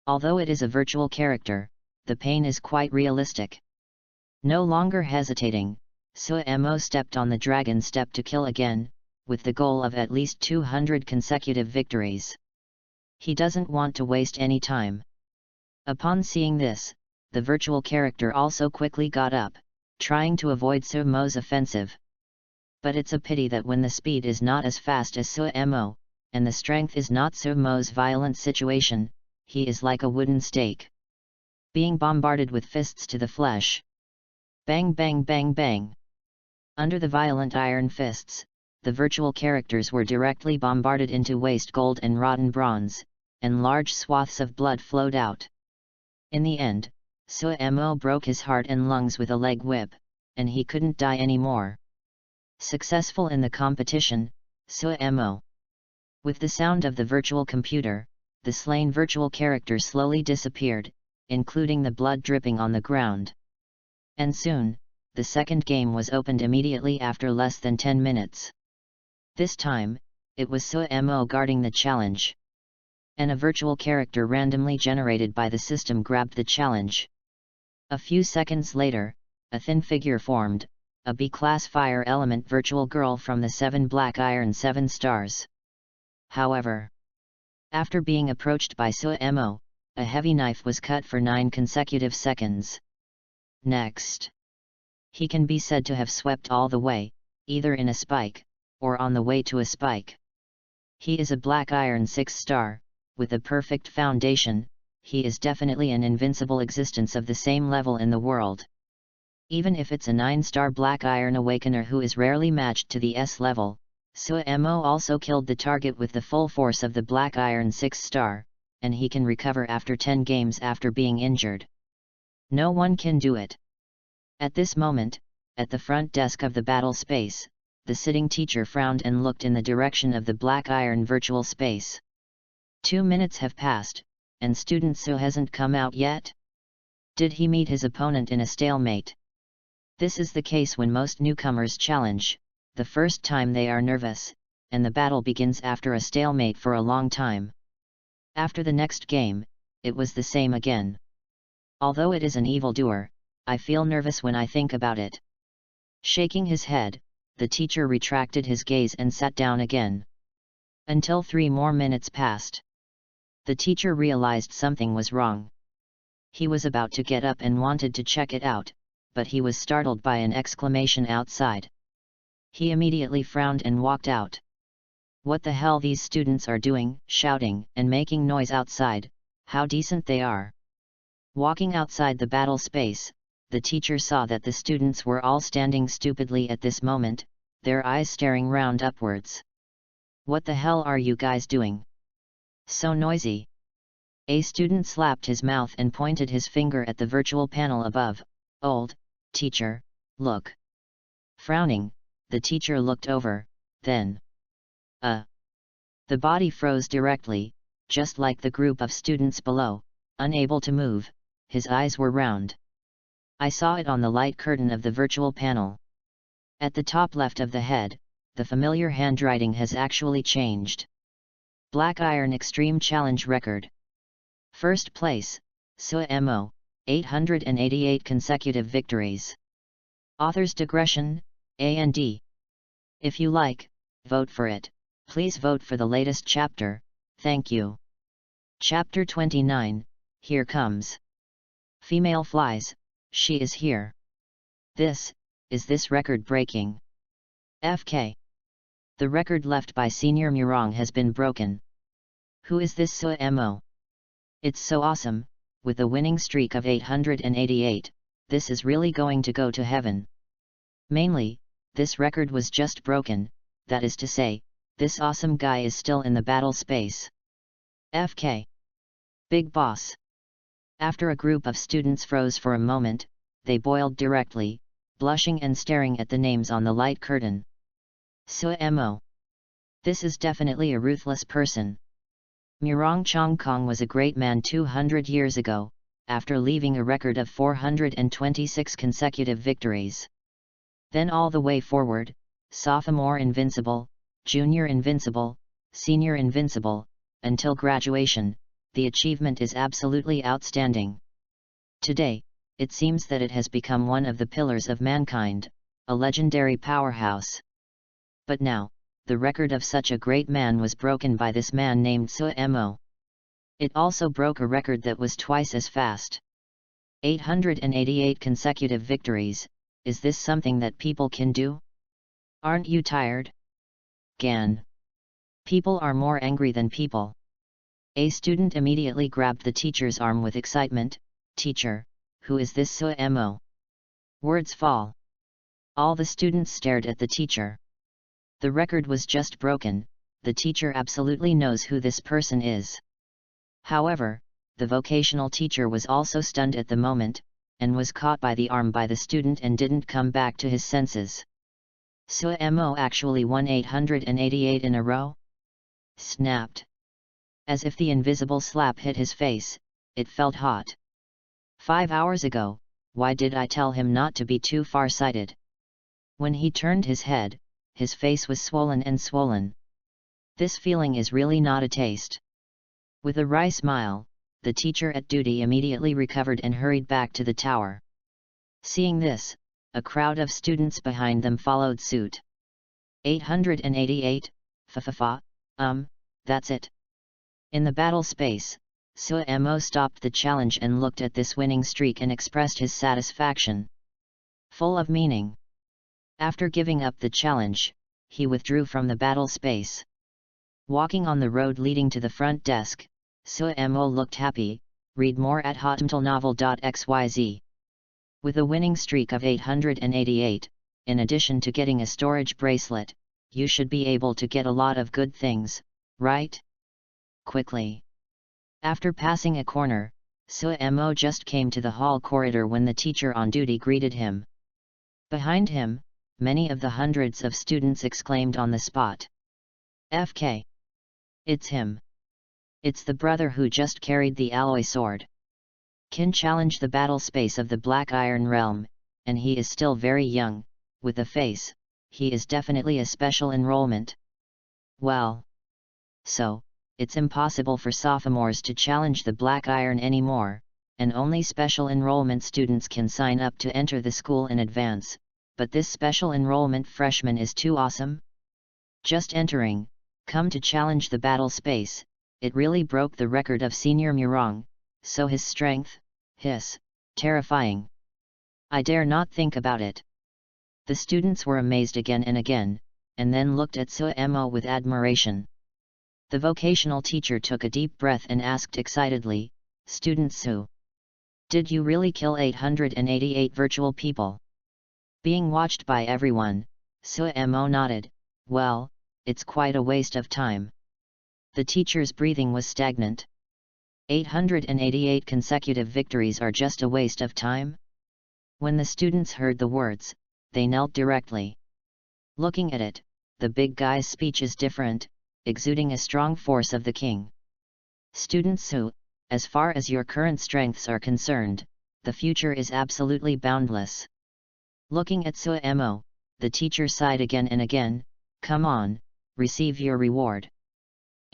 S1: Although it is a virtual character, the pain is quite realistic. No longer hesitating, Suemo stepped on the dragon step to kill again, with the goal of at least 200 consecutive victories. He doesn't want to waste any time. Upon seeing this, the virtual character also quickly got up, trying to avoid Suemo's offensive. But it's a pity that when the speed is not as fast as Suemo, and the strength is not Suemo's violent situation, he is like a wooden stake, being bombarded with fists to the flesh. Bang bang bang bang! Under the violent iron fists, the virtual characters were directly bombarded into waste gold and rotten bronze, and large swaths of blood flowed out. In the end, Suemo broke his heart and lungs with a leg whip, and he couldn't die anymore. Successful in the competition, Suemo. With the sound of the virtual computer, the slain virtual character slowly disappeared, including the blood dripping on the ground. And soon, the second game was opened immediately after less than 10 minutes. This time, it was Suemo guarding the challenge. And a virtual character randomly generated by the system grabbed the challenge. A few seconds later, a thin figure formed, a B-class fire element virtual girl from the 7 Black Iron 7 stars. However, after being approached by Suemo, a heavy knife was cut for 9 consecutive seconds. Next, he can be said to have swept all the way, either in a spike, or on the way to a spike. He is a Black Iron 6 star, with a perfect foundation. He is definitely an invincible existence of the same level in the world. Even if it's a 9-star Black Iron Awakener who is rarely matched to the S level, Suemo also killed the target with the full force of the Black Iron 6 star, and he can recover after 10 games after being injured. No one can do it. At this moment, at the front desk of the battle space, the sitting teacher frowned and looked in the direction of the Black Iron virtual space. 2 minutes have passed, and student Su hasn't come out yet? Did he meet his opponent in a stalemate? This is the case when most newcomers challenge. The first time they are nervous, and the battle begins after a stalemate for a long time. After the next game, it was the same again. Although it is an evildoer, I feel nervous when I think about it. Shaking his head, the teacher retracted his gaze and sat down again. Until 3 more minutes passed. The teacher realized something was wrong. He was about to get up and wanted to check it out, but he was startled by an exclamation outside. He immediately frowned and walked out. What the hell these students are doing, shouting and making noise outside, how decent they are. Walking outside the battle space, the teacher saw that the students were all standing stupidly at this moment, their eyes staring round upwards. What the hell are you guys doing? So noisy. A student slapped his mouth and pointed his finger at the virtual panel above. Old teacher, look. Frowning, the teacher looked over, then. The body froze directly, just like the group of students below, unable to move, his eyes were round. I saw it on the light curtain of the virtual panel. At the top left of the head, the familiar handwriting has actually changed. Black Iron Extreme Challenge Record. First place, Suemo, 888 consecutive victories. Author's digression, A&D. If you like, vote for it. Please vote for the latest chapter, thank you. Chapter 29, Here Comes. Female flies, she is here. Is this record breaking? FK. The record left by Senior Murong has been broken. Who is this Suemo? It's so awesome, with a winning streak of 888, this is really going to go to heaven. Mainly, this record was just broken, that is to say, this awesome guy is still in the battle space. FK. Big boss. After a group of students froze for a moment, they boiled directly, blushing and staring at the names on the light curtain. Suemo. This is definitely a ruthless person. Murong Chongkong was a great man 200 years ago, after leaving a record of 426 consecutive victories. Then all the way forward, sophomore invincible, junior invincible, senior invincible, until graduation, the achievement is absolutely outstanding. Today, it seems that it has become one of the pillars of mankind, a legendary powerhouse. But now, the record of such a great man was broken by this man named Suemo. It also broke a record that was twice as fast. 888 consecutive victories, is this something that people can do? Aren't you tired? Gan. People are more angry than people. A student immediately grabbed the teacher's arm with excitement. Teacher, who is this Suemo? Words fall. All the students stared at the teacher. The record was just broken, the teacher absolutely knows who this person is. However, the vocational teacher was also stunned at the moment, and was caught by the arm by the student and didn't come back to his senses. Suemo actually won 888 in a row? Snapped. As if the invisible slap hit his face, it felt hot. 5 hours ago, why did I tell him not to be too far-sighted? When he turned his head, his face was swollen and swollen. This feeling is really not a taste. With a wry smile, the teacher at duty immediately recovered and hurried back to the tower. Seeing this, a crowd of students behind them followed suit. 888, that's it. In the battle space, Suemo stopped the challenge and looked at this winning streak and expressed his satisfaction. Full of meaning. After giving up the challenge, he withdrew from the battle space. Walking on the road leading to the front desk, Suemo looked happy. Read more at hotmtlnovel.xyz. With a winning streak of 888, in addition to getting a storage bracelet, you should be able to get a lot of good things, right? Quickly. After passing a corner, Suemo just came to the hall corridor when the teacher on duty greeted him. Behind him, many of the hundreds of students exclaimed on the spot. FK. It's him. It's the brother who just carried the alloy sword. Can challenge the battle space of the Black Iron Realm, and he is still very young, with a face, he is definitely a special enrollment. Well. So, it's impossible for sophomores to challenge the Black Iron anymore, and only special enrollment students can sign up to enter the school in advance, but this special enrollment freshman is too awesome? Just entering, come to challenge the battle space, it really broke the record of Senior Murong, so his strength, Hiss, terrifying. I dare not think about it. The students were amazed again and again, and then looked at Suemo with admiration. The vocational teacher took a deep breath and asked excitedly, "Student Su, did you really kill 888 virtual people?" Being watched by everyone, Suemo nodded. "Well, it's quite a waste of time." The teacher's breathing was stagnant. 888 consecutive victories are just a waste of time? When the students heard the words, they knelt directly. Looking at it, the big guy's speech is different, exuding a strong force of the king. "Student Su, as far as your current strengths are concerned, the future is absolutely boundless." Looking at Suemo, the teacher sighed again and again, "Come on, receive your reward."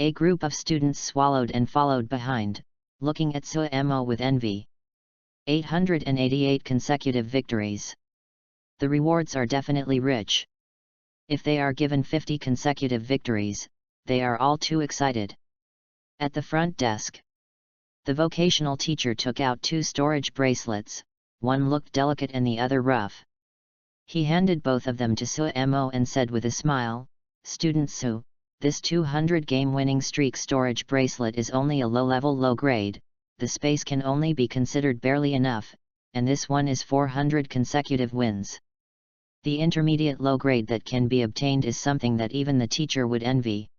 S1: A group of students swallowed and followed behind, looking at Suemo with envy. 888 consecutive victories. The rewards are definitely rich. If they are given 50 consecutive victories, they are all too excited. At the front desk, the vocational teacher took out 2 storage bracelets, one looked delicate and the other rough. He handed both of them to Suemo and said with a smile, "Student Su, this 200 game-winning streak storage bracelet is only a low-level low-grade, the space can only be considered barely enough, and this one is 400 consecutive wins. The intermediate low-grade that can be obtained is something that even the teacher would envy.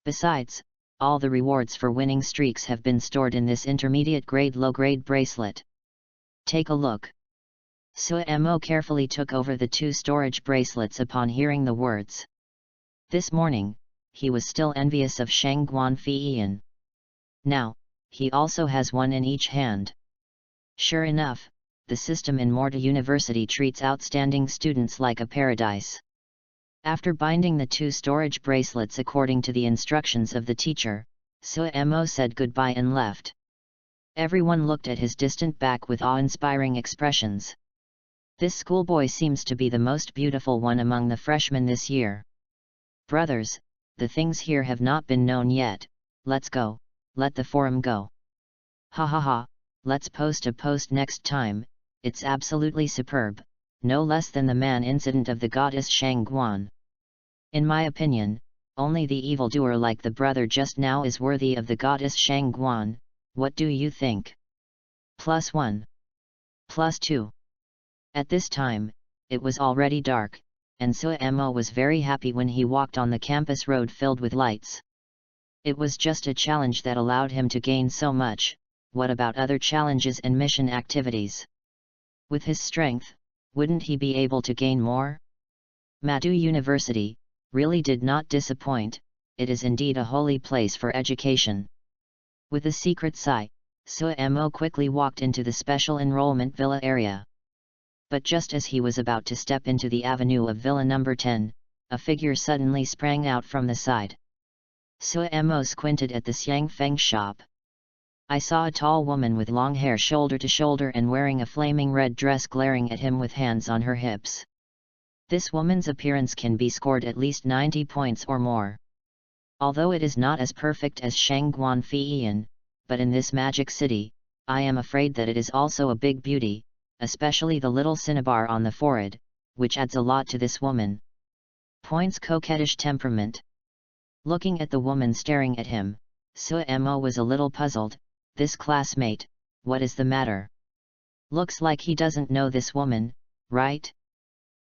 S1: Besides, all the rewards for winning streaks have been stored in this intermediate grade low-grade bracelet. Take a look." Suemo carefully took over the 2 storage bracelets upon hearing the words. This morning, he was still envious of Shangguan Fiyin. Now, he also has one in each hand. Sure enough, the system in Morta University treats outstanding students like a paradise. After binding the 2 storage bracelets according to the instructions of the teacher, Suemo said goodbye and left. Everyone looked at his distant back with awe-inspiring expressions. This schoolboy seems to be the most beautiful one among the freshmen this year. Brothers, the things here have not been known yet, let's go, let the forum go. Ha ha ha, let's post a post next time, it's absolutely superb, no less than the man incident of the goddess Shangguan. In my opinion, only the evildoer like the brother just now is worthy of the goddess Shangguan, what do you think? +1. +2. At this time, it was already dark, and Suemo was very happy when he walked on the campus road filled with lights. It was just a challenge that allowed him to gain so much, what about other challenges and mission activities? With his strength, wouldn't he be able to gain more? Madu University really did not disappoint, it is indeed a holy place for education. With a secret sigh, Suemo quickly walked into the special enrollment villa area. But just as he was about to step into the avenue of Villa number 10, a figure suddenly sprang out from the side. Suemo squinted at the Xiangfeng shop. I saw a tall woman with long hair shoulder to shoulder and wearing a flaming red dress glaring at him with hands on her hips. This woman's appearance can be scored at least 90 points or more. Although it is not as perfect as Shangguan Fiyin, but in this magic city, I am afraid that it is also a big beauty, especially the little cinnabar on the forehead, which adds a lot to this woman. Points coquettish temperament. Looking at the woman staring at him, Suemo was a little puzzled. This classmate, what is the matter? Looks like he doesn't know this woman, right?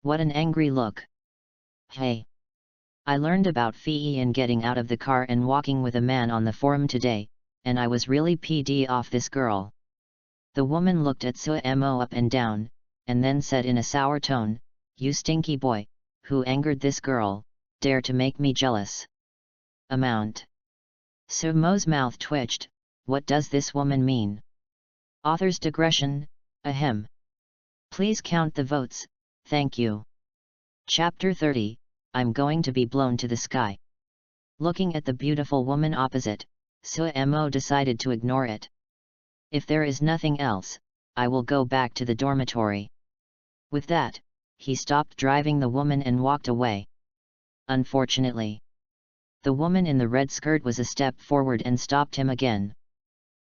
S1: What an angry look. Hey! I learned about Fiyin getting out of the car and walking with a man on the forum today, and I was really pd off this girl. The woman looked at Suemo up and down, and then said in a sour tone, "You stinky boy, who angered this girl, dare to make me jealous?" Amount. Suemo's mouth twitched, what does this woman mean? Author's digression, ahem. Please count the votes, thank you. Chapter 30, I'm going to be blown to the sky. Looking at the beautiful woman opposite, Suemo decided to ignore it. If there is nothing else, I will go back to the dormitory. With that, he stopped driving the woman and walked away. Unfortunately, the woman in the red skirt was a step forward and stopped him again.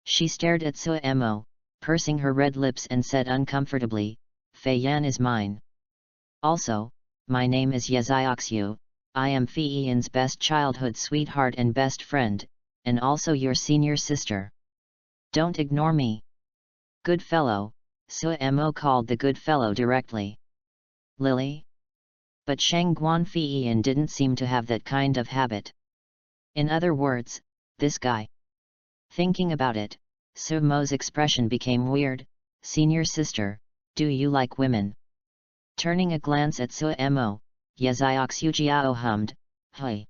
S1: She stared at Suemo, pursing her red lips, and said uncomfortably, Fei Yan is mine. Also, my name is Yezioxu, I am Fei Yan's best childhood sweetheart and best friend, and also your senior sister. Don't ignore me. Good fellow, Suemo called the good fellow directly. Lily? But Shangguan Fei Yan didn't seem to have that kind of habit. In other words, this guy. Thinking about it, Suemo's expression became weird. Senior sister, do you like women? Turning a glance at Suemo, Yezioxu Jiao hummed, Hey.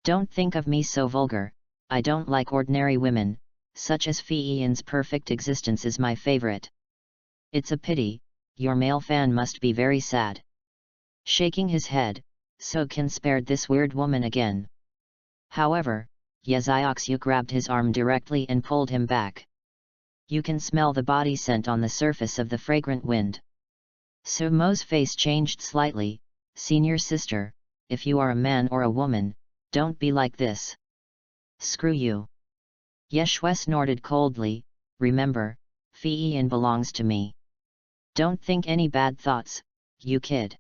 S1: Don't think of me so vulgar, I don't like ordinary women, such as Fei Yan's perfect existence is my favorite. It's a pity, your male fan must be very sad. Shaking his head, Soken spared this weird woman again. However, Yezioxu grabbed his arm directly and pulled him back. You can smell the body scent on the surface of the fragrant wind. Suemo's face changed slightly. Senior sister, if you are a man or a woman, don't be like this. Screw you. Yeshue snorted coldly, remember, Fei Yan belongs to me. Don't think any bad thoughts, you kid.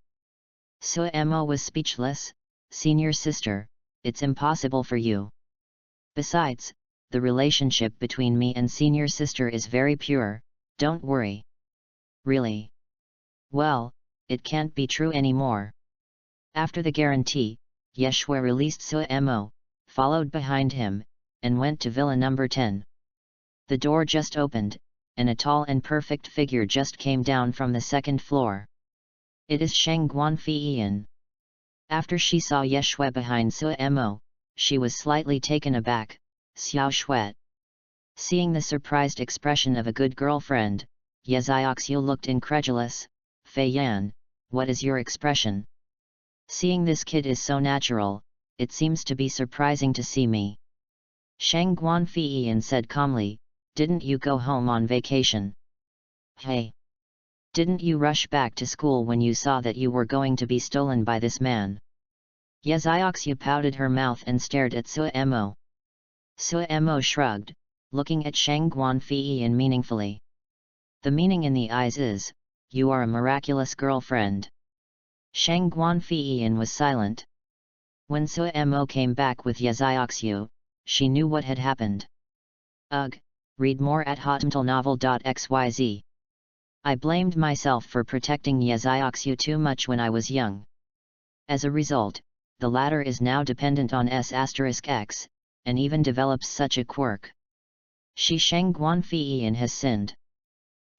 S1: Suemo was speechless. Senior sister, it's impossible for you. Besides, the relationship between me and senior sister is very pure, don't worry. Really? Well, it can't be true anymore. After the guarantee, Yeshue released Suemo, followed behind him, and went to Villa number 10. The door just opened, and a tall and perfect figure just came down from the second floor. It is Shangguan Fei Yan. After she saw Yeshue behind Suemo, she was slightly taken aback. Xiao Shuet. Seeing the surprised expression of a good girlfriend, Yezioxu looked incredulous. Fei Yan, what is your expression? Seeing this kid is so natural, it seems to be surprising to see me. Shangguan Fei Yan said calmly, didn't you go home on vacation? Hey! Didn't you rush back to school when you saw that you were going to be stolen by this man? Yezioxu pouted her mouth and stared at Suemo. Suemo shrugged, looking at Shangguan Fei Yan meaningfully. The meaning in the eyes is, you are a miraculous girlfriend. Shangguan Fei Yan was silent. When Suemo came back with Yezioxu, she knew what had happened. Ugh, read more at hotmtlnovel.xyz. I blamed myself for protecting Yezioxu too much when I was young. As a result, the latter is now dependent on S**x, and even develops such a quirk. Shangguan Fei Yan has sinned.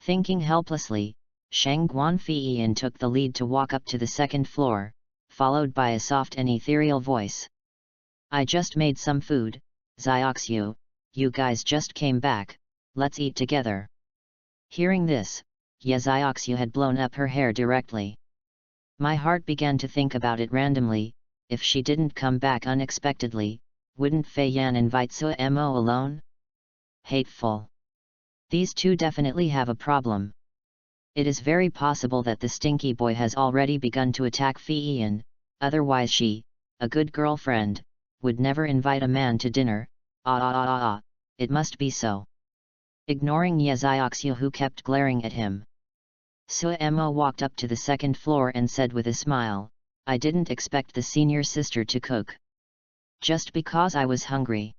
S1: Thinking helplessly, Shangguan Fei Yan took the lead to walk up to the second floor, followed by a soft and ethereal voice. I just made some food, Zioxu, you guys just came back, let's eat together. Hearing this, Yezioxu had blown up her hair directly. My heart began to think about it randomly. If she didn't come back unexpectedly, wouldn't Fei Yan invite Suemo alone? Hateful. These two definitely have a problem. It is very possible that the stinky boy has already begun to attack Fei Yan, otherwise she, a good girlfriend, would never invite a man to dinner. It must be so. Ignoring Yezioxu, who kept glaring at him, Suemo walked up to the second floor and said with a smile, I didn't expect the senior sister to cook. Just because I was hungry.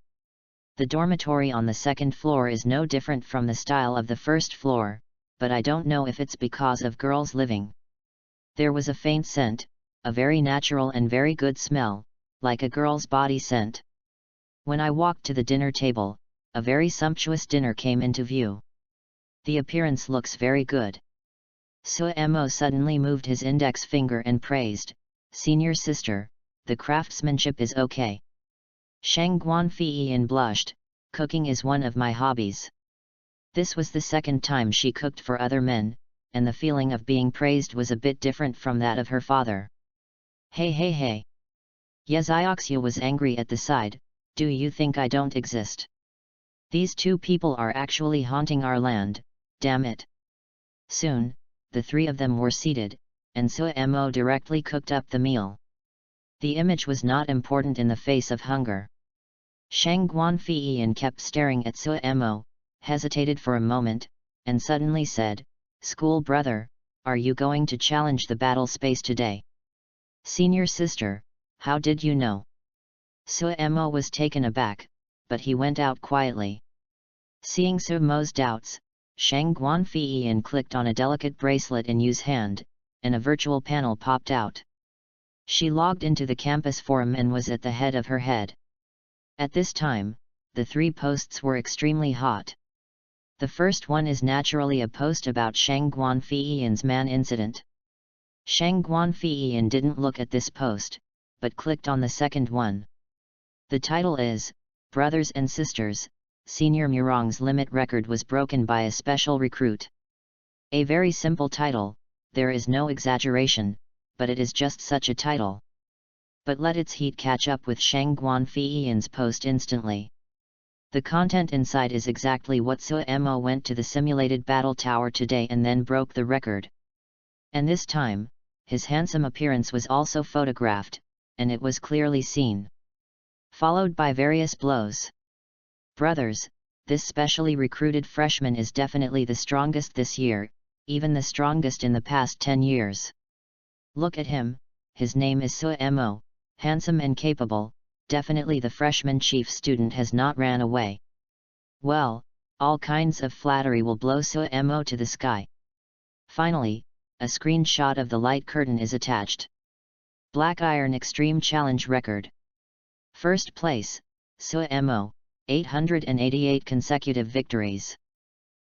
S1: The dormitory on the second floor is no different from the style of the first floor, but I don't know if it's because of girls living. There was a faint scent, a very natural and very good smell, like a girl's body scent. When I walked to the dinner table, a very sumptuous dinner came into view. The appearance looks very good. Suemo suddenly moved his index finger and praised, Senior sister, the craftsmanship is okay. Shangguan Fei Yan blushed, cooking is one of my hobbies. This was the second time she cooked for other men, and the feeling of being praised was a bit different from that of her father. Hey. Yezioxu was angry at the side, do you think I don't exist? These two people are actually haunting our land, damn it. Soon, the three of them were seated, and Suemo directly cooked up the meal. The image was not important in the face of hunger. Shangguan Fei Yan kept staring at Suemo, hesitated for a moment, and suddenly said, "School brother, are you going to challenge the battle space today?" "Senior sister, how did you know?" Suemo was taken aback, but he went out quietly. Seeing Suemo's doubts, Shang Guanfeiyan clicked on a delicate bracelet in Yu's hand, and a virtual panel popped out. She logged into the campus forum and was at the head of her head. At this time, the 3 posts were extremely hot. The first one is naturally a post about Shang Guanfeiyan's man incident. Shang Guanfeiyan didn't look at this post, but clicked on the second one. The title is, "Brothers and Sisters, Senior Murong's limit record was broken by a special recruit." A very simple title, there is no exaggeration, but it is just such a title. But let its heat catch up with Shang Guanfeiyan's post instantly. The content inside is exactly what Suemo went to the simulated battle tower today and then broke the record. And this time, his handsome appearance was also photographed, and it was clearly seen. Followed by various blows. "Brothers, this specially recruited freshman is definitely the strongest this year, even the strongest in the past 10 years. Look at him, his name is Suemo, handsome and capable, definitely the freshman chief student has not ran away." Well, all kinds of flattery will blow Suemo to the sky. Finally, a screenshot of the light curtain is attached. Black Iron Extreme Challenge Record. First place, Suemo, 888 consecutive victories.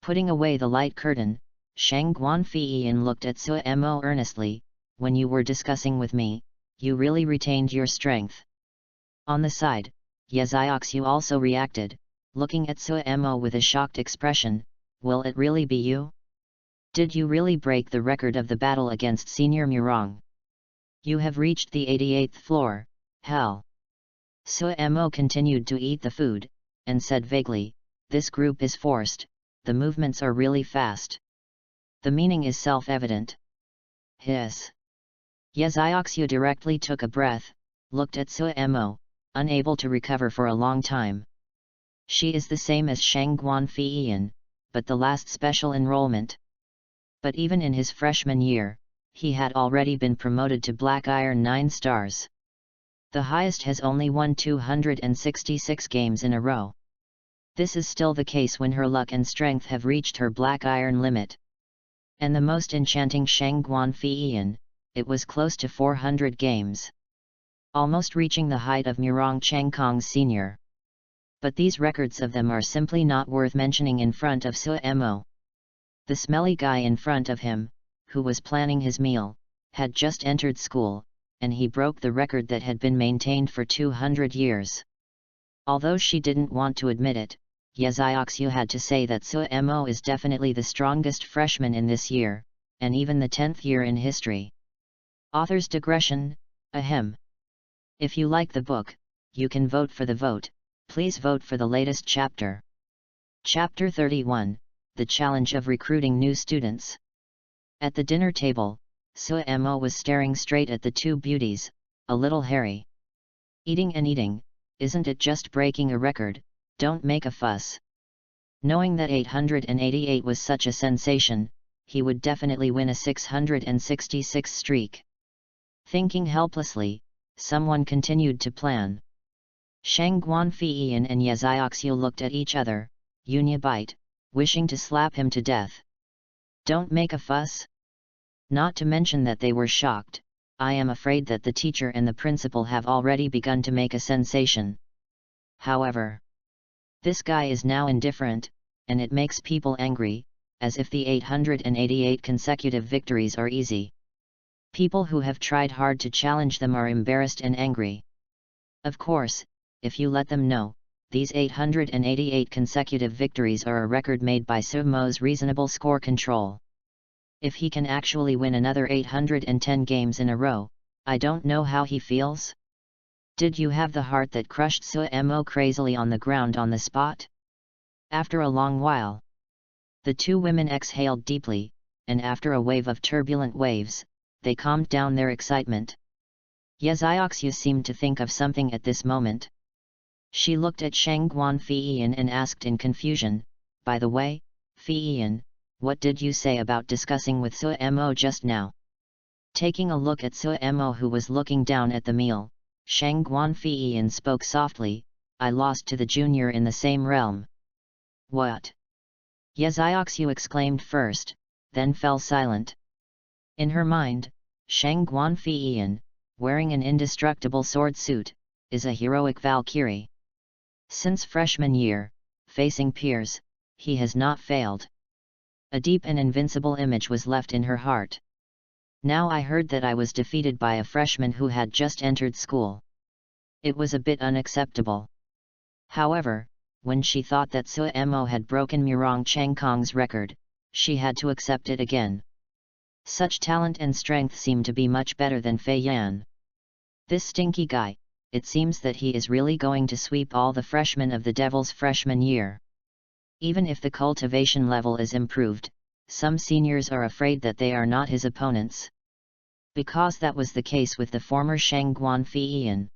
S1: Putting away the light curtain, Shang Guanfeiyan looked at Suemo earnestly, "When you were discussing with me, you really retained your strength." On the side, Yezioxu also reacted, looking at Suemo with a shocked expression, "Will it really be you? Did you really break the record of the battle against Senior Murong? You have reached the 88th floor, hell." Suemo continued to eat the food, and said vaguely, "This group is forced, the movements are really fast. The meaning is self-evident." Hiss. Yezioxu directly took a breath, looked at Suemo, unable to recover for a long time. She is the same as Shang Guanfeiyan, but the last special enrollment. But even in his freshman year, he had already been promoted to Black Iron 9 stars. The highest has only won 266 games in a row. This is still the case when her luck and strength have reached her Black Iron limit. And the most enchanting Shang Guanfeiyan, it was close to 400 games. Almost reaching the height of Murong Changkong Sr. But these records of them are simply not worth mentioning in front of Suemo. The smelly guy in front of him, who was planning his meal, had just entered school, and he broke the record that had been maintained for 200 years. Although she didn't want to admit it, Yezioxu had to say that Suemo is definitely the strongest freshman in this year, and even the 10th year in history. Author's digression, ahem. If you like the book, you can vote for the vote, please vote for the latest chapter. Chapter 31, The Challenge of Recruiting New Students. At the dinner table, Suemo was staring straight at the 2 beauties, a little hairy. "Eating and eating, isn't it just breaking a record, don't make a fuss." Knowing that 888 was such a sensation, he would definitely win a 666 streak. Thinking helplessly, someone continued to plan. Shang Guanfeiyan and Yezioxu looked at each other, unibite, wishing to slap him to death. Don't make a fuss? Not to mention that they were shocked, I am afraid that the teacher and the principal have already begun to make a sensation. However, this guy is now indifferent, and it makes people angry, as if the 888 consecutive victories are easy. People who have tried hard to challenge them are embarrassed and angry. Of course, if you let them know, these 888 consecutive victories are a record made by Suemo's reasonable score control. If he can actually win another 810 games in a row, I don't know how he feels. Did you have the heart that crushed Suemo crazily on the ground on the spot? After a long while, the 2 women exhaled deeply, and after a wave of turbulent waves, they calmed down their excitement. Yezioxu seemed to think of something at this moment. She looked at Shang Guanfeiyan and asked in confusion, "By the way, Feiyan, what did you say about discussing with Suemo just now? Taking a look at Suemo, who was looking down at the meal, Shang Guanfiyan spoke softly, I lost to the junior in the same realm. What? Yezioxu exclaimed first, then fell silent. In her mind, Shang Guanfiyan, wearing an indestructible sword suit, is a heroic Valkyrie. Since freshman year, facing peers, he has not failed. A deep and invincible image was left in her heart. Now I heard that I was defeated by a freshman who had just entered school. It was a bit unacceptable. However, when she thought that Suemo had broken Murong Changkong's record, she had to accept it again. Such talent and strength seemed to be much better than Fei Yan. This stinky guy, it seems that he is really going to sweep all the freshmen of the Devil's freshman year. Even if the cultivation level is improved, some seniors are afraid that they are not his opponents. Because that was the case with the former Shang Guanfiyan.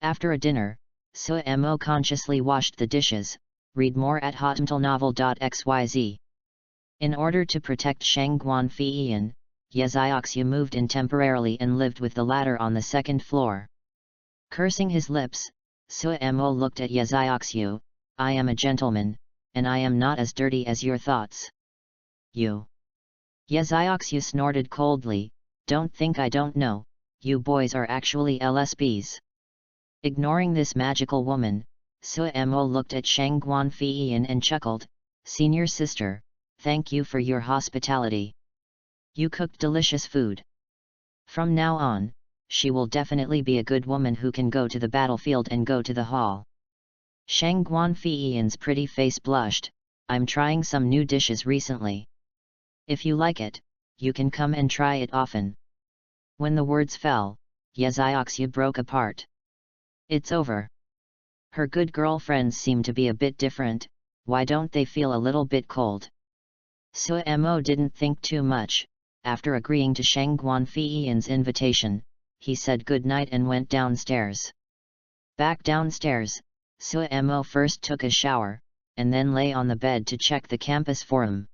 S1: After a dinner, Suemo consciously washed the dishes. Read more at hotmtlnovel.xyz. In order to protect Shang Guanfiyan, Yezioxu moved in temporarily and lived with the latter on the second floor. Cursing his lips, Suemo looked at Yezioxu, I am a gentleman, and I am not as dirty as your thoughts. You. Yezioxu snorted coldly, don't think I don't know, you boys are actually LSBs. Ignoring this magical woman, Suemo looked at Shang Guanfiyan and chuckled, Senior sister, thank you for your hospitality. You cooked delicious food. From now on, she will definitely be a good woman who can go to the battlefield and go to the hall. Shang Guanfiyan's pretty face blushed, I'm trying some new dishes recently. If you like it, you can come and try it often. When the words fell, Yezioxu broke apart. It's over. Her good girlfriends seem to be a bit different, why don't they feel a little bit cold? Suemo didn't think too much. After agreeing to Shang Guanfiyan's invitation, he said good night and went downstairs. Back downstairs, Suemo first took a shower, and then lay on the bed to check the campus forum.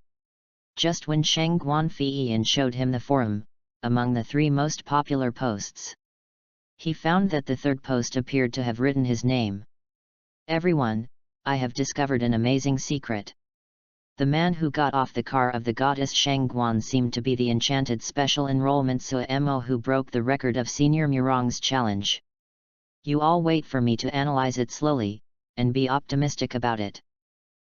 S1: Just when Shang Guanfiyan showed him the forum, among the 3 most popular posts, he found that the third post appeared to have written his name. Everyone, I have discovered an amazing secret. The man who got off the car of the goddess Shangguan seemed to be the enchanted special enrollment Suemo who broke the record of Senior Murong's challenge. You all wait for me to analyze it slowly, and be optimistic about it.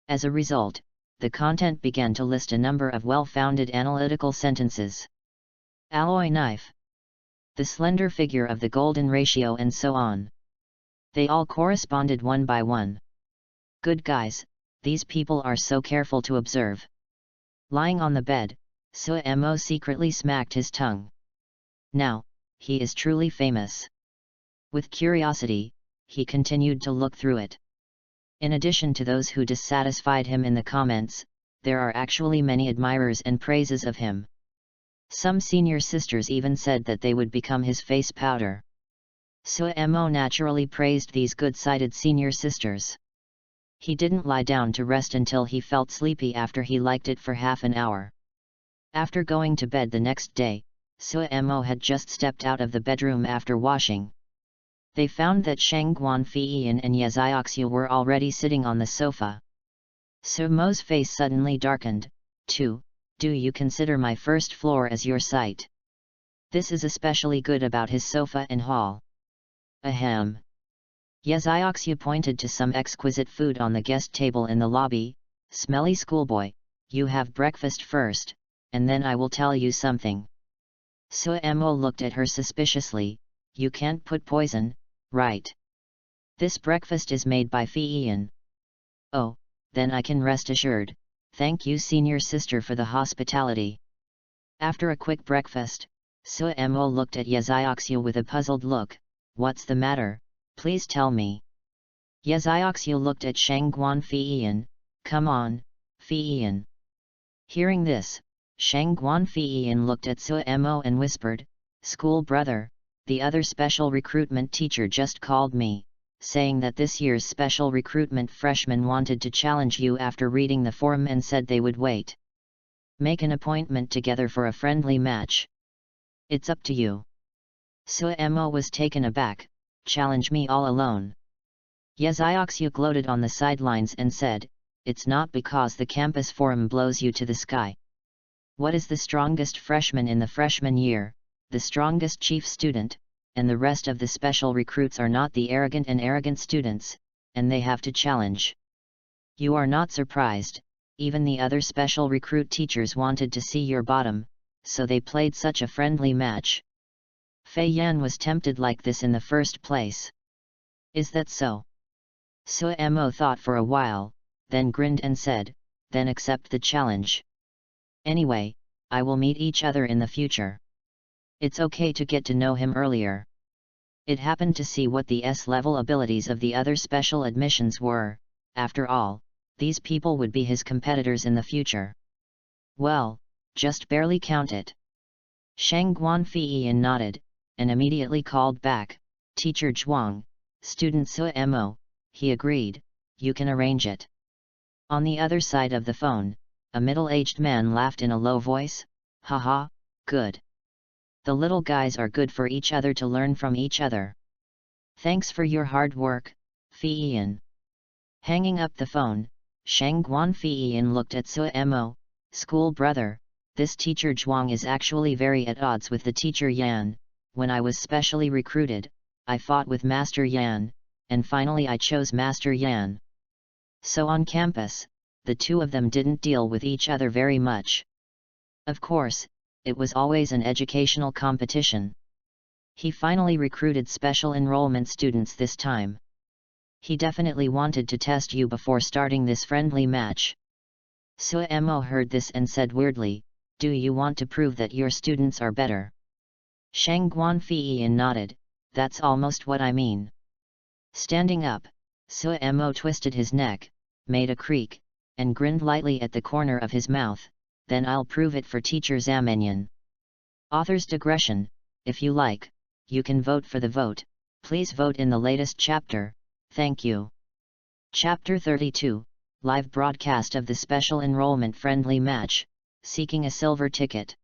S1: As a result, the content began to list a number of well-founded analytical sentences. Alloy knife. The slender figure of the golden ratio and so on. They all corresponded one by one. Good guys, these people are so careful to observe. Lying on the bed, Suemo secretly smacked his tongue. Now, he is truly famous. With curiosity, he continued to look through it. In addition to those who dissatisfied him in the comments, there are actually many admirers and praises of him. Some senior sisters even said that they would become his face powder. Suemo naturally praised these good-sighted senior sisters. He didn't lie down to rest until he felt sleepy after he liked it for half an hour. After going to bed the next day, Suemo had just stepped out of the bedroom after washing. They found that Shang Guanfiyan and Yezioxu were already sitting on the sofa. Suemo's face suddenly darkened. Do you consider my first floor as your site? This is especially good about his sofa and hall. Ahem. Yezioxu pointed to some exquisite food on the guest table in the lobby. Smelly schoolboy, you have breakfast first, and then I will tell you something. Suemo looked at her suspiciously. You can't put poison, right? This breakfast is made by Fiyan. Oh, then I can rest assured. Thank you senior sister for the hospitality. After a quick breakfast, Suemo looked at Yezioxu with a puzzled look. What's the matter, please tell me. Yezioxu looked at Shang Guanfiyan. Come on, Fiyan. Hearing this, Shang Guanfiyan looked at Suemo and whispered, School brother, the other special recruitment teacher just called me, saying that this year's special recruitment freshmen wanted to challenge you after reading the forum and said they would wait. Make an appointment together for a friendly match. It's up to you. Suemo was taken aback. Challenge me all alone. Yezioxu gloated on the sidelines and said, it's not because the campus forum blows you to the sky. What is the strongest freshman in the freshman year, the strongest chief student, and the rest of the special recruits are not the arrogant students, and they have to challenge. You are not surprised, even the other special recruit teachers wanted to see your bottom, so they played such a friendly match. Fei Yan was tempted like this in the first place. Is that so? Suemo thought for a while, then grinned and said, then accept the challenge. Anyway, I will meet each other in the future. It's okay to get to know him earlier. It happened to see what the S-level abilities of the other special admissions were. After all, these people would be his competitors in the future. Well, just barely count it. Shang Guanfeiyan nodded, and immediately called back, Teacher Zhuang, Student Suemo, he agreed, you can arrange it. On the other side of the phone, a middle-aged man laughed in a low voice, haha, good. The little guys are good for each other to learn from each other. Thanks for your hard work, Feiyan. Hanging up the phone, Shang Guanfeiyan looked at Suemo, school brother, this teacher Zhuang is actually very at odds with the teacher Yan. When I was specially recruited, I fought with Master Yan, and finally I chose Master Yan. So on campus, the two of them didn't deal with each other very much. Of course, it was always an educational competition. He finally recruited special enrollment students this time. He definitely wanted to test you before starting this friendly match. Suemo heard this and said weirdly, do you want to prove that your students are better? Shang Guanfeiyan nodded, that's almost what I mean. Standing up, Suemo twisted his neck, made a creak, and grinned lightly at the corner of his mouth, then I'll prove it for Teacher Zamenyan. Author's digression, if you like, you can vote for the vote, please vote in the latest chapter, thank you. Chapter 32, Live broadcast of the special enrollment friendly match, seeking a silver ticket.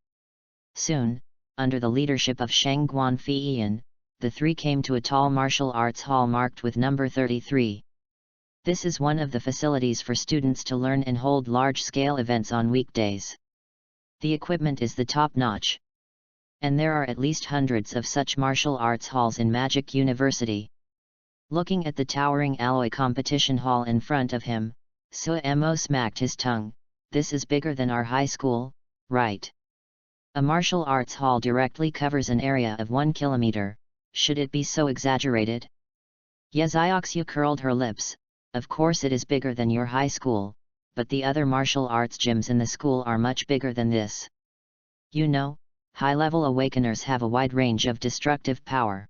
S1: Soon, under the leadership of Shang Guanfeiyan, the three came to a tall martial arts hall marked with number 33. This is one of the facilities for students to learn and hold large-scale events on weekdays. The equipment is the top-notch. And there are at least hundreds of such martial arts halls in Magic University. Looking at the towering alloy competition hall in front of him, Suemo smacked his tongue, this is bigger than our high school, right? A martial arts hall directly covers an area of 1 kilometer, should it be so exaggerated? Yezioxu curled her lips, of course it is bigger than your high school, but the other martial arts gyms in the school are much bigger than this. You know, high-level awakeners have a wide range of destructive power.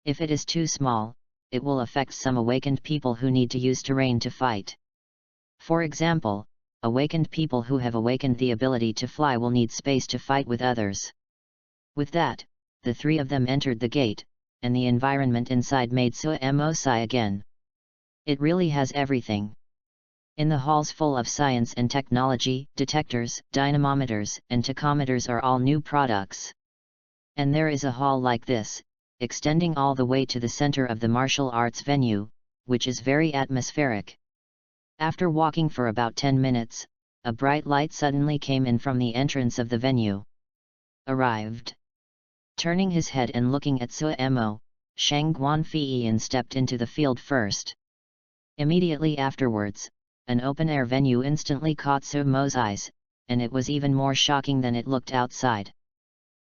S1: If it is too small, it will affect some awakened people who need to use terrain to fight. For example, awakened people who have awakened the ability to fly will need space to fight with others. With that, the three of them entered the gate, and the environment inside made Suemo sigh again. It really has everything. In the halls full of science and technology, detectors, dynamometers, and tachometers are all new products. And there is a hall like this, extending all the way to the center of the martial arts venue, which is very atmospheric. After walking for about 10 minutes, a bright light suddenly came in from the entrance of the venue. Arrived. Turning his head and looking at Suemo, Shang Guanfeiyan stepped into the field first. Immediately afterwards, an open-air venue instantly caught Suemo's eyes, and it was even more shocking than it looked outside.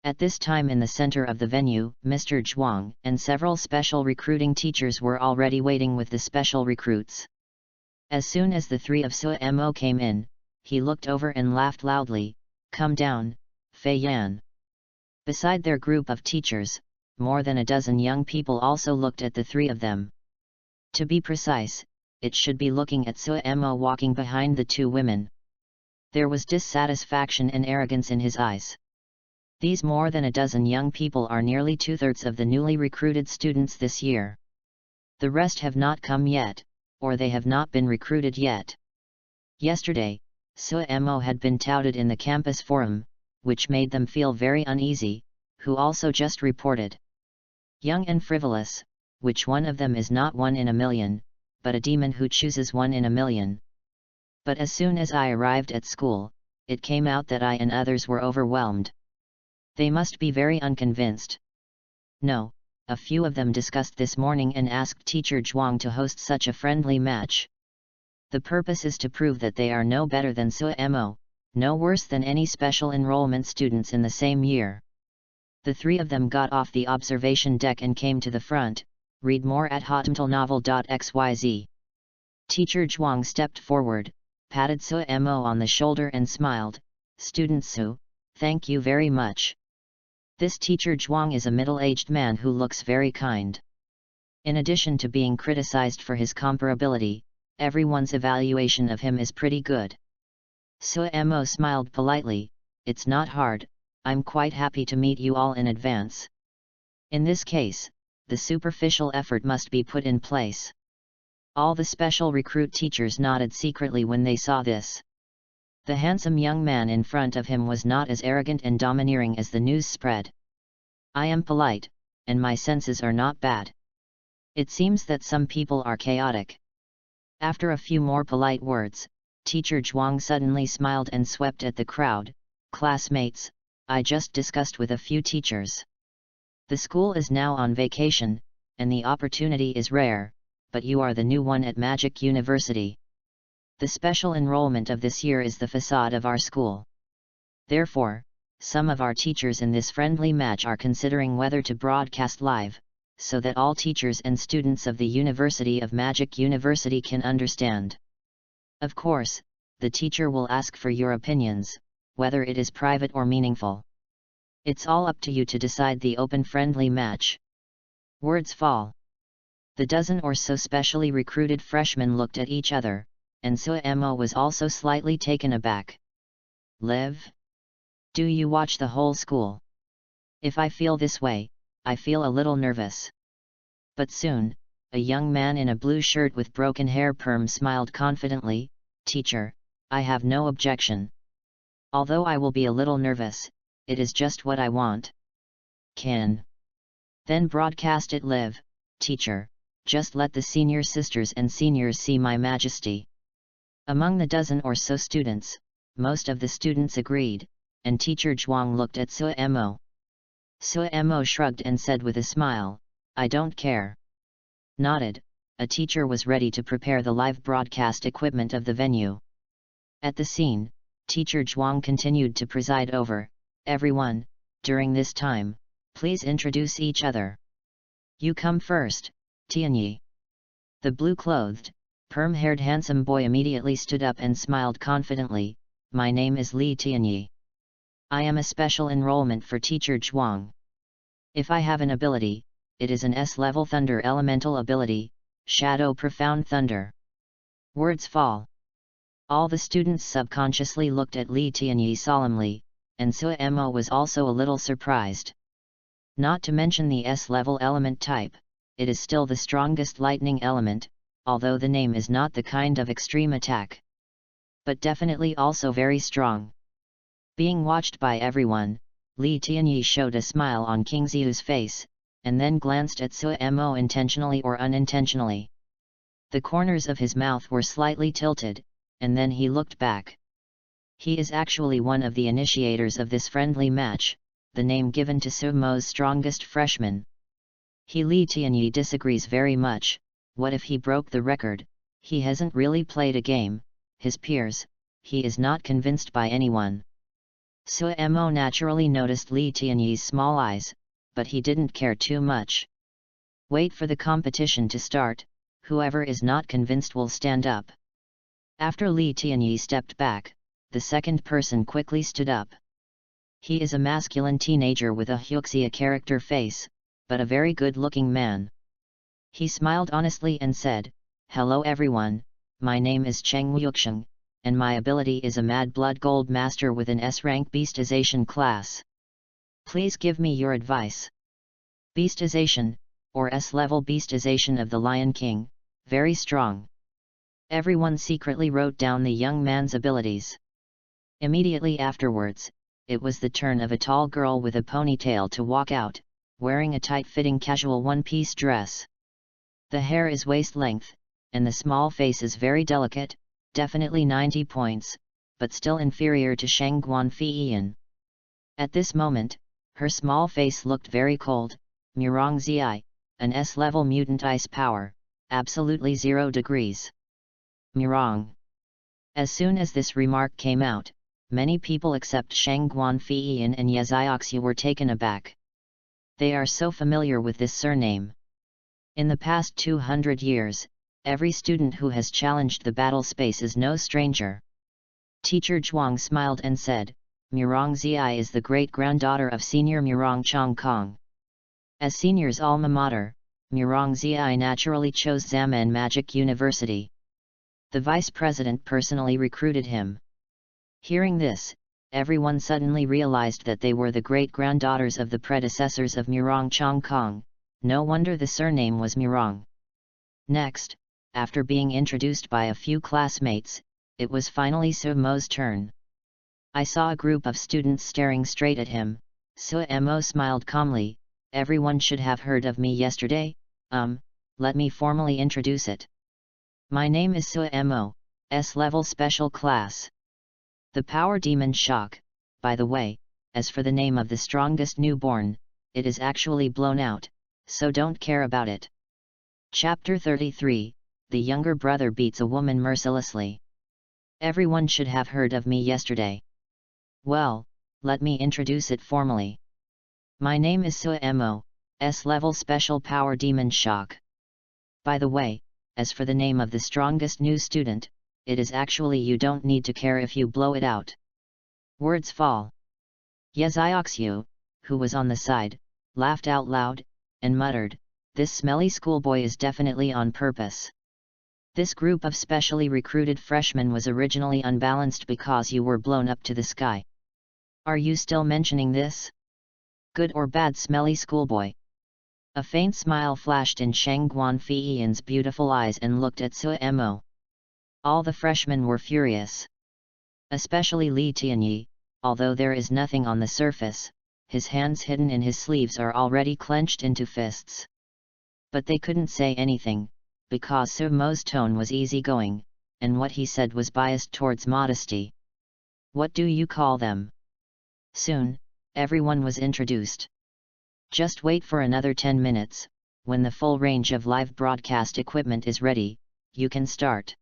S1: At this time in the center of the venue, Mr. Zhuang and several special recruiting teachers were already waiting with the special recruits. As soon as the three of Suemo came in, he looked over and laughed loudly, "Come down, Fei Yan." Beside their group of teachers, more than a dozen young people also looked at the three of them. To be precise, it should be looking at Suemo walking behind the two women. There was dissatisfaction and arrogance in his eyes. These more than a dozen young people are nearly 2/3 of the newly recruited students this year. The rest have not come yet, or they have not been recruited yet. Yesterday, Suemo had been touted in the campus forum, which made them feel very uneasy, who also just reported. Young and frivolous, which one of them is not 1 in a million, but a demon who chooses 1 in a million. But as soon as I arrived at school, it came out that I and others were overwhelmed. They must be very unconvinced. No, a few of them discussed this morning and asked Teacher Zhuang to host such a friendly match. The purpose is to prove that they are no better than Suemo, no worse than any special enrollment students in the same year. The 3 of them got off the observation deck and came to the front. Read more at hotmtlnovel.xyz. Teacher Zhuang stepped forward, patted Suemo on the shoulder and smiled. Student Su, thank you very much. This Teacher Zhuang is a middle-aged man who looks very kind. In addition to being criticized for his comparability, everyone's evaluation of him is pretty good. Suemo smiled politely. It's not hard, I'm quite happy to meet you all in advance. In this case, the superficial effort must be put in place. All the special recruit teachers nodded secretly when they saw this. The handsome young man in front of him was not as arrogant and domineering as the news spread. I am polite, and my senses are not bad. It seems that some people are chaotic. After a few more polite words, Teacher Zhuang suddenly smiled and swept at the crowd. Classmates, I just discussed with a few teachers. The school is now on vacation, and the opportunity is rare, but you are the new one at Magic University. The special enrollment of this year is the facade of our school. Therefore, some of our teachers in this friendly match are considering whether to broadcast live, so that all teachers and students of the University of Magic University can understand. Of course, the teacher will ask for your opinions, whether it is private or meaningful. It's all up to you to decide the open friendly match. Words fall. The dozen or so specially recruited freshmen looked at each other, and Suemo was also slightly taken aback. Live? Do you watch the whole school? If I feel this way, I feel a little nervous. But soon, a young man in a blue shirt with broken hair perm smiled confidently. Teacher, I have no objection. Although I will be a little nervous, it is just what I want. Can. Then broadcast it live, teacher, just let the senior sisters and seniors see my majesty. Among the dozen or so students, most of the students agreed, and Teacher Zhuang looked at Suemo. Suemo shrugged and said with a smile, I don't care. Nodded, a teacher was ready to prepare the live broadcast equipment of the venue. At the scene, Teacher Zhuang continued to preside over. Everyone, during this time, please introduce each other. You come first, Tianyi. The blue-clothed, perm-haired handsome boy immediately stood up and smiled confidently. My name is Li Tianyi. I am a special enrollment for Teacher Zhuang. If I have an ability, it is an S-level Thunder Elemental ability, Shadow Profound Thunder. Words fall. All the students subconsciously looked at Li Tianyi solemnly, and Suemo was also a little surprised. Not to mention the S-level element type, it is still the strongest lightning element, although the name is not the kind of extreme attack. But definitely also very strong. Being watched by everyone, Li Tianyi showed a smile on King Xiu's face, and then glanced at Suemo intentionally or unintentionally. The corners of his mouth were slightly tilted, and then he looked back. He is actually one of the initiators of this friendly match, the name given to Suemo's strongest freshman. Li Tianyi disagrees very much. What if he broke the record? He hasn't really played a game. His peers, he is not convinced by anyone. Suemo naturally noticed Li Tianyi's small eyes, but he didn't care too much. Wait for the competition to start, whoever is not convinced will stand up. After Li Tianyi stepped back, the second person quickly stood up. He is a masculine teenager with a Huxia character face, but a very good-looking man. He smiled honestly and said, Hello everyone, my name is Cheng Wuxiang, and my ability is a Mad Blood Gold Master with an S-rank Beastization class. Please give me your advice. Beastization, or S-level Beastization of the Lion King, very strong. Everyone secretly wrote down the young man's abilities. Immediately afterwards, it was the turn of a tall girl with a ponytail to walk out, wearing a tight-fitting casual one-piece dress. The hair is waist-length, and the small face is very delicate, definitely 90 points, but still inferior to Sheng Guanfiyan. At this moment, her small face looked very cold. Murong Zi, an S-level mutant ice power, absolutely 0 degrees. Murong. As soon as this remark came out, many people except Sheng Guanfiyan and Yazioxu were taken aback. They are so familiar with this surname. In the past 200 years, every student who has challenged the battle space is no stranger. Teacher Zhuang smiled and said, Murong Zi is the great-granddaughter of Senior Murong Chong Kong. As Senior's alma mater, Murong Zi naturally chose Xiamen Magic University. The vice president personally recruited him. Hearing this, everyone suddenly realized that they were the great-granddaughters of the predecessors of Murong Chong Kong. No wonder the surname was Murong. Next, after being introduced by a few classmates, it was finally Su Mo's turn. I saw a group of students staring straight at him. Su Mo smiled calmly. Everyone should have heard of me yesterday. Let me formally introduce it. My name is Su Mo, S-level special class. The power demon shock. By the way, as for the name of the strongest newborn, it is actually blown out, so don't care about it. Chapter 33, The Younger Brother Beats a Woman Mercilessly. Everyone should have heard of me yesterday. Well, let me introduce it formally. My name is Su Mo, S-level special power demon shock. By the way, as for the name of the strongest new student, it is actually you don't need to care if you blow it out. Words fall. Yazioxu, who was on the side, laughed out loud, and muttered, this smelly schoolboy is definitely on purpose. This group of specially recruited freshmen was originally unbalanced because you were blown up to the sky. Are you still mentioning this? Good or bad smelly schoolboy? A faint smile flashed in Sheng Guanfiyan's beautiful eyes and looked at Su Mo. All the freshmen were furious. Especially Li Tianyi, although there is nothing on the surface, his hands hidden in his sleeves are already clenched into fists. But they couldn't say anything, because Su Mo's tone was easygoing, and what he said was biased towards modesty. What do you call them? Soon, everyone was introduced. Just wait for another 10 minutes, when the full range of live broadcast equipment is ready, you can start.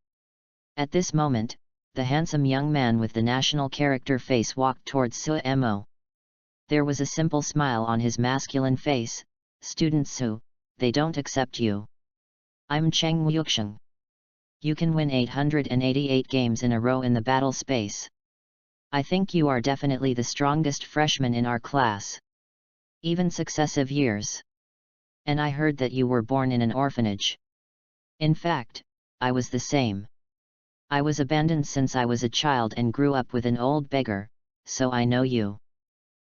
S1: At this moment, the handsome young man with the national character face walked towards Su Mo. There was a simple smile on his masculine face. Student Su, they don't accept you. I'm Cheng Yuxiang. You can win 888 games in a row in the battle space. I think you are definitely the strongest freshman in our class. Even successive years. And I heard that you were born in an orphanage. In fact, I was the same. I was abandoned since I was a child and grew up with an old beggar, so I know you.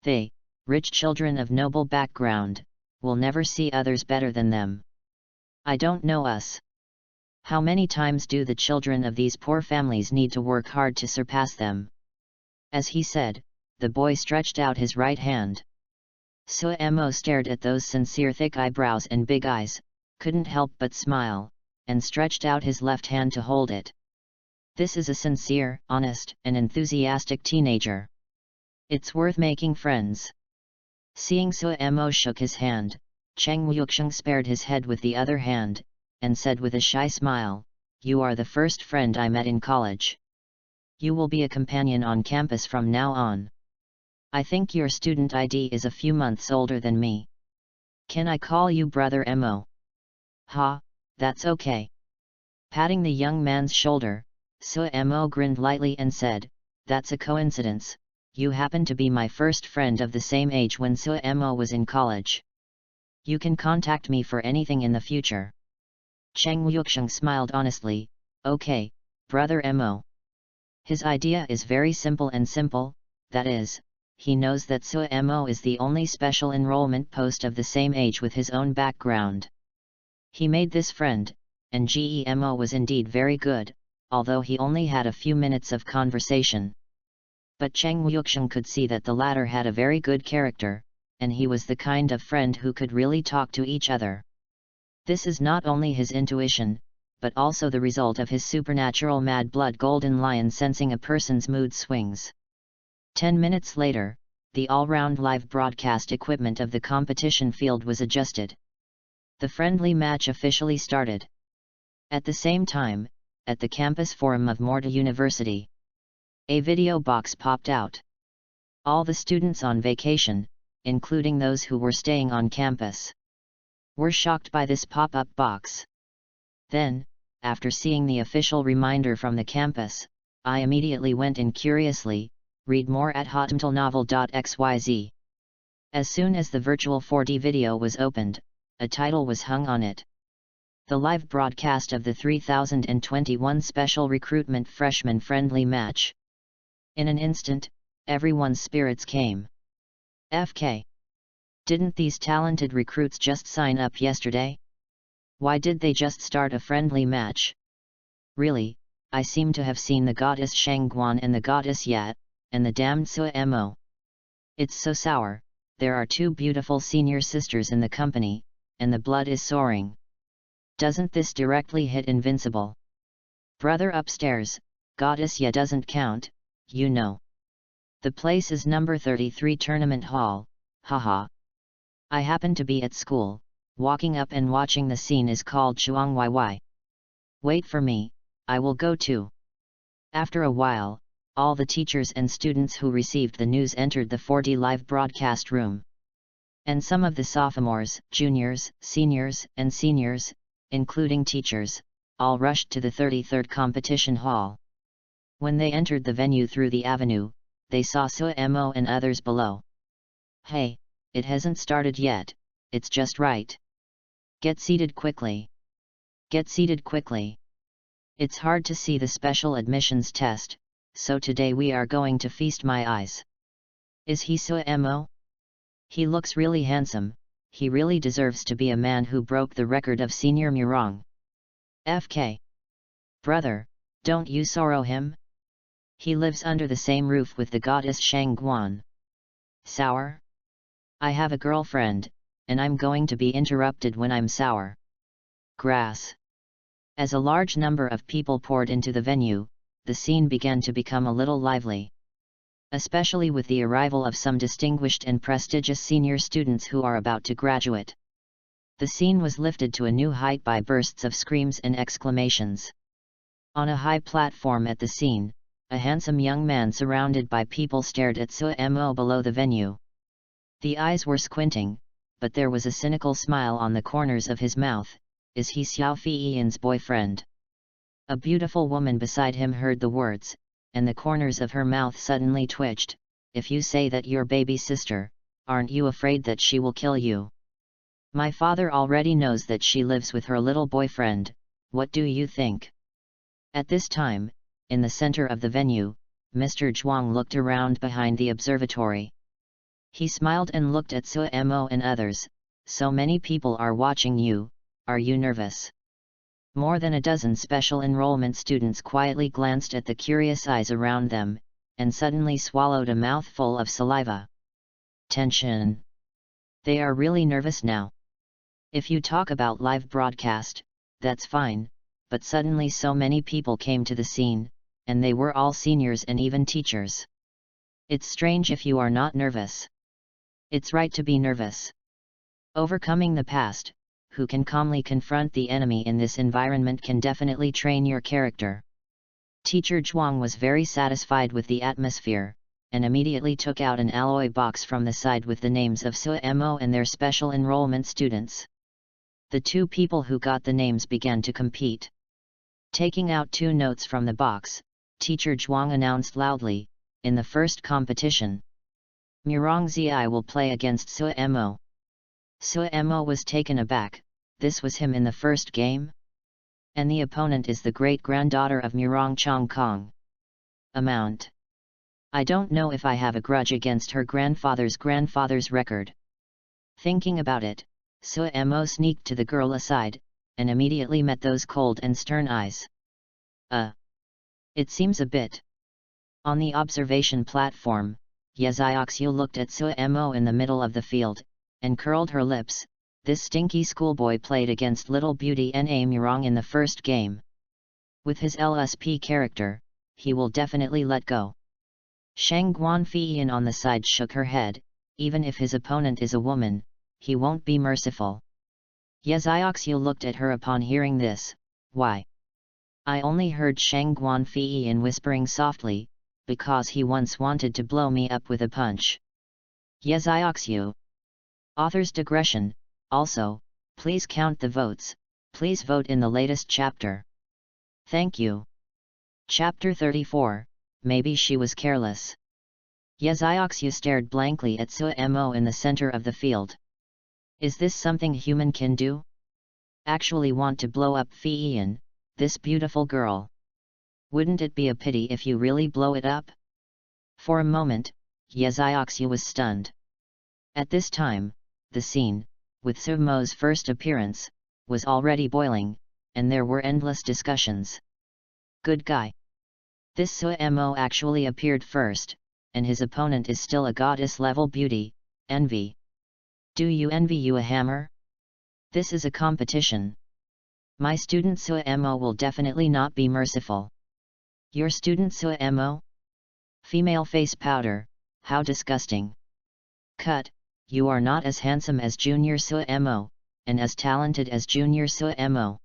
S1: They, rich children of noble background, will never see others better than them. I don't know us. How many times do the children of these poor families need to work hard to surpass them? As he said, the boy stretched out his right hand. Su Mo stared at those sincere thick eyebrows and big eyes, couldn't help but smile, and stretched out his left hand to hold it. This is a sincere, honest, and enthusiastic teenager. It's worth making friends. Seeing Su Mo shook his hand, Cheng Yuxiang spared his head with the other hand, and said with a shy smile, you are the first friend I met in college. You will be a companion on campus from now on. I think your student ID is a few months older than me. Can I call you Brother Mo? Ha, that's okay. Patting the young man's shoulder, Su Mo grinned lightly and said, that's a coincidence, you happen to be my first friend of the same age when Su Mo was in college. You can contact me for anything in the future. Cheng Yuxiang smiled honestly, okay, Brother Mo. His idea is very simple, that is, he knows that Su Mo is the only special enrollment post of the same age with his own background. He made this friend, and Gemo was indeed very good, although he only had a few minutes of conversation. But Cheng Wuxiang could see that the latter had a very good character, and he was the kind of friend who could really talk to each other. This is not only his intuition, but also the result of his supernatural mad blood golden lion sensing a person's mood swings. 10 minutes later, the all-round live broadcast equipment of the competition field was adjusted. The friendly match officially started. At the same time, at the campus forum of Morta University, a video box popped out. All the students on vacation, including those who were staying on campus, were shocked by this pop-up box. Then, after seeing the official reminder from the campus, I immediately went in curiously, read more at hotmtlnovel.xyz. As soon as the virtual 4D video was opened, a title was hung on it. The live broadcast of the 3021 Special Recruitment Freshman Friendly Match. In an instant, everyone's spirits came. FK. Didn't these talented recruits just sign up yesterday? Why did they just start a friendly match? Really, I seem to have seen the goddess Shangguan and the goddess Yat, and the damned Suemo. It's so sour, there are two beautiful senior sisters in the company, and the blood is soaring. Doesn't this directly hit Invincible? Brother upstairs, goddess Ya doesn't count, you know. The place is number 33 Tournament Hall, haha. I happen to be at school, walking up and watching the scene is called Chuang YY. Wait for me, I will go too. After a while, all the teachers and students who received the news entered the 4D live broadcast room. And some of the sophomores, juniors, seniors, and seniors, including teachers, all rushed to the 33rd competition hall. When they entered the venue through the avenue, they saw Suemo and others below. Hey, it hasn't started yet, it's just right. Get seated quickly. Get seated quickly. It's hard to see the special admissions test, so today we are going to feast my eyes. Is he Suemo? He looks really handsome, he really deserves to be a man who broke the record of Senior Murong. FK. Brother, don't you sorrow him? He lives under the same roof with the goddess Shangguan. Sour? I have a girlfriend, and I'm going to be interrupted when I'm sour. Grass. As a large number of people poured into the venue, the scene began to become a little lively. Especially with the arrival of some distinguished and prestigious senior students who are about to graduate. The scene was lifted to a new height by bursts of screams and exclamations. On a high platform at the scene, a handsome young man surrounded by people stared at Suemo below the venue. The eyes were squinting, but there was a cynical smile on the corners of his mouth. Is he Xiao Feiyan's boyfriend? A beautiful woman beside him heard the words, and the corners of her mouth suddenly twitched. If you say that your baby sister, aren't you afraid that she will kill you? My father already knows that she lives with her little boyfriend, what do you think? At this time, in the center of the venue, Mr. Zhuang looked around behind the observatory. He smiled and looked at Suemo and others. So many people are watching you, are you nervous? More than a dozen special enrollment students quietly glanced at the curious eyes around them, and suddenly swallowed a mouthful of saliva. Tension. They are really nervous now. If you talk about live broadcast, that's fine, but suddenly so many people came to the scene, and they were all seniors and even teachers. It's strange if you are not nervous. It's right to be nervous. Overcoming the past, who can calmly confront the enemy in this environment can definitely train your character. Teacher Zhuang was very satisfied with the atmosphere, and immediately took out an alloy box from the side with the names of Suemo and their special enrollment students. The two people who got the names began to compete. Taking out 2 notes from the box, Teacher Zhuang announced loudly, in the first competition, Murong Zi will play against Suemo. Suemo was taken aback. This was him in the first game? And the opponent is the great-granddaughter of Murong Chong Kong. Amount. I don't know if I have a grudge against her grandfather's record. Thinking about it, Suemo sneaked to the girl aside, and immediately met those cold and stern eyes. It seems a bit On the observation platform, Yeziaxu looked at Suemo in the middle of the field, and curled her lips. This stinky schoolboy played against Little Beauty Na Murong in the first game. With his LSP character, he will definitely let go. Shang Guanfian on the side shook her head. Even if his opponent is a woman, he won't be merciful. Yeziaxu looked at her upon hearing this. Why? I only heard Shang Guanfian whispering softly, because he once wanted to blow me up with a punch. Yeziaxu. Author's digression. Also, please count the votes. Please vote in the latest chapter. Thank you. Chapter 34, Maybe She Was Careless. Yeziaxu stared blankly at Suemo in the center of the field. Is this something human can do? Actually want to blow up Fian, this beautiful girl? Wouldn't it be a pity if you really blow it up? For a moment, Yeziaxu was stunned. At this time, the scene, with Suemo's first appearance, was already boiling, and there were endless discussions. Good guy. This Suemo actually appeared first, and his opponent is still a goddess-level beauty. Envy. Do you envy you a hammer? This is a competition. My student Suemo will definitely not be merciful. Your student Suemo? Female face powder, how disgusting. Cut, you are not as handsome as Junior Suemo, and as talented as Junior Suemo.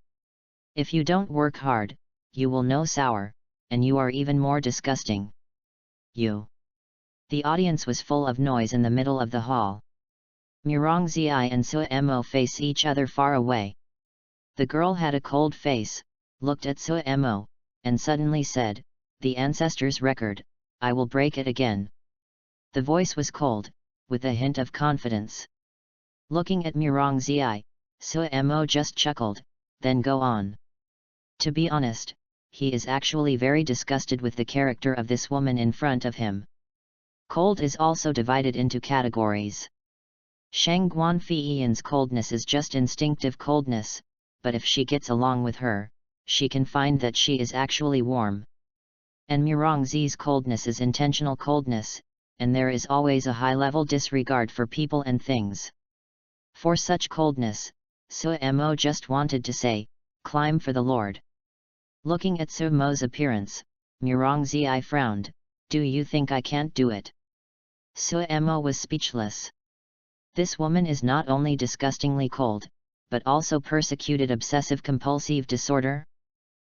S1: If you don't work hard, you will know sour, and you are even more disgusting. You. The audience was full of noise in the middle of the hall. Murong Zi and Suemo face each other far away. The girl had a cold face, looked at Suemo, and suddenly said, "The ancestors' record, I will break it again." The voice was cold, with a hint of confidence. Looking at Murong Zi, Suemo just chuckled, then go on. To be honest, he is actually very disgusted with the character of this woman in front of him. Cold is also divided into categories. Shang Guanfian's coldness is just instinctive coldness, but if she gets along with her, she can find that she is actually warm. And Murong Zi's coldness is intentional coldness, and there is always a high-level disregard for people and things. For such coldness, Suemo just wanted to say, "Climb for the Lord." Looking at Suemo's appearance, Murong Zi frowned. "Do you think I can't do it?" Suemo was speechless. This woman is not only disgustingly cold, but also persecuted obsessive-compulsive disorder?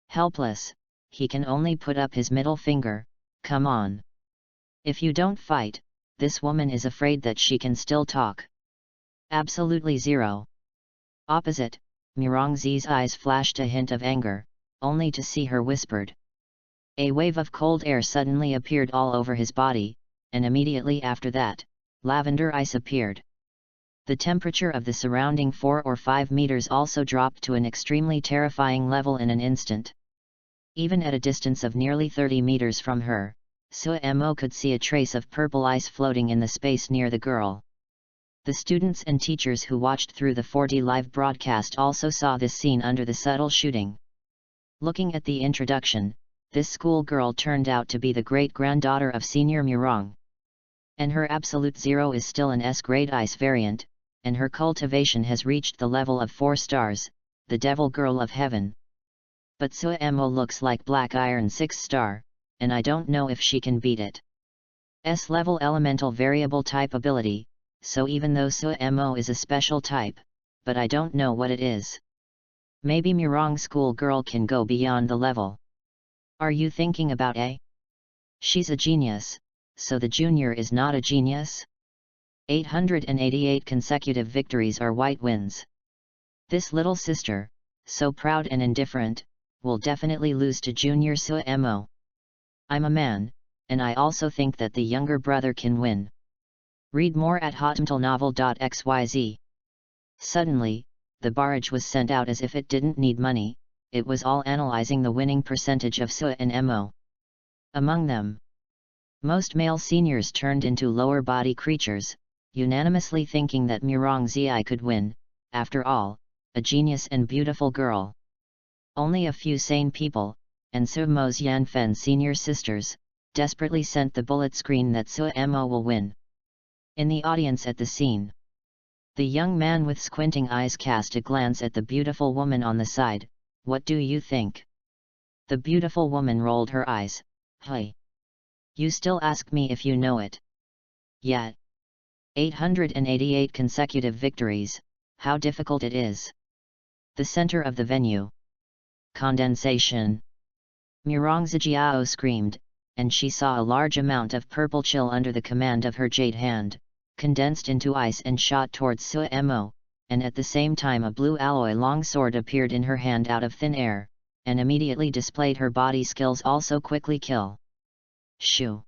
S1: Helpless, he can only put up his middle finger. Come on. If you don't fight, this woman is afraid that she can still talk. Absolutely zero. Opposite, Murong Zi's eyes flashed a hint of anger, only to see her whispered. A wave of cold air suddenly appeared all over his body, and immediately after that, lavender ice appeared. The temperature of the surrounding 4 or 5 meters also dropped to an extremely terrifying level in an instant. Even at a distance of nearly 30 meters from her, Suemo could see a trace of purple ice floating in the space near the girl. The students and teachers who watched through the 4D live broadcast also saw this scene under the subtle shooting. Looking at the introduction, this schoolgirl turned out to be the great-granddaughter of Senior Murong. And her absolute zero is still an S-grade ice variant, and her cultivation has reached the level of 4 stars, the devil girl of heaven. But Suemo looks like black iron 6 star, and I don't know if she can beat it. S-level elemental variable type ability, so even though Suemo is a special type, but I don't know what it is. Maybe Murong school girl can go beyond the level. Are you thinking about A? She's a genius, so the junior is not a genius? 888 consecutive victories are white wins. This little sister, so proud and indifferent, will definitely lose to Junior Suemo. I'm a man, and I also think that the younger brother can win. Read more at hotmtlnovel.xyz. Suddenly, the barrage was sent out as if it didn't need money, it was all analyzing the winning percentage of Su and Mo. Among them, most male seniors turned into lower body creatures, unanimously thinking that Murong Zi could win, after all, a genius and beautiful girl. Only a few sane people, and Sumo's Yanfen senior sisters, desperately sent the bullet scream that Suemo will win. In the audience at the scene, the young man with squinting eyes cast a glance at the beautiful woman on the side. What do you think? The beautiful woman rolled her eyes. Hey! You still ask me if you know it? Yet. 888 consecutive victories, how difficult it is. The center of the venue. Condensation. Murongzijiao screamed, and she saw a large amount of purple chill under the command of her jade hand, condensed into ice and shot towards Suemo, and at the same time a blue alloy longsword appeared in her hand out of thin air, and immediately displayed her body skills also quickly kill. Shoo!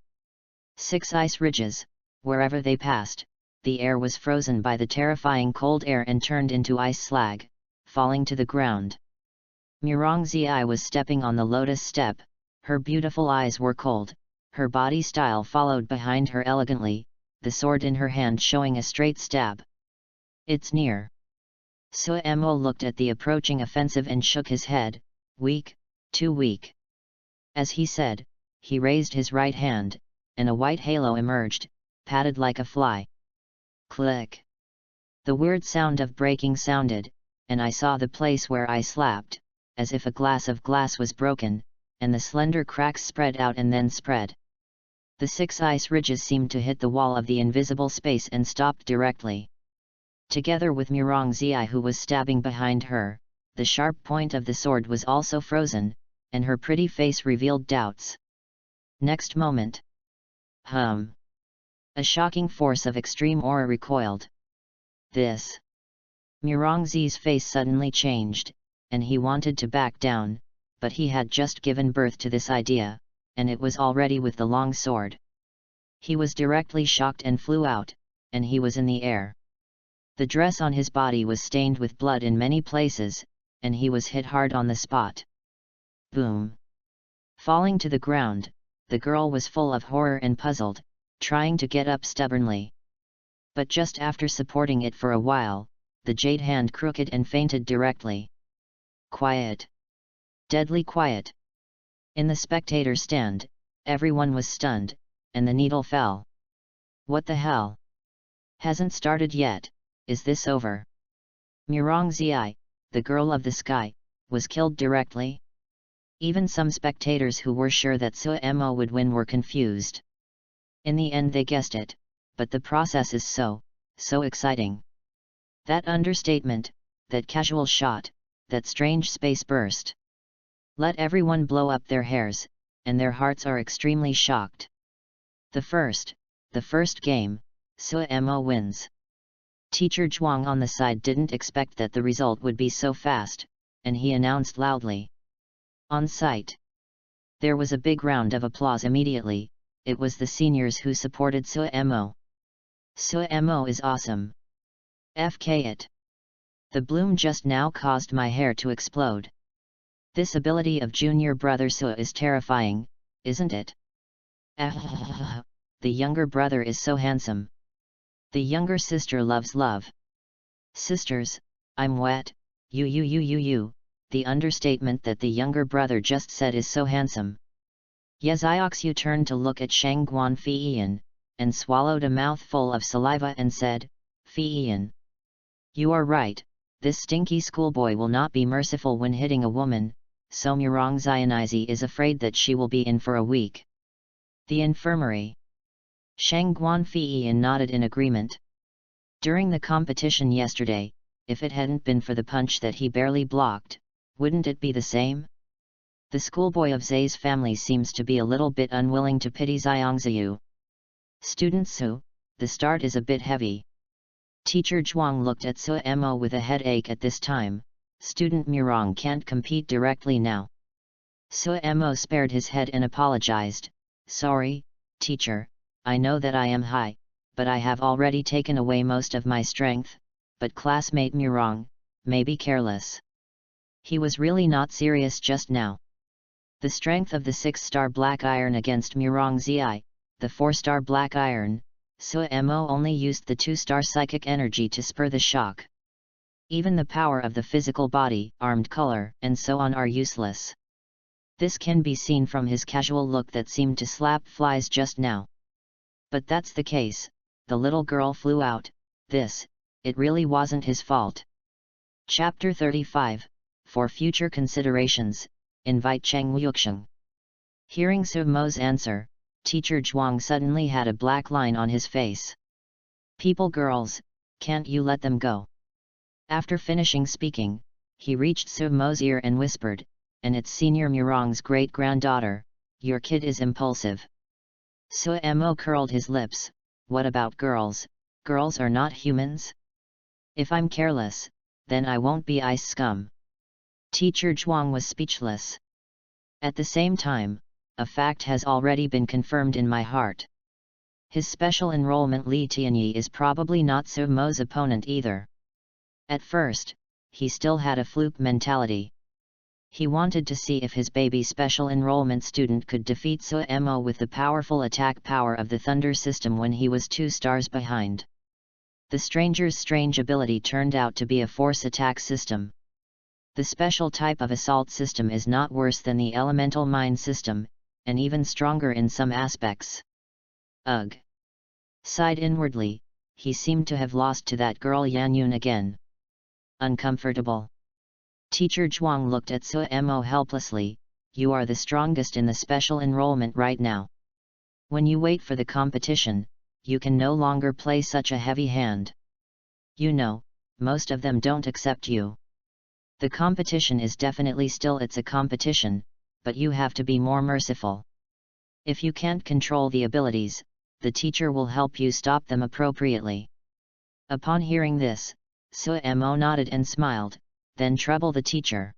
S1: 6 ice ridges, wherever they passed, the air was frozen by the terrifying cold air and turned into ice slag, falling to the ground. Murongzi was stepping on the lotus step, her beautiful eyes were cold, her body style followed behind her elegantly, the sword in her hand showing a straight stab. It's near. Suemo looked at the approaching offensive and shook his head. Weak, too weak. As he said, he raised his right hand, and a white halo emerged, padded like a fly. Click! The weird sound of breaking sounded, and I saw the place where I slapped, as if a glass of glass was broken, and the slender cracks spread out and then spread. The 6 ice ridges seemed to hit the wall of the invisible space and stopped directly. Together with Murongzi who was stabbing behind her, the sharp point of the sword was also frozen, and her pretty face revealed doubts. Next moment. A shocking force of extreme aura recoiled. This. Murongzi's face suddenly changed, and he wanted to back down, but he had just given birth to this idea, and it was already with the long sword. He was directly shocked and flew out, and he was in the air. The dress on his body was stained with blood in many places, and he was hit hard on the spot. Boom! Falling to the ground, the girl was full of horror and puzzled, trying to get up stubbornly. But just after supporting it for a while, the jade hand crooked and fainted directly. Quiet. Deadly quiet. In the spectator stand, everyone was stunned, and the needle fell. What the hell? Hasn't started yet, is this over? Murongzi, the girl of the sky, was killed directly? Even some spectators who were sure that Suemo would win were confused. In the end they guessed it, but the process is so exciting. That understatement, that casual shot, that strange space burst. Let everyone blow up their hairs, and their hearts are extremely shocked. The first game, Suemo wins. Teacher Zhuang on the side didn't expect that the result would be so fast, and he announced loudly. On site. There was a big round of applause immediately. It was the seniors who supported Suemo. Suemo is awesome. FK it. The bloom just now caused my hair to explode. This ability of junior brother Su is terrifying, isn't it? The younger brother is so handsome. The younger sister loves love. Sisters, I'm wet, you. The understatement that the younger brother just said is so handsome. Yezioxu turned to look at Shangguan Fiyan, and swallowed a mouthful of saliva and said, Fiyan. You are right, this stinky schoolboy will not be merciful when hitting a woman, so Murongzi is afraid that she will be in for a week. The infirmary. Shangguan Fiyan nodded in agreement. During the competition yesterday, if it hadn't been for the punch that he barely blocked, wouldn't it be the same? The schoolboy of Zay's family seems to be a little bit unwilling to pity Xiangziyu. Student Su, the start is a bit heavy. Teacher Zhuang looked at Suemo with a headache at this time. Student Murong can't compete directly now. Suemo spared his head and apologized. Sorry, teacher, I know that I am high, but I have already taken away most of my strength, but classmate Murong may be careless. He was really not serious just now. The strength of the 6-star black iron against Murongzi, the 4-star black iron, Suemo only used the 2-star psychic energy to spur the shock. Even the power of the physical body, armed color, and so on are useless. This can be seen from his casual look that seemed to slap flies just now. But that's the case, the little girl flew out, it really wasn't his fault. Chapter 35, For Future Considerations, Invite Cheng Yuxiang. Hearing Su Mo's answer, Teacher Zhuang suddenly had a black line on his face. People girls, can't you let them go? After finishing speaking, he reached Su Mo's ear and whispered, and it's Senior Murong's great-granddaughter, your kid is impulsive. Su Mo curled his lips, what about girls? Girls are not humans? If I'm careless, then I won't be ice scum. Teacher Zhuang was speechless. At the same time, a fact has already been confirmed in my heart. His special enrollment Li Tianyi is probably not Su Mo's opponent either. At first, he still had a fluke mentality. He wanted to see if his baby special enrollment student could defeat Su Mo with the powerful attack power of the Thunder system when he was 2 stars behind. The stranger's strange ability turned out to be a force attack system. The special type of assault system is not worse than the elemental mine system, and even stronger in some aspects. Ugh! Sighed inwardly, he seemed to have lost to that girl Yan Yun again. Uncomfortable. Teacher Zhuang looked at Su Mo helplessly, you are the strongest in the special enrollment right now. When you wait for the competition, you can no longer play such a heavy hand. You know, most of them don't accept you. The competition is definitely still it's a competition, but you have to be more merciful. If you can't control the abilities, the teacher will help you stop them appropriately. Upon hearing this, Su Mo nodded and smiled, then troubled the teacher.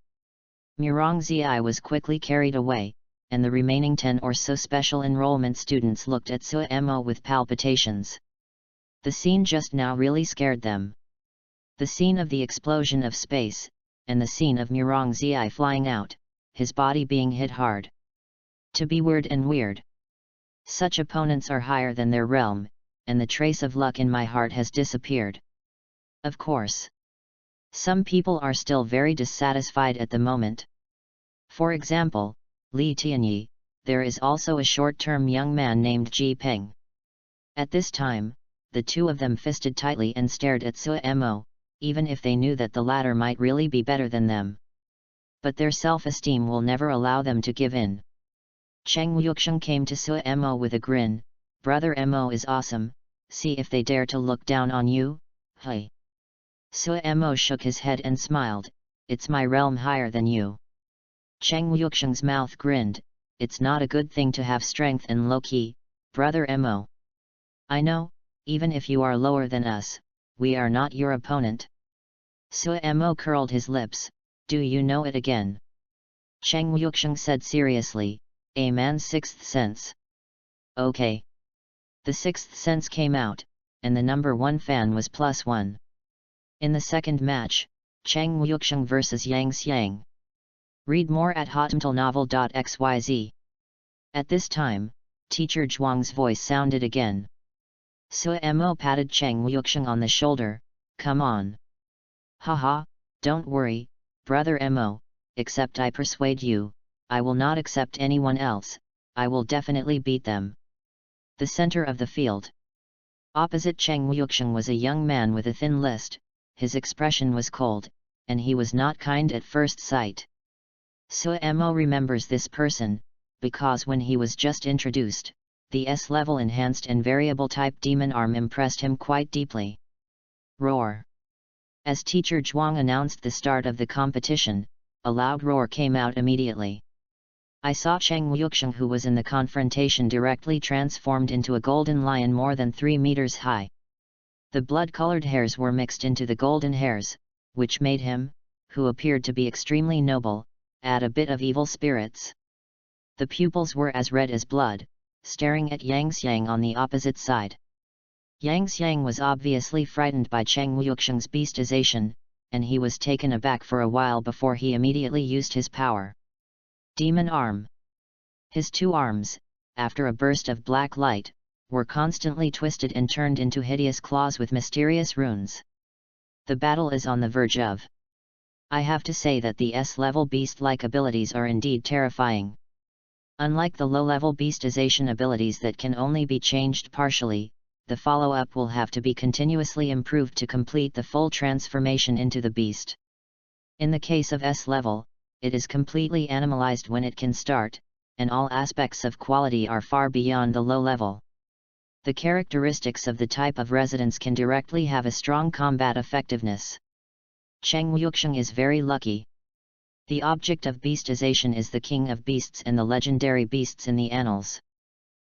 S1: Murong Zi was quickly carried away, and the remaining 10 or so special enrollment students looked at Su Mo with palpitations. The scene just now really scared them. The scene of the explosion of space, and the scene of Murong Zi flying out, his body being hit hard. To be weird and weird. Such opponents are higher than their realm, and the trace of luck in my heart has disappeared. Of course. Some people are still very dissatisfied at the moment. For example, Li Tianyi, there is also a short-term young man named Ji Peng. At this time, the two of them fisted tightly and stared at Su Mo, even if they knew that the latter might really be better than them. But their self-esteem will never allow them to give in. Cheng Yuxiang came to Su Mo with a grin, Brother Mo is awesome, see if they dare to look down on you, hey. Su Mo shook his head and smiled, it's my realm higher than you. Cheng Yuxiang's mouth grinned, it's not a good thing to have strength and low-key, Brother Mo. I know, even if you are lower than us, we are not your opponent. Su Mo curled his lips, do you know it again? Cheng Yuxiang said seriously, a man's sixth sense. Okay. The sixth sense came out, and the number 1 fan was +1. In the second match, Cheng Yuxiang vs Yang Xiang. Read more at hotmtlnovel.xyz. At this time, Teacher Zhuang's voice sounded again. Su Mo patted Cheng Yuxiang on the shoulder, come on. Haha, don't worry, Brother Mo, except I persuade you, I will not accept anyone else, I will definitely beat them. The center of the field. Opposite Cheng Yuxiang was a young man with a thin list, his expression was cold, and he was not kind at first sight. Su Mo remembers this person, because when he was just introduced, the S-level enhanced and variable type demon arm impressed him quite deeply. Roar. As Teacher Zhuang announced the start of the competition, a loud roar came out immediately. I saw Cheng Yuxiang, who was in the confrontation, directly transformed into a golden lion more than 3 meters high. The blood-colored hairs were mixed into the golden hairs, which made him, who appeared to be extremely noble, add a bit of evil spirits. The pupils were as red as blood, staring at Yang Xiang on the opposite side. Yang Xiang was obviously frightened by Cheng Yuxiang's beastization, and he was taken aback for a while before he immediately used his power. Demon Arm. His 2 arms, after a burst of black light, were constantly twisted and turned into hideous claws with mysterious runes. The battle is on the verge of. I have to say that the S-level beast-like abilities are indeed terrifying. Unlike the low-level beastization abilities that can only be changed partially, the follow-up will have to be continuously improved to complete the full transformation into the beast. In the case of S-level, it is completely animalized when it can start, and all aspects of quality are far beyond the low level. The characteristics of the type of residence can directly have a strong combat effectiveness. Cheng Wuxiang is very lucky. The object of beastization is the king of beasts and the legendary beasts in the annals.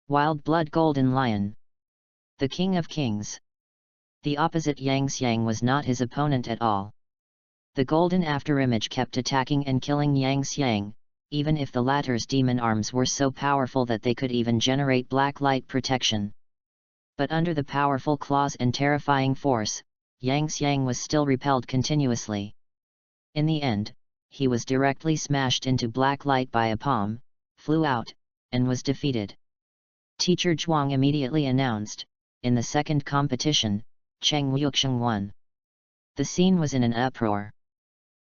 S1: Wild Blood Golden Lion. The king of kings. The opposite Yang Xiang was not his opponent at all. The golden afterimage kept attacking and killing Yang Xiang, even if the latter's demon arms were so powerful that they could even generate black light protection. But under the powerful claws and terrifying force, Yang Xiang was still repelled continuously. In the end, he was directly smashed into black light by a palm, flew out, and was defeated. Teacher Zhuang immediately announced, in the second competition, Cheng Wuxiang won. The scene was in an uproar.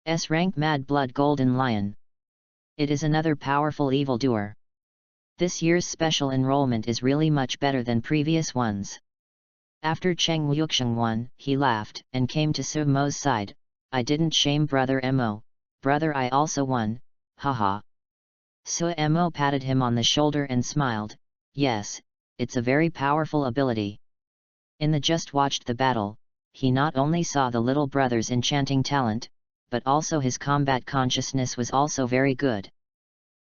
S1: S-rank Mad Blood Golden Lion. It is another powerful evildoer. This year's special enrollment is really much better than previous ones. After Cheng Wuxiang won, he laughed and came to Su Mo's side. I didn't shame Brother Mo, brother, I also won, haha. Su Mo patted him on the shoulder and smiled. Yes, it's a very powerful ability. In the just watched the battle, he not only saw the little brother's enchanting talent, but also his combat consciousness was also very good.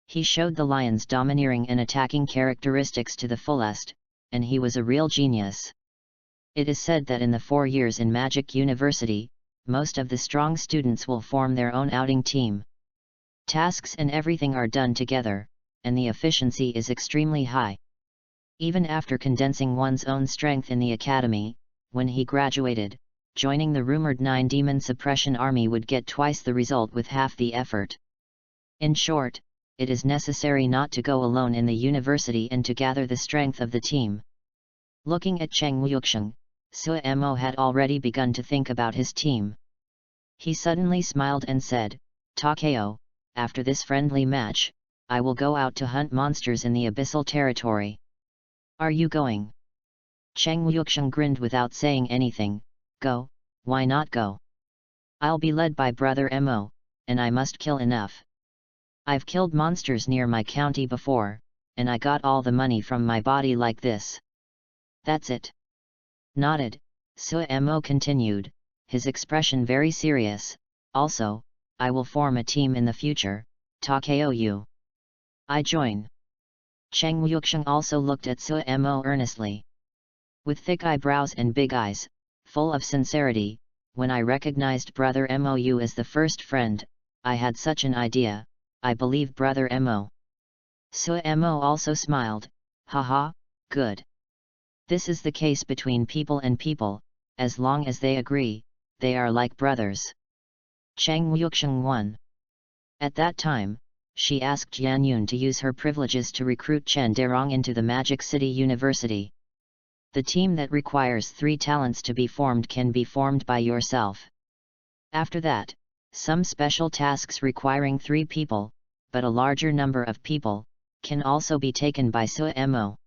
S1: He showed the lion's domineering and attacking characteristics to the fullest, and he was a real genius. It is said that in the 4 years in Magic University, most of the strong students will form their own outing team. Tasks and everything are done together, and the efficiency is extremely high. Even after condensing one's own strength in the academy, when he graduated, joining the rumored 9 demon suppression army would get twice the result with half the effort. In short, it is necessary not to go alone in the university and to gather the strength of the team. Looking at Cheng Wuxiang, Su Mo had already begun to think about his team. He suddenly smiled and said, Takeo, after this friendly match, I will go out to hunt monsters in the abyssal territory. Are you going? Cheng Wuxiang grinned without saying anything. Go, why not go? I'll be led by Brother Mo, and I must kill enough. I've killed monsters near my county before, and I got all the money from my body like this. That's it. Nodded, Su Mo continued, his expression very serious. Also, I will form a team in the future, Takeo you. I join. Cheng Wuxiang also looked at Su Mo earnestly. With thick eyebrows and big eyes, full of sincerity, when I recognized Brother Mo as the first friend, I had such an idea, I believe Brother Mo. Su Mo also smiled, haha, good. This is the case between people and people, as long as they agree, they are like brothers. Cheng Wuxiang won. At that time, she asked Yan Yun to use her privileges to recruit Chen Derong into the Magic City University. The team that requires 3 talents to be formed can be formed by yourself. After that, some special tasks requiring 3 people, but a larger number of people, can also be taken by Su Mo.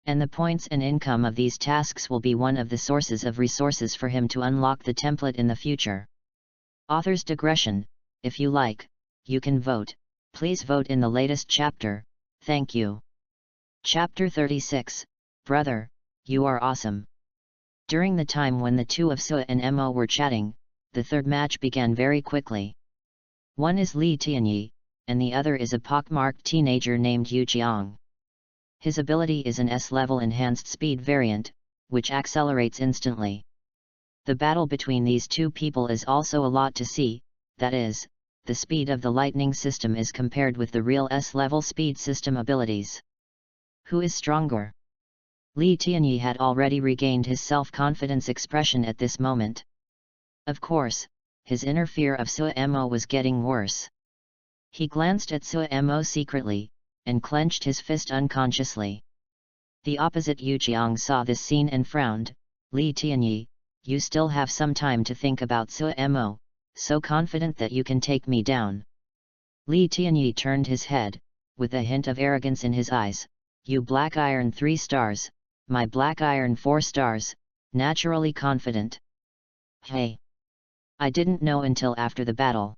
S1: And the points and income of these tasks will be one of the sources of resources for him to unlock the template in the future. Author's digression, if you like, you can vote, please vote in the latest chapter, thank you. Chapter 36, Brother, you are awesome. During the time when the two of Su and Mo were chatting, the third match began very quickly. One is Li Tianyi, and the other is a pockmarked teenager named Yu Jiang. His ability is an S-level enhanced speed variant, which accelerates instantly. The battle between these two people is also a lot to see, that is, the speed of the lightning system is compared with the real S-level speed system abilities. Who is stronger? Li Tianyi had already regained his self-confidence expression at this moment. Of course, his inner fear of Su Mo was getting worse. He glanced at Su Mo secretly, and clenched his fist unconsciously. The opposite Yu Jiang saw this scene and frowned. Li Tianyi, you still have some time to think about Su Mo, so confident that you can take me down. Li Tianyi turned his head, with a hint of arrogance in his eyes. You black iron 3 stars, my black iron 4 stars, naturally confident. Hey! I didn't know until after the battle.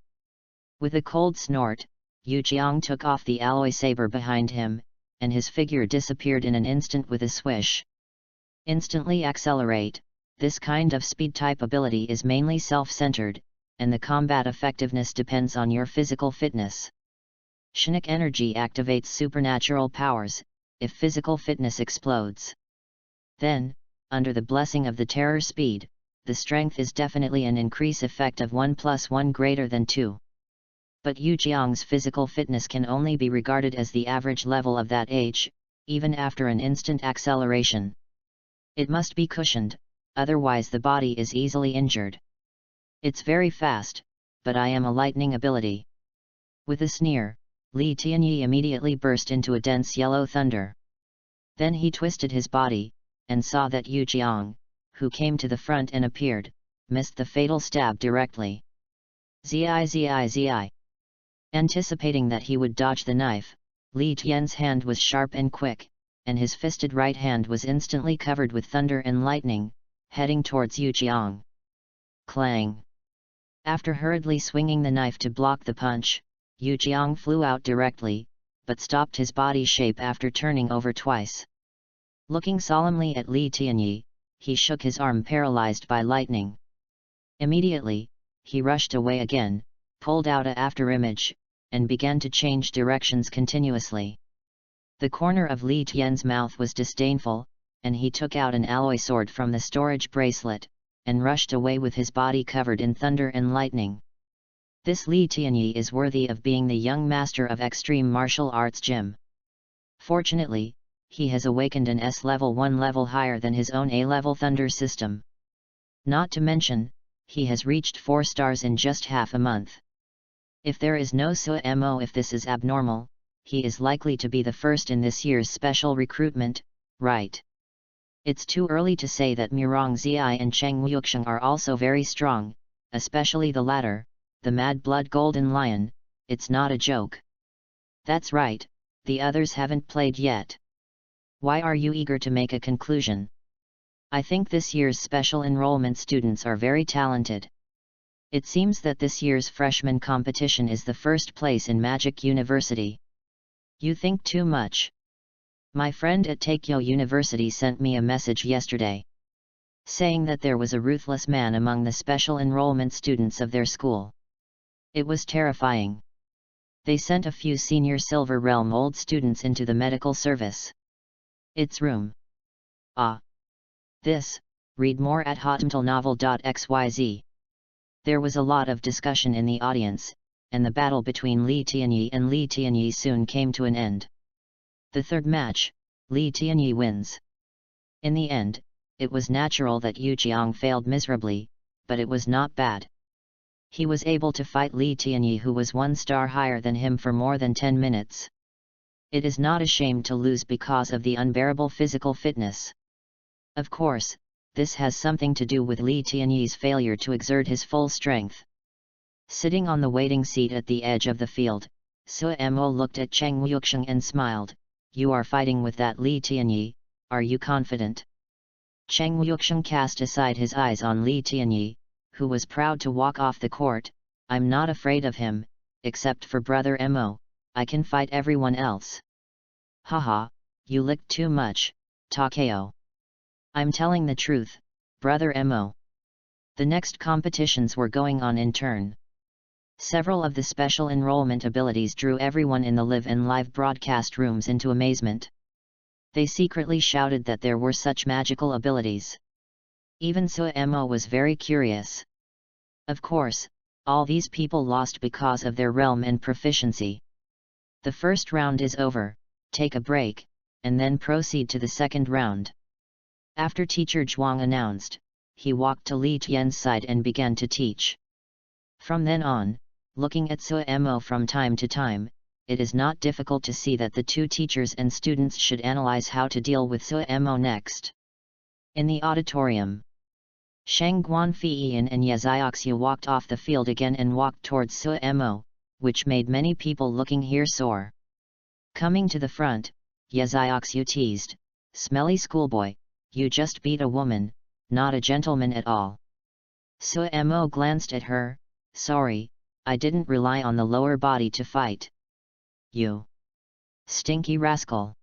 S1: With a cold snort, Yu Jiang took off the alloy saber behind him, and his figure disappeared in an instant with a swish. Instantly accelerate. This kind of speed type ability is mainly self-centered, and the combat effectiveness depends on your physical fitness. Shinic energy activates supernatural powers, if physical fitness explodes. Then, under the blessing of the terror speed, the strength is definitely an increase effect of 1 + 1 greater than 2. But Yu Jiang's physical fitness can only be regarded as the average level of that age, even after an instant acceleration. It must be cushioned, otherwise the body is easily injured. It's very fast, but I am a lightning ability. With a sneer, Li Tianyi immediately burst into a dense yellow thunder. Then he twisted his body, and saw that Yu Jiang, who came to the front and appeared, missed the fatal stab directly. Zi. Anticipating that he would dodge the knife, Li Tian's hand was sharp and quick, and his fisted right hand was instantly covered with thunder and lightning, heading towards Yu Jiang. Clang! After hurriedly swinging the knife to block the punch, Yu Jiang flew out directly, but stopped his body shape after turning over twice. Looking solemnly at Li Tianyi, he shook his arm paralyzed by lightning. Immediately, he rushed away again, pulled out a afterimage, and began to change directions continuously. The corner of Li Tian's mouth was disdainful, and he took out an alloy sword from the storage bracelet, and rushed away with his body covered in thunder and lightning. This Li Tianyi is worthy of being the young master of extreme martial arts gym. Fortunately, he has awakened an S-level 1 level higher than his own A-level thunder system. Not to mention, he has reached 4 stars in just half a month. If there is no SUMO, if this is abnormal, he is likely to be the first in this year's special recruitment, right? It's too early to say that Murong Zi and Cheng Wuxiang are also very strong, especially the latter, the Mad Blood Golden Lion. It's not a joke. That's right, the others haven't played yet. Why are you eager to make a conclusion? I think this year's special enrollment students are very talented. It seems that this year's freshman competition is the first place in Magic University. You think too much. My friend at Takyo University sent me a message yesterday, saying that there was a ruthless man among the special enrollment students of their school. It was terrifying. They sent a few senior Silver Realm old students into the medical service. It's room. Read more at hotmtlnovel.xyz. There was a lot of discussion in the audience, and the battle between Li Tianyi and Li Tianyi soon came to an end. The third match, Li Tianyi wins. In the end, it was natural that Yu Jiang failed miserably, but it was not bad. He was able to fight Li Tianyi, who was 1 star higher than him, for more than 10 minutes. It is not a shame to lose because of the unbearable physical fitness. Of course, this has something to do with Li Tianyi's failure to exert his full strength. Sitting on the waiting seat at the edge of the field, Suemo looked at Cheng Wuxiang and smiled. You are fighting with that Li Tianyi, are you confident? Cheng Wuxiang cast aside his eyes on Li Tianyi, who was proud to walk off the court. I'm not afraid of him, except for Brother Mo, I can fight everyone else. Haha, you licked too much, Takeo. I'm telling the truth, Brother Mo. The next competitions were going on in turn. Several of the special enrollment abilities drew everyone in the live and live broadcast rooms into amazement. They secretly shouted that there were such magical abilities. Even Suemo was very curious. Of course, all these people lost because of their realm and proficiency. The first round is over, take a break, and then proceed to the second round. After Teacher Zhuang announced, he walked to Li Tian's side and began to teach. From then on, looking at Suemo from time to time, it is not difficult to see that the two teachers and students should analyze how to deal with Suemo next. In the auditorium, Shang Guanfeiyan and Ye Xiaoxia walked off the field again and walked towards Suemo, which made many people looking here sore. Coming to the front, Ye Xiaoxia teased, "Smelly schoolboy, you just beat a woman, not a gentleman at all." Suemo glanced at her, "Sorry, I didn't rely on the lower body to fight." "You stinky rascal."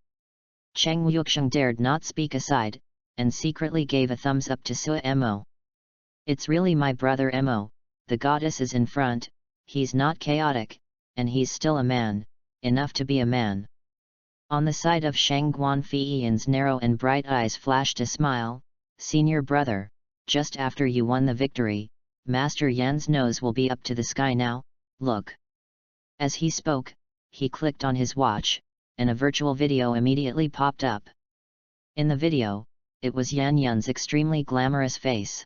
S1: Cheng Yuxiang dared not speak aside, and secretly gave a thumbs up to Suemo. "It's really my brother Emo, the goddess is in front, he's not chaotic, and he's still a man, enough to be a man." On the side of Shang Guanfeiyan's narrow and bright eyes flashed a smile, "Senior brother, just after you won the victory, Master Yan's nose will be up to the sky now, look." As he spoke, he clicked on his watch, and a virtual video immediately popped up. In the video, it was Yan Yun's extremely glamorous face.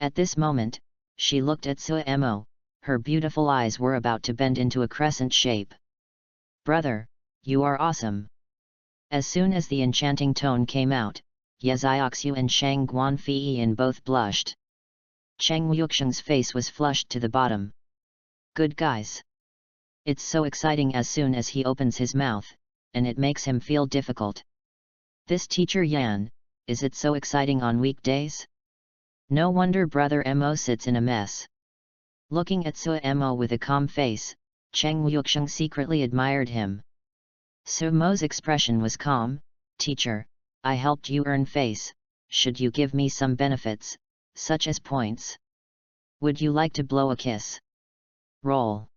S1: At this moment, she looked at Suemo, her beautiful eyes were about to bend into a crescent shape. "Brother, you are awesome." As soon as the enchanting tone came out, Ye Xiaoxia and Shang Guanfeiyan both blushed. Cheng Yuxiang's face was flushed to the bottom. "Good guys. It's so exciting as soon as he opens his mouth, and it makes him feel difficult. This teacher Yan, is it so exciting on weekdays? No wonder brother Emo sits in a mess." Looking at Suemo with a calm face, Cheng Yuxiang secretly admired him. Suemo's expression was calm. "Teacher, I helped you earn face, should you give me some benefits, such as points? Would you like to blow a kiss?" Roll.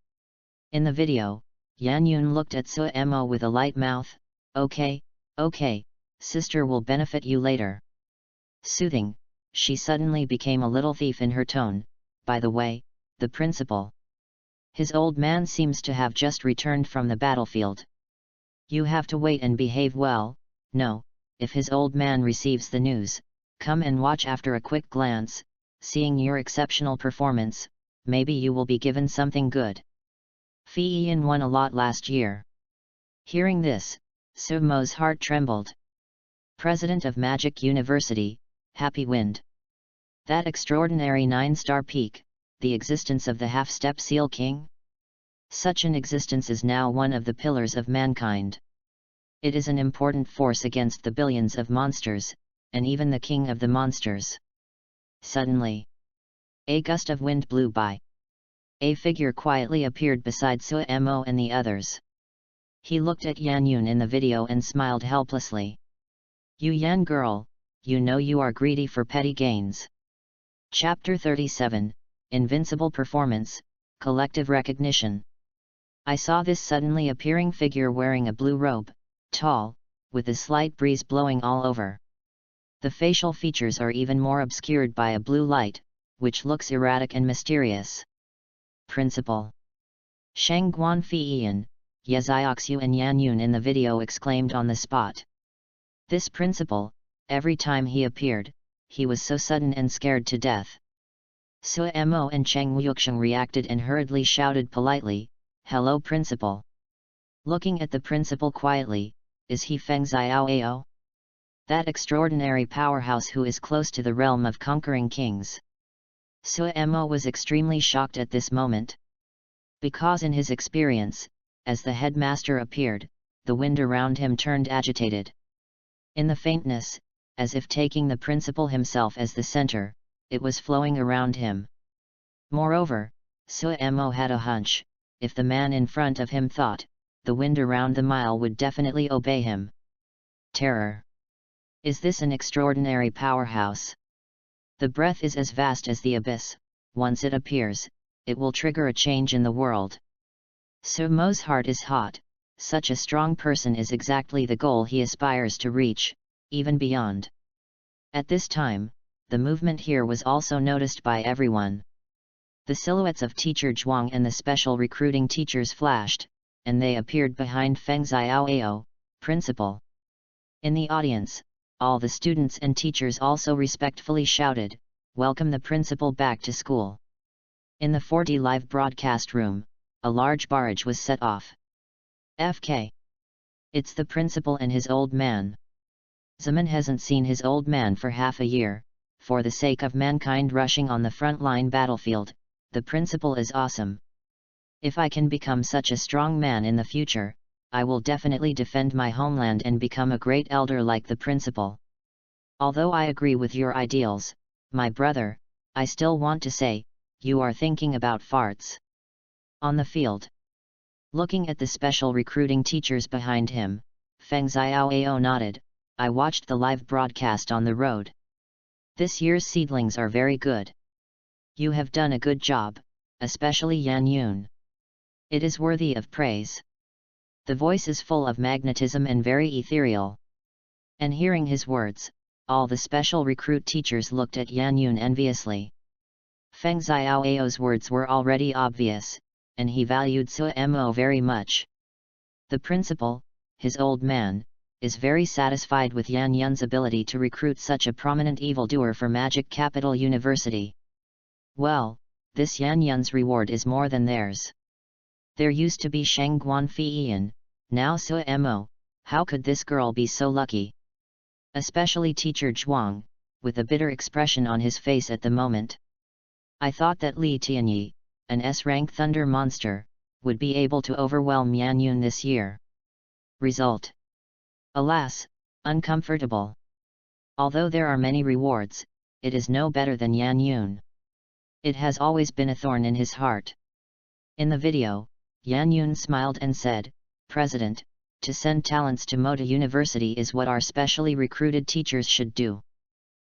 S1: In the video, Yan Yun looked at Suemo with a light mouth, okay, sister will benefit you later." Soothing, she suddenly became a little thief in her tone, "By the way, the principal. His old man seems to have just returned from the battlefield. You have to wait and behave well. No, if his old man receives the news, come and watch after a quick glance, seeing your exceptional performance, maybe you will be given something good. Feiyan won a lot last year." Hearing this, Suemo's heart trembled. President of Magic University, Happy Wind. That extraordinary 9-star peak, the existence of the half-step seal king? Such an existence is now one of the pillars of mankind. It is an important force against the billions of monsters, and even the king of the monsters. Suddenly, a gust of wind blew by. A figure quietly appeared beside Suemo and the others. He looked at Yan Yun in the video and smiled helplessly. "You Yan girl, you know you are greedy for petty gains." Chapter 37, Invincible Performance, Collective Recognition. I saw this suddenly appearing figure wearing a blue robe, tall, with a slight breeze blowing all over. The facial features are even more obscured by a blue light, which looks erratic and mysterious. "Principal." Shang Guanfeiyan, Ye Xiaoxia and Yan Yun in the video exclaimed on the spot. This principal, every time he appeared, he was so sudden and scared to death. Suemo and Cheng Yuxiang reacted and hurriedly shouted politely, "Hello principal." Looking at the principal quietly, "Is he Feng Xiaoao? That extraordinary powerhouse who is close to the realm of conquering kings?" Suemo was extremely shocked at this moment. Because in his experience, as the headmaster appeared, the wind around him turned agitated. In the faintness, as if taking the principal himself as the center, it was flowing around him. Moreover, Suemo had a hunch, if the man in front of him thought, the wind around the mile would definitely obey him. Terror. Is this an extraordinary powerhouse? The breath is as vast as the abyss, once it appears, it will trigger a change in the world. Suemo's heart is hot, such a strong person is exactly the goal he aspires to reach, even beyond. At this time, the movement here was also noticed by everyone. The silhouettes of teacher Zhuang and the special recruiting teachers flashed, and they appeared behind Feng Xiaoao, principal. In the audience, all the students and teachers also respectfully shouted, "Welcome the principal back to school." In the 4D live broadcast room, a large barrage was set off. FK. It's the principal and his old man. Zaman hasn't seen his old man for half a year, for the sake of mankind rushing on the front-line battlefield, the principle is awesome. If I can become such a strong man in the future, I will definitely defend my homeland and become a great elder like the principal. Although I agree with your ideals, my brother, I still want to say, you are thinking about farts. On the field. Looking at the special recruiting teachers behind him, Feng Xiaoao nodded. I watched the live broadcast on the road. This year's seedlings are very good. You have done a good job, especially Yan Yun. It is worthy of praise. The voice is full of magnetism and very ethereal. And hearing his words, all the special recruit teachers looked at Yan Yun enviously. Feng Xiaoao's words were already obvious, and he valued Suemo very much. The principal, his old man, is very satisfied with Yan Yun's ability to recruit such a prominent evildoer for Magic Capital University. Well, this Yan Yun's reward is more than theirs. There used to be Sheng Guanfiyan, now Suemo, how could this girl be so lucky? Especially teacher Zhuang, with a bitter expression on his face at the moment. I thought that Li Tianyi, an S-rank thunder monster, would be able to overwhelm Yan Yun this year. Result. Alas, uncomfortable. Although there are many rewards, it is no better than Yan Yun. It has always been a thorn in his heart. In the video, Yan Yun smiled and said, President, to send talents to Mota University is what our specially recruited teachers should do.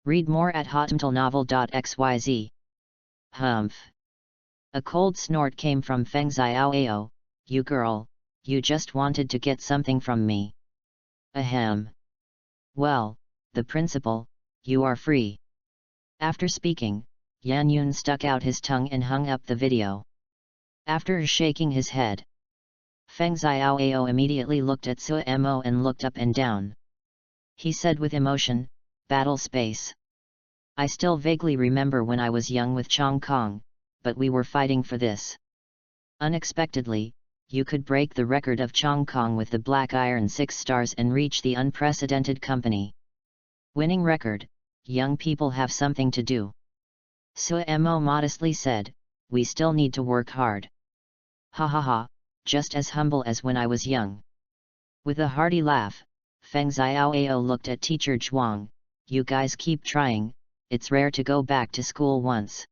S1: Read more at hotmtlnovel.xyz. Humph. A cold snort came from Feng Xiaoao. You girl, you just wanted to get something from me. Ahem. Well, the principal, you are free. After speaking, Yan Yun stuck out his tongue and hung up the video. After shaking his head, Feng Xiaoao immediately looked at Suemo and looked up and down. He said with emotion, Battle space. I still vaguely remember when I was young with Chong Kong, but we were fighting for this. Unexpectedly, you could break the record of Chong Kong with the Black Iron 6 stars and reach the unprecedented company. Winning record, young people have something to do. Suemo modestly said, we still need to work hard. Ha ha ha, just as humble as when I was young. With a hearty laugh, Feng Xiaoao looked at teacher Zhuang, you guys keep trying, it's rare to go back to school once.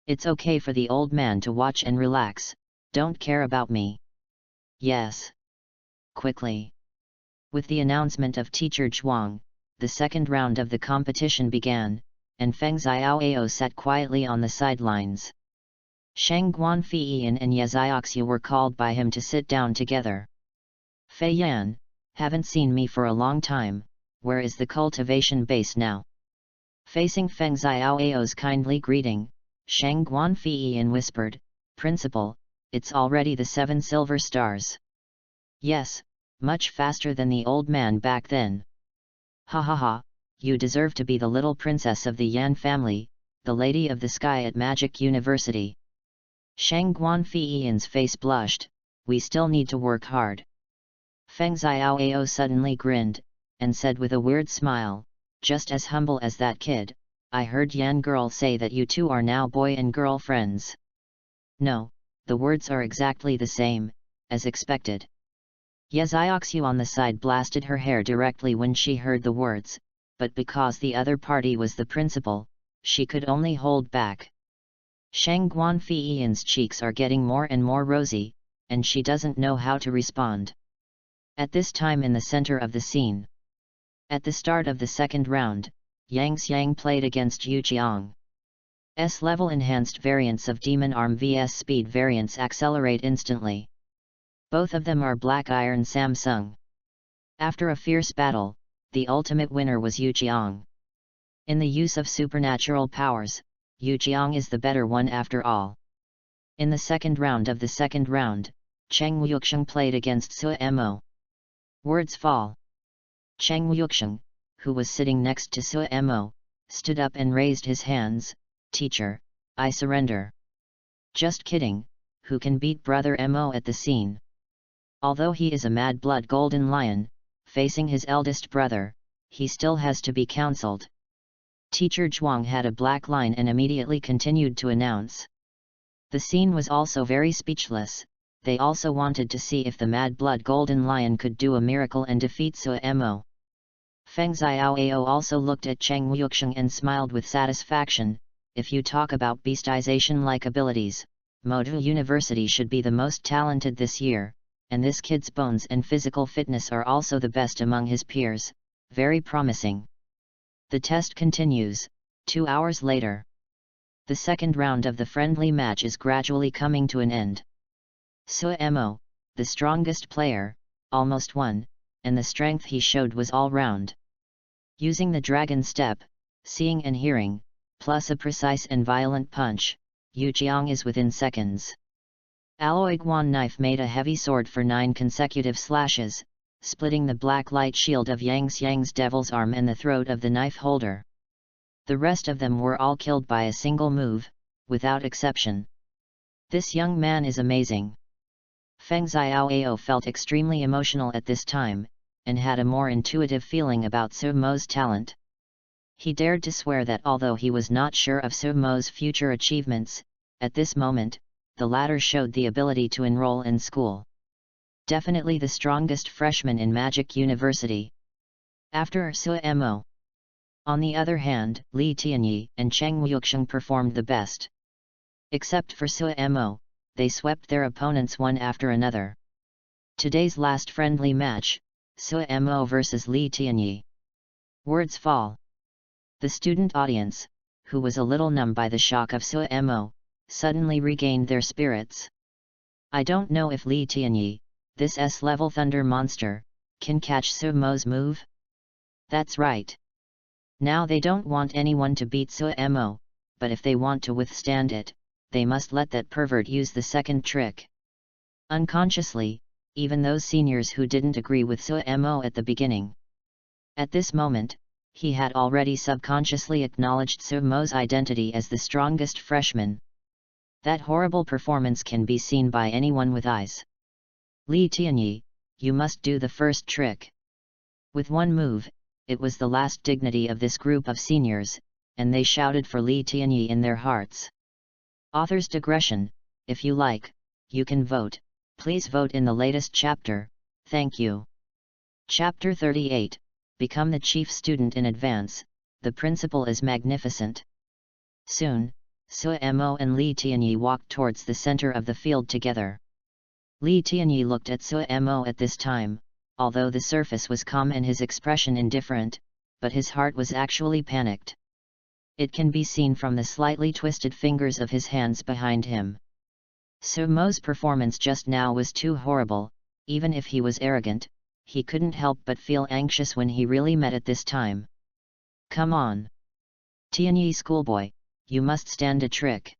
S1: It's okay for the old man to watch and relax, don't care about me. Yes. Quickly. With the announcement of teacher Zhuang, the second round of the competition began, and Feng Xiaoao sat quietly on the sidelines. Sheng Guanfiyan and Ye Xiaoxiu were called by him to sit down together. Fei Yan, haven't seen me for a long time, where is the cultivation base now? Facing Feng Xiaoao's kindly greeting, Sheng Guanfiyan whispered, Principal, it's already the 7 silver stars. Yes, much faster than the old man back then. Ha ha ha, you deserve to be the little princess of the Yan family, the lady of the sky at Magic University. Sheng Guanfiyan's face blushed, we still need to work hard. Feng Xiaoao suddenly grinned, and said with a weird smile, just as humble as that kid, I heard Yan girl say that you two are now boy and girl friends. No, the words are exactly the same, as expected. Ye Xiaoxiu on the side blasted her hair directly when she heard the words, but because the other party was the principal, she could only hold back. Sheng Guanfiyan's cheeks are getting more and more rosy, and she doesn't know how to respond. At this time in the center of the scene. At the start of the second round, Yang Xiang played against Yu Jiang. S-level enhanced variants of Demon Arm vs Speed variants accelerate instantly. Both of them are Black Iron Samsung. After a fierce battle, the ultimate winner was Yu Jiang. In the use of supernatural powers, Yu Jiang is the better one after all. In the second round of the second round, Cheng Wuxiang played against Suemo. Words fall. Cheng Wuxiang, who was sitting next to Suemo, stood up and raised his hands, Teacher, I surrender. Just kidding, who can beat Brother Mo at the scene? Although he is a mad-blood golden lion, facing his eldest brother, he still has to be counseled. Teacher Zhuang had a black line and immediately continued to announce. The scene was also very speechless. They also wanted to see if the Mad Blood Golden Lion could do a miracle and defeat Suemo. Feng Xiaoao also looked at Cheng Wuxiang and smiled with satisfaction. If you talk about beastization-like abilities, Modu University should be the most talented this year, and this kid's bones and physical fitness are also the best among his peers, very promising. The test continues, 2 hours later. The second round of the friendly match is gradually coming to an end. Suemo, the strongest player, almost won, and the strength he showed was all round. Using the dragon step, seeing and hearing, plus a precise and violent punch, Yu Jiang is within seconds. Alloy Guan knife made a heavy sword for 9 consecutive slashes, splitting the black light shield of Yang Xiang's devil's arm and the throat of the knife holder. The rest of them were all killed by a single move, without exception. This young man is amazing. Feng Xiaoao felt extremely emotional at this time, and had a more intuitive feeling about Sumo's talent. He dared to swear that although he was not sure of Sumo's future achievements, at this moment, the latter showed the ability to enroll in school. Definitely the strongest freshman in Magic University. After Suemo. On the other hand, Li Tianyi and Cheng Wuxiang performed the best. Except for Suemo, they swept their opponents one after another. Today's last friendly match, Suemo vs Li Tianyi. Words fall. The student audience, who was a little numb by the shock of Suemo, suddenly regained their spirits. I don't know if Li Tianyi, this S-level thunder monster, can catch Sumo's move? That's right. Now they don't want anyone to beat Suemo, but if they want to withstand it, they must let that pervert use the second trick. Unconsciously, even those seniors who didn't agree with Suemo at the beginning. At this moment, he had already subconsciously acknowledged Sumo's identity as the strongest freshman. That horrible performance can be seen by anyone with eyes. Li Tianyi, you must do the first trick. With one move, it was the last dignity of this group of seniors, and they shouted for Li Tianyi in their hearts. Author's digression, if you like, you can vote, please vote in the latest chapter, thank you. Chapter 38, Become the Chief Student in Advance, the principal is magnificent. Soon, Suemo and Li Tianyi walked towards the center of the field together. Li Tianyi looked at Suemo at this time, although the surface was calm and his expression indifferent, but his heart was actually panicked. It can be seen from the slightly twisted fingers of his hands behind him. Sumo's performance just now was too horrible, even if he was arrogant, he couldn't help but feel anxious when he really met at this time. Come on! Tianyi schoolboy, you must stand a trick.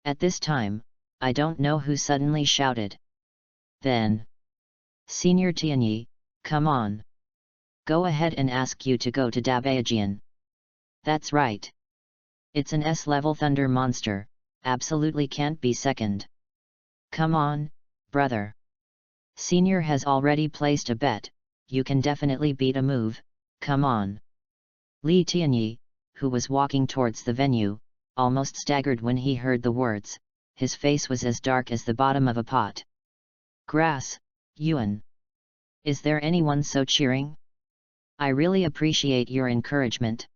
S1: At this time, I don't know who suddenly shouted. Then. Senior Tianyi, come on! Go ahead and ask you to go to Dabajian. That's right. It's an S-level thunder monster, absolutely can't be second. Come on, brother. Senior has already placed a bet, you can definitely beat a move, come on. Li Tianyi, who was walking towards the venue, almost staggered when he heard the words, his face was as dark as the bottom of a pot. Grass, Yuan. Is there anyone so cheering? I really appreciate your encouragement.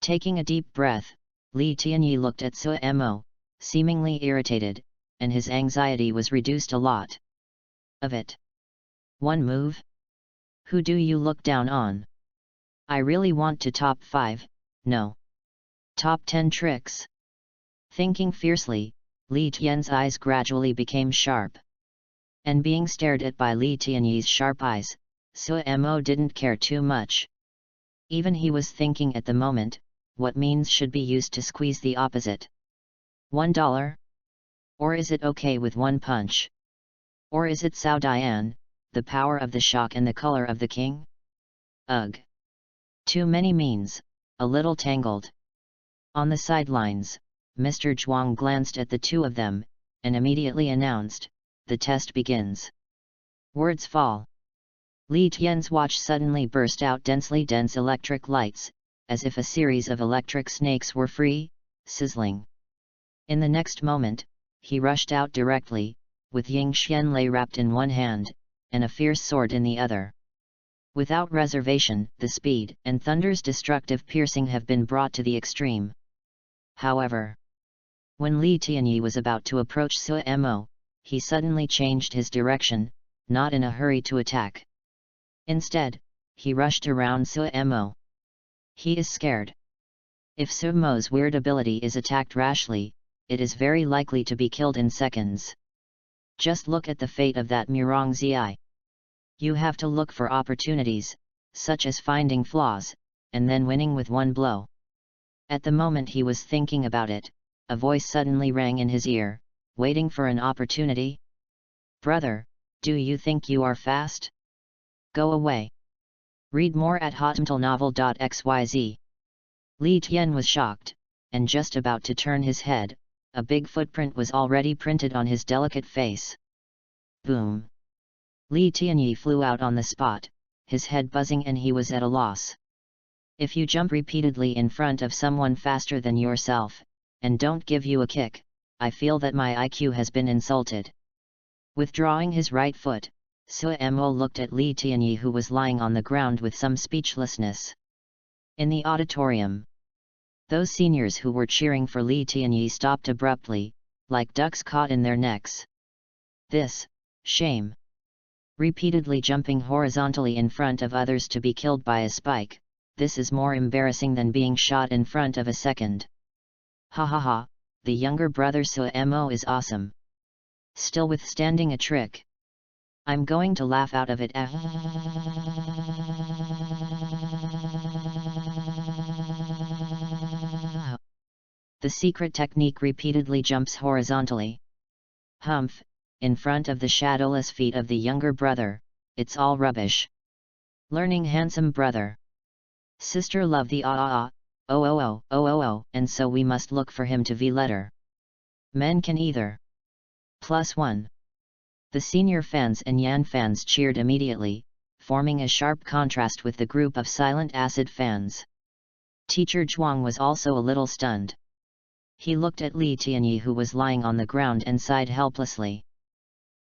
S1: Taking a deep breath, Li Tianyi looked at Suemo, seemingly irritated, and his anxiety was reduced a lot. Of it. One move? Who do you look down on? I really want to top 5, no. Top 10 tricks. Thinking fiercely, Li Tian's eyes gradually became sharp. And being stared at by Li Tianyi's sharp eyes, Suemo didn't care too much. Even he was thinking at the moment, what means should be used to squeeze the opposite? $1? Or is it okay with one punch? Or is it Cao Dian, the power of the shock and the color of the king? Ugh! Too many means, a little tangled. On the sidelines, Mr. Zhuang glanced at the two of them, and immediately announced, the test begins. Words fall. Li Tian's watch suddenly burst out densely dense electric lights, as if a series of electric snakes were free, sizzling. In the next moment, he rushed out directly, with Ying Xianlei wrapped in one hand, and a fierce sword in the other. Without reservation, the speed and thunder's destructive piercing have been brought to the extreme. However, when Li Tianyi was about to approach Sui Mo, he suddenly changed his direction, not in a hurry to attack. Instead, he rushed around Sui Mo. He is scared. If Sui Mo's weird ability is attacked rashly, it is very likely to be killed in seconds. Just look at the fate of that Murong Zi. You have to look for opportunities, such as finding flaws, and then winning with one blow. At the moment he was thinking about it, a voice suddenly rang in his ear, waiting for an opportunity. Brother, do you think you are fast? Go away. Read more at hotmtlnovel.xyz. Li Tian was shocked, and just about to turn his head, a big footprint was already printed on his delicate face. Boom! Li Tianyi flew out on the spot, his head buzzing, and he was at a loss. If you jump repeatedly in front of someone faster than yourself, and don't give you a kick, I feel that my IQ has been insulted. Withdrawing his right foot, Sui Mo looked at Li Tianyi, who was lying on the ground with some speechlessness. In the auditorium, those seniors who were cheering for Li Tianyi stopped abruptly, like ducks caught in their necks. This, shame. Repeatedly jumping horizontally in front of others to be killed by a spike, this is more embarrassing than being shot in front of a second. Ha ha ha, the younger brother Sui Mo is awesome. Still withstanding a trick. I'm going to laugh out of it. The secret technique repeatedly jumps horizontally. Humph, in front of the shadowless feet of the younger brother, it's all rubbish. Learning handsome brother. Sister love the and so we must look for him to V letter. Men can either. +1. The senior fans and Yan fans cheered immediately, forming a sharp contrast with the group of silent acid fans. Teacher Zhuang was also a little stunned. He looked at Li Tianyi, who was lying on the ground, and sighed helplessly.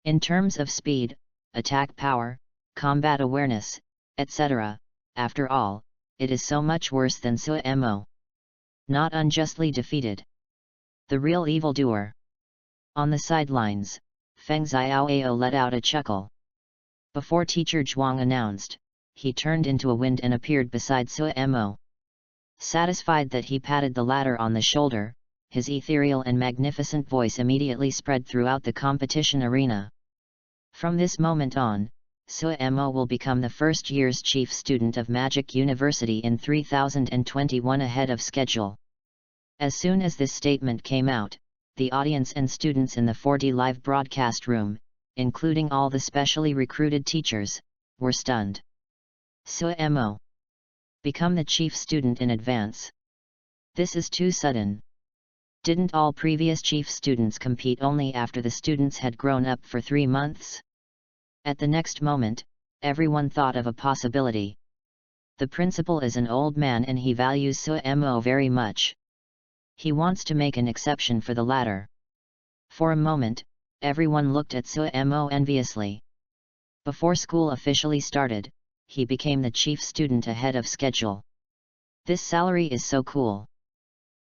S1: In terms of speed, attack power, combat awareness, etc., after all, it is so much worse than Sui Mo. Not unjustly defeated. The real evildoer. On the sidelines, Feng Xiaoao let out a chuckle. Before Teacher Zhuang announced, he turned into a wind and appeared beside Sui Mo. Satisfied that he patted the latter on the shoulder, his ethereal and magnificent voice immediately spread throughout the competition arena. From this moment on, Sui Mo will become the first year's chief student of Magic University in 3021 ahead of schedule. As soon as this statement came out, the audience and students in the 4D live broadcast room, including all the specially recruited teachers, were stunned. Sui Mo become the chief student in advance. This is too sudden. Didn't all previous chief students compete only after the students had grown up for 3 months? At the next moment, everyone thought of a possibility. The principal is an old man and he values Sui Mo very much. He wants to make an exception for the latter. For a moment, everyone looked at Sui Mo enviously. Before school officially started, he became the chief student ahead of schedule. This salary is so cool.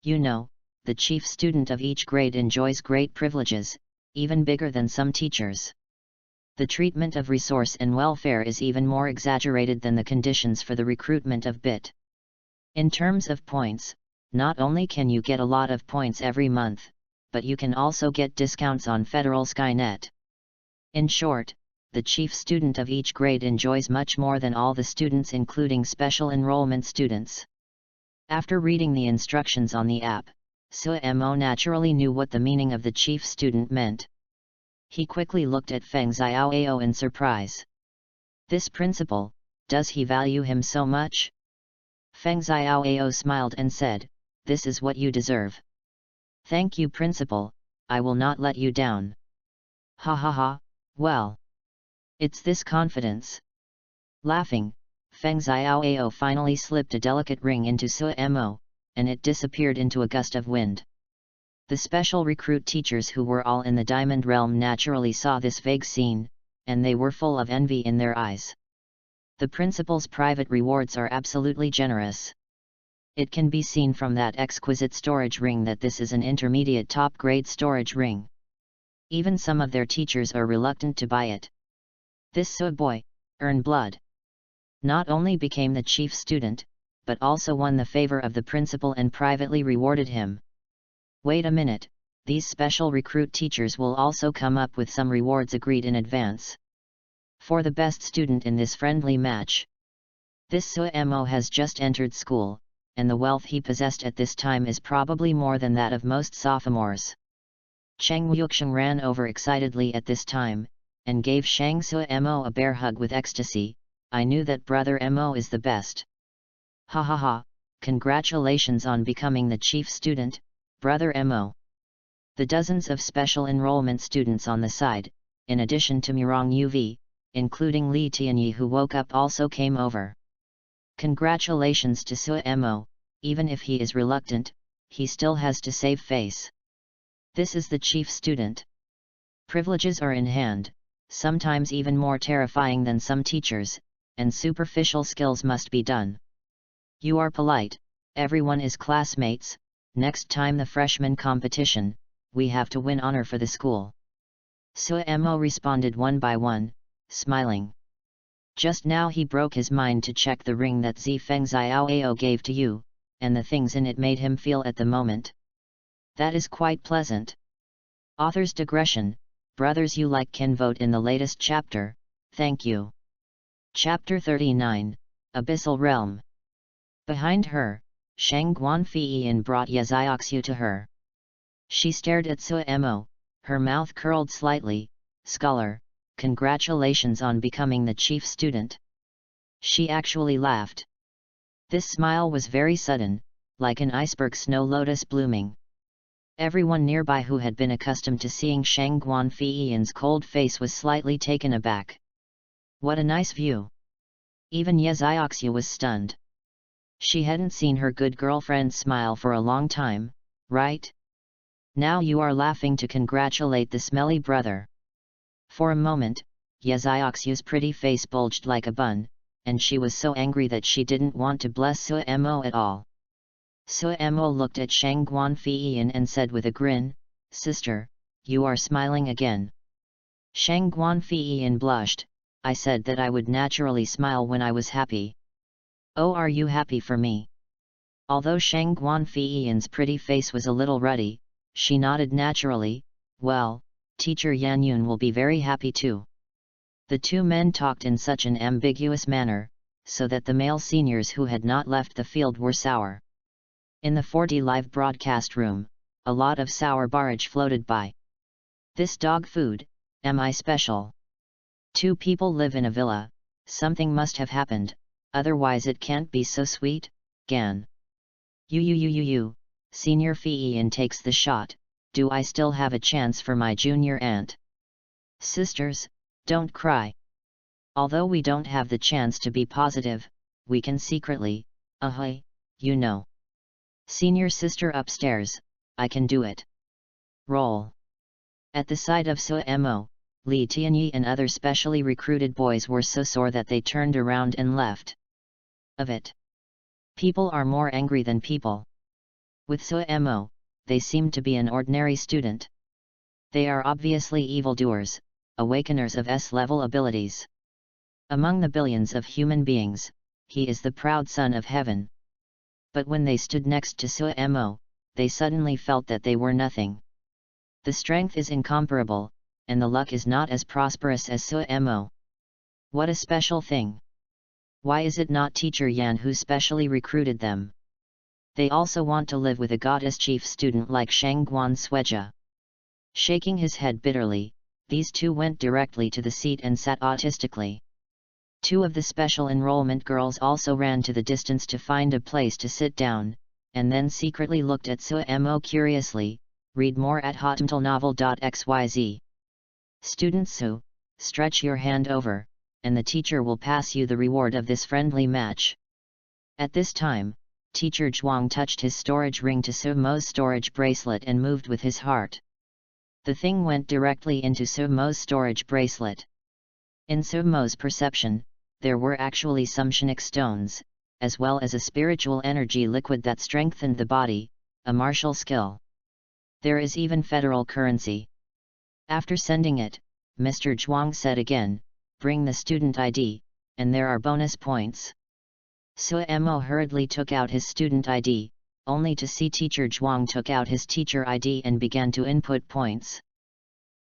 S1: You know, the chief student of each grade enjoys great privileges, even bigger than some teachers. The treatment of resource and welfare is even more exaggerated than the conditions for the recruitment of BIT. In terms of points, not only can you get a lot of points every month, but you can also get discounts on Federal Skynet. In short, the chief student of each grade enjoys much more than all the students, including special enrollment students. After reading the instructions on the app, Sui Mo naturally knew what the meaning of the chief student meant. He quickly looked at Feng Xiaoao in surprise. This principal, does he value him so much? Feng Xiaoao smiled and said, "This is what you deserve." "Thank you, principal, I will not let you down." Ha ha ha, well. It's this confidence. Laughing, Feng Xiaoao finally slipped a delicate ring into Suemo, and it disappeared into a gust of wind. The special recruit teachers who were all in the diamond realm naturally saw this vague scene, and they were full of envy in their eyes. The principal's private rewards are absolutely generous. It can be seen from that exquisite storage ring that this is an intermediate top-grade storage ring. Even some of their teachers are reluctant to buy it. This Su boy, Earn Blood, not only became the chief student, but also won the favor of the principal and privately rewarded him. Wait a minute, these special recruit teachers will also come up with some rewards agreed in advance. For the best student in this friendly match. This Suemo has just entered school, and the wealth he possessed at this time is probably more than that of most sophomores. Cheng Yuxiang ran over excitedly at this time, and gave Shang Suemo a bear hug with ecstasy. I knew that brother Mo is the best. Ha ha ha, congratulations on becoming the chief student, brother Mo. The dozens of special enrollment students on the side, in addition to Murong Uv, including Li Tianyi who woke up also came over. Congratulations to Suemo, even if he is reluctant, he still has to save face. This is the chief student. Privileges are in hand, sometimes even more terrifying than some teachers, and superficial skills must be done. You are polite, everyone is classmates, next time the freshman competition, we have to win honor for the school. Suemo responded one by one, smiling. Just now he broke his mind to check the ring that Zifeng Xiaoao gave to you, and the things in it made him feel at the moment. That is quite pleasant. Author's digression, brothers you like can vote in the latest chapter, thank you. Chapter 39, Abyssal Realm. Behind her, Shang Guanfeiyin brought Yazioxu to her. She stared at Suemo, her mouth curled slightly. Scholar, congratulations on becoming the chief student. She actually laughed. This smile was very sudden, like an iceberg snow lotus blooming. Everyone nearby who had been accustomed to seeing Shang Guanfeiyin's cold face was slightly taken aback. What a nice view! Even Yazioxu was stunned. She hadn't seen her good girlfriend smile for a long time, right? Now you are laughing to congratulate the smelly brother. For a moment, Yazioxu's pretty face bulged like a bun, and she was so angry that she didn't want to bless Suemo at all. Suemo looked at Shang Guanfeiyin and said with a grin, "Sister, you are smiling again." Shang Guanfeiyin blushed. I said that I would naturally smile when I was happy. Oh, are you happy for me? Although Shang Guanfeiyin's pretty face was a little ruddy, she nodded naturally. Well, Teacher Yan Yun will be very happy too. The two men talked in such an ambiguous manner, so that the male seniors who had not left the field were sour. In the 4D live broadcast room, a lot of sour barrage floated by. This dog food, am I special? Two people live in a villa, something must have happened, otherwise it can't be so sweet, Gan. You, Senior Feiyin takes the shot, do I still have a chance for my junior aunt? Sisters, don't cry. Although we don't have the chance to be positive, we can secretly, ahoy, you know. Senior sister upstairs, I can do it. Roll. At the sight of Suemo, Li Tianyi and other specially recruited boys were so sore that they turned around and left. Of it. People are more angry than people. With Suemo, they seem to be an ordinary student. They are obviously evildoers, awakeners of S-level abilities. Among the billions of human beings, he is the proud son of heaven. But when they stood next to Suemo, they suddenly felt that they were nothing. The strength is incomparable, and the luck is not as prosperous as Suemo. What a special thing! Why is it not Teacher Yan who specially recruited them? They also want to live with a goddess chief student like Shang Guan Sueja. Shaking his head bitterly, these two went directly to the seat and sat autistically. Two of the special enrollment girls also ran to the distance to find a place to sit down, and then secretly looked at Suemo curiously. Read more at hotmtlnovel.xyz. Student Su, stretch your hand over, and the teacher will pass you the reward of this friendly match. At this time, Teacher Zhuang touched his storage ring to Sumo's storage bracelet and moved with his heart. The thing went directly into Sumo's storage bracelet. In Sumo's perception, there were actually some Shinik stones, as well as a spiritual energy liquid that strengthened the body, a martial skill. There is even federal currency. After sending it, Mr. Zhuang said again, "Bring the student ID, and there are bonus points." Suemo hurriedly took out his student ID, only to see Teacher Zhuang took out his teacher ID and began to input points.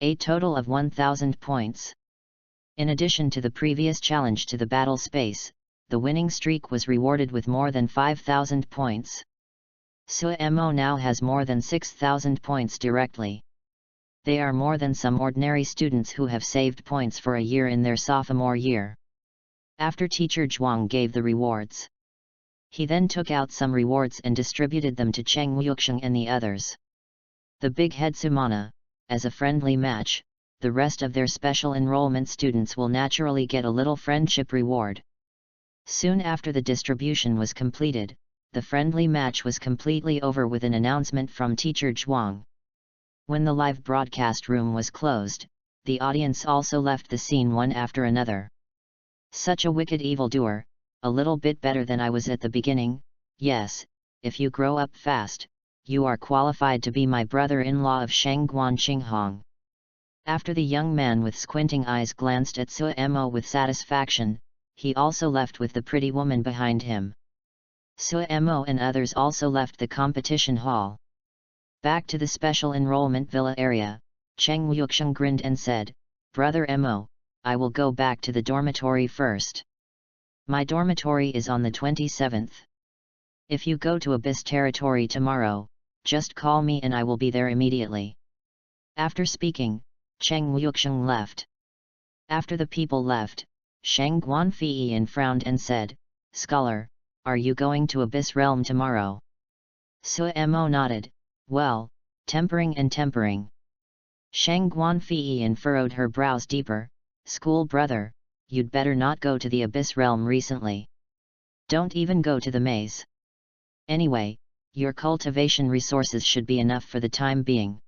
S1: A total of 1,000 points. In addition to the previous challenge to the battle space, the winning streak was rewarded with more than 5,000 points. Suemo now has more than 6,000 points directly. They are more than some ordinary students who have saved points for a year in their sophomore year. After Teacher Zhuang gave the rewards, he then took out some rewards and distributed them to Cheng Yuxiang and the others. The big head Sumana, as a friendly match, the rest of their special enrollment students will naturally get a little friendship reward. Soon after the distribution was completed, the friendly match was completely over with an announcement from Teacher Zhuang. When the live broadcast room was closed, the audience also left the scene one after another. Such a wicked evildoer, a little bit better than I was at the beginning. Yes, if you grow up fast, you are qualified to be my brother-in-law of Shangguan Qinghong. After the young man with squinting eyes glanced at Suemo with satisfaction, he also left with the pretty woman behind him. Suemo and others also left the competition hall. Back to the special enrollment villa area, Cheng Yuxiang grinned and said, "Brother Mo, I will go back to the dormitory first. My dormitory is on the 27th. If you go to Abyss territory tomorrow, just call me and I will be there immediately." After speaking, Cheng Yuxiang left. After the people left, Shang Guanfeiyan frowned and said, "Scholar, are you going to Abyss Realm tomorrow?" Suemo nodded, "Well, tempering and tempering." Shang Guanfeiyan furrowed her brows deeper, "School brother, you'd better not go to the Abyss Realm recently. Don't even go to the maze. Anyway, your cultivation resources should be enough for the time being.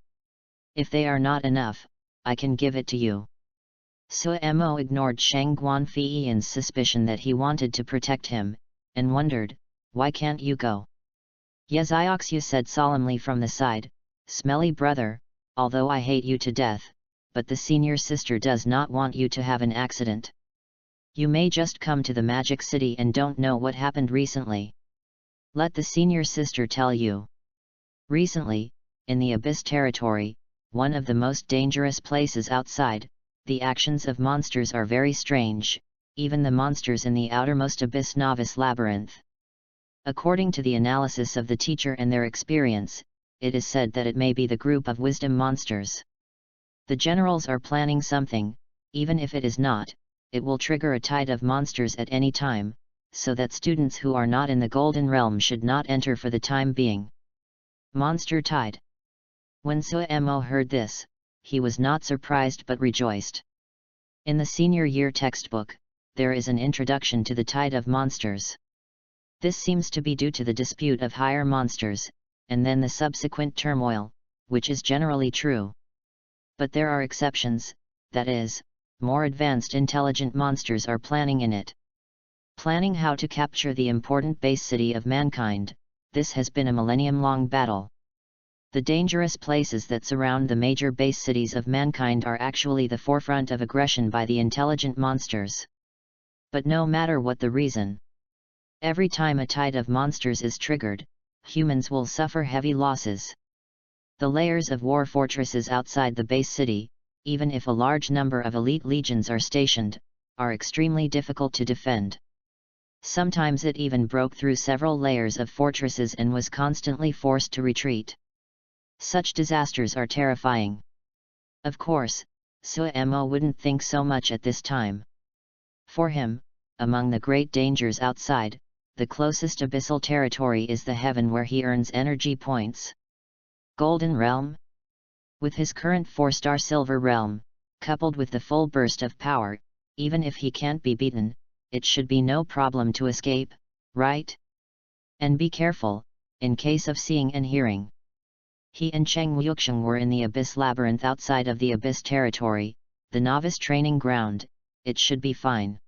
S1: If they are not enough, I can give it to you." Suemo ignored Shang Guanfeiyan's suspicion that he wanted to protect him, and wondered, "Why can't you go?" Yezioxu said solemnly from the side, "Smelly brother, although I hate you to death, but the senior sister does not want you to have an accident. You may just come to the Magic City and don't know what happened recently. Let the senior sister tell you. Recently, in the Abyss territory, one of the most dangerous places outside, the actions of monsters are very strange, even the monsters in the outermost Abyss Novice Labyrinth. According to the analysis of the teacher and their experience, it is said that it may be the group of wisdom monsters. The generals are planning something, even if it is not, it will trigger a tide of monsters at any time, so that students who are not in the Golden Realm should not enter for the time being. Monster Tide. When Suemo heard this, he was not surprised but rejoiced. In the senior year textbook, there is an introduction to the tide of monsters. This seems to be due to the dispute of higher monsters, and then the subsequent turmoil, which is generally true. But there are exceptions, that is, more advanced intelligent monsters are planning in it. Planning how to capture the important base city of mankind, this has been a millennium-long battle. The dangerous places that surround the major base cities of mankind are actually the forefront of aggression by the intelligent monsters. But no matter what the reason, every time a tide of monsters is triggered, humans will suffer heavy losses. The layers of war fortresses outside the base city, even if a large number of elite legions are stationed, are extremely difficult to defend. Sometimes it even broke through several layers of fortresses and was constantly forced to retreat. Such disasters are terrifying. Of course, Suemo wouldn't think so much at this time. For him, among the great dangers outside, the closest abyssal territory is the heaven where he earns energy points. Golden Realm? With his current 4-star Silver Realm, coupled with the full burst of power, even if he can't be beaten, it should be no problem to escape, right? And be careful, in case of seeing and hearing. He and Cheng Wuxiang were in the Abyss Labyrinth outside of the Abyss territory, the novice training ground. It should be fine.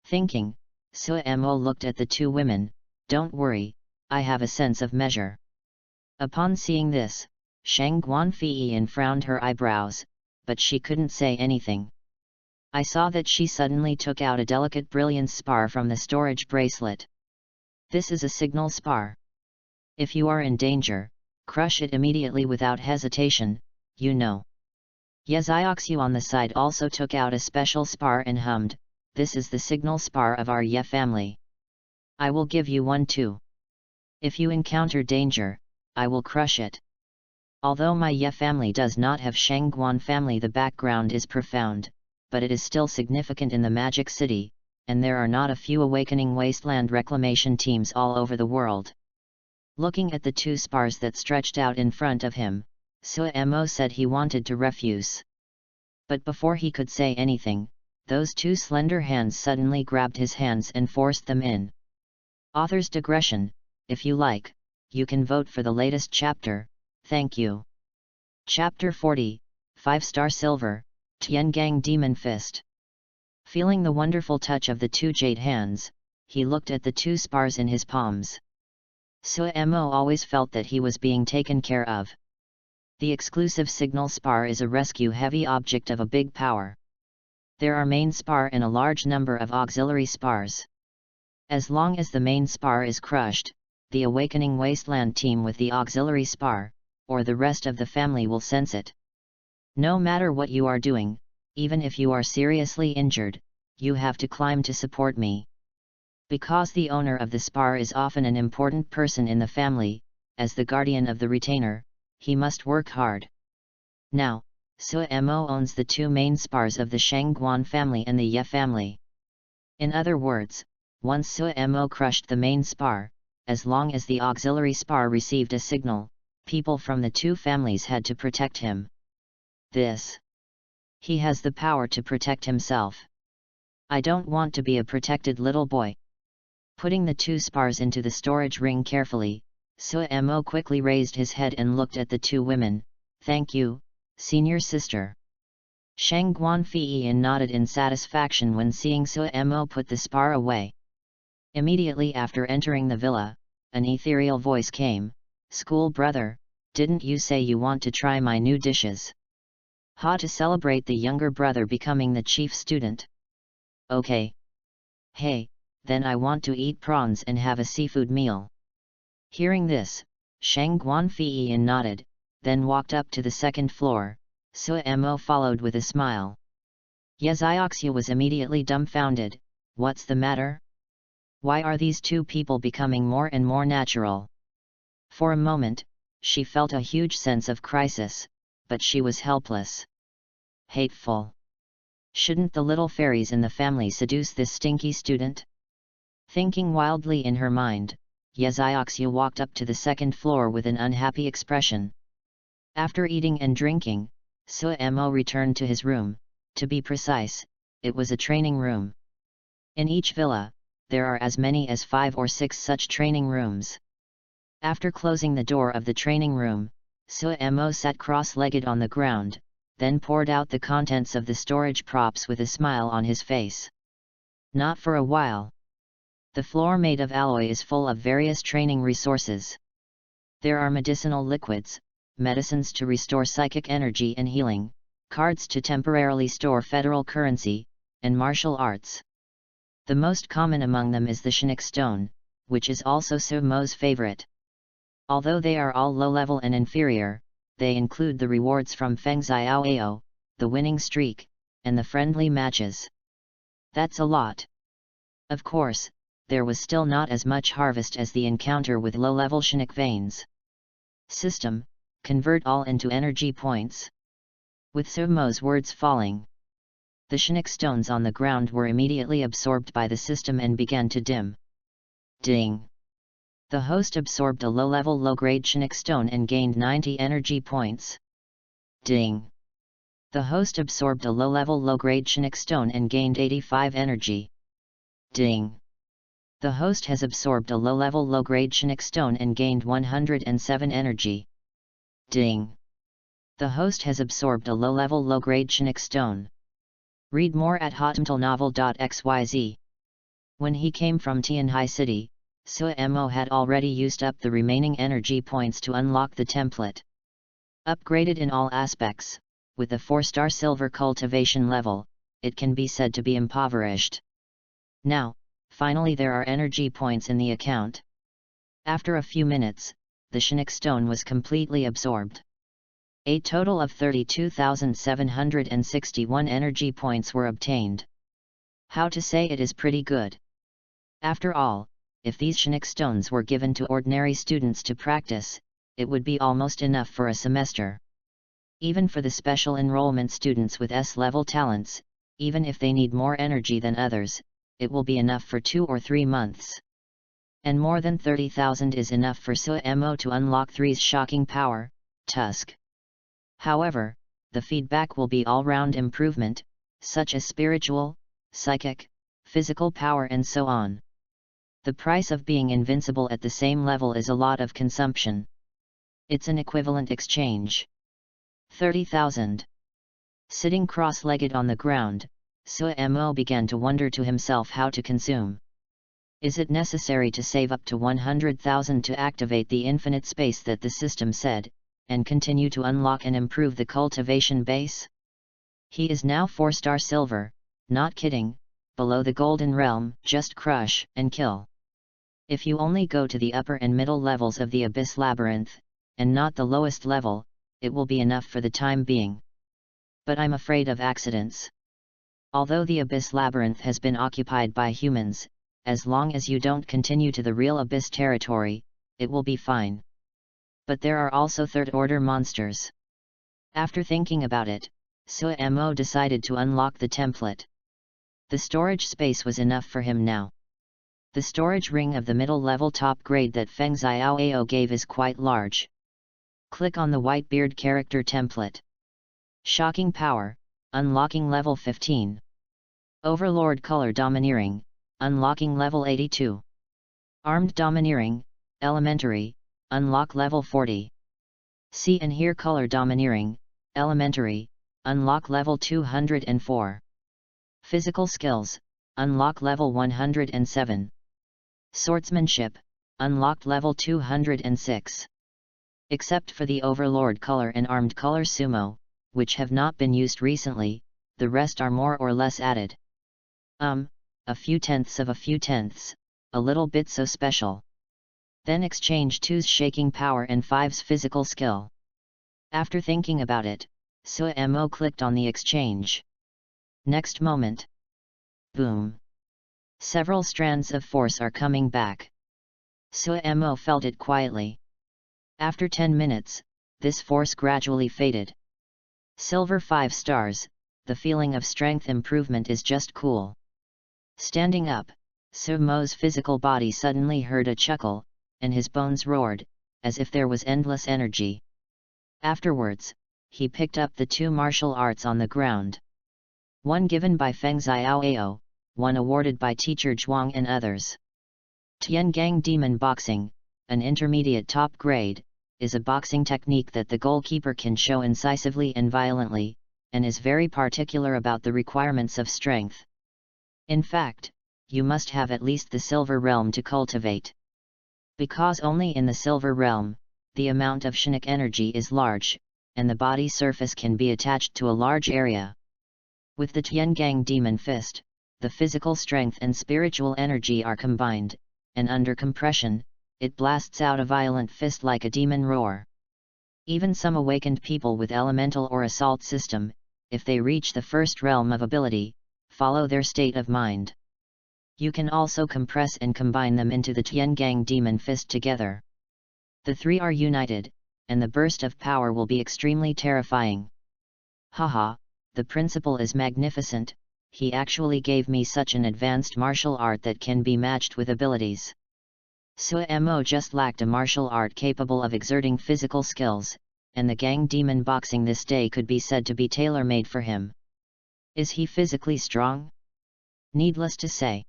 S1: Thinking, Sui Mo looked at the two women. Don't worry, I have a sense of measure. Upon seeing this, Shang Guanfeiyin frowned her eyebrows, but she couldn't say anything. I saw that she suddenly took out a delicate brilliance spar from the storage bracelet. This is a signal spar. If you are in danger, crush it immediately without hesitation, you know. Ye Zioxiu on the side also took out a special spar and hummed, this is the signal spar of our Ye family. I will give you one too. If you encounter danger, I will crush it. Although my Ye family does not have Shangguan family, the background is profound, but it is still significant in the Magic City, and there are not a few Awakening Wasteland reclamation teams all over the world. Looking at the two spars that stretched out in front of him, Sui Mo said he wanted to refuse. But before he could say anything, those two slender hands suddenly grabbed his hands and forced them in. Author's digression, if you like, you can vote for the latest chapter, thank you. Chapter 40, 5-star silver, Tiangang Demon Fist. Feeling the wonderful touch of the two jade hands, he looked at the two spars in his palms. Sui Mo always felt that he was being taken care of. The exclusive signal spar is a rescue-heavy object of a big power. There are main spar and a large number of auxiliary spars. As long as the main spar is crushed, the Awakening Wasteland team with the auxiliary spar, or the rest of the family will sense it. No matter what you are doing, even if you are seriously injured, you have to climb to support me. Because the owner of the spar is often an important person in the family, as the guardian of the retainer, he must work hard. Now, Sui Mo owns the two main spars of the Shangguan family and the Ye family. In other words, once Sui Mo crushed the main spar, as long as the auxiliary spar received a signal, people from the two families had to protect him. He has the power to protect himself. I don't want to be a protected little boy. Putting the two spars into the storage ring carefully, Sui Mo quickly raised his head and looked at the two women. Thank you, senior sister. Shang Guanfeiyin nodded in satisfaction when seeing Sui Mo put the spar away. Immediately after entering the villa, an ethereal voice came, School brother, didn't you say you want to try my new dishes? To celebrate the younger brother becoming the chief student. Okay. Hey, then I want to eat prawns and have a seafood meal. Hearing this, Shang Guanfeiyin nodded, then walked up to the second floor. Sui Mo followed with a smile. Ye Zioxiu was immediately dumbfounded. What's the matter? Why are these two people becoming more and more natural? For a moment, she felt a huge sense of crisis, but she was helpless. Hateful. Shouldn't the little fairies in the family seduce this stinky student? Thinking wildly in her mind, Ye Zioxiu walked up to the second floor with an unhappy expression. After eating and drinking, Sui Mo returned to his room. To be precise, it was a training room. In each villa, there are as many as 5 or 6 such training rooms. After closing the door of the training room, Sui Mo sat cross-legged on the ground, then poured out the contents of the storage props with a smile on his face. Not for a while. The floor made of alloy is full of various training resources. There are medicinal liquids, medicines to restore psychic energy and healing, cards to temporarily store federal currency, and martial arts. The most common among them is the Shinik Stone, which is also Sui Mo's favorite. Although they are all low-level and inferior, they include the rewards from Feng Xiao Ao, the winning streak, and the friendly matches. That's a lot. Of course, there was still not as much harvest as the encounter with low-level Shinik veins. System, convert all into energy points. With Sui Mo's words falling, the Shinik stones on the ground were immediately absorbed by the system and began to dim. Ding! The host absorbed a low-level low-grade Shinik stone and gained 90 energy points. Ding! The host absorbed a low-level low-grade Chinook stone and gained 85 energy. Ding! The host has absorbed a low-level low-grade Chinook stone and gained 107 energy. Ding! The host has absorbed a low-level low-grade Chinook stone. Read more at hotmtlnovel.xyz. When he came from Tianhai City, Suemo had already used up the remaining energy points to unlock the template. Upgraded in all aspects, with a 4-star silver cultivation level, it can be said to be impoverished. Now, finally there are energy points in the account. After a few minutes, the Chinook stone was completely absorbed. A total of 32,761 energy points were obtained. How to say it is pretty good. After all, if these Chinook stones were given to ordinary students to practice, it would be almost enough for a semester. Even for the special enrollment students with S-level talents, even if they need more energy than others, it will be enough for 2 or 3 months. And more than 30,000 is enough for Suemo to unlock 3's shocking power, Tusk. However, the feedback will be all-round improvement, such as spiritual, psychic, physical power and so on. The price of being invincible at the same level is a lot of consumption. It's an equivalent exchange. 30,000. Sitting cross-legged on the ground, Suemo began to wonder to himself how to consume. Is it necessary to save up to 100,000 to activate the infinite space that the system said, and continue to unlock and improve the cultivation base? He is now 4-star silver, not kidding, below the golden realm, just crush and kill. If you only go to the upper and middle levels of the Abyss Labyrinth, and not the lowest level, it will be enough for the time being. But I'm afraid of accidents. Although the Abyss Labyrinth has been occupied by humans, as long as you don't continue to the real Abyss territory, it will be fine. But there are also third-order monsters. After thinking about it, Suemo decided to unlock the template. The storage space was enough for him now. The storage ring of the middle-level top grade that Feng Xiaoao gave is quite large. Click on the Whitebeard character template. Shocking power, unlocking level 15. Overlord color domineering, unlocking level 82. Armed domineering, elementary, unlock level 40. See and hear color domineering, elementary, unlock level 204. Physical skills, unlock level 107. Swordsmanship, unlocked level 206. Except for the Overlord color and Armed color sumo, which have not been used recently, the rest are more or less added. A few tenths of a few tenths, a little bit so special. Then exchange 2's shaking power and 5's physical skill. After thinking about it, Suemo clicked on the exchange. Next moment. Boom! Several strands of force are coming back. Suemo felt it quietly. After 10 minutes, this force gradually faded. Silver 5 stars, the feeling of strength improvement is just cool. Standing up, Suemo's physical body suddenly heard a chuckle, and his bones roared, as if there was endless energy. Afterwards, he picked up the 2 martial arts on the ground. One given by Feng Xiaoao, one awarded by teacher Zhuang and others. Tiangang Demon Boxing, an intermediate top grade, is a boxing technique that the goalkeeper can show incisively and violently, and is very particular about the requirements of strength. In fact, you must have at least the Silver Realm to cultivate. Because only in the Silver Realm, the amount of Chinook energy is large, and the body surface can be attached to a large area. With the Tiangang Demon Fist, the physical strength and spiritual energy are combined, and under compression, it blasts out a violent fist like a demon roar. Even some awakened people with elemental or assault system, if they reach the first realm of ability, follow their state of mind. You can also compress and combine them into the Tiangang Demon Fist together. The 3 are united, and the burst of power will be extremely terrifying. Haha, the principle is magnificent, he actually gave me such an advanced martial art that can be matched with abilities. Suemo just lacked a martial art capable of exerting physical skills, and the gang demon boxing this day could be said to be tailor-made for him. Is he physically strong? Needless to say.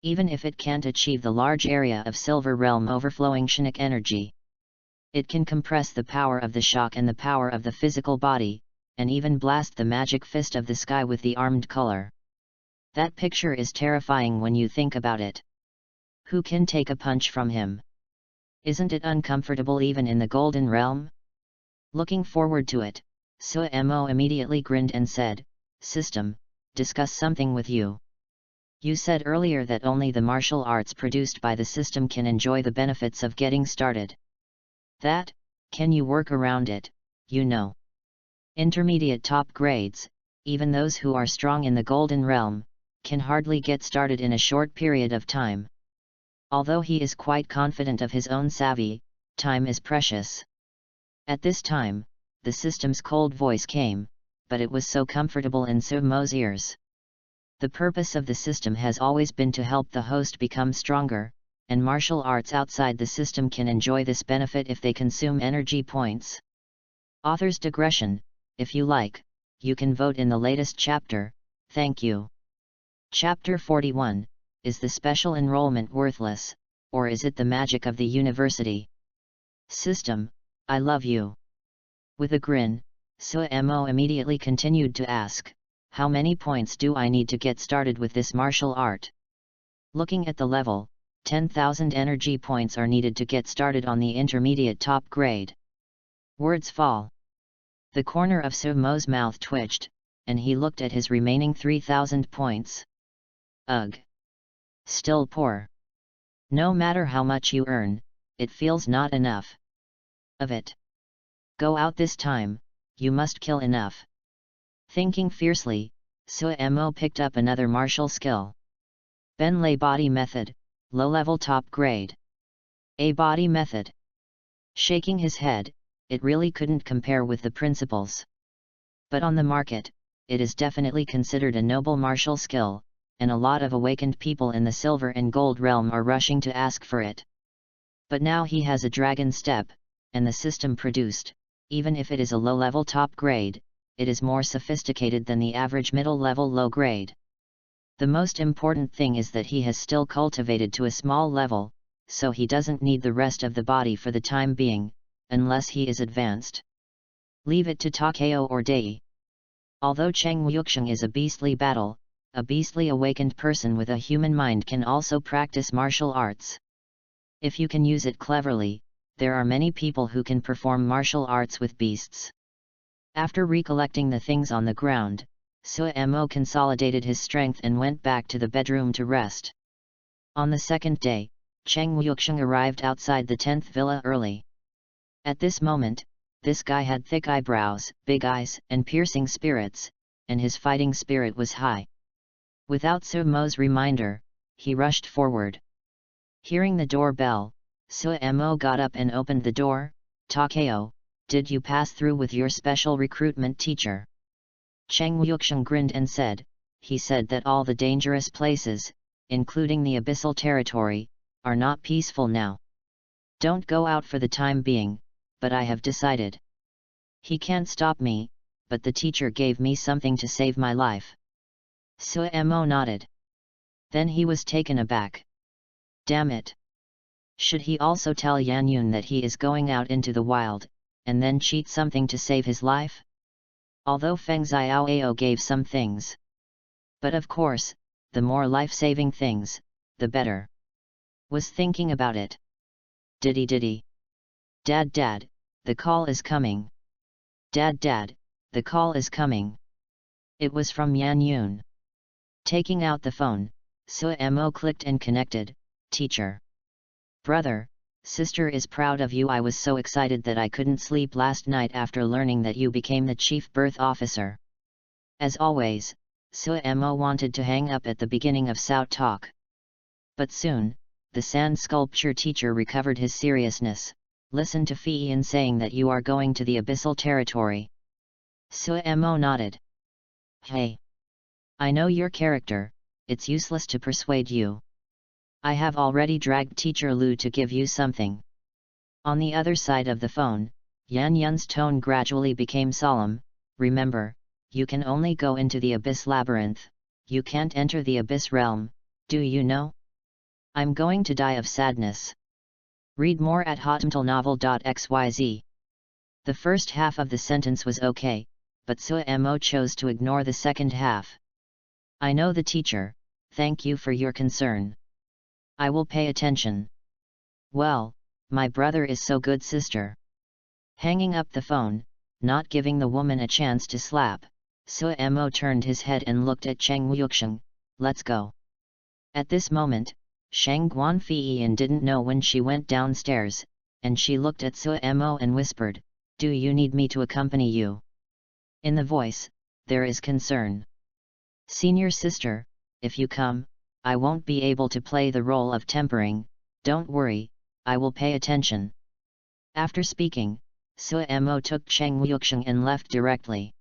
S1: Even if it can't achieve the large area of Silver Realm overflowing Shinik energy, it can compress the power of the shock and the power of the physical body, and even blast the magic fist of the sky with the armed color. That picture is terrifying when you think about it. Who can take a punch from him? Isn't it uncomfortable even in the Golden Realm? Looking forward to it, Suemo immediately grinned and said, "System, discuss something with you. You said earlier that only the martial arts produced by the system can enjoy the benefits of getting started. Can you work around it, Intermediate top grades, even those who are strong in the Golden Realm, can hardly get started in a short period of time." Although he is quite confident of his own savvy, time is precious. At this time, the system's cold voice came, but it was so comfortable in Sumo's ears. The purpose of the system has always been to help the host become stronger, and martial arts outside the system can enjoy this benefit if they consume energy points. Author's digression, if you like, you can vote in the latest chapter, thank you. Chapter 41, is the special enrollment worthless, or is it the magic of the university? System, I love you. With a grin, Suemo immediately continued to ask, how many points do I need to get started with this martial art? Looking at the level, 10,000 energy points are needed to get started on the intermediate top grade. Words fall. The corner of Sumo's mouth twitched, and he looked at his remaining 3,000 points. Ugh. Still poor. No matter how much you earn, it feels not enough. Of it. Go out this time, you must kill enough. Thinking fiercely, Suemo picked up another martial skill. Benlei Body Method, low-level top grade. A body method. Shaking his head, it really couldn't compare with the principles. But on the market, it is definitely considered a noble martial skill, and a lot of awakened people in the Silver and Gold realm are rushing to ask for it. But now he has a dragon step, and the system produced, even if it is a low-level top grade, it is more sophisticated than the average middle-level low grade. The most important thing is that he has still cultivated to a small level, so he doesn't need the rest of the body for the time being, unless he is advanced. Leave it to Takeo or Dei. Although Cheng Wuxiang is a beastly battle, a beastly awakened person with a human mind can also practice martial arts. If you can use it cleverly, there are many people who can perform martial arts with beasts. After recollecting the things on the ground, Suemo consolidated his strength and went back to the bedroom to rest. On the second day, Cheng Wuxiang arrived outside the 10th villa early. At this moment, this guy had thick eyebrows, big eyes, and piercing spirits, and his fighting spirit was high. Without Suemo's reminder, he rushed forward. Hearing the doorbell, Suemo got up and opened the door. "Takeo, did you pass through with your special recruitment teacher?" Cheng Wuxiang grinned and said, "He said that all the dangerous places, including the abyssal territory, are not peaceful now. Don't go out for the time being, but I have decided. He can't stop me, but the teacher gave me something to save my life." Suemo nodded. Then he was taken aback. Damn it! Should he also tell Yan Yun that he is going out into the wild, and then cheat something to save his life? Although Feng Xiaoao gave some things. But of course, the more life-saving things, the better. Was thinking about it. Diddy. Dad, the call is coming. Dad, the call is coming. It was from Yan Yun. Taking out the phone, Suemo clicked and connected. Teacher. Brother, sister is proud of you. I was so excited that I couldn't sleep last night after learning that you became the chief birth officer. As always, Suemo wanted to hang up at the beginning of Sao talk. But soon, the sand sculpture teacher recovered his seriousness. Listen to Fian saying that you are going to the abyssal territory. Suemo nodded. Hey. I know your character, it's useless to persuade you. I have already dragged Teacher Lu to give you something. On the other side of the phone, Yan Yun's tone gradually became solemn. Remember, you can only go into the Abyss Labyrinth, you can't enter the Abyss Realm, do you know? I'm going to die of sadness. Read more at hotmtlnovel.xyz. The first half of the sentence was okay, but Suemo chose to ignore the second half. I know the teacher, thank you for your concern. I will pay attention. Well, my brother is so good, sister. Hanging up the phone, not giving the woman a chance to slap, Suemo turned his head and looked at Cheng Wuxiang. Let's go. At this moment, Shang Guanfeiyan didn't know when she went downstairs, and she looked at Suemo and whispered, do you need me to accompany you? In the voice, there is concern. Senior sister, if you come, I won't be able to play the role of tempering, don't worry, I will pay attention. After speaking, Suemo took Cheng Wuxiang and left directly.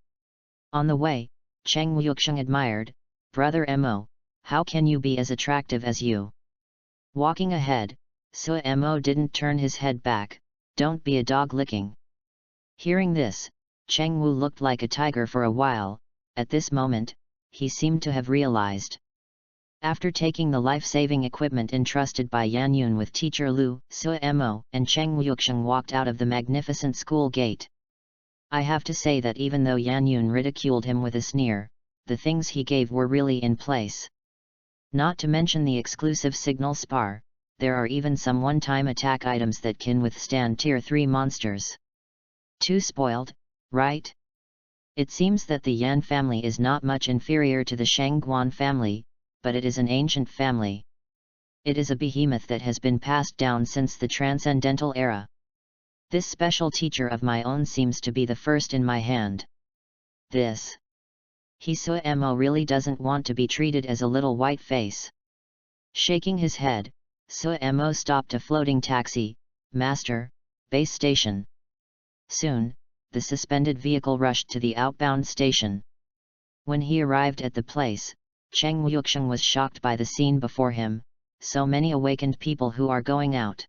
S1: On the way, Cheng Wuxiang admired, Brother Mo, how can you be as attractive as you? Walking ahead, Suemo didn't turn his head back, don't be a dog licking. Hearing this, Cheng Wu looked like a tiger for a while. At this moment, he seemed to have realized. After taking the life-saving equipment entrusted by Yan Yun with teacher Lu, Suemo and Cheng Wuxiang walked out of the magnificent school gate. I have to say that even though Yan Yun ridiculed him with a sneer, the things he gave were really in place. Not to mention the exclusive signal spar, there are even some one-time attack items that can withstand Tier 3 monsters. Too spoiled, right? It seems that the Yan family is not much inferior to the Shangguan family, but it is an ancient family. It is a behemoth that has been passed down since the Transcendental era. This special teacher of my own seems to be the first in my hand. This. Suemo really doesn't want to be treated as a little white face. Shaking his head, Suemo stopped a floating taxi. Master, base station. Soon, the suspended vehicle rushed to the outbound station. When he arrived at the place, Cheng Wuxiang was shocked by the scene before him. So many awakened people who are going out.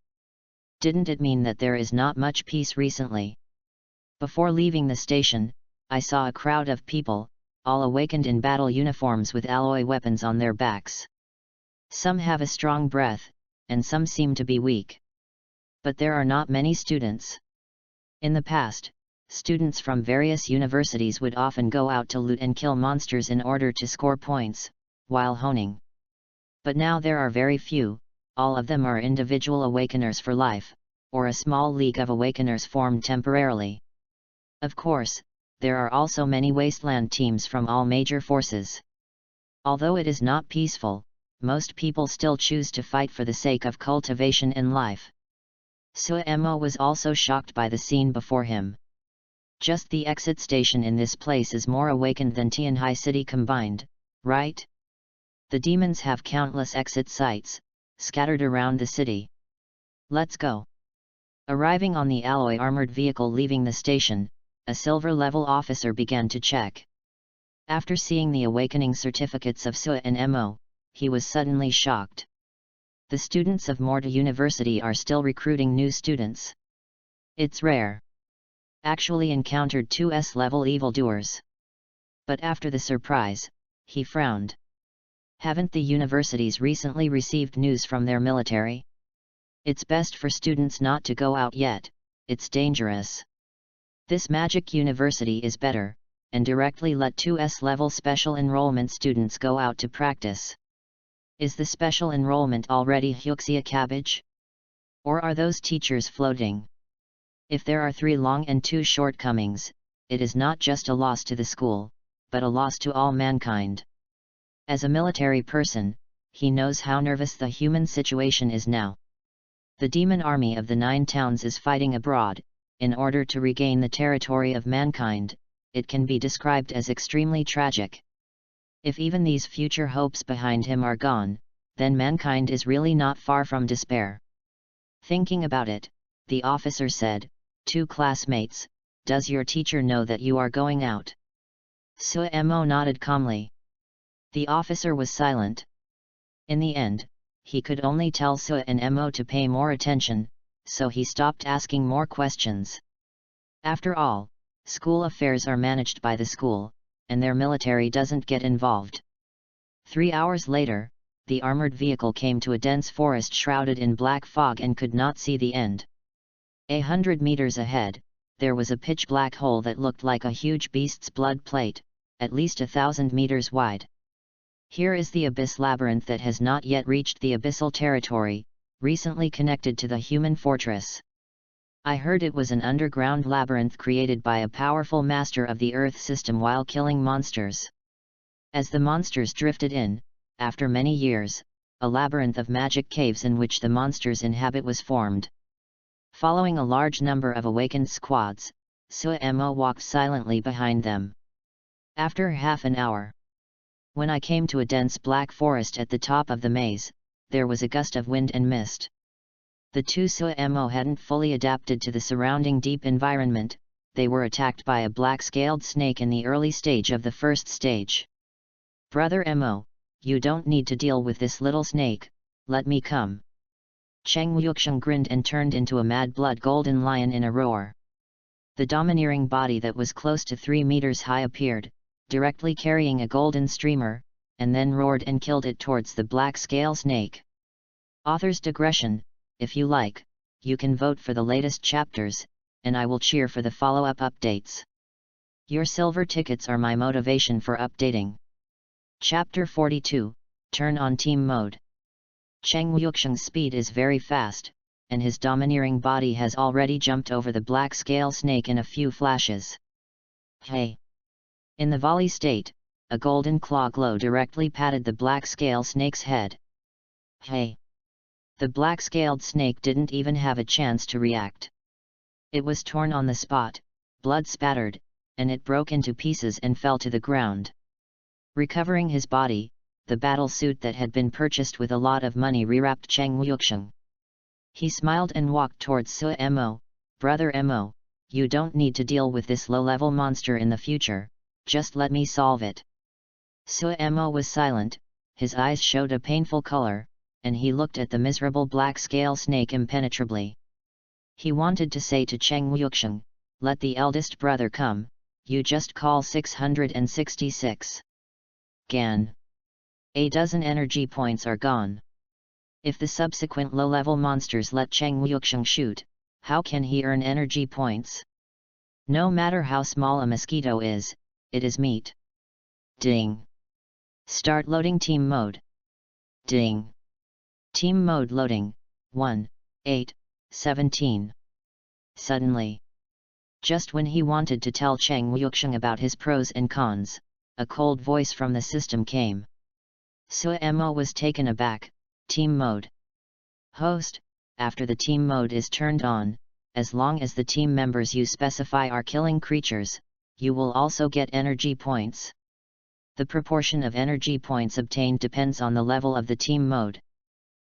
S1: Didn't it mean that there is not much peace recently? Before leaving the station, I saw a crowd of people, all awakened in battle uniforms with alloy weapons on their backs. Some have a strong breath, and some seem to be weak. But there are not many students. In the past, students from various universities would often go out to loot and kill monsters in order to score points, while honing. But now there are very few, all of them are individual awakeners for life, or a small league of awakeners formed temporarily. Of course, there are also many wasteland teams from all major forces. Although it is not peaceful, most people still choose to fight for the sake of cultivation in life. Suemo was also shocked by the scene before him. Just the exit station in this place is more awakened than Tianhai City combined, right? The demons have countless exit sites, scattered around the city. Let's go. Arriving on the alloy armored vehicle leaving the station, a silver-level officer began to check. After seeing the awakening certificates of Sua and Mo, he was suddenly shocked. The students of Morta University are still recruiting new students. It's rare. Actually encountered 2S level evildoers. But after the surprise, he frowned. Haven't the universities recently received news from their military? It's best for students not to go out yet, it's dangerous. This magic university is better, and directly let 2S level special enrollment students go out to practice. Is the special enrollment already Huxia cabbage? Or are those teachers floating? If there are 3 long and 2 shortcomings, it is not just a loss to the school, but a loss to all mankind. As a military person, he knows how nervous the human situation is now. The demon army of the 9 towns is fighting abroad. In order to regain the territory of mankind, it can be described as extremely tragic. If even these future hopes behind him are gone, then mankind is really not far from despair. Thinking about it, the officer said, 2 classmates, does your teacher know that you are going out? Suemo nodded calmly. The officer was silent. In the end, he could only tell Suemo to pay more attention, so he stopped asking more questions. After all, school affairs are managed by the school, and their military doesn't get involved. 3 hours later, the armored vehicle came to a dense forest shrouded in black fog and could not see the end. 100 meters ahead, there was a pitch-black hole that looked like a huge beast's blood plate, at least 1,000 meters wide. Here is the abyss labyrinth that has not yet reached the abyssal territory, recently connected to the human fortress. I heard it was an underground labyrinth created by a powerful master of the Earth system while killing monsters. As the monsters drifted in, after many years, a labyrinth of magic caves in which the monsters inhabit was formed. Following a large number of awakened squads, Suemo walked silently behind them. After half an hour, when I came to a dense black forest at the top of the maze, there was a gust of wind and mist. The two Suemo hadn't fully adapted to the surrounding deep environment. They were attacked by a black-scaled snake in the early stage of the first stage. "Brother Mo, you don't need to deal with this little snake, let me come." Cheng Yuxiang grinned and turned into a mad-blood golden lion in a roar. The domineering body that was close to 3 meters high appeared, directly carrying a golden streamer, and then roared and killed it towards the black scale snake. Author's digression: if you like, you can vote for the latest chapters, and I will cheer for the follow-up updates. Your silver tickets are my motivation for updating. Chapter 42, Turn on Team Mode. Cheng Yuxiang's speed is very fast, and his domineering body has already jumped over the black scale snake in a few flashes. Hey! In the volley state, a golden claw glow directly patted the black scale snake's head. Hey! The black-scaled snake didn't even have a chance to react. It was torn on the spot, blood spattered, and it broke into pieces and fell to the ground. Recovering his body, the battle suit that had been purchased with a lot of money rewrapped Cheng Yuxiang. He smiled and walked towards Suemo. "Brother Mo, you don't need to deal with this low-level monster in the future, just let me solve it." Suemo was silent, his eyes showed a painful color, and he looked at the miserable black scale snake impenetrably. He wanted to say to Cheng Yuxiang, "Let the eldest brother come, you just call 666. Gan. A dozen energy points are gone. If the subsequent low-level monsters let Cheng Yuxiang shoot, how can he earn energy points? No matter how small a mosquito is, it is meat." Ding! Start loading team mode. Ding! Team mode loading, 1:8:17. Suddenly, just when he wanted to tell Cheng Yuxiang about his pros and cons, a cold voice from the system came. Suemo was taken aback. Team mode. Host: after the team mode is turned on, as long as the team members you specify are killing creatures, you will also get energy points. The proportion of energy points obtained depends on the level of the team mode.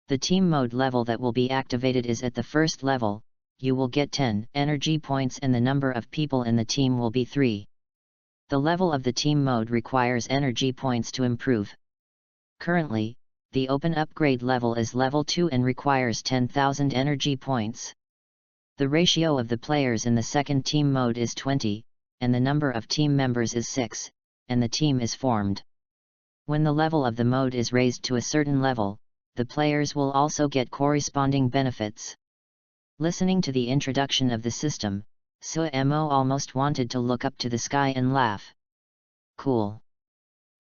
S1: The team mode level that will be activated is at the first level. You will get 10 energy points and the number of people in the team will be 3. The level of the team mode requires energy points to improve. Currently, the open upgrade level is level 2 and requires 10,000 energy points. The ratio of the players in the second team mode is 20, and the number of team members is 6, and the team is formed. When the level of the mode is raised to a certain level, the players will also get corresponding benefits. Listening to the introduction of the system, Suemo almost wanted to look up to the sky and laugh. Cool!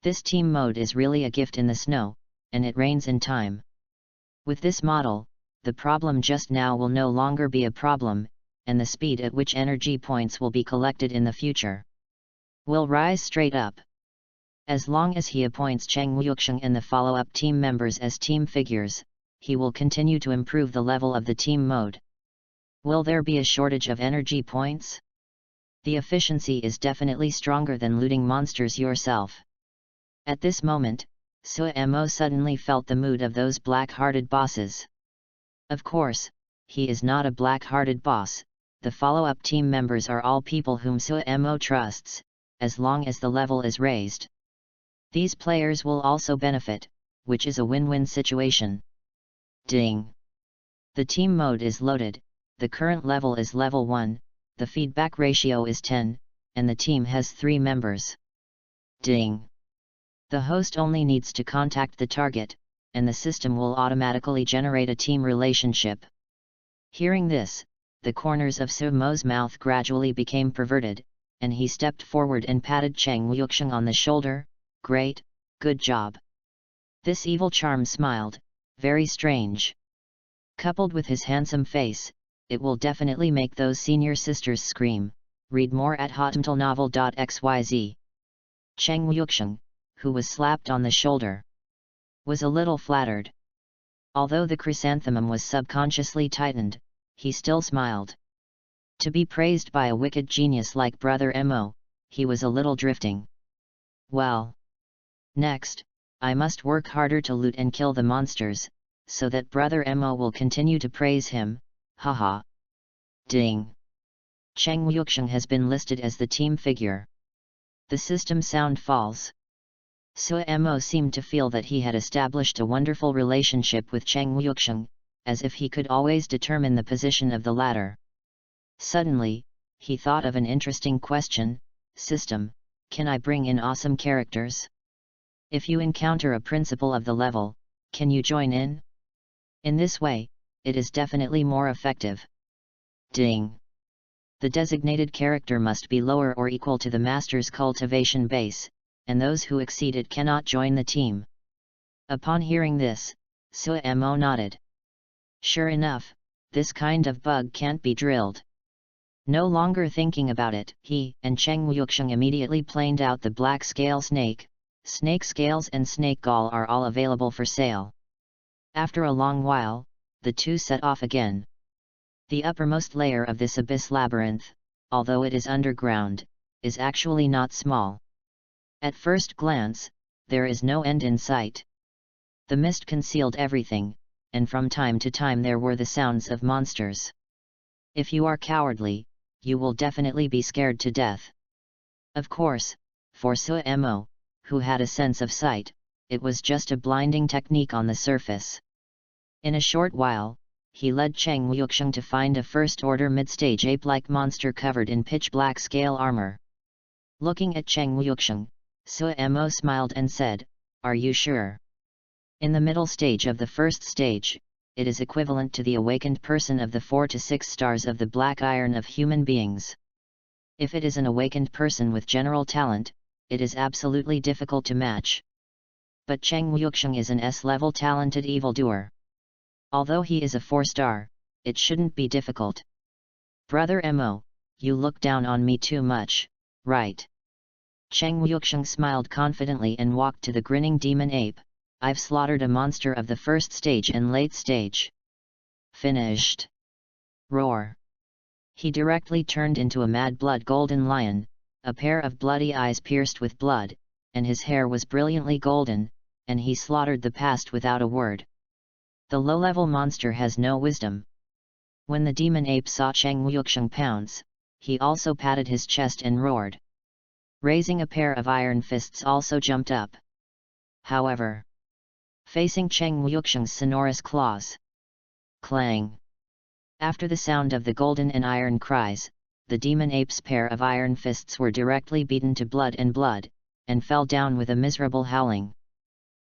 S1: This team mode is really a gift in the snow, and it rains in time. With this model, the problem just now will no longer be a problem, and the speed at which energy points will be collected in the future will rise straight up. As long as he appoints Cheng Yuxiang and the follow-up team members as team figures, he will continue to improve the level of the team mode. Will there be a shortage of energy points? The efficiency is definitely stronger than looting monsters yourself. At this moment, Suemo suddenly felt the mood of those black-hearted bosses. Of course, he is not a black-hearted boss. The follow-up team members are all people whom Suemo trusts, as long as the level is raised. These players will also benefit, which is a win-win situation. Ding! The team mode is loaded, the current level is level 1, the feedback ratio is 10, and the team has 3 members. Ding! The host only needs to contact the target, and the system will automatically generate a team relationship. Hearing this, the corners of Sumo's mouth gradually became perverted, and he stepped forward and patted Cheng Wuxiang on the shoulder. Great, good job. This evil charm smiled, very strange. Coupled with his handsome face, it will definitely make those senior sisters scream. Read more at hotmtlnovel.xyz. Cheng Wuxiang, who was slapped on the shoulder, was a little flattered. Although the chrysanthemum was subconsciously tightened, he still smiled. To be praised by a wicked genius like Brother Mo, he was a little drifting. Well, next, I must work harder to loot and kill the monsters, so that Brother Mo will continue to praise him, haha. Ding! Cheng Wuxiang has been listed as the team figure. The system sound falls. Mo seemed to feel that he had established a wonderful relationship with Cheng Wuxiang, as if he could always determine the position of the latter. Suddenly, he thought of an interesting question. System, can I bring in awesome characters? If you encounter a principal of the level, can you join in? In this way, it is definitely more effective. Ding! The designated character must be lower or equal to the master's cultivation base, and those who exceed it cannot join the team. Upon hearing this, Mo nodded. Sure enough, this kind of bug can't be drilled. No longer thinking about it, he and Cheng Wuxiang immediately planed out the black scale snake. Snake scales and snake gall are all available for sale. After a long while, the two set off again. The uppermost layer of this abyss labyrinth, although it is underground, is actually not small. At first glance, there is no end in sight. The mist concealed everything, and from time to time there were the sounds of monsters. If you are cowardly, you will definitely be scared to death. Of course, for Mo, who had a sense of sight, it was just a blinding technique on the surface. In a short while, he led Cheng Wuxiang to find a first-order mid-stage ape-like monster covered in pitch-black scale armor. Looking at Cheng Wuxiang, Mo smiled and said, "Are you sure?" In the middle stage of the first stage, it is equivalent to the awakened person of the 4 to 6 stars of the black iron of human beings. If it is an awakened person with general talent, it is absolutely difficult to match. But Cheng Wuxiang is an S-level talented evildoer. Although he is a 4-star, it shouldn't be difficult. Brother Mo, you look down on me too much, right? Cheng Wuxiang smiled confidently and walked to the grinning demon ape. I've slaughtered a monster of the first stage and late stage. Finished. Roar. He directly turned into a mad blood golden lion, a pair of bloody eyes pierced with blood, and his hair was brilliantly golden, and he slaughtered the past without a word. The low-level monster has no wisdom. When the demon ape saw Cheng Wuxiang pounce, he also patted his chest and roared. Raising a pair of iron fists also jumped up. However, facing Cheng Wuxiang's sonorous claws. Clang! After the sound of the golden and iron cries, the demon ape's pair of iron fists were directly beaten to blood, and fell down with a miserable howling.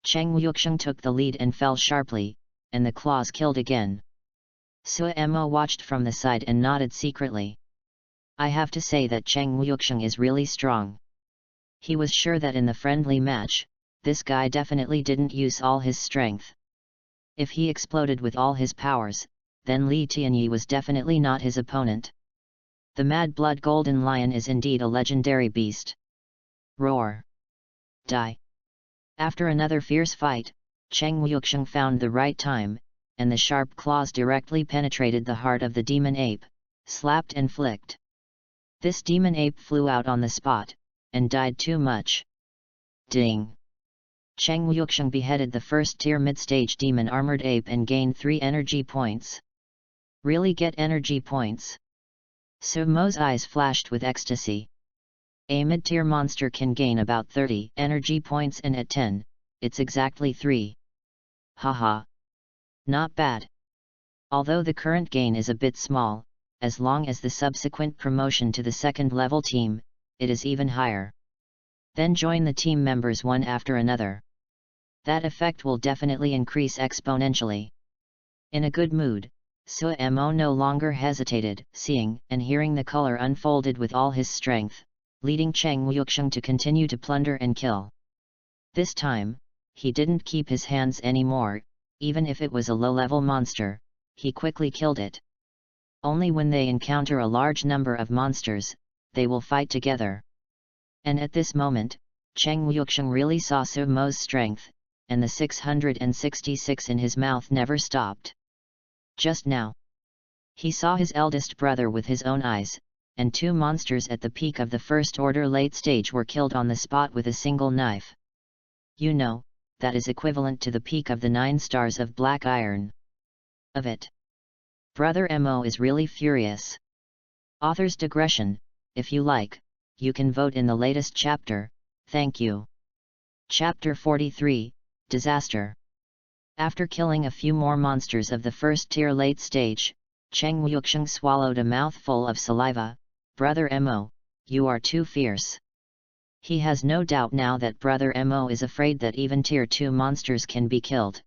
S1: Cheng Wuxiang took the lead and fell sharply, and the claws killed again. Mo watched from the side and nodded secretly. I have to say that Cheng Wuxiang is really strong. He was sure that in the friendly match, this guy definitely didn't use all his strength. If he exploded with all his powers, then Li Tianyi was definitely not his opponent. The Mad Blood Golden Lion is indeed a legendary beast. Roar! Die! After another fierce fight, Cheng Wuxiang found the right time, and the sharp claws directly penetrated the heart of the demon ape, slapped and flicked. This demon ape flew out on the spot, and died too much. Ding! Cheng Wuxiang beheaded the first-tier mid-stage demon armored ape and gained 3 energy points. Really get energy points? Mo's eyes flashed with ecstasy. A mid-tier monster can gain about 30 energy points, and at 10, it's exactly 3. Haha. Not bad. Although the current gain is a bit small, as long as the subsequent promotion to the second level team, it is even higher. Then join the team members one after another. That effect will definitely increase exponentially. In a good mood, Suemo no longer hesitated, seeing and hearing the color unfolded with all his strength, leading Cheng Wuxiang to continue to plunder and kill. This time, he didn't keep his hands anymore, even if it was a low-level monster, he quickly killed it. Only when they encounter a large number of monsters, they will fight together. And at this moment, Cheng Wuxiang really saw Suemo's strength, and the 666 in his mouth never stopped. Just now, he saw his eldest brother with his own eyes, and 2 monsters at the peak of the first order late stage were killed on the spot with a single knife. You know, that is equivalent to the peak of the 9 stars of black iron. Of it, Brother Mo is really furious. Author's digression, if you like, you can vote in the latest chapter, thank you. Chapter 43, Disaster. After killing a few more monsters of the first tier late stage, Cheng Wuxiang swallowed a mouthful of saliva. Brother Mo, you are too fierce. He has no doubt now that Brother Mo is afraid that even tier 2 monsters can be killed.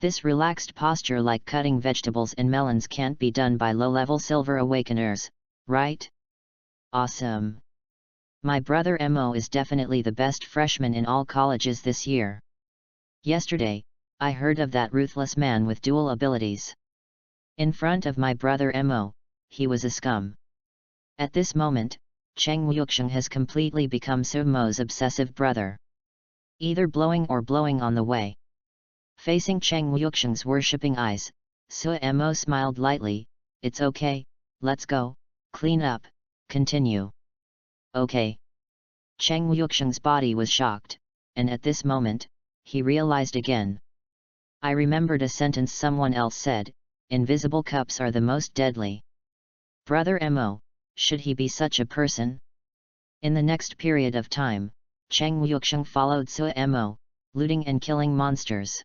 S1: This relaxed posture like cutting vegetables and melons can't be done by low-level silver awakeners, right? Awesome. My Brother Mo is definitely the best freshman in all colleges this year. Yesterday, I heard of that ruthless man with dual abilities. In front of my Brother Mo, he was a scum. At this moment, Cheng Wuxiang has completely become Suemo's obsessive brother. Either blowing or blowing on the way. Facing Cheng Wuxiang's worshipping eyes, Suemo smiled lightly. It's okay, let's go, clean up, continue. Okay. Cheng Wuxiang's body was shocked, and at this moment, he realized again. I remembered a sentence someone else said, invisible cups are the most deadly. Brother Mo, should he be such a person? In the next period of time, Cheng Wuxiang followed Suemo, looting and killing monsters.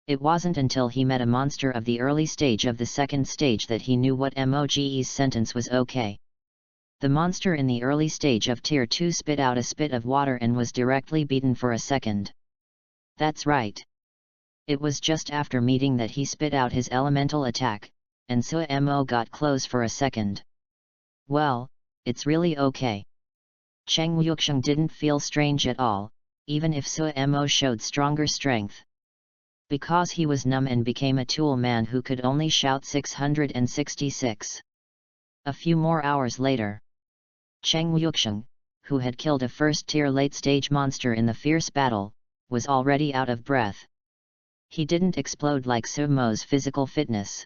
S1: It wasn't until he met a monster of the early stage of the second stage that he knew what Moge's sentence was okay. The monster in the early stage of Tier 2 spit out a spit of water and was directly beaten for a second. That's right. It was just after meeting that he spit out his elemental attack, and Suemo got close for a second. Well, it's really okay. Cheng Wuxiang didn't feel strange at all, even if Suemo showed stronger strength. Because he was numb and became a tool man who could only shout 666. A few more hours later, Cheng Wuxiang, who had killed a first-tier late-stage monster in the fierce battle, was already out of breath. He didn't explode like Suemo's physical fitness.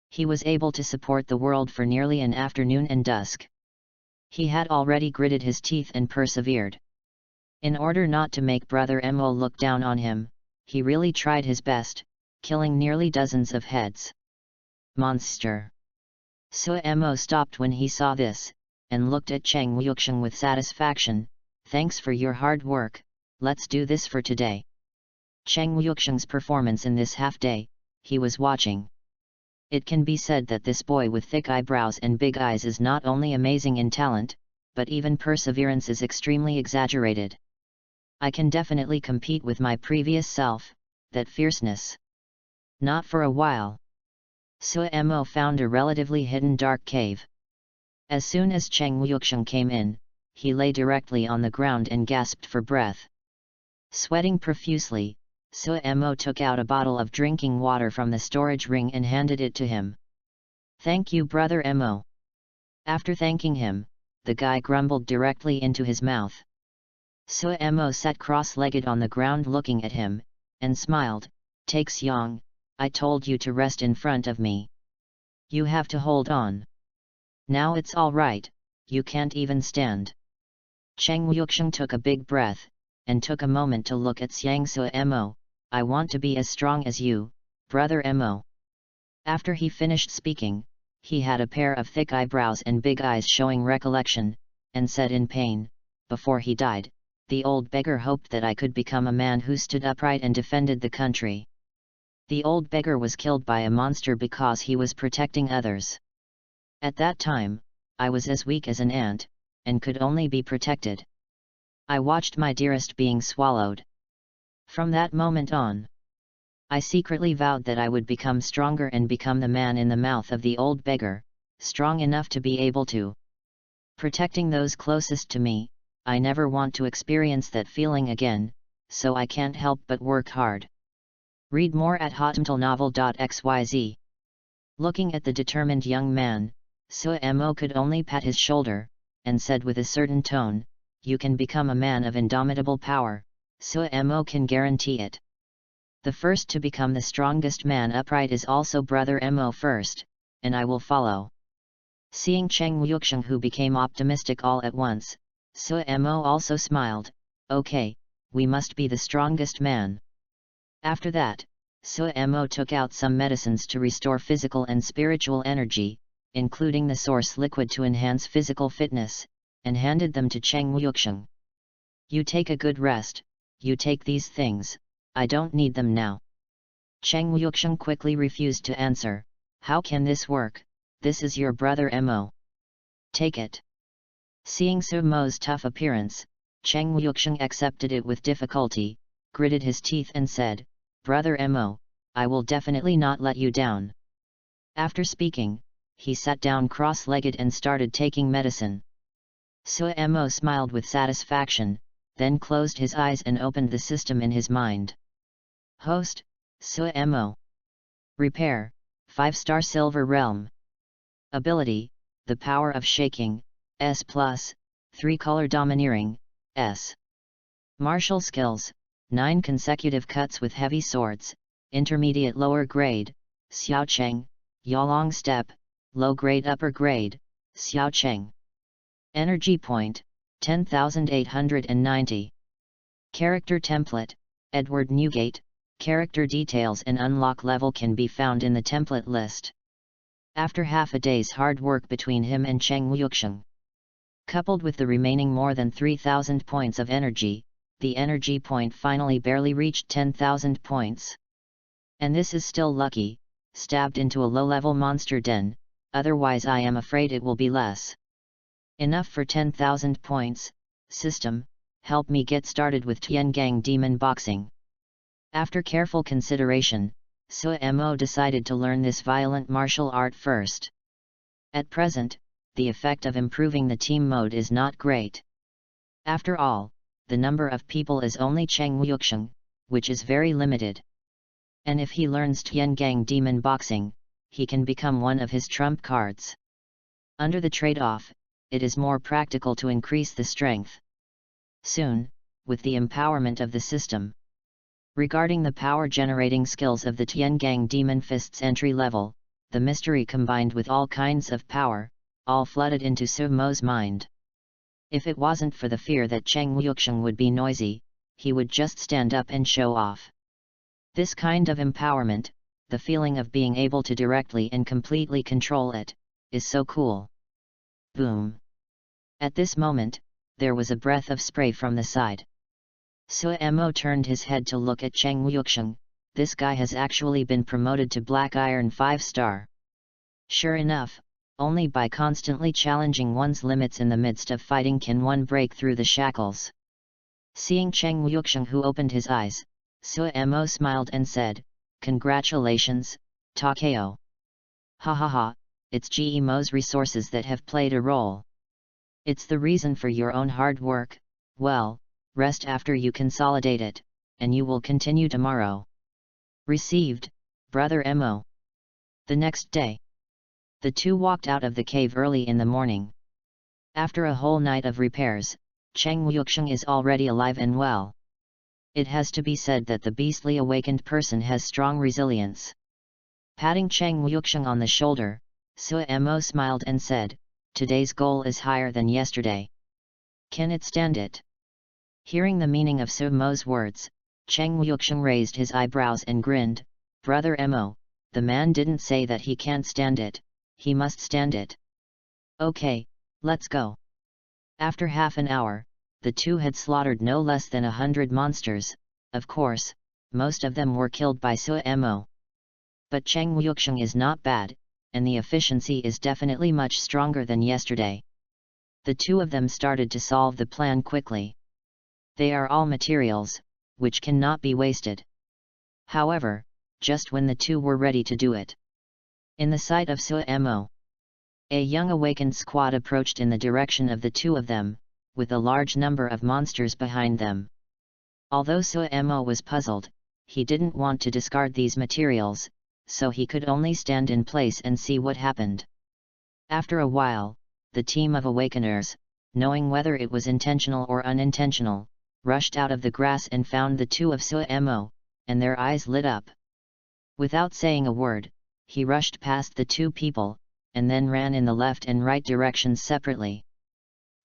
S1: He was able to support the world for nearly an afternoon and dusk. He had already gritted his teeth and persevered. In order not to make Brother Mo look down on him, he really tried his best, killing nearly dozens of heads. Monster! Suemo stopped when he saw this, and looked at Cheng Wuxiang with satisfaction. Thanks for your hard work, let's do this for today. Cheng Wuxiang's performance in this half-day, he was watching. It can be said that this boy with thick eyebrows and big eyes is not only amazing in talent, but even perseverance is extremely exaggerated. I can definitely compete with my previous self, that fierceness. Not for a while. Suemo found a relatively hidden dark cave. As soon as Cheng Wuxiang came in, he lay directly on the ground and gasped for breath. Sweating profusely, Suemo took out a bottle of drinking water from the storage ring and handed it to him. Thank you, Brother Mo. After thanking him, the guy grumbled directly into his mouth. Suemo sat cross-legged on the ground looking at him, and smiled. Take Xiang, I told you to rest in front of me. You have to hold on. Now it's all right, you can't even stand. Cheng Wuxiang took a big breath, and took a moment to look at Xiang Suemo. I want to be as strong as you, Brother Mo. After he finished speaking, he had a pair of thick eyebrows and big eyes showing recollection, and said in pain, before he died, the old beggar hoped that I could become a man who stood upright and defended the country. The old beggar was killed by a monster because he was protecting others. At that time, I was as weak as an ant, and could only be protected. I watched my dearest being swallowed. From that moment on, I secretly vowed that I would become stronger and become the man in the mouth of the old beggar, strong enough to be able to protecting those closest to me. I never want to experience that feeling again, so I can't help but work hard. Read more at hotmtlnovel.xyz. Looking at the determined young man, Suemo could only pat his shoulder, and said with a certain tone, "You can become a man of indomitable power, Suemo can guarantee it. The first to become the strongest man upright is also Brother Mo first, and I will follow." Seeing Cheng Wuxiang, who became optimistic all at once, Suemo also smiled. "Okay, we must be the strongest man." After that, Suemo took out some medicines to restore physical and spiritual energy, including the source liquid to enhance physical fitness, and handed them to Cheng Wuxiang. "You take a good rest, you take these things, I don't need them now." Cheng Wuxiang quickly refused to answer. "How can this work? This is your brother Mo. Take it." Seeing Sumo's tough appearance, Cheng Wuxiang accepted it with difficulty, gritted his teeth and said, "Brother Mo, I will definitely not let you down." After speaking, he sat down cross-legged and started taking medicine. Suemo smiled with satisfaction, then closed his eyes and opened the system in his mind. Host, Suemo. Repair, 5-star Silver Realm. Ability, the power of shaking, S+, 3-color domineering, S. Martial skills, 9 consecutive cuts with heavy swords, intermediate lower grade, Xiaocheng, Yalong step, low grade upper grade, Xiaocheng. Energy point, 10,890. Character template, Edward Newgate. Character details and unlock level can be found in the template list. After half a day's hard work between him and Cheng Wuxiang, coupled with the remaining more than 3,000 points of energy, the energy point finally barely reached 10,000 points. And this is still lucky, stabbed into a low-level monster den, otherwise I am afraid it will be less. Enough for 10,000 points. System, help me get started with Tiangang Demon Boxing. After careful consideration, Suemo decided to learn this violent martial art first. At present, the effect of improving the team mode is not great. After all, the number of people is only Cheng Wuxiang, which is very limited. And if he learns Tiangang Demon Boxing, he can become one of his trump cards. Under the trade-off, it is more practical to increase the strength. Soon, with the empowerment of the system. Regarding the power-generating skills of the Tiangang Demon Fist's entry level, the mystery combined with all kinds of power, all flooded into Sumo's mind. If it wasn't for the fear that Cheng Wuxiang would be noisy, he would just stand up and show off. This kind of empowerment, the feeling of being able to directly and completely control it, is so cool. Boom! At this moment, there was a breath of spray from the side. Suemo turned his head to look at Cheng Wuxiang. This guy has actually been promoted to Black Iron 5-star. Sure enough, only by constantly challenging one's limits in the midst of fighting can one break through the shackles. Seeing Cheng Wuxiang, who opened his eyes, Suemo smiled and said, "Congratulations, Takeo. Ha ha ha, it's GEMO's resources that have played a role. It's the reason for your own hard work. Well, rest after you consolidate it, and you will continue tomorrow." Received, Brother Mo. The next day, the two walked out of the cave early in the morning. After a whole night of repairs, Cheng Wuxiang is already alive and well. It has to be said that the beastly awakened person has strong resilience. Patting Cheng Wuxiang on the shoulder, Suemo smiled and said, "Today's goal is higher than yesterday. Can it stand it?" Hearing the meaning of Sumo's words, Cheng Wuxiang raised his eyebrows and grinned. "Brother Mo, the man didn't say that he can't stand it, he must stand it. Okay, let's go." After half an hour, the two had slaughtered no less than 100 monsters. Of course, most of them were killed by Suemo. But Cheng Wuxiang is not bad, and the efficiency is definitely much stronger than yesterday. The two of them started to solve the plan quickly. They are all materials, which cannot be wasted. However, just when the two were ready to do it, in the sight of Suemo, a young awakened squad approached in the direction of the two of them, with a large number of monsters behind them. Although Suemo was puzzled, he didn't want to discard these materials, so he could only stand in place and see what happened. After a while, the team of awakeners, knowing whether it was intentional or unintentional, rushed out of the grass and found the two of Suemo, and their eyes lit up. Without saying a word, he rushed past the two people, and then ran in the left and right directions separately.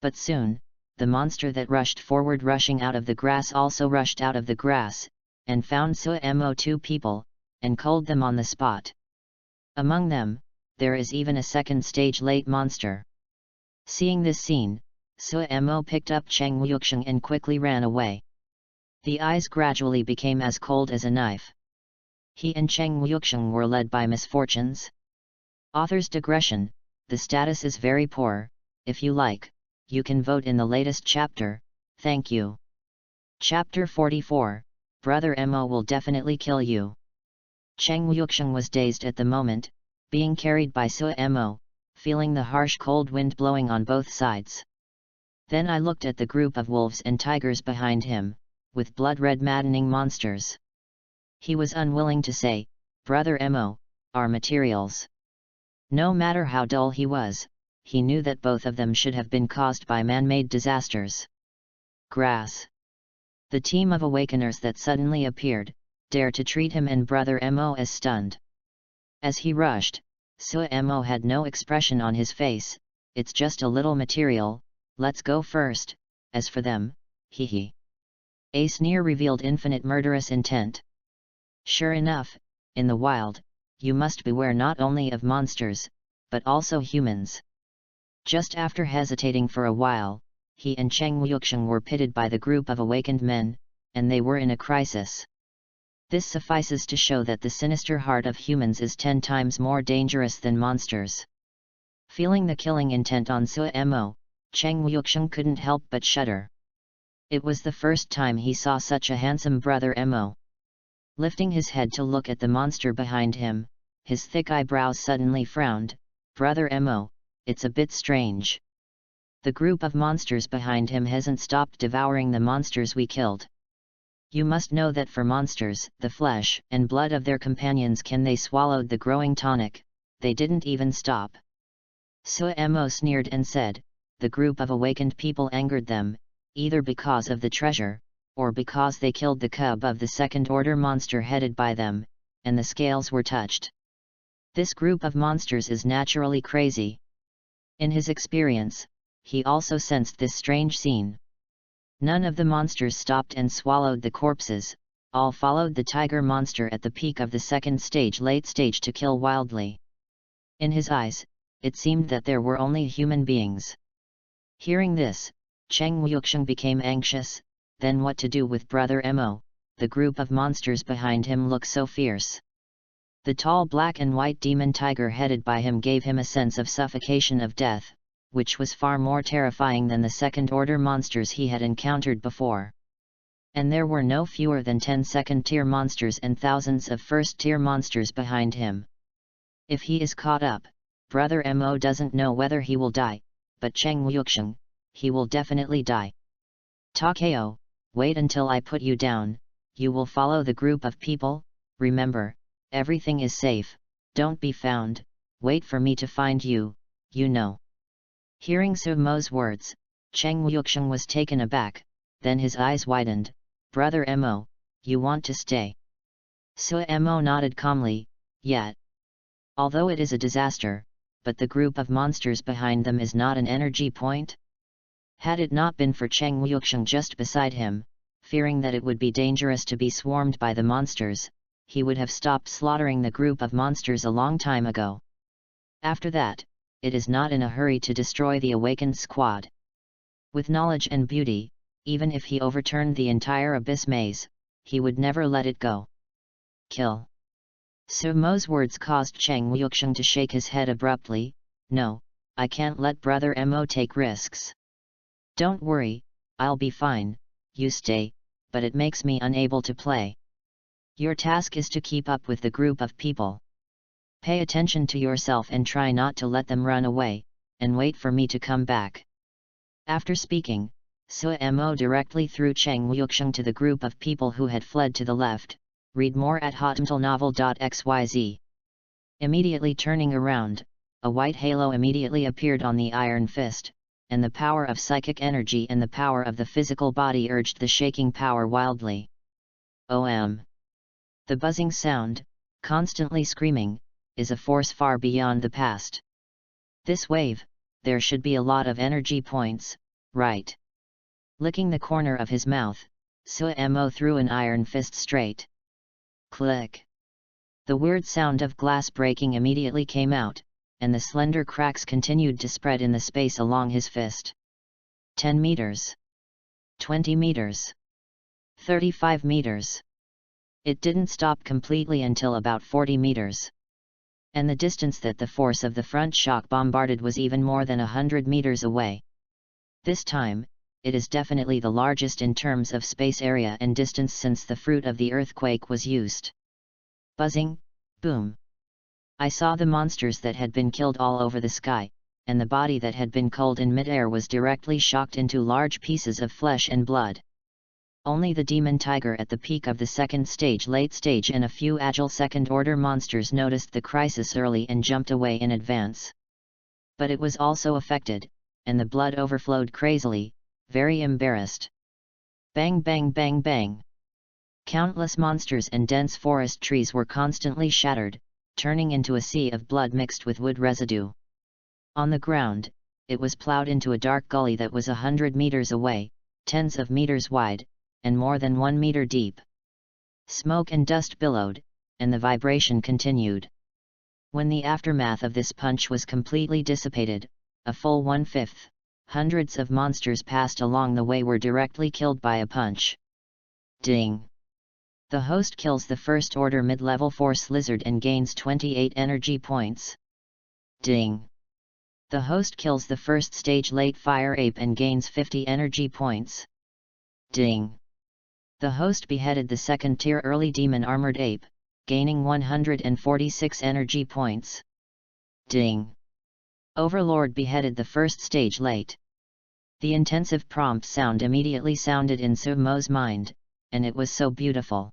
S1: But soon, the monster that rushed forward rushing out of the grass also rushed out of the grass, and found Suemo two people, and culled them on the spot. Among them, there is even a second stage late monster. Seeing this scene, Suemo picked up Cheng Wuxiang and quickly ran away. The eyes gradually became as cold as a knife. He and Cheng Wuxiang were led by misfortunes. Author's digression: the status is very poor. If you like, you can vote in the latest chapter, thank you. Chapter 44, Brother Mo will definitely kill you. Cheng Wuxiang was dazed at the moment, being carried by Suemo, feeling the harsh cold wind blowing on both sides. Then I looked at the group of wolves and tigers behind him, with blood-red maddening monsters. He was unwilling to say, Brother Mo, our materials. No matter how dull he was, he knew that both of them should have been caused by man-made disasters. Grass. The team of awakeners that suddenly appeared, dared to treat him and Brother Mo as stunned. As he rushed, Suemo had no expression on his face. It's just a little material, let's go first. As for them, hee. A sneer revealed infinite murderous intent. Sure enough, in the wild, you must beware not only of monsters, but also humans. Just after hesitating for a while, he and Cheng Wuxiang were pitted by the group of awakened men, and they were in a crisis. This suffices to show that the sinister heart of humans is 10 times more dangerous than monsters. Feeling the killing intent on Suemo, Cheng Wuxiang couldn't help but shudder. It was the first time he saw such a handsome Brother Mo. Lifting his head to look at the monster behind him, his thick eyebrows suddenly frowned. Brother Mo, it's a bit strange. The group of monsters behind him hasn't stopped devouring the monsters we killed. You must know that for monsters, the flesh and blood of their companions they swallowed the growing tonic, they didn't even stop. Suemo sneered and said, the group of awakened people angered them, either because of the treasure, or because they killed the cub of the second-order monster headed by them, and the scales were touched. This group of monsters is naturally crazy. In his experience, he also sensed this strange scene. None of the monsters stopped and swallowed the corpses, all followed the tiger monster at the peak of the second stage late stage to kill wildly. In his eyes, it seemed that there were only human beings. Hearing this, Cheng Wuxiang became anxious. Then what to do with Brother Mo? The group of monsters behind him looked so fierce. The tall black and white demon tiger headed by him gave him a sense of suffocation of death, which was far more terrifying than the second-order monsters he had encountered before. And there were no fewer than 10 second-tier monsters and thousands of first-tier monsters behind him. If he is caught up, Brother Mo doesn't know whether he will die, but Cheng Wuxiang, he will definitely die. Takeo, wait until I put you down. You will follow the group of people. Remember, everything is safe, don't be found, wait for me to find you, you know. Hearing Suemo's words, Cheng Wuxiang was taken aback, then his eyes widened. Brother Mo, you want to stay? Suemo nodded calmly, yet. Although it is a disaster, but the group of monsters behind them is not an energy point? Had it not been for Cheng Wuxiang just beside him, fearing that it would be dangerous to be swarmed by the monsters, he would have stopped slaughtering the group of monsters a long time ago. After that, it is not in a hurry to destroy the awakened squad. With knowledge and beauty, even if he overturned the entire abyss maze, he would never let it go. Kill. Su Mo's words caused Cheng Wuxiang to shake his head abruptly. No, I can't let Brother Mo take risks. Don't worry, I'll be fine, you stay, but it makes me unable to play. Your task is to keep up with the group of people. Pay attention to yourself and try not to let them run away, and wait for me to come back. After speaking, Su Mo directly threw Cheng Wuxiang to the group of people who had fled to the left. Read more at hotmtlnovel.xyz. Immediately turning around, a white halo immediately appeared on the iron fist, and the power of psychic energy and the power of the physical body urged the shaking power wildly. OM. The buzzing sound, constantly screaming, is a force far beyond the past. This wave, there should be a lot of energy points, right? Licking the corner of his mouth, Su Mo threw an iron fist straight. Click. The weird sound of glass breaking immediately came out, and the slender cracks continued to spread in the space along his fist. 10 meters. 20 meters. 35 meters. It didn't stop completely until about 40 meters. And the distance that the force of the front shock bombarded was even more than 100 meters away. This time, it is definitely the largest in terms of space area and distance since the fruit of the earthquake was used. Buzzing, boom. I saw the monsters that had been killed all over the sky, and the body that had been cold in midair was directly shocked into large pieces of flesh and blood. Only the demon tiger at the peak of the second stage, late stage, and a few agile second-order monsters noticed the crisis early and jumped away in advance. But it was also affected, and the blood overflowed crazily, very embarrassed. Bang bang bang bang. Countless monsters and dense forest trees were constantly shattered, turning into a sea of blood mixed with wood residue. On the ground, it was plowed into a dark gully that was 100 meters away, tens of meters wide, and more than 1 meter deep. Smoke and dust billowed, and the vibration continued. When the aftermath of this punch was completely dissipated, a full 1/5, hundreds of monsters passed along the way were directly killed by a punch. Ding! The host kills the first order mid-level force lizard and gains 28 energy points. Ding! The host kills the first stage late fire ape and gains 50 energy points. Ding! The host beheaded the second tier early demon armored ape, gaining 146 energy points. Ding! Overlord beheaded the first stage late. The intensive prompt sound immediately sounded in Su Mo's mind, and it was so beautiful.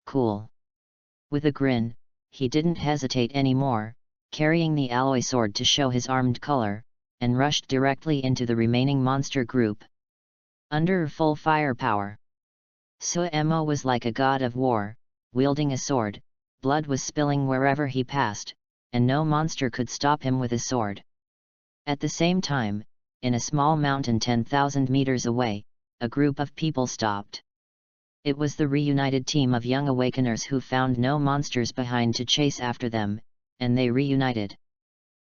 S1: Cool. With a grin, he didn't hesitate anymore, carrying the alloy sword to show his armed color, and rushed directly into the remaining monster group. Under full firepower, Su Mo was like a god of war, wielding a sword. Blood was spilling wherever he passed, and no monster could stop him with a sword. At the same time, in a small mountain 10,000 meters away, a group of people stopped. It was the reunited team of young awakeners who found no monsters behind to chase after them, and they reunited.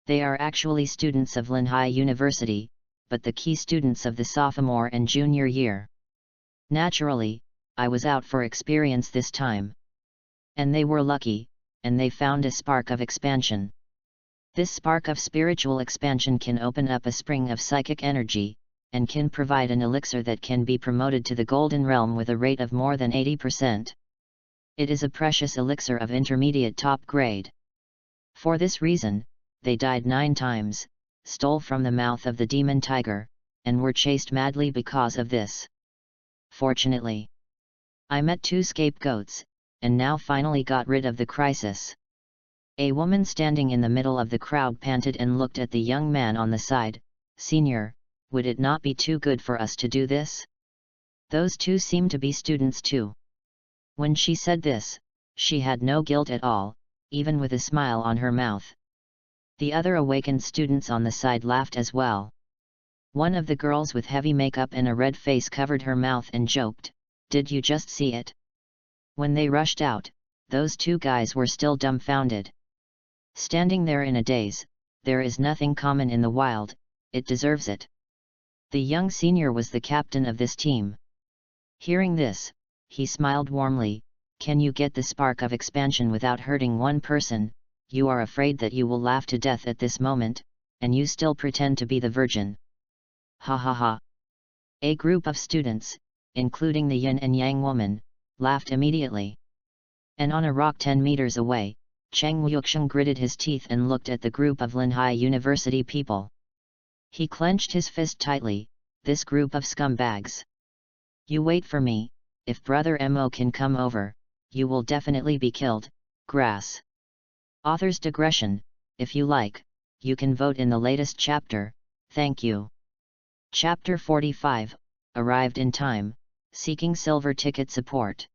S1: They are actually students of Linhai University, but the key students of the sophomore and junior year. Naturally, I was out for experience this time. And they were lucky, and they found a spark of expansion. This spark of spiritual expansion can open up a spring of psychic energy, and can provide an elixir that can be promoted to the golden realm with a rate of more than 80%. It is a precious elixir of intermediate top grade. For this reason, they died 9 times, stole from the mouth of the demon tiger, and were chased madly because of this. Fortunately, I met 2 scapegoats, and now finally got rid of the crisis. A woman standing in the middle of the crowd panted and looked at the young man on the side. "Senior, would it not be too good for us to do this? Those 2 seem to be students too." When she said this, she had no guilt at all, even with a smile on her mouth. The other awakened students on the side laughed as well. One of the girls with heavy makeup and a red face covered her mouth and joked, "Did you just see it?" When they rushed out, those 2 guys were still dumbfounded. Standing there in a daze, there is nothing common in the wild, it deserves it. The young senior was the captain of this team. Hearing this, he smiled warmly, Can you get the spark of expansion without hurting one person? You are afraid that you will laugh to death at this moment, and you still pretend to be the virgin. Ha ha ha. A group of students, including the yin and yang woman, laughed immediately. And on a rock 10 meters away, Cheng Wuxiang gritted his teeth and looked at the group of Linhai University people. He clenched his fist tightly. This group of scumbags. You wait for me. If Brother Mo can come over, you will definitely be killed. Grass. Author's digression. If you like, you can vote in the latest chapter. Thank you. Chapter 45, arrived in time, seeking silver ticket support.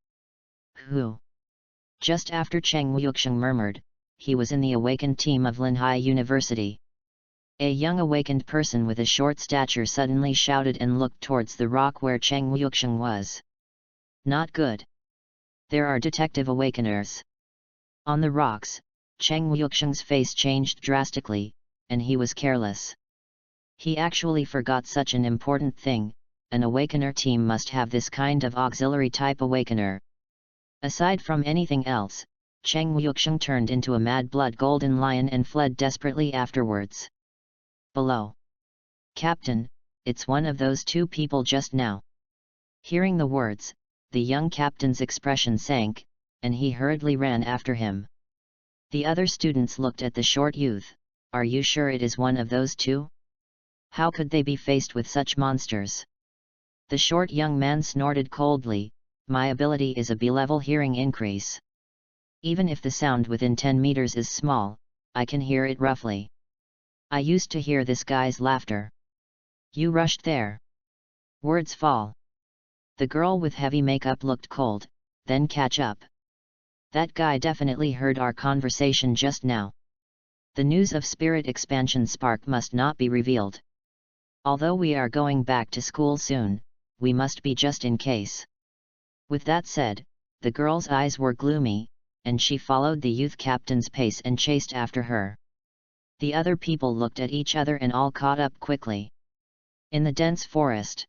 S1: Who? Just after Cheng Wuxiang murmured, he was in the awakened team of Linhai University. A young awakened person with a short stature suddenly shouted and looked towards the rock where Cheng Wuxiang was. Not good. There are detective awakeners. On the rocks, Cheng Wuxiang's face changed drastically, and he was careless. He actually forgot such an important thing. An awakener team must have this kind of auxiliary type awakener. Aside from anything else, Cheng Wuxiang turned into a mad-blood golden lion and fled desperately afterwards. Below. Captain, it's one of those two people just now. Hearing the words, the young captain's expression sank, and he hurriedly ran after him. The other students looked at the short youth. Are you sure it is one of those two? How could they be faced with such monsters? The short young man snorted coldly. My ability is a B-level hearing increase. Even if the sound within 10 meters is small, I can hear it roughly. I used to hear this guy's laughter. You rushed there. Words fall. The girl with heavy makeup looked cold, then catch up. That guy definitely heard our conversation just now. The news of spirit expansion spark must not be revealed. Although we are going back to school soon, we must be just in case. With that said, the girl's eyes were gloomy, and she followed the youth captain's pace and chased after her. The other people looked at each other and all caught up quickly. In the dense forest,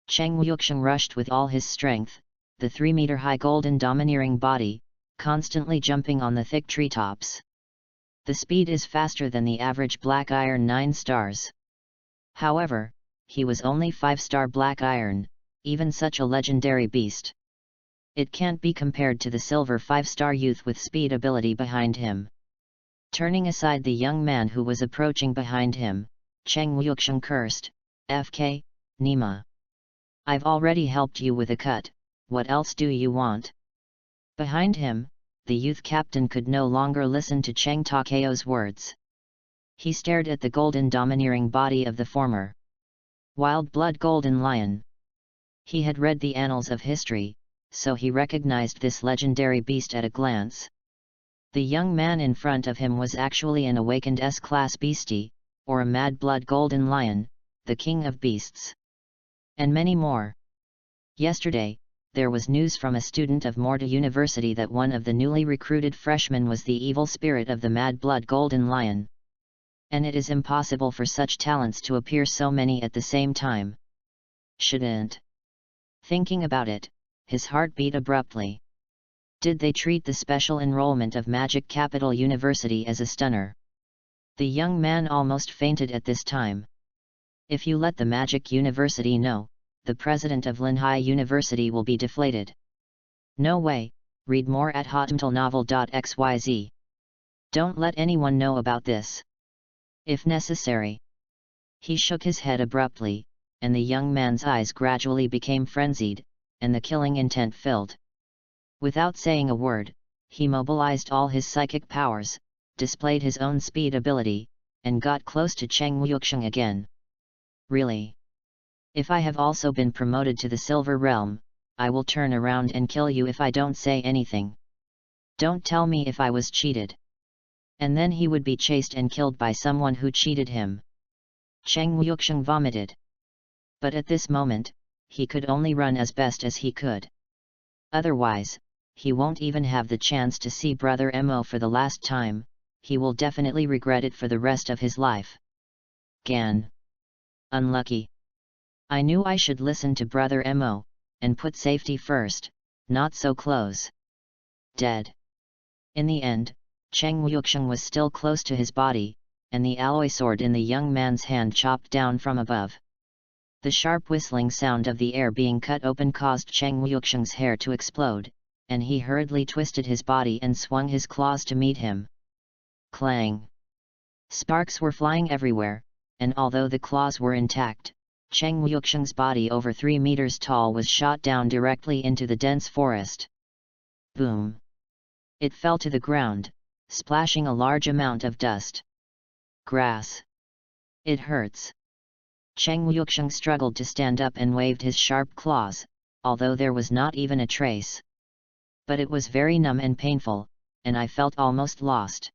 S1: Cheng Wuxiang rushed with all his strength, the 3-meter-high golden domineering body, constantly jumping on the thick treetops. The speed is faster than the average black iron 9 stars. However, he was only 5-star black iron, even such a legendary beast. It can't be compared to the silver 5-star youth with speed ability behind him. Turning aside the young man who was approaching behind him, Cheng Wuxiang cursed, "FK, Nima. I've already helped you with a cut, what else do you want?" Behind him, the youth captain could no longer listen to Cheng Takeo's words. He stared at the golden domineering body of the former wild blood golden lion. He had read the annals of history, so he recognized this legendary beast at a glance. The young man in front of him was actually an awakened S-class beastie, or a mad-blood golden lion, the king of beasts. And many more. Yesterday, there was news from a student of Morta University that one of the newly recruited freshmen was the evil spirit of the mad-blood golden lion. And it is impossible for such talents to appear so many at the same time. Shouldn't. Thinking about it, his heart beat abruptly. Did they treat the special enrollment of Magic Capital University as a stunner? The young man almost fainted at this time. If you let the Magic University know, the president of Linhai University will be deflated. No way. Read more at hotmtlnovel.xyz. Don't let anyone know about this. If necessary. He shook his head abruptly, and the young man's eyes gradually became frenzied, and the killing intent filled. Without saying a word, he mobilized all his psychic powers, displayed his own speed ability, and got close to Cheng Wuxiang again. Really? If I have also been promoted to the Silver Realm, I will turn around and kill you if I don't say anything. Don't tell me if I was cheated. And then he would be chased and killed by someone who cheated him. Cheng Wuxiang vomited. But at this moment, he could only run as best as he could. Otherwise, he won't even have the chance to see Brother Mo for the last time. He will definitely regret it for the rest of his life. Gan. Unlucky. I knew I should listen to Brother Mo, and put safety first, not so close. dead. In the end, Cheng Wuxiang was still close to his body, and the alloy sword in the young man's hand chopped down from above. The sharp whistling sound of the air being cut open caused Cheng Wuxiang's hair to explode, and he hurriedly twisted his body and swung his claws to meet him. Clang! Sparks were flying everywhere, and although the claws were intact, Cheng Wuxiang's body over 3 meters tall was shot down directly into the dense forest. Boom! It fell to the ground, splashing a large amount of dust. Grass! It hurts. Cheng Wuxiang struggled to stand up and waved his sharp claws, although there was not even a trace. But it was very numb and painful, and I felt almost lost.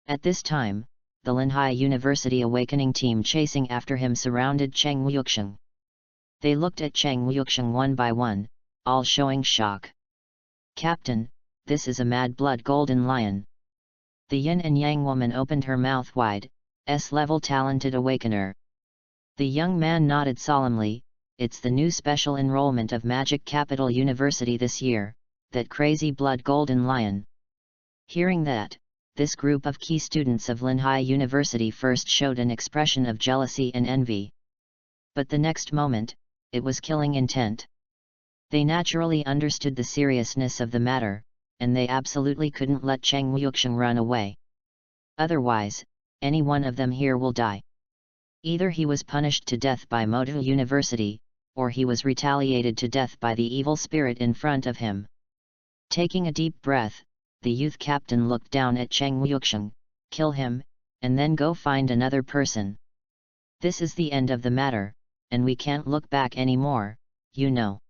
S1: At this time, the Linhai University Awakening team chasing after him surrounded Cheng Wuxiang. They looked at Cheng Wuxiang one by one, all showing shock. "Captain, this is a mad-blood golden lion." The yin and yang woman opened her mouth wide, S-level talented awakener. The young man nodded solemnly, "It's the new special enrollment of Magic Capital University this year, that crazy blood golden lion." Hearing that, this group of key students of Linhai University first showed an expression of jealousy and envy. But the next moment, it was killing intent. They naturally understood the seriousness of the matter, and they absolutely couldn't let Cheng Wuxiang run away. Otherwise, any one of them here will die. Either he was punished to death by Motu University, or he was retaliated to death by the evil spirit in front of him. Taking a deep breath, the youth captain looked down at Cheng Wuxiang, "Kill him, and then go find another person. This is the end of the matter, and we can't look back anymore, you know."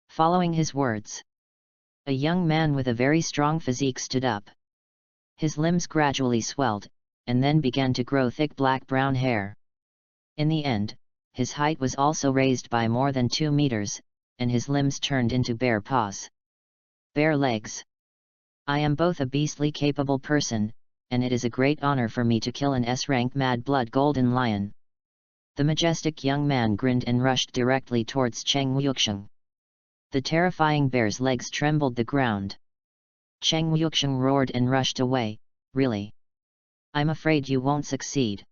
S1: Following his words, a young man with a very strong physique stood up. His limbs gradually swelled, and then began to grow thick black-brown hair. In the end, his height was also raised by more than 2 meters, and his limbs turned into bare paws. Bare legs. "I am both a beastly capable person, and it is a great honor for me to kill an S-rank mad-blood golden lion." The majestic young man grinned and rushed directly towards Cheng Wuxiang. The terrifying bear's legs trembled the ground. Cheng Wuxiang roared and rushed away, "Really? I'm afraid you won't succeed.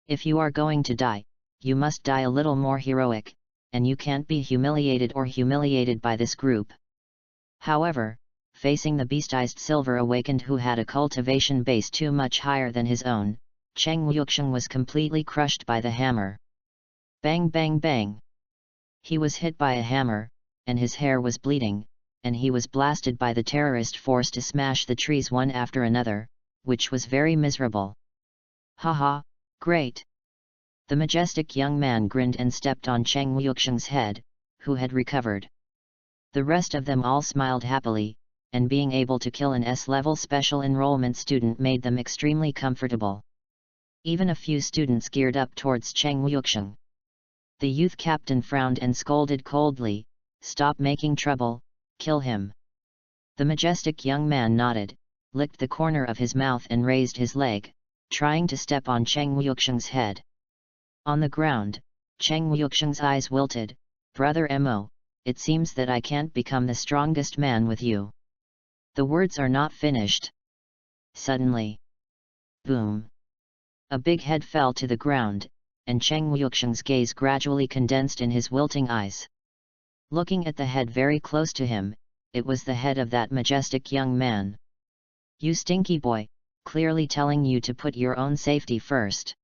S1: If you are going to die, you must die a little more heroic, and you can't be humiliated by this group." However, facing the beastized silver awakened who had a cultivation base too much higher than his own, Cheng Wuxiang was completely crushed by the hammer. Bang bang bang! He was hit by a hammer, and his hair was bleeding, and he was blasted by the terrorist force to smash the trees one after another, which was very miserable. "Haha, great!" The majestic young man grinned and stepped on Cheng Wuxiang's head, who had recovered. The rest of them all smiled happily, and being able to kill an S-level special enrollment student made them extremely comfortable. Even a few students geared up towards Cheng Wuxiang. The youth captain frowned and scolded coldly, "Stop making trouble, kill him." The majestic young man nodded, licked the corner of his mouth and raised his leg, trying to step on Cheng Wuxiang's head. On the ground, Cheng Wuxiang's eyes wilted, "Brother Mo, it seems that I can't become the strongest man with you." The words are not finished. Suddenly, boom! A big head fell to the ground, and Cheng Wuxiang's gaze gradually condensed in his wilting eyes. Looking at the head very close to him, it was the head of that majestic young man. "You stinky boy, clearly telling you to put your own safety first."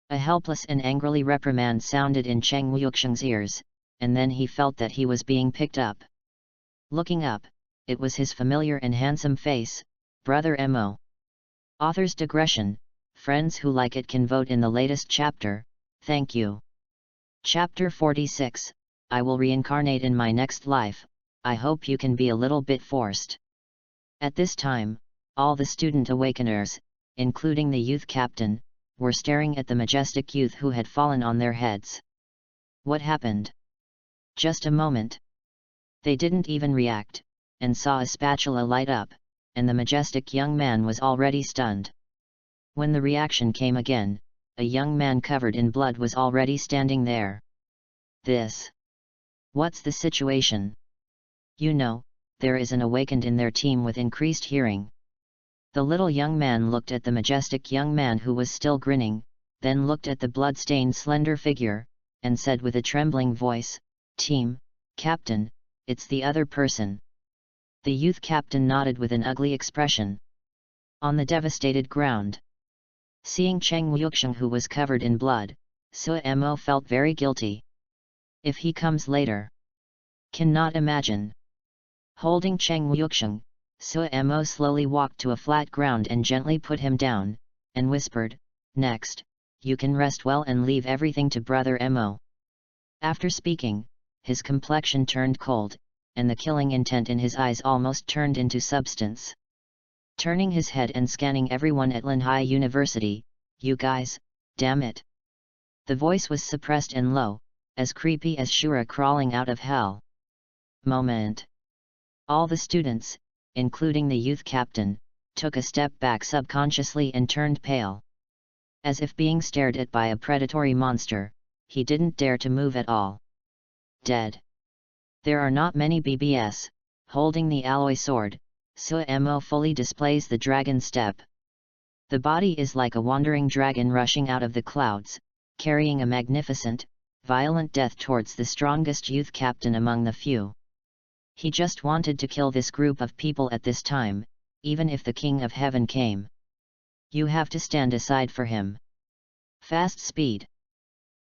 S1: A helpless and angrily reprimand sounded in Cheng Wuxiang's ears, and then he felt that he was being picked up. Looking up, it was his familiar and handsome face, Brother Mo. Author's digression. Friends who like it can vote in the latest chapter, thank you. Chapter 46, I will reincarnate in my next life. I hope you can be a little bit forced. At this time, all the student awakeners, including the youth captain, were staring at the majestic youth who had fallen on their heads. What happened? Just a moment. They didn't even react, and saw a spatula light up, and the majestic young man was already stunned. When the reaction came again, a young man covered in blood was already standing there. What's the situation? You know, there is an awakened in their team with increased hearing. The little young man looked at the majestic young man who was still grinning, then looked at the blood-stained slender figure, and said with a trembling voice, "Team, Captain, it's the other person." The youth captain nodded with an ugly expression. On the devastated ground, seeing Cheng Wuxiang who was covered in blood, Sui Mo felt very guilty. If he comes later, cannot imagine. Holding Cheng Wuxiang, Sui Mo slowly walked to a flat ground and gently put him down, and whispered, "Next, you can rest well and leave everything to Brother Mo." After speaking, his complexion turned cold, and the killing intent in his eyes almost turned into substance. Turning his head and scanning everyone at Linhai University, "You guys, damn it." The voice was suppressed and low, as creepy as Shura crawling out of hell. Moment. All the students, including the youth captain, took a step back subconsciously and turned pale. As if being stared at by a predatory monster, he didn't dare to move at all. Dead. There are not many BBS, holding the alloy sword, Sui Mo fully displays the dragon step. The body is like a wandering dragon rushing out of the clouds, carrying a magnificent, violent death towards the strongest youth captain among the few. He just wanted to kill this group of people at this time, even if the King of Heaven came. You have to stand aside for him. Fast speed.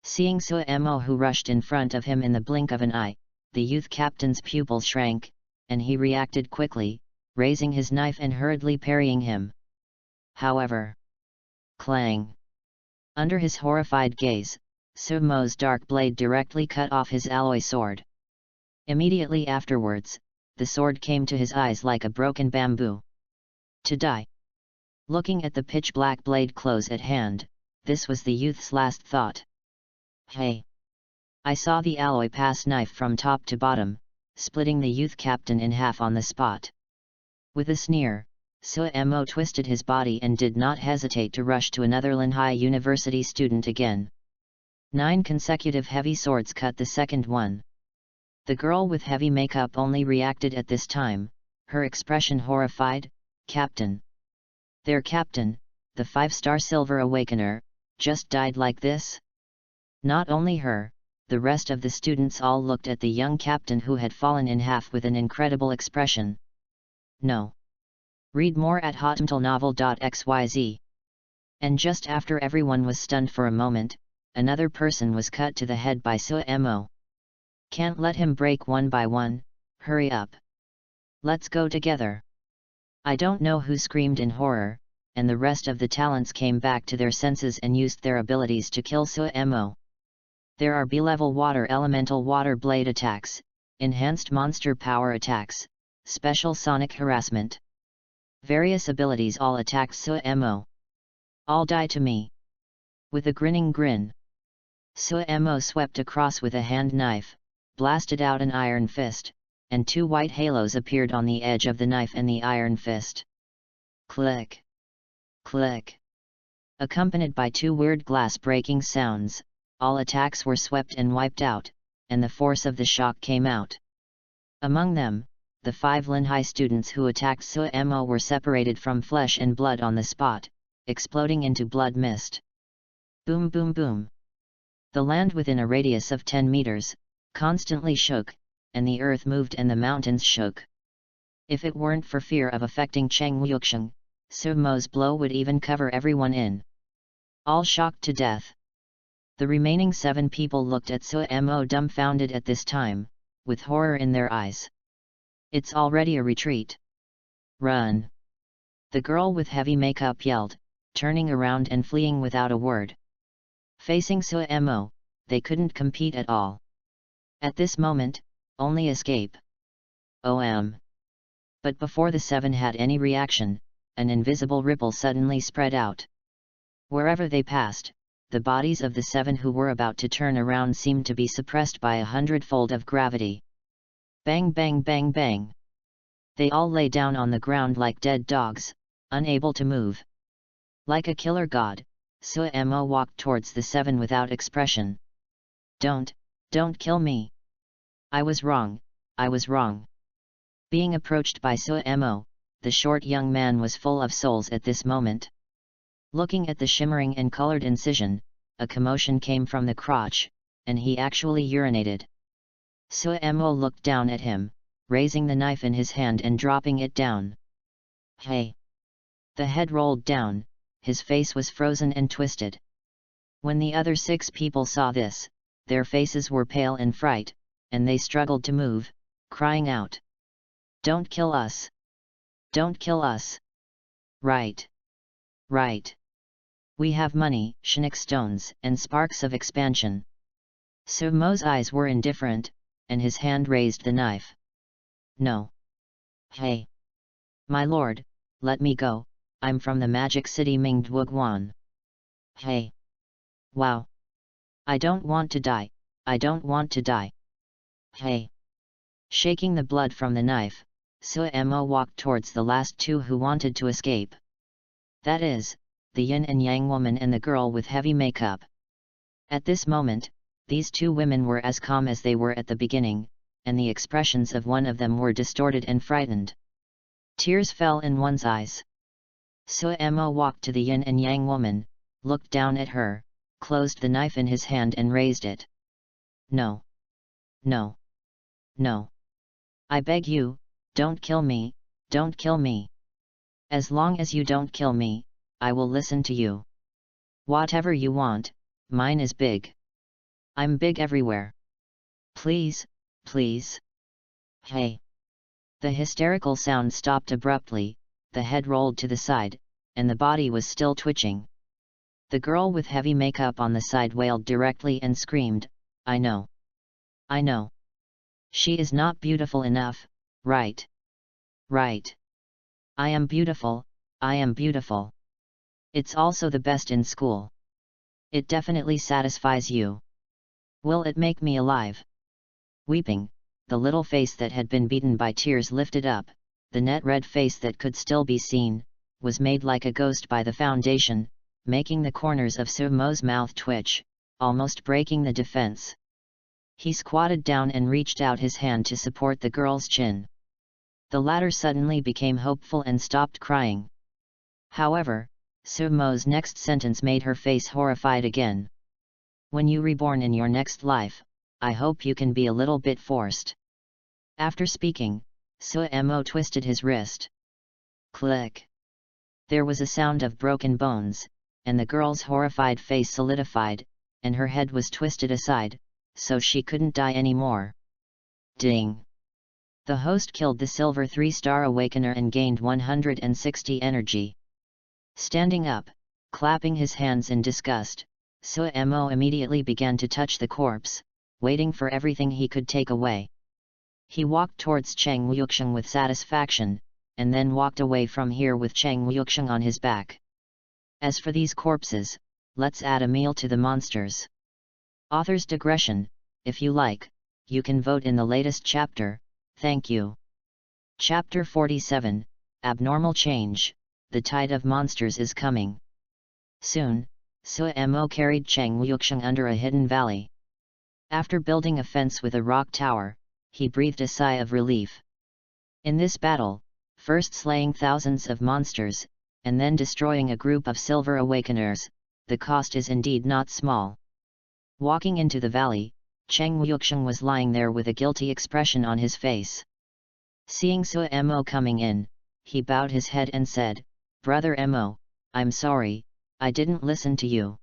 S1: Seeing Sui Mo who rushed in front of him in the blink of an eye, the youth captain's pupil shrank, and he reacted quickly, raising his knife and hurriedly parrying him. However, clang! Under his horrified gaze, Sui Mo's dark blade directly cut off his alloy sword. Immediately afterwards, the sword came to his eyes like a broken bamboo. To die. Looking at the pitch-black blade close at hand, this was the youth's last thought. Hey! I saw the alloy pass knife from top to bottom, splitting the youth captain in half on the spot. With a sneer, Sui Mo twisted his body and did not hesitate to rush to another Linhai University student again. 9 consecutive heavy swords cut the second one. The girl with heavy makeup only reacted at this time, her expression horrified. "Captain! Their captain, the 5-star Silver Awakener, just died like this?" Not only her, the rest of the students all looked at the young captain who had fallen in half with an incredible expression. No. Read more at hotmtlnovel.xyz. And just after everyone was stunned for a moment, another person was cut to the head by Sui Mo. Can't let him break one by one, hurry up. Let's go together. I don't know who screamed in horror, and the rest of the talents came back to their senses and used their abilities to kill Sui Mo. There are B-level water elemental water blade attacks, enhanced monster power attacks, special sonic harassment. Various abilities all attacked Sui Mo. All die to me. With a grinning grin, Sui Mo swept across with a hand knife, blasted out an iron fist, and 2 white halos appeared on the edge of the knife and the iron fist. Click! Click! Accompanied by 2 weird glass-breaking sounds, all attacks were swept and wiped out, and the force of the shock came out. Among them, the 5 Linhai students who attacked Sui Mo were separated from flesh and blood on the spot, exploding into blood mist. Boom boom boom! The land within a radius of 10 meters, constantly shook, and the earth moved and the mountains shook. If it weren't for fear of affecting Cheng Wuxiang, Sui Mo's blow would even cover everyone in. All shocked to death. The remaining 7 people looked at Sui Mo dumbfounded at this time, with horror in their eyes. It's already a retreat. Run! The girl with heavy makeup yelled, turning around and fleeing without a word. Facing Sui Mo, they couldn't compete at all. At this moment, only escape. But before the 7 had any reaction, an invisible ripple suddenly spread out. Wherever they passed, the bodies of the 7 who were about to turn around seemed to be suppressed by 100-fold of gravity. Bang bang bang bang. They all lay down on the ground like dead dogs, unable to move. Like a killer god, Suemo walked towards the seven without expression. Don't kill me. I was wrong, I was wrong. Being approached by Suemo, the short young man was full of souls at this moment. Looking at the shimmering and colored incision, a commotion came from the crotch, and he actually urinated. Suemo looked down at him, raising the knife in his hand and dropping it down. Hey! The head rolled down, his face was frozen and twisted. When the other 6 people saw this, their faces were pale in fright, and they struggled to move, crying out. Don't kill us! Don't kill us! Right! Right! We have money, Chinook stones, and sparks of expansion. Suemo's eyes were indifferent, and his hand raised the knife. No! Hey! My lord, let me go, I'm from the magic city Mingduoguan. Hey! Wow! I don't want to die, I don't want to die. Hey! Shaking the blood from the knife, Suemo walked towards the last 2 who wanted to escape. That is, the yin and yang woman and the girl with heavy makeup. At this moment, these 2 women were as calm as they were at the beginning, and the expressions of one of them were distorted and frightened. Tears fell in one's eyes. Suemo walked to the yin and yang woman, looked down at her, closed the knife in his hand and raised it. No! No! No! I beg you, don't kill me, don't kill me. As long as you don't kill me, I will listen to you. Whatever you want, mine is big. I'm big everywhere. Please, please. Hey! The hysterical sound stopped abruptly, the head rolled to the side, and the body was still twitching. The girl with heavy makeup on the side wailed directly and screamed, I know. I know. She is not beautiful enough, right? Right. I am beautiful, I am beautiful. It's also the best in school. It definitely satisfies you. Will it make me alive? Weeping, the little face that had been beaten by tears lifted up, the net red face that could still be seen, was made like a ghost by the foundation, making the corners of Suemo's mouth twitch, almost breaking the defense. He squatted down and reached out his hand to support the girl's chin. The latter suddenly became hopeful and stopped crying. However, Suemo's next sentence made her face horrified again. When you reborn in your next life, I hope you can be a little bit forced. After speaking, Suemo twisted his wrist. Click! There was a sound of broken bones, and the girl's horrified face solidified, and her head was twisted aside, so she couldn't die anymore. Ding! The host killed the silver 3-star awakener and gained 160 energy. Standing up, clapping his hands in disgust, Suemo immediately began to touch the corpse, waiting for everything he could take away. He walked towards Cheng Wuxiang with satisfaction, and then walked away from here with Cheng Wuxiang on his back. As for these corpses, let's add a meal to the monsters. Author's digression, if you like, you can vote in the latest chapter, thank you. Chapter 47, Abnormal Change, The Tide of Monsters is Coming. Soon, Suemo carried Cheng Wuxiang under a hidden valley. After building a fence with a rock tower, he breathed a sigh of relief. In this battle, first slaying thousands of monsters, and then destroying a group of silver awakeners, the cost is indeed not small. Walking into the valley, Cheng Wuxiang was lying there with a guilty expression on his face. Seeing Suemo coming in, he bowed his head and said, "Brother Emo, I'm sorry, I didn't listen to you."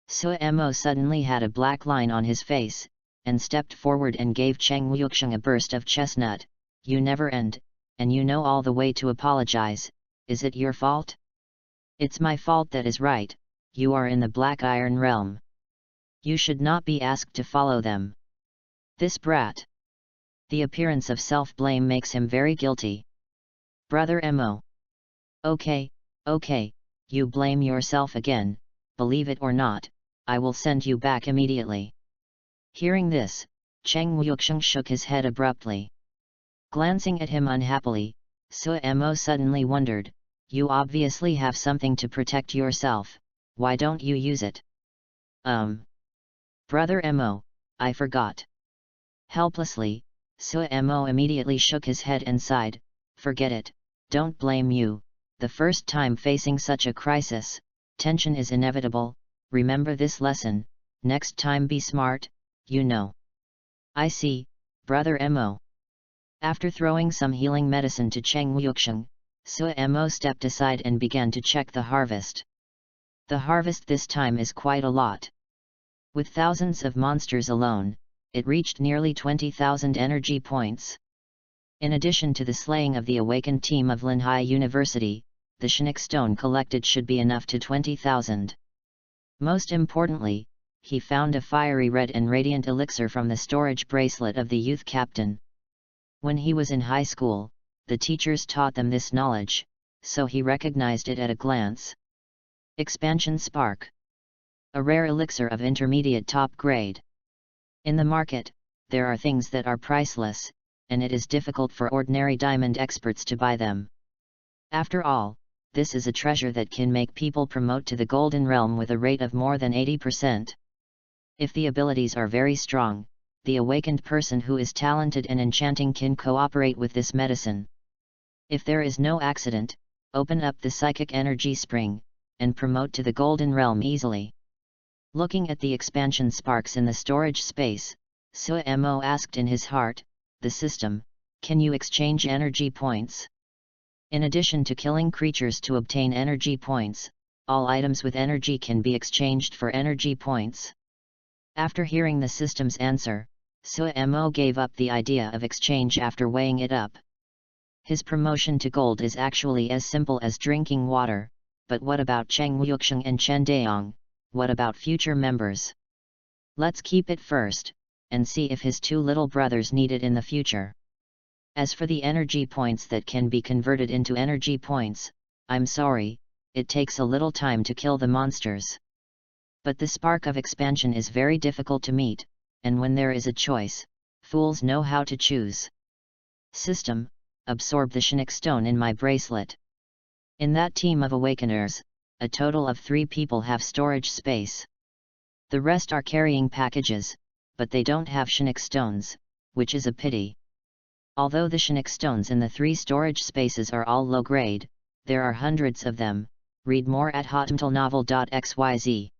S1: Suemo suddenly had a black line on his face, and stepped forward and gave Cheng Wuxiang a burst of chestnut. "You never end, and you know all the way to apologize, is it your fault?" "It's my fault, that is right, you are in the Black Iron Realm. You should not be asked to follow them. This brat." The appearance of self-blame makes him very guilty. "Brother Emo. Okay, you blame yourself again, believe it or not, I will send you back immediately." Hearing this, Cheng Wuxiang shook his head abruptly.
S2: Glancing at him unhappily, Suemo suddenly wondered, "You obviously have something to protect yourself, why don't you use it?"
S1: Brother Mo, I forgot."
S2: Helplessly, Suemo immediately shook his head and sighed, "Forget it, don't blame you, the first time facing such a crisis, tension is inevitable, remember this lesson, next time be smart, you know."
S1: "I see, Brother Mo."
S2: After throwing some healing medicine to Cheng Wuxiang, Suemo stepped aside and began to check the harvest. The harvest this time is quite a lot. With thousands of monsters alone, it reached nearly 20,000 energy points. In addition to the slaying of the awakened team of Linhai University, the Shinik stone collected should be enough to 20,000. Most importantly, he found a fiery red and radiant elixir from the storage bracelet of the youth captain. When he was in high school, the teachers taught them this knowledge, so he recognized it at a glance. Expansion Spark. A rare elixir of intermediate top grade. In the market, there are things that are priceless, and it is difficult for ordinary diamond experts to buy them. After all, this is a treasure that can make people promote to the golden realm with a rate of more than 80%. If the abilities are very strong, the awakened person who is talented and enchanting can cooperate with this medicine. If there is no accident, open up the psychic energy spring, and promote to the golden realm easily. Looking at the expansion sparks in the storage space, Suemo asked in his heart, "The system, can you exchange energy points?" In addition to killing creatures to obtain energy points, all items with energy can be exchanged for energy points. After hearing the system's answer, Suemo gave up the idea of exchange after weighing it up. His promotion to gold is actually as simple as drinking water, but what about Cheng Wuxiang and Chen Daong, what about future members? Let's keep it first, and see if his two little brothers need it in the future. As for the energy points that can be converted into energy points, I'm sorry, it takes a little time to kill the monsters. But the spark of expansion is very difficult to meet, and when there is a choice, fools know how to choose. System, absorb the Shinik stone in my bracelet. In that team of awakeners, a total of 3 people have storage space. The rest are carrying packages, but they don't have Shinik stones, which is a pity. Although the Shinik stones in the 3 storage spaces are all low grade, there are hundreds of them. Read more at hotmtlnovel.xyz.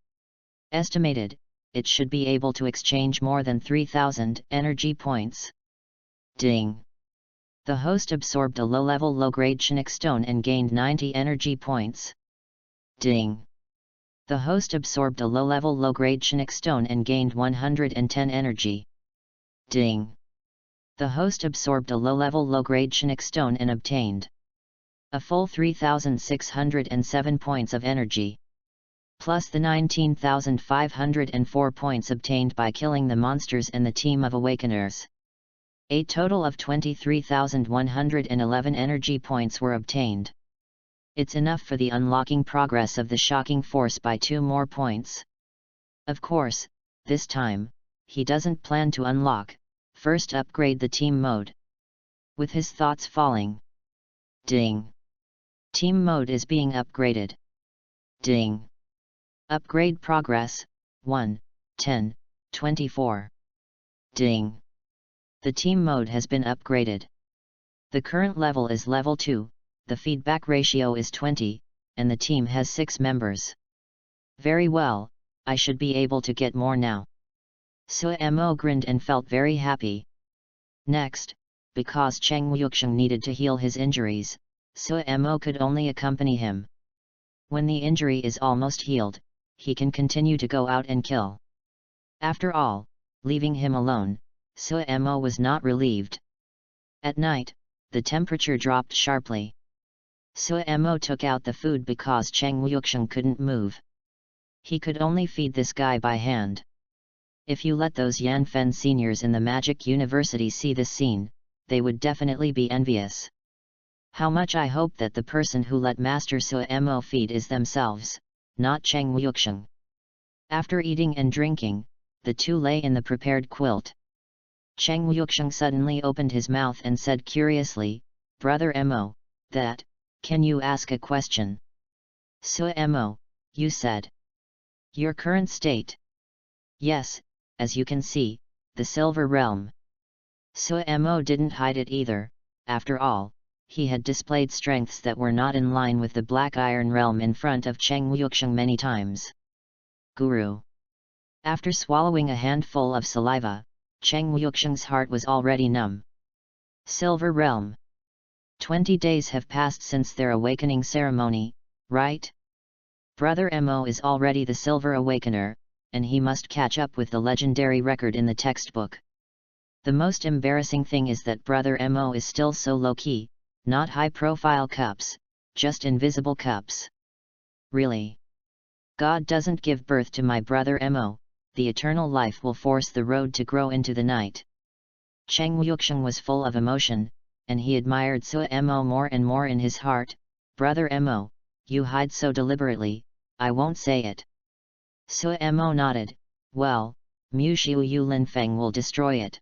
S2: Estimated, it should be able to exchange more than 3,000 energy points. Ding! The host absorbed a low-level low-grade Shinik stone and gained 90 energy points. Ding! The host absorbed a low-level low-grade Shinik stone and gained 110 energy. Ding! The host absorbed a low-level low-grade Shinik stone and obtained a full 3,607 points of energy, plus the 19,504 points obtained by killing the monsters and the team of awakeners. A total of 23,111 energy points were obtained. It's enough for the unlocking progress of the shocking force by 2 more points. Of course, this time, he doesn't plan to unlock, first upgrade the team mode. With his thoughts falling. Ding! Team mode is being upgraded. Ding! Upgrade progress, 1, 10, 24. Ding! The team mode has been upgraded. The current level is level 2, the feedback ratio is 20, and the team has 6 members. Very well, I should be able to get more now. Suemo grinned and felt very happy. Next, because Cheng Wuxiang needed to heal his injuries, Suemo could only accompany him. When the injury is almost healed, he can continue to go out and kill. After all, leaving him alone, Suemo was not relieved. At night, the temperature dropped sharply. Suemo took out the food because Cheng Wuxiang couldn't move. He could only feed this guy by hand. If you let those Yanfen seniors in the Magic University see this scene, they would definitely be envious. How much I hope that the person who let Master Suemo feed is themselves, not Cheng Wuxiang. After eating and drinking, the two lay in the prepared quilt.
S1: Cheng Yuxiang suddenly opened his mouth and said curiously, "Brother Mo, can you ask a question?" "Sua Mo, you said. Your current state?" "Yes, as you can see, the Silver Realm." Sua Mo didn't hide it either. After all, he had displayed strengths that were not in line with the Black Iron Realm in front of Cheng Yuxiang many times. Guru. After swallowing a handful of saliva, Cheng Yuxiang's heart was already numb. Silver Realm. 20 days have passed since their awakening ceremony, right? Brother Mo is already the Silver Awakener, and he must catch up with the legendary record in the textbook. The most embarrassing thing is that Brother Mo is still so low-key, not high-profile cups, just invisible cups. Really? God doesn't give birth to my Brother Mo, the eternal life will force the road to grow into the night. Cheng Yuxiang was full of emotion, and he admired Sua Mo more and more in his heart. "Brother Mo, you hide so deliberately, I won't say it." Sua Mo nodded, "Well, Mu Xiu Yu Lin Feng will destroy it.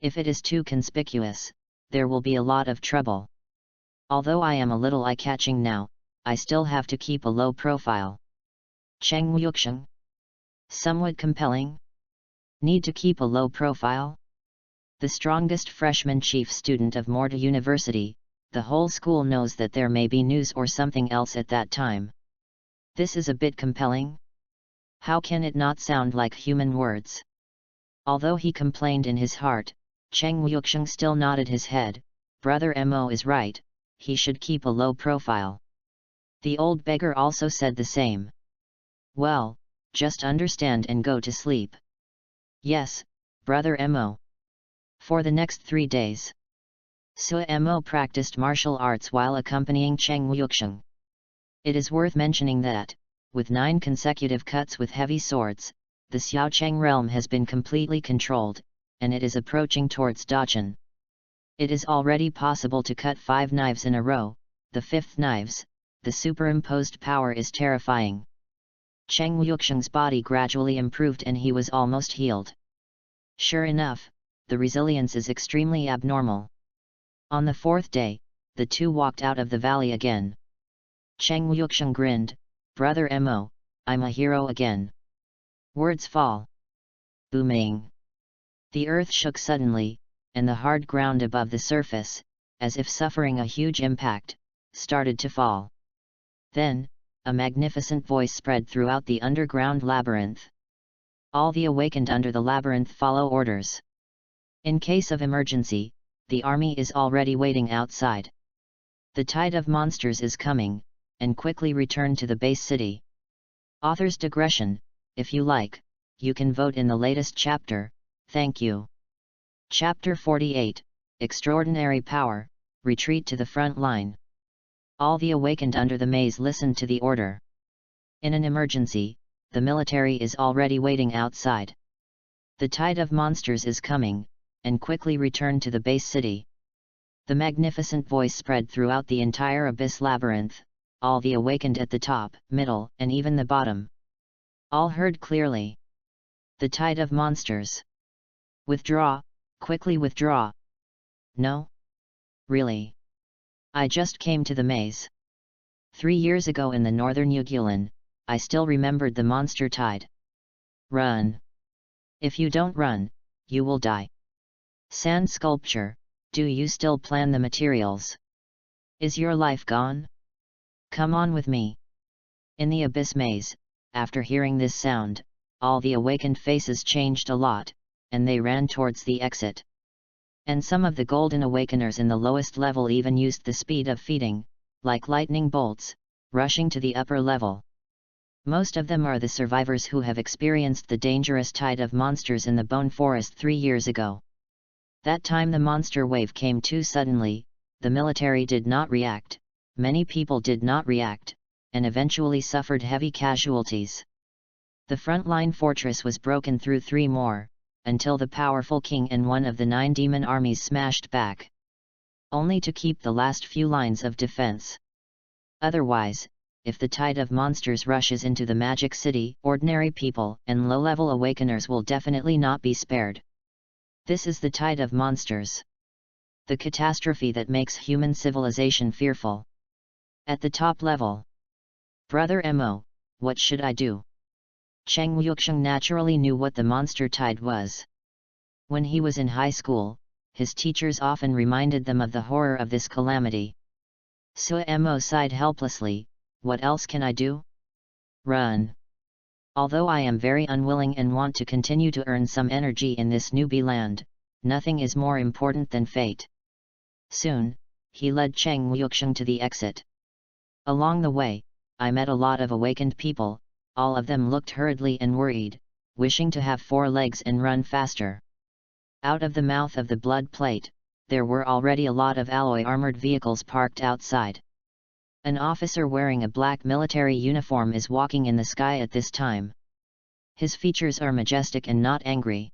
S1: If it is too conspicuous, there will be a lot of trouble. Although I am a little eye-catching now, I still have to keep a low profile." Cheng Yuxiang? Somewhat compelling? Need to keep a low profile? The strongest freshman chief student of Morta University, the whole school knows that there may be news or something else at that time. This is a bit compelling? How can it not sound like human words? Although he complained in his heart, Cheng Yuxiang still nodded his head. Brother Mo is right, he should keep a low profile. The old beggar also said the same. Well, just understand and go to sleep. Yes, Brother Mo. For the next 3 days, Sua Mo practiced martial arts while accompanying Cheng Yuxiang. It is worth mentioning that, with 9 consecutive cuts with heavy swords, the Xiaocheng realm has been completely controlled, and it is approaching towards Dacheng. It is already possible to cut 5 knives in a row, the 5th knives. The superimposed power is terrifying. Cheng Yuxiang's body gradually improved and he was almost healed. Sure enough, the resilience is extremely abnormal. On the 4th day, the two walked out of the valley again. Cheng Yuxiang grinned, "Brother Mo, I'm a hero again." Words fall. Booming. The earth shook suddenly, and the hard ground above the surface, as if suffering a huge impact, started to fall. Then, a magnificent voice spread throughout the underground labyrinth. "All the awakened under the labyrinth follow orders. In case of emergency, the army is already waiting outside. The tide of monsters is coming, and quickly return to the base city." Author's digression. If you like, you can vote in the latest chapter, thank you. Chapter 48, Extraordinary Power, Retreat to the Front Line. All the awakened under the maze listened to the order. In an emergency, the military is already waiting outside. The tide of monsters is coming, and quickly return to the base city. The magnificent voice spread throughout the entire abyss labyrinth, all the awakened at the top, middle, and even the bottom. All heard clearly. The tide of monsters. Withdraw, quickly withdraw. No? Really? I just came to the maze. 3 years ago in the northern Yugulan, I still remembered the monster tide. Run. If you don't run, you will die. Sand sculpture, do you still plan the materials? Is your life gone? Come on with me. In the abyss maze, after hearing this sound, all the awakened faces changed a lot, and they ran towards the exit. And some of the golden awakeners in the lowest level even used the speed of feeding, like lightning bolts, rushing to the upper level. Most of them are the survivors who have experienced the dangerous tide of monsters in the Bone Forest 3 years ago. That time the monster wave came too suddenly, the military did not react, many people did not react, and eventually suffered heavy casualties. The frontline fortress was broken through 3 more, until the powerful king and one of the 9 demon armies smashed back. Only to keep the last few lines of defense. Otherwise, if the tide of monsters rushes into the magic city, ordinary people and low-level awakeners will definitely not be spared. This is the tide of monsters. The catastrophe that makes human civilization fearful. At the top level. Brother Mo, what should I do? Cheng Yuxiang naturally knew what the monster tide was. When he was in high school, his teachers often reminded them of the horror of this calamity. Sue Mo sighed helplessly, what else can I do? Run. Although I am very unwilling and want to continue to earn some energy in this newbie land, nothing is more important than fate. Soon, he led Cheng Yuxiang to the exit. Along the way, I met a lot of awakened people, all of them looked hurriedly and worried, wishing to have 4 legs and run faster. Out of the mouth of the blood plate, there were already a lot of alloy armored vehicles parked outside. An officer wearing a black military uniform is walking in the sky at this time. His features are majestic and not angry.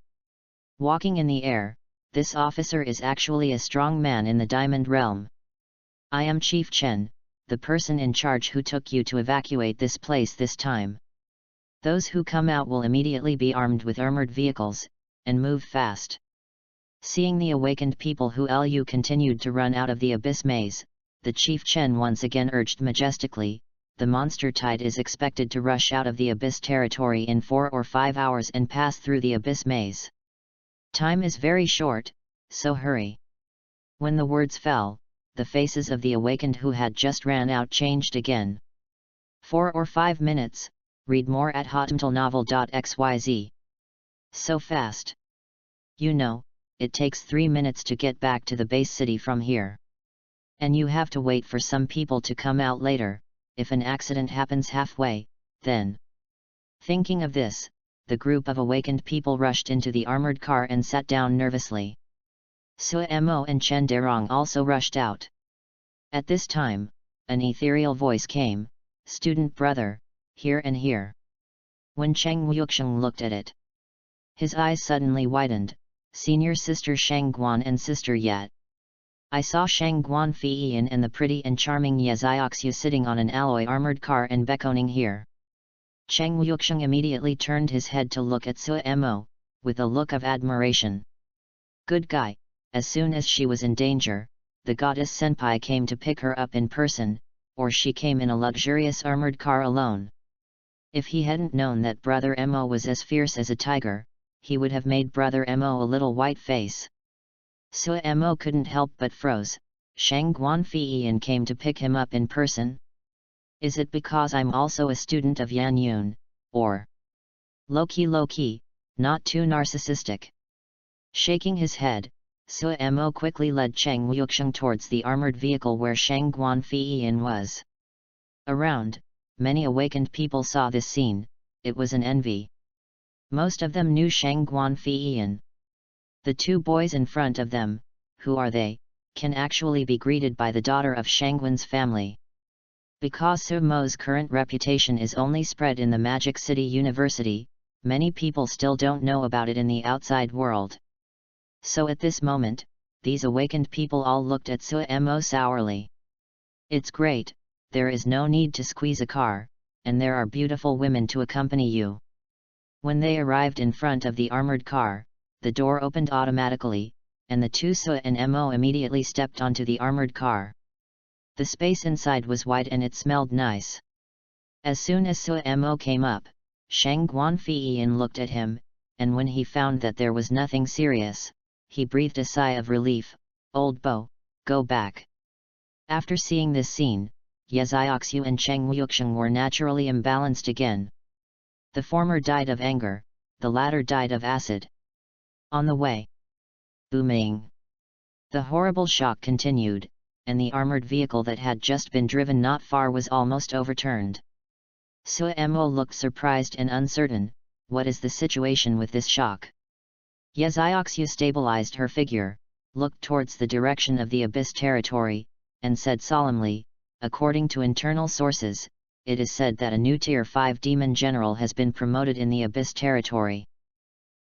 S1: Walking in the air, this officer is actually a strong man in the Diamond Realm. I am Chief Chen, the person in charge who took you to evacuate this place this time. Those who come out will immediately be armed with armored vehicles, and move fast. Seeing the awakened people who continued to run out of the abyss maze, the Chief Chen once again urged majestically, the monster tide is expected to rush out of the abyss territory in 4 or 5 hours and pass through the abyss maze. Time is very short, so hurry. When the words fell, the faces of the awakened who had just ran out changed again. 4 or 5 minutes, read more at hotmtlnovel.xyz. So fast. You know, it takes 3 minutes to get back to the base city from here. And you have to wait for some people to come out later, if an accident happens halfway, then. Thinking of this, the group of awakened people rushed into the armored car and sat down nervously. Sue Mo and Chen Derong also rushed out. At this time, an ethereal voice came, "Student brother, here and here." When Cheng Yuxiang looked at it, his eyes suddenly widened, "Senior sister Shang Guan and sister Yat." I saw Shang Guan Fiyin and the pretty and charming Ye Zioxu sitting on an alloy armored car and beckoning here. Cheng Yuxiang immediately turned his head to look at Sue Mo, with a look of admiration. Good guy. As soon as she was in danger, the goddess senpai came to pick her up in person, or she came in a luxurious armored car alone. If he hadn't known that Brother Mo was as fierce as a tiger, he would have made Brother Mo a little white face. Sue Mo couldn't help but froze. Shang Guan Fiyin came to pick him up in person? Is it because I'm also a student of Yan Yun, or low-key, not too narcissistic? Shaking his head, Sue Mo quickly led Cheng Yuxiang towards the armored vehicle where Shang Guan Fiyin was. Around, many awakened people saw this scene, it was an envy. Most of them knew Shang Guan Fiyin. The 2 boys in front of them, who are they, can actually be greeted by the daughter of Shangguan's family. Because Sue Mo's current reputation is only spread in the Magic City University, many people still don't know about it in the outside world. So at this moment, these awakened people all looked at Sue Mo sourly. It's great, there is no need to squeeze a car, and there are beautiful women to accompany you. When they arrived in front of the armored car, the door opened automatically, and the 2 Sue and Mo immediately stepped onto the armored car. The space inside was wide and it smelled nice. As soon as Sue Mo came up, Shang Guan Fiyin looked at him, and when he found that there was nothing serious, he breathed a sigh of relief. Old Bo, go back. After seeing this scene, Ye Zioxu and Cheng Yuxiang were naturally imbalanced again. The former died of anger, the latter died of acid. On the way. Booming. The horrible shock continued, and the armored vehicle that had just been driven not far was almost overturned. Sue Mo looked surprised and uncertain, what is the situation with this shock? Ye Zioxu stabilized her figure, looked towards the direction of the abyss territory, and said solemnly, according to internal sources, it is said that a new Tier 5 demon general has been promoted in the abyss territory.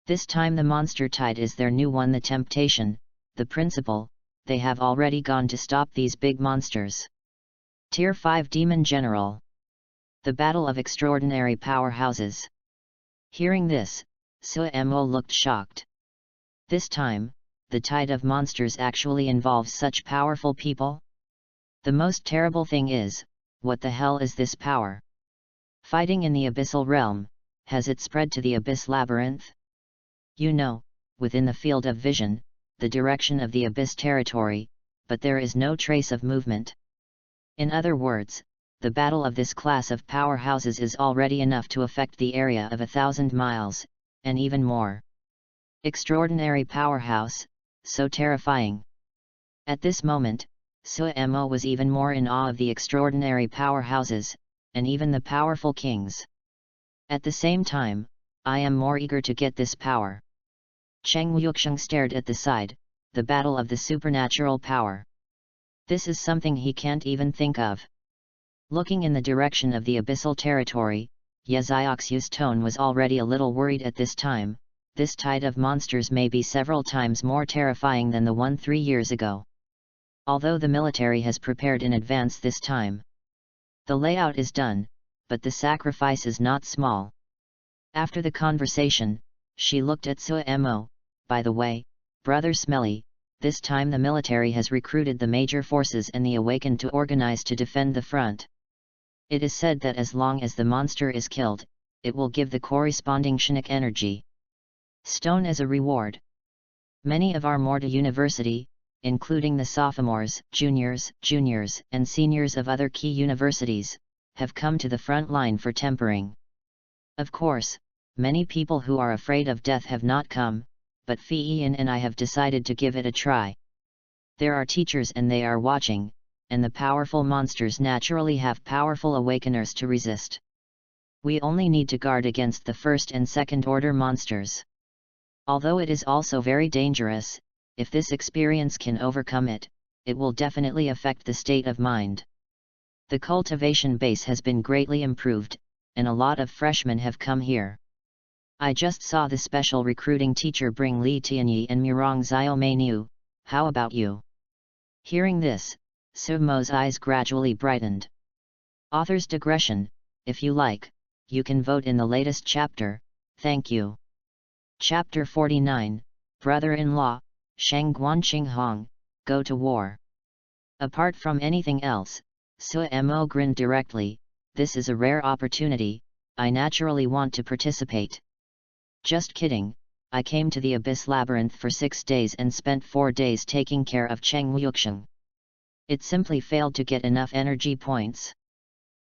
S1: This time the monster tide is their new one, the temptation, the principle, they have already gone to stop these big monsters. Tier 5 Demon General. The Battle of Extraordinary Powerhouses. Hearing this, Sue Mo looked shocked. This time, the tide of monsters actually involves such powerful people? The most terrible thing is, what the hell is this power? Fighting in the abyssal realm, has it spread to the abyss labyrinth? You know, within the field of vision, the direction of the abyss territory, but there is no trace of movement. In other words, the battle of this class of powerhouses is already enough to affect the area of 1,000 miles, and even more. Extraordinary powerhouse, so terrifying. At this moment, Suemo was even more in awe of the extraordinary powerhouses, and even the powerful kings. At the same time, I am more eager to get this power. Cheng Yuxiang stared at the side, the battle of the supernatural power. This is something he can't even think of. Looking in the direction of the abyssal territory, Ye Zioxiu's tone was already a little worried at this time. This tide of monsters may be several times more terrifying than the one 3 years ago. Although the military has prepared in advance this time. The layout is done, but the sacrifice is not small. After the conversation, she looked at Suemo. By the way, Brother Smelly, this time the military has recruited the major forces and the awakened to organize to defend the front. It is said that as long as the monster is killed, it will give the corresponding Shinik energy stone as a reward. Many of our Morta University, including the sophomores, juniors, and seniors of other key universities, have come to the front line for tempering. Of course, many people who are afraid of death have not come, but Fiyin and I have decided to give it a try. There are teachers and they are watching, and the powerful monsters naturally have powerful awakeners to resist. We only need to guard against the first and second order monsters. Although it is also very dangerous, if this experience can overcome it, it will definitely affect the state of mind. The cultivation base has been greatly improved, and a lot of freshmen have come here. I just saw the special recruiting teacher bring Li Tianyi and Murong Xiaomeniu. How about you? Hearing this, Sumo's eyes gradually brightened. Author's digression, if you like, you can vote in the latest chapter, thank you. Chapter 49, Brother-in-law, Sheng Guanqing Hong, Go to War. Apart from anything else, Suemo grinned directly. This is a rare opportunity, I naturally want to participate. Just kidding, I came to the Abyss Labyrinth for 6 days and spent 4 days taking care of Cheng Yuxiang. It simply failed to get enough energy points.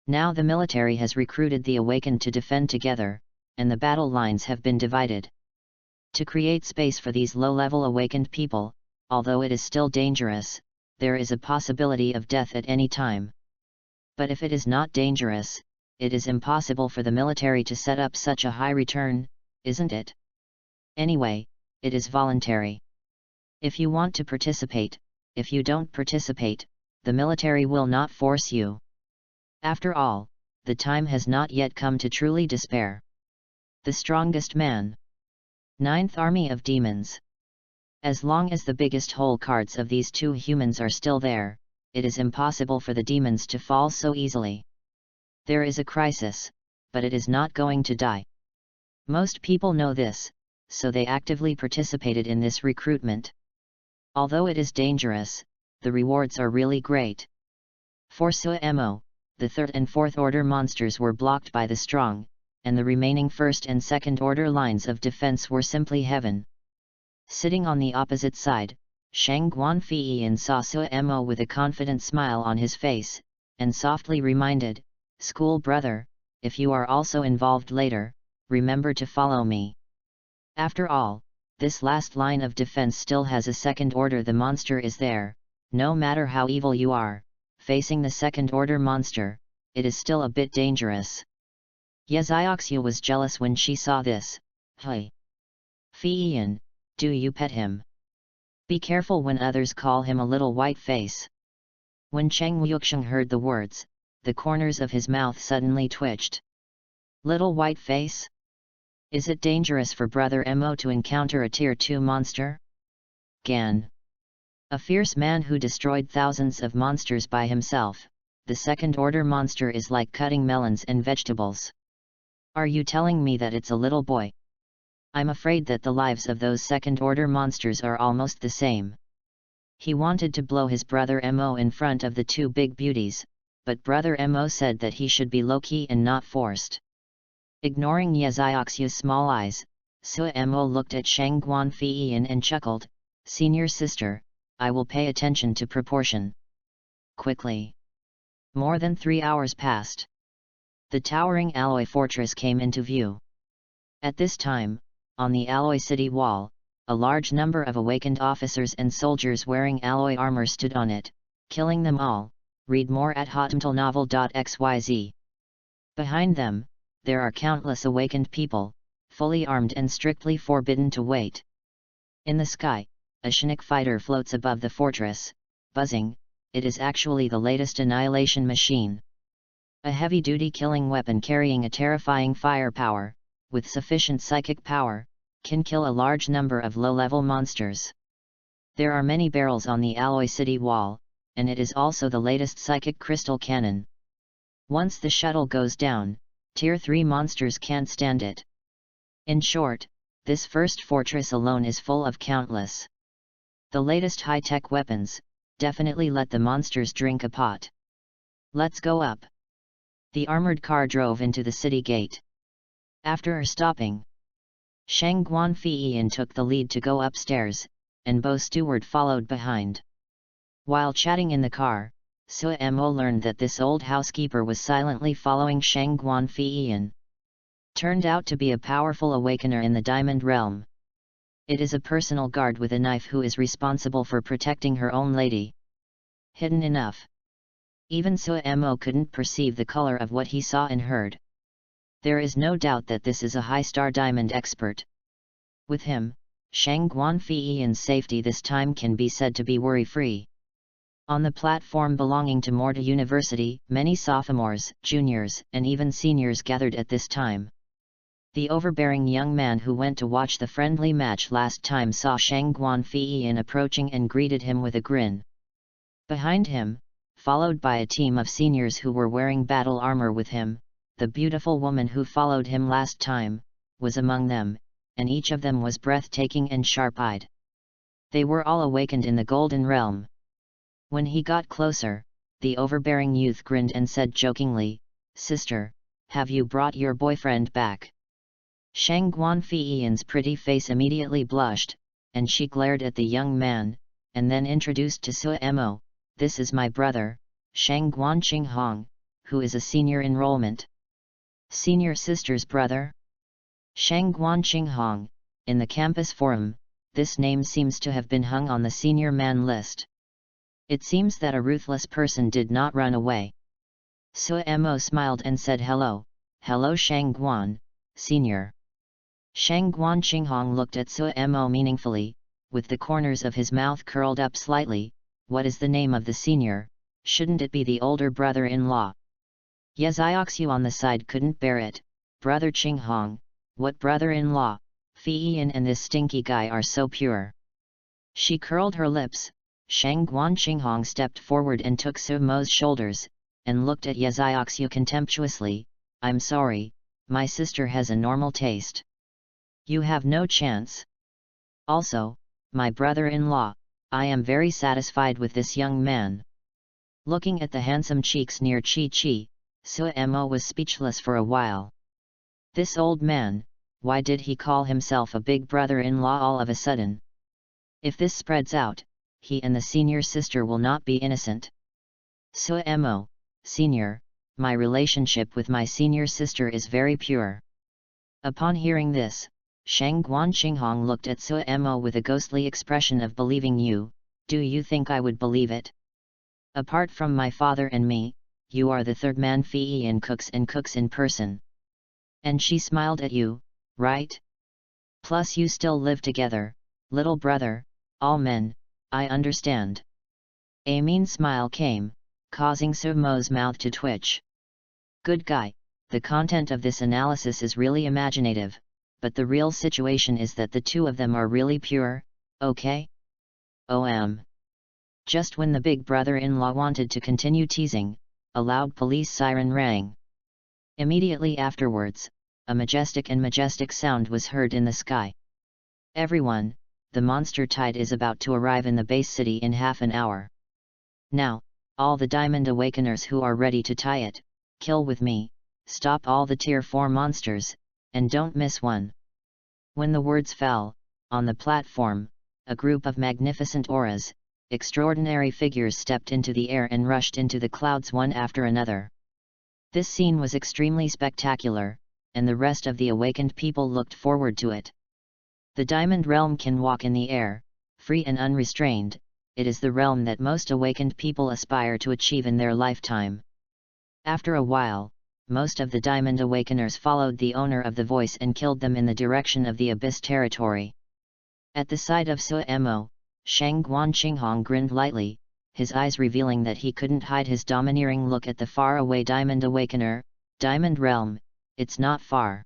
S1: Now the military has recruited the awakened to defend together, and the battle lines have been divided. To create space for these low-level awakened people, although it is still dangerous, there is a possibility of death at any time. But if it is not dangerous, it is impossible for the military to set up such a high return, isn't it? Anyway, it is voluntary. If you want to participate, if you don't participate, the military will not force you. After all, the time has not yet come to truly despair. The strongest man. 9th Army of Demons. As long as the biggest hole cards of these two humans are still there, it is impossible for the demons to fall so easily. There is a crisis, but it is not going to die. Most people know this, so they actively participated in this recruitment. Although it is dangerous, the rewards are really great. For Suemo, the 3rd and 4th order monsters were blocked by the strong, and the remaining 1st and 2nd order lines of defense were simply heaven. Sitting on the opposite side, Shang Guanfiyin saw Suemo with a confident smile on his face, and softly reminded, "School brother, if you are also involved later, remember to follow me." After all, this last line of defense still has a 2nd order. The monster is there, no matter how evil you are, facing the 2nd order monster, it is still a bit dangerous. Ye Zioxiu was jealous when she saw this. "Hey! Fiyin, do you pet him? Be careful when others call him a little white face." When Cheng Yuxiang heard the words, the corners of his mouth suddenly twitched. Little white face? Is it dangerous for Brother Mo to encounter a Tier 2 monster? Gan. A fierce man who destroyed thousands of monsters by himself, the 2nd order monster is like cutting melons and vegetables. Are you telling me that it's a little boy? I'm afraid that the lives of those second-order monsters are almost the same. He wanted to blow his brother Mo in front of the two big beauties, but brother Mo said that he should be low-key and not forced. Ignoring Yeziaxu's small eyes, Sue Mo looked at Shang Guanfian and chuckled, "Senior sister, I will pay attention to proportion." Quickly. More than 3 hours passed. The towering alloy fortress came into view. At this time, on the alloy city wall, a large number of awakened officers and soldiers wearing alloy armor stood on it, killing them all. Read more at hotmtlnovel.xyz. Behind them, there are countless awakened people, fully armed and strictly forbidden to wait. In the sky, a Chinook fighter floats above the fortress, buzzing. It is actually the latest annihilation machine. A heavy-duty killing weapon carrying a terrifying firepower, with sufficient psychic power, can kill a large number of low-level monsters. There are many barrels on the alloy city wall, and it is also the latest psychic crystal cannon. Once the shuttle goes down, Tier 3 monsters can't stand it. In short, this first fortress alone is full of countless. The latest high-tech weapons, definitely let the monsters drink a pot. Let's go up. The armored car drove into the city gate. After stopping, Shang Guanfian took the lead to go upstairs, and Bo Stewart followed behind. While chatting in the car, Sue Mo learned that this old housekeeper was silently following Shang Guanfian. Turned out to be a powerful awakener in the Diamond Realm. It is a personal guard with a knife who is responsible for protecting her own lady. Hidden enough. Even Sue Mo couldn't perceive the color of what he saw and heard. There is no doubt that this is a high-star diamond expert. With him, Shang Guanfian's safety this time can be said to be worry-free. On the platform belonging to Morta University, many sophomores, juniors, and even seniors gathered at this time. The overbearing young man who went to watch the friendly match last time saw Shang Guanfian approaching and greeted him with a grin. Behind him, followed by a team of seniors who were wearing battle armor with him, the beautiful woman who followed him last time, was among them, and each of them was breathtaking and sharp-eyed. They were all awakened in the Golden Realm. When he got closer, the overbearing youth grinned and said jokingly, "Sister, have you brought your boyfriend back?" Shang Guanfian's pretty face immediately blushed, and she glared at the young man, and then introduced to Sue Mo, "This is my brother, Shang Guanqinghong, who is a senior enrollment." Senior sister's brother? Shang Guanqinghong, in the campus forum, this name seems to have been hung on the senior man list. It seems that a ruthless person did not run away. Sue Mo smiled and said hello Shang Guan, senior. Shang Guanqinghong looked at Sue Mo meaningfully, with the corners of his mouth curled up slightly. "What is the name of the senior? Shouldn't it be the older brother-in-law?" Yeziaxu on the side couldn't bear it. "Brother Qinghong, what brother-in-law? Fian and this stinky guy are so pure." She curled her lips. Shang Guanqinghong stepped forward and took Sue Mo's shoulders, and looked at Yeziaxu contemptuously. "I'm sorry, my sister has a normal taste. You have no chance. Also, my brother-in-law, I am very satisfied with this young man." Looking at the handsome cheeks near Chi-Chi, Sue Mo was speechless for a while. This old man, why did he call himself a big brother-in-law all of a sudden? If this spreads out, he and the senior sister will not be innocent. "Sue Mo, senior, my relationship with my senior sister is very pure." Upon hearing this, Shang Guanqinghong looked at Sue Mo with a ghostly expression of "Believing you? Do you think I would believe it? Apart from my father and me, you are the third man Fian cooks and cooks in person. And she smiled at you, right? Plus you still live together, little brother, all men, I understand." A mean smile came, causing Sue Mo's mouth to twitch. Good guy, the content of this analysis is really imaginative, but the real situation is that the two of them are really pure, okay? Just when the big brother-in-law wanted to continue teasing, a loud police siren rang. Immediately afterwards, a majestic sound was heard in the sky. Everyone, the monster tide is about to arrive in the base city in half an hour. Now, all the Diamond Awakeners who are ready to tie it, kill with me, stop all the Tier 4 monsters, and don't miss one. When the words fell, on the platform, a group of magnificent auras, extraordinary figures stepped into the air and rushed into the clouds one after another. This scene was extremely spectacular, and the rest of the awakened people looked forward to it. The Diamond Realm can walk in the air, free and unrestrained. It is the realm that most awakened people aspire to achieve in their lifetime. After a while, most of the Diamond Awakeners followed the owner of the voice and killed them in the direction of the Abyss territory. At the sight of Suemo, Shang Guanqinghong grinned lightly, his eyes revealing that he couldn't hide his domineering look at the far-away Diamond Awakener. Diamond Realm, it's not far.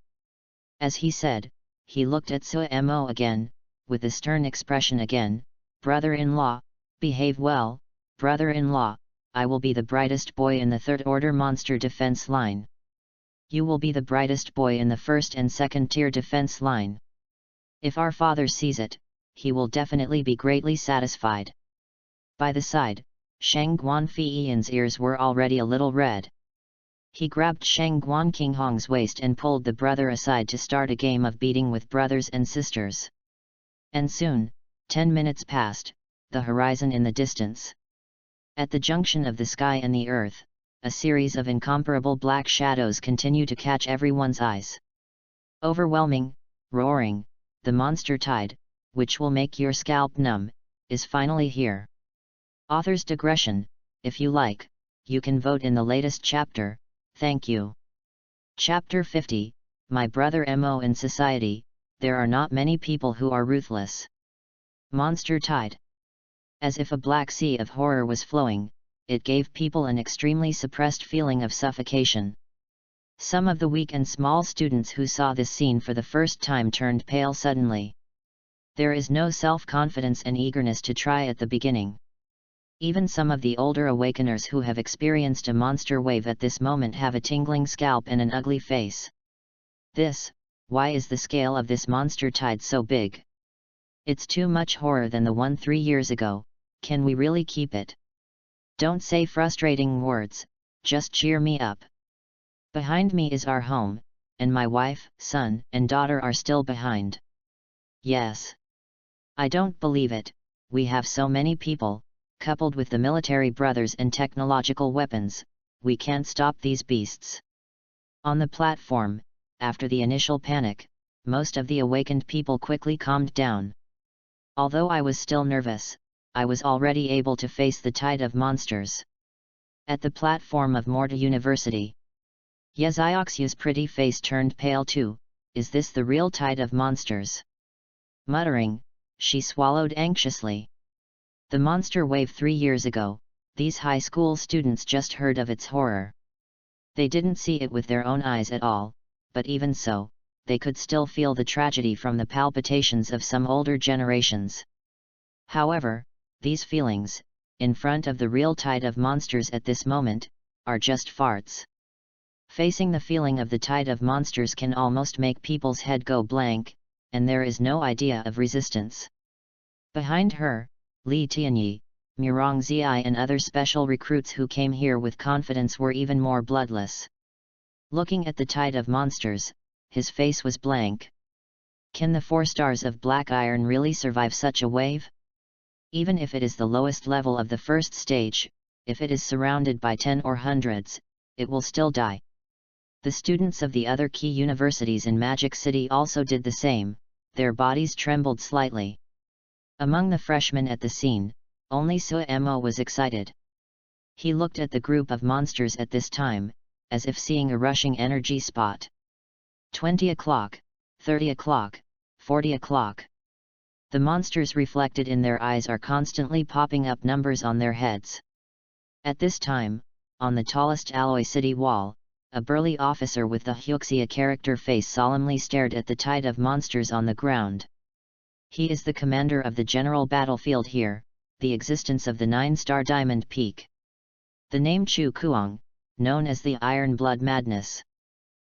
S1: As he said, he looked at Suemo again, with a stern expression again. Brother-in-law, behave well, brother-in-law, I will be the brightest boy in the third order monster defense line. You will be the brightest boy in the first and second tier defense line. If our father sees it, he will definitely be greatly satisfied. By the side, Shang Guanfiyan's ears were already a little red. He grabbed Shang Guanqinghong's waist and pulled the brother aside to start a game of beating with brothers and sisters. And soon, 10 minutes passed, the horizon in the distance. At the junction of the sky and the earth, a series of incomparable black shadows continue to catch everyone's eyes. Overwhelming, roaring, the monster tide, which will make your scalp numb, is finally here. Author's digression, if you like, you can vote in the latest chapter, thank you. Chapter 50, My Brother Mo in Society, there are not many people who are ruthless. Monster tide. As if a black sea of horror was flowing, it gave people an extremely suppressed feeling of suffocation. Some of the weak and small students who saw this scene for the first time turned pale suddenly. There is no self-confidence and eagerness to try at the beginning. Even some of the older awakeners who have experienced a monster wave at this moment have a tingling scalp and an ugly face. Why is the scale of this monster tide so big? It's too much horror than the one 3 years ago. Can we really keep it? Don't say frustrating words, just cheer me up. Behind me is our home, and my wife, son, and daughter are still behind. Yes. I don't believe it, we have so many people, coupled with the military brothers and technological weapons, we can't stop these beasts. On the platform, after the initial panic, most of the awakened people quickly calmed down. Although I was still nervous, I was already able to face the tide of monsters. At the platform of Morta University, Yezioxia's pretty face turned pale too. Is this the real tide of monsters? Muttering, she swallowed anxiously. The monster wave 3 years ago, these high school students just heard of its horror. They didn't see it with their own eyes at all, but even so, they could still feel the tragedy from the palpitations of some older generations. However, these feelings, in front of the real tide of monsters at this moment, are just farts. Facing the feeling of the tide of monsters can almost make people's head go blank, and there is no idea of resistance. Behind her, Li Tianyi, Murong Zi and other special recruits who came here with confidence were even more bloodless. Looking at the tide of monsters, his face was blank. Can the 4 stars of Black Iron really survive such a wave? Even if it is the lowest level of the first stage, if it is surrounded by 10 or hundreds, it will still die. The students of the other key universities in Magic City also did the same, their bodies trembled slightly. Among the freshmen at the scene, only Suemo was excited. He looked at the group of monsters at this time, as if seeing a rushing energy spot. 20 o'clock, 30 o'clock, 40 o'clock. The monsters reflected in their eyes are constantly popping up numbers on their heads. At this time, on the tallest alloy city wall, a burly officer with the Hyuxia character face solemnly stared at the tide of monsters on the ground. He is the commander of the general battlefield here, the existence of the 9-star Diamond Peak. The name Chu Kuang, known as the Iron Blood Madness.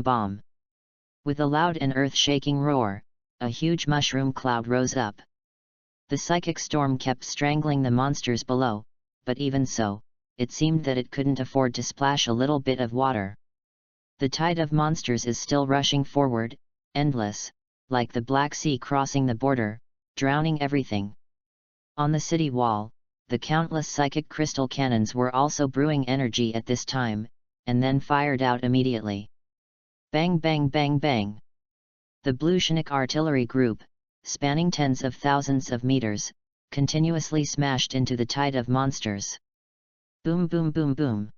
S2: Bomb. With a loud and earth-shaking roar, a huge mushroom cloud rose up. The psychic storm kept strangling the monsters below, but even so, it seemed that it couldn't afford to splash a little bit of water. The tide of monsters is still rushing forward, endless, like the Black Sea crossing the border, drowning everything. On the city wall, the countless psychic crystal cannons were also brewing energy at this time, and then fired out immediately. Bang bang bang bang! The Blushnik artillery group, spanning tens of thousands of meters, continuously smashed into the tide of monsters. Boom boom boom boom!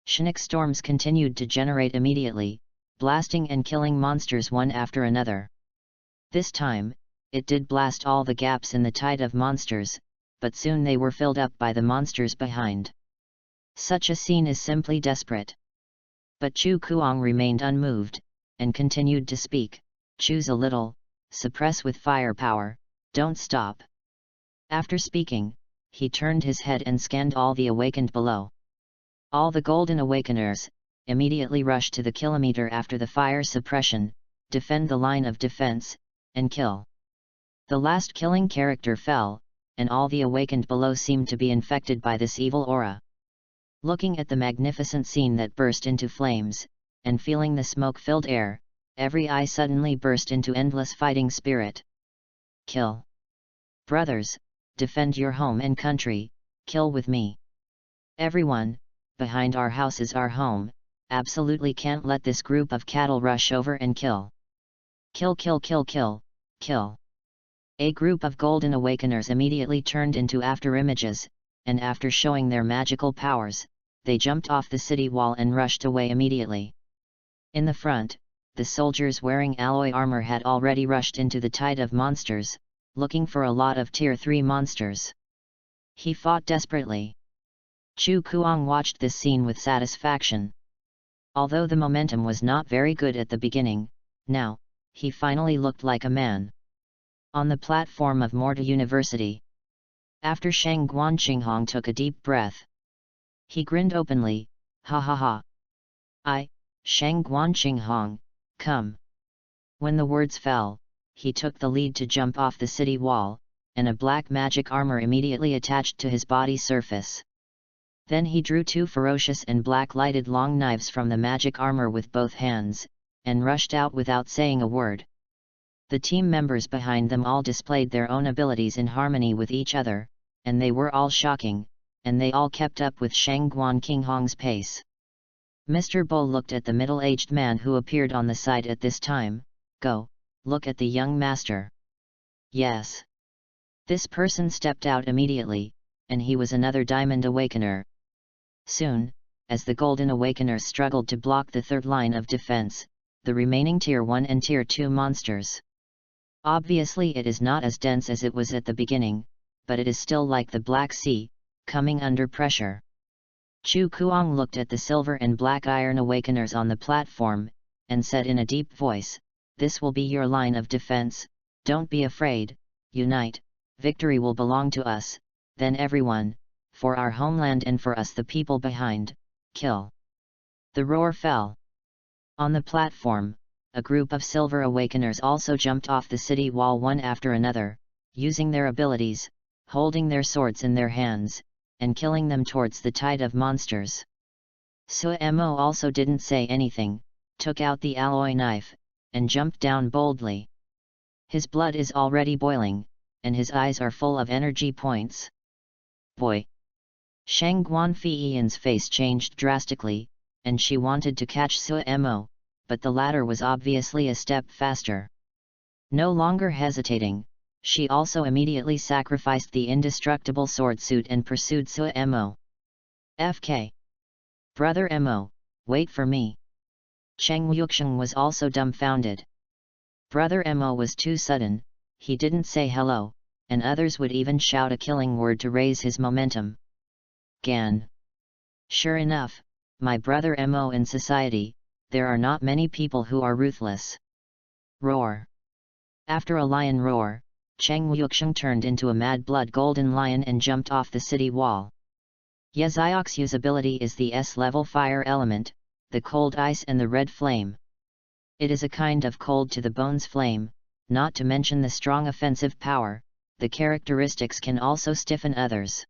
S2: Chinook storms continued to generate immediately, blasting and killing monsters one after another. This time, it did blast all the gaps in the tide of monsters, but soon they were filled up by the monsters behind. Such a scene is simply desperate. But Chu Kuang remained unmoved, and continued to speak. Choose a little, suppress with firepower, don't stop. After speaking, he turned his head and scanned all the awakened below. All the Golden Awakeners immediately rushed to the kilometer after the fire suppression, defend the line of defense, and kill. The last killing character fell, and all the awakened below seemed to be infected by this evil aura. Looking at the magnificent scene that burst into flames, and feeling the smoke-filled air, every eye suddenly burst into endless fighting spirit. Kill! Brothers, defend your home and country, kill with me. Everyone, behind our house is our home, absolutely can't let this group of cattle rush over and kill. Kill kill kill kill, kill! A group of Golden Awakeners immediately turned into afterimages, and after showing their magical powers, they jumped off the city wall and rushed away immediately. In the front, the soldiers wearing alloy armor had already rushed into the tide of monsters, looking for a lot of Tier 3 monsters. He fought desperately. Chu Kuang watched this scene with satisfaction. Although the momentum was not very good at the beginning, now, he finally looked like a man. On the platform of Morta University. After Shang Guanqinghong took a deep breath. He grinned openly, ha ha ha. Shang Guanqinghong, come. When the words fell, he took the lead to jump off the city wall, and a black magic armor immediately attached to his body surface. Then he drew two ferocious and black-lighted long knives from the magic armor with both hands, and rushed out without saying a word. The team members behind them all displayed their own abilities in harmony with each other, and they were all shocking, and they all kept up with Shang Guanqinghong's pace. Mr. Bo looked at the middle-aged man who appeared on the side at this time. Go, look at the young master. Yes. This person stepped out immediately, and he was another Diamond Awakener. Soon, as the Golden Awakeners struggled to block the third line of defense, the remaining Tier 1 and Tier 2 monsters. Obviously it is not as dense as it was at the beginning, but it is still like the Black Sea, coming under pressure.
S1: Chu Kuang looked at the silver and black iron awakeners on the platform, and said in a deep voice, "This will be your line of defense, don't be afraid, unite, victory will belong to us, then everyone, for our homeland and for us the people behind, kill." The roar fell. On the platform, a group of silver awakeners also jumped off the city wall one after another, using their abilities, holding their swords in their hands, and killing them towards the tide of monsters. Suemo also didn't say anything, took out the alloy knife, and jumped down boldly. His blood is already boiling, and his eyes are full of energy points. Boy! Shang Guanfeiyan's face changed drastically, and she wanted to catch Suemo, but the latter was obviously a step faster. No longer hesitating, she also immediately sacrificed the indestructible sword suit and pursued Suemo. "FK! Brother Mo, wait for me!" Cheng Yuxiang was also dumbfounded. Brother Mo was too sudden, he didn't say hello, and others would even shout a killing word to raise his momentum. Gan. Sure enough, my brother Mo in society, there are not many people who are ruthless. Roar. After a lion roar, Cheng Yuxiang turned into a mad blood golden lion and jumped off the city wall. Yezioxu's ability is the S-level fire element, the cold ice and the red flame. It is a kind of cold to the bones flame, not to mention the strong offensive power, the characteristics can also stiffen others.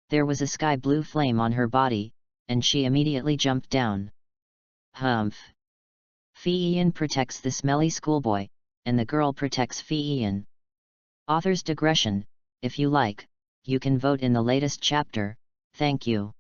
S1: There was a sky blue flame on her body, and she immediately jumped down. Humph! Feiyan protects the smelly schoolboy, and the girl protects Feiyan. Author's digression, if you like, you can vote in the latest chapter, thank you.